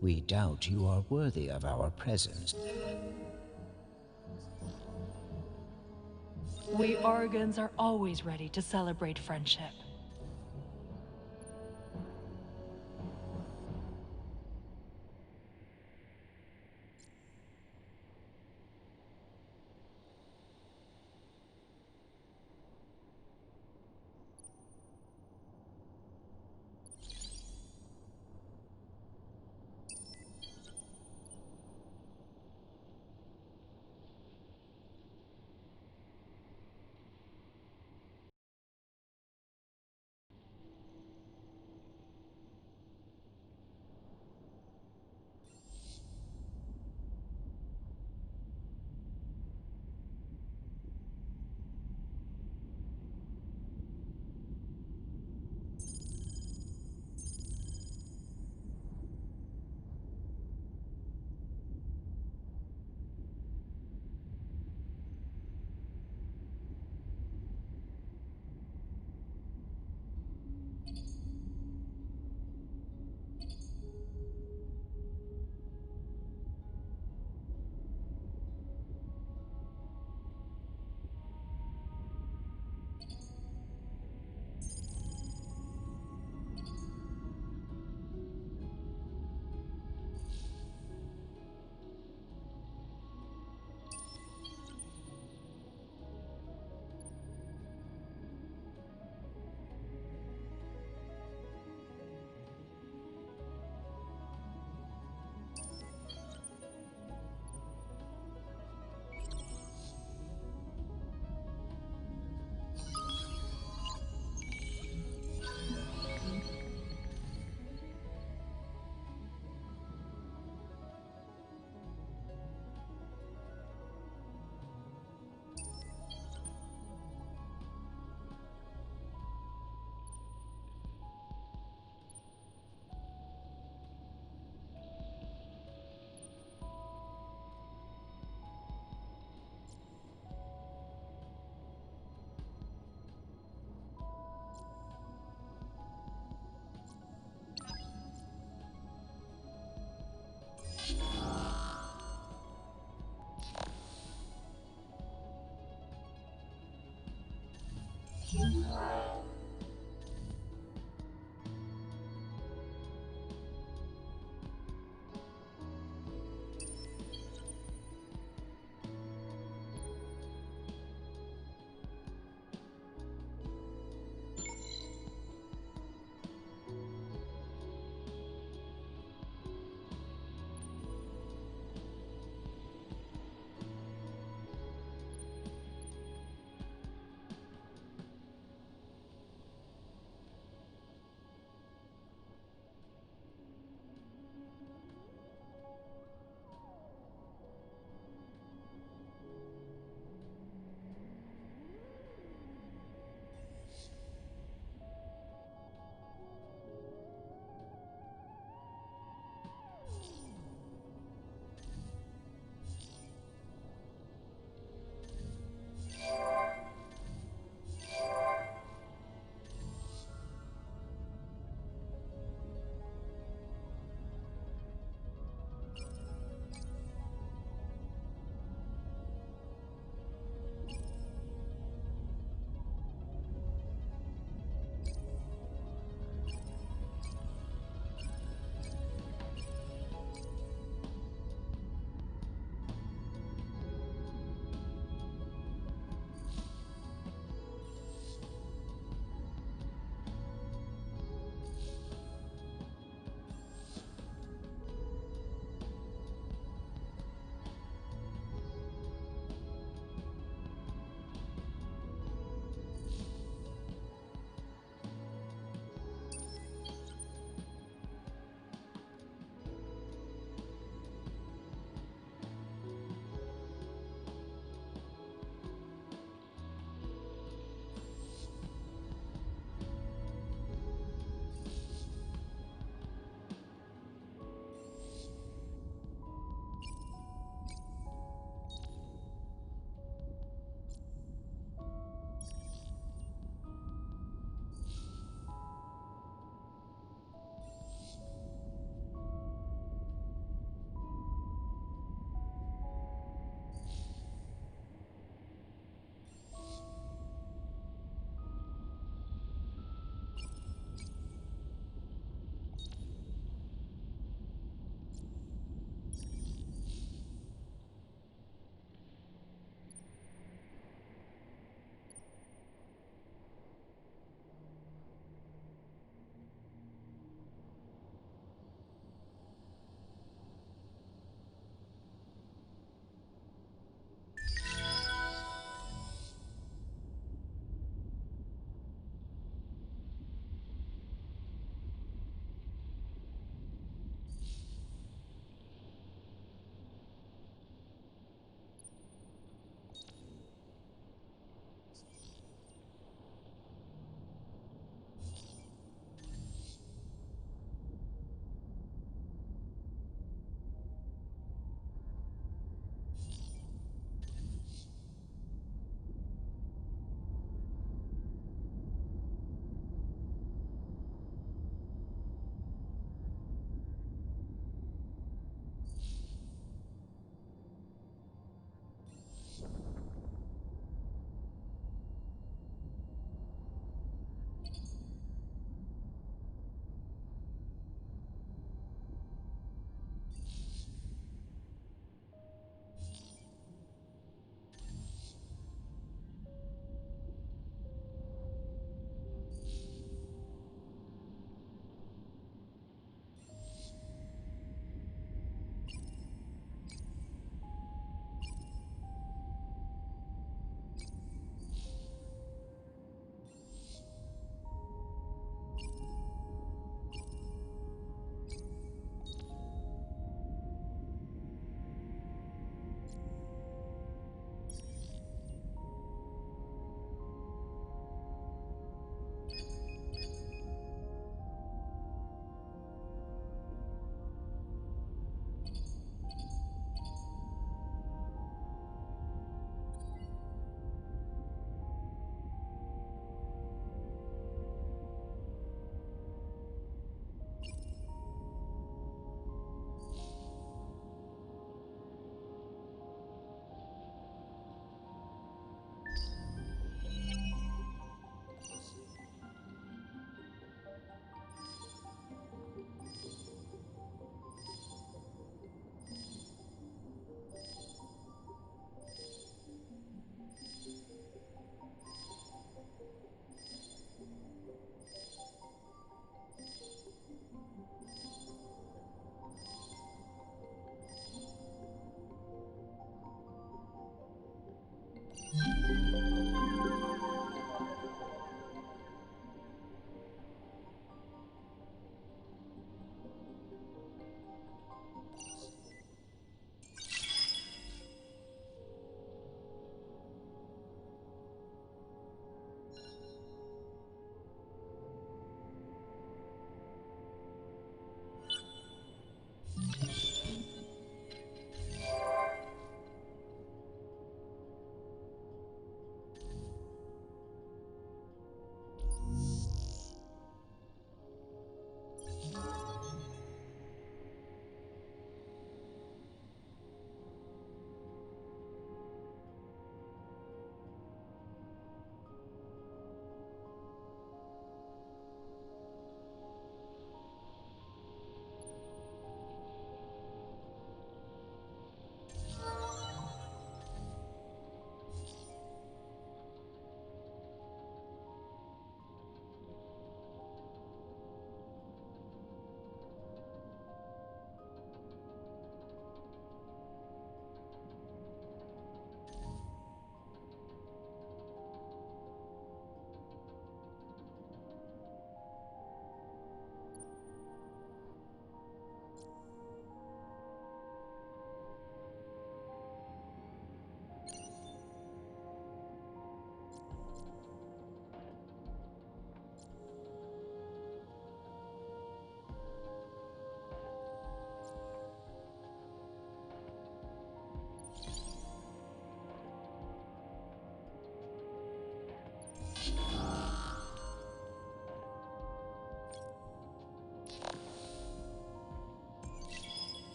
We doubt you are worthy of our presence. We Argans are always ready to celebrate friendship.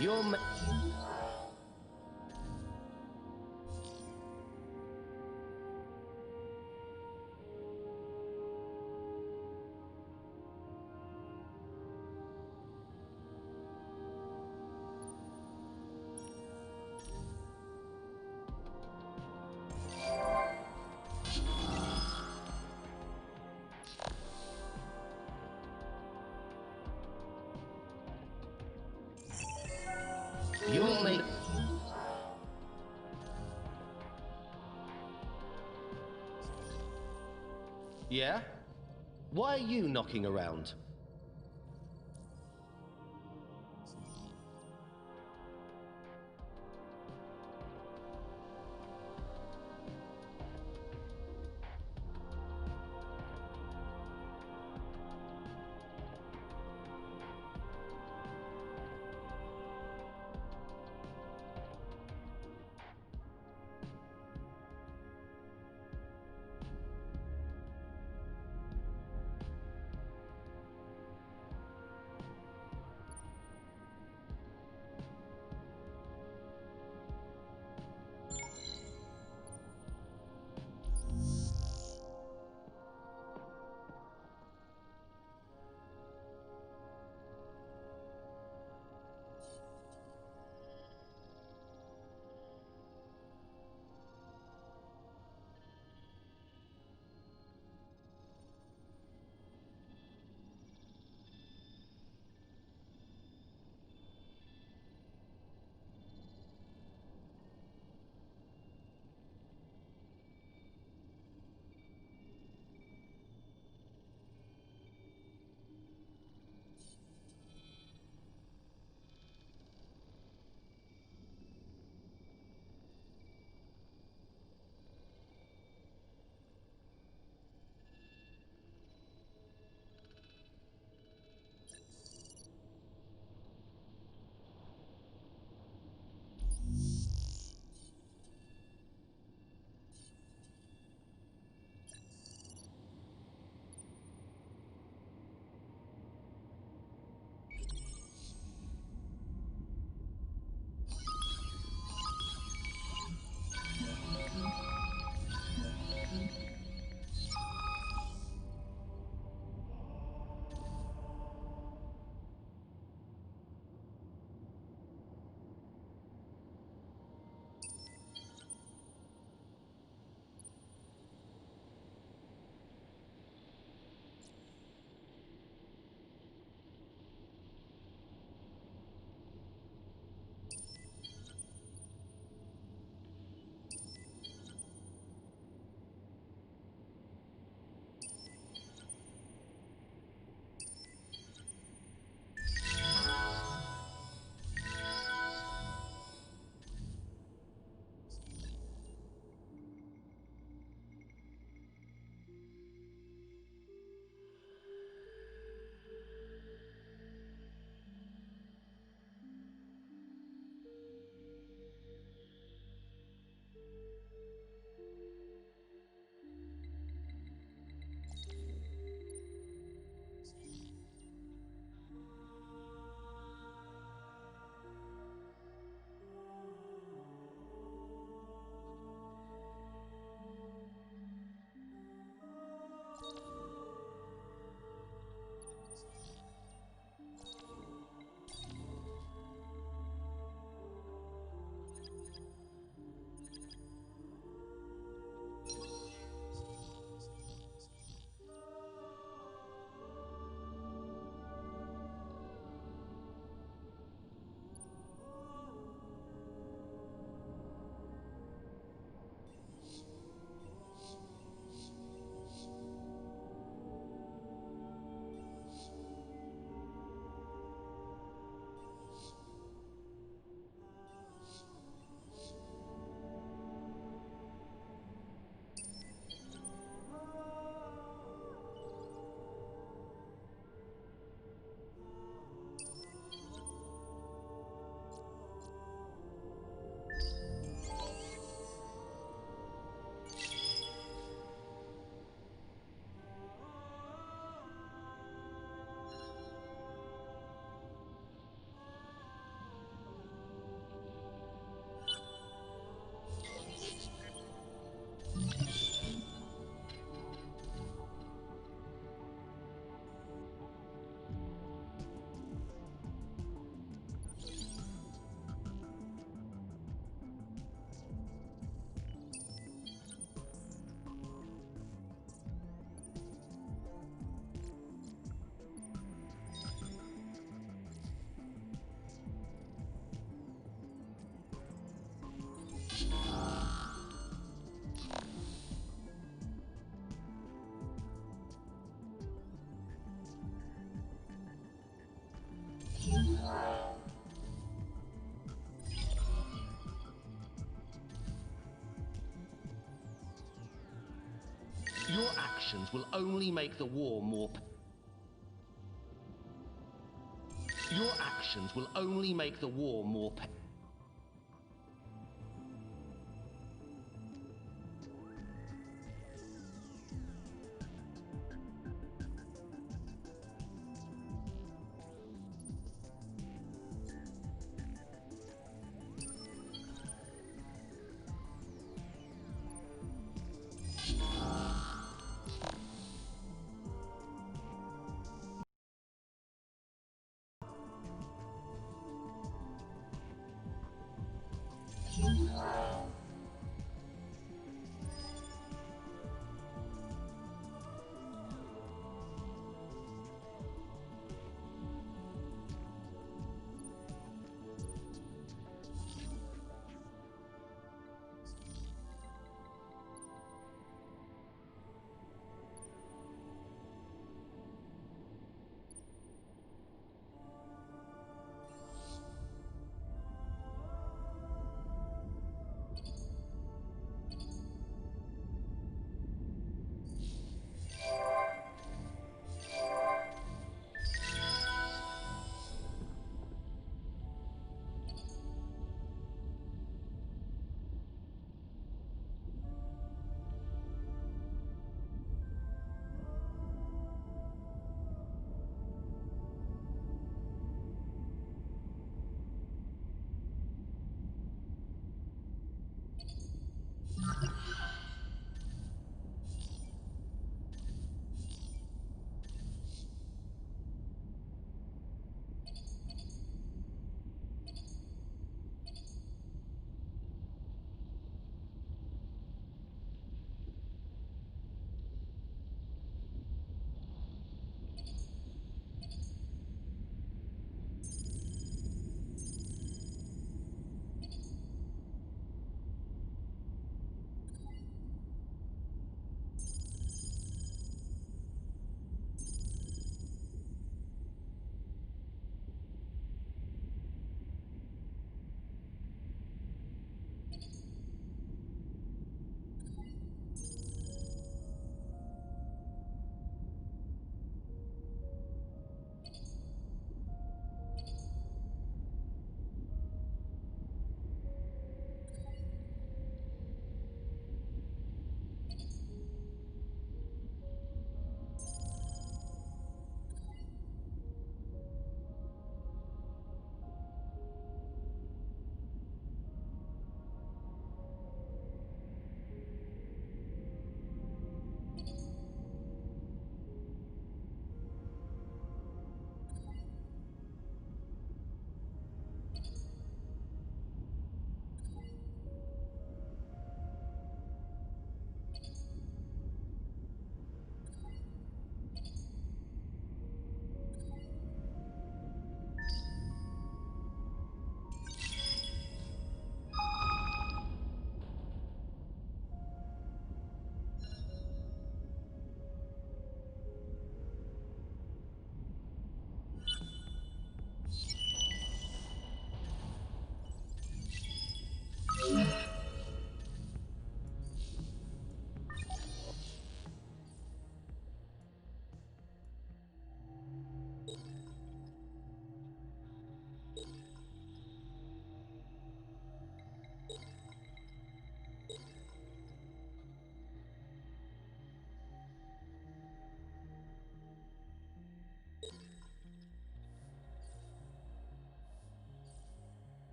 You're ma- You'll make... Yeah? Why are you knocking around? actions will only make the war more... Your actions will only make the war more...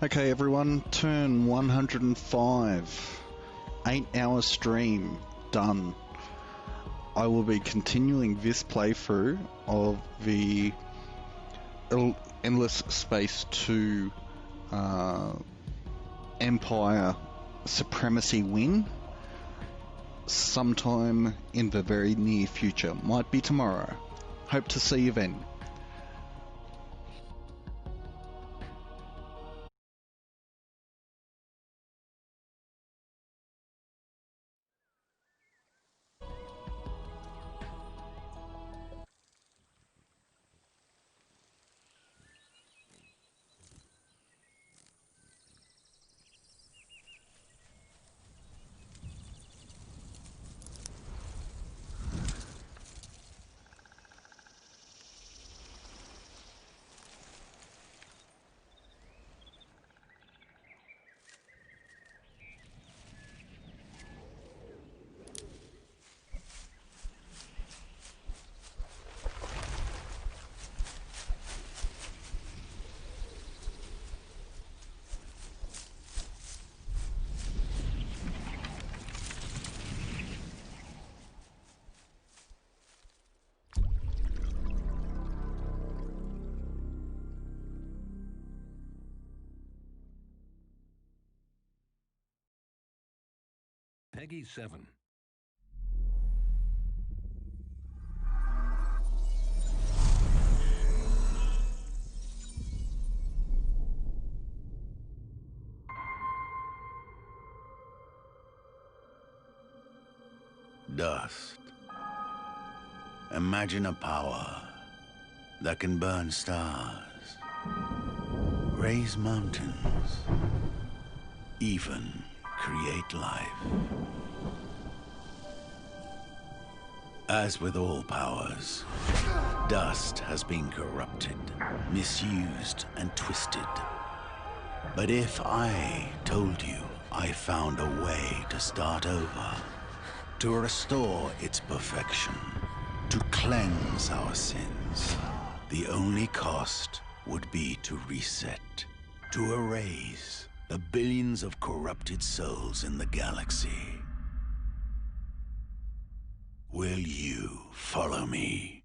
Okay, everyone, turn 105. 8-hour stream done. I will be continuing this playthrough of the Endless Space 2 Empire Supremacy win sometime in the very near future. Might be tomorrow. Hope to see you then. Peggy 7. Dust. Imagine a power that can burn stars, raise mountains, even create life. As with all powers, dust has been corrupted, misused, and twisted. But if I told you I found a way to start over, to restore its perfection, to cleanse our sins, the only cost would be to reset, to erase the billions of corrupted souls in the galaxy. Will you follow me?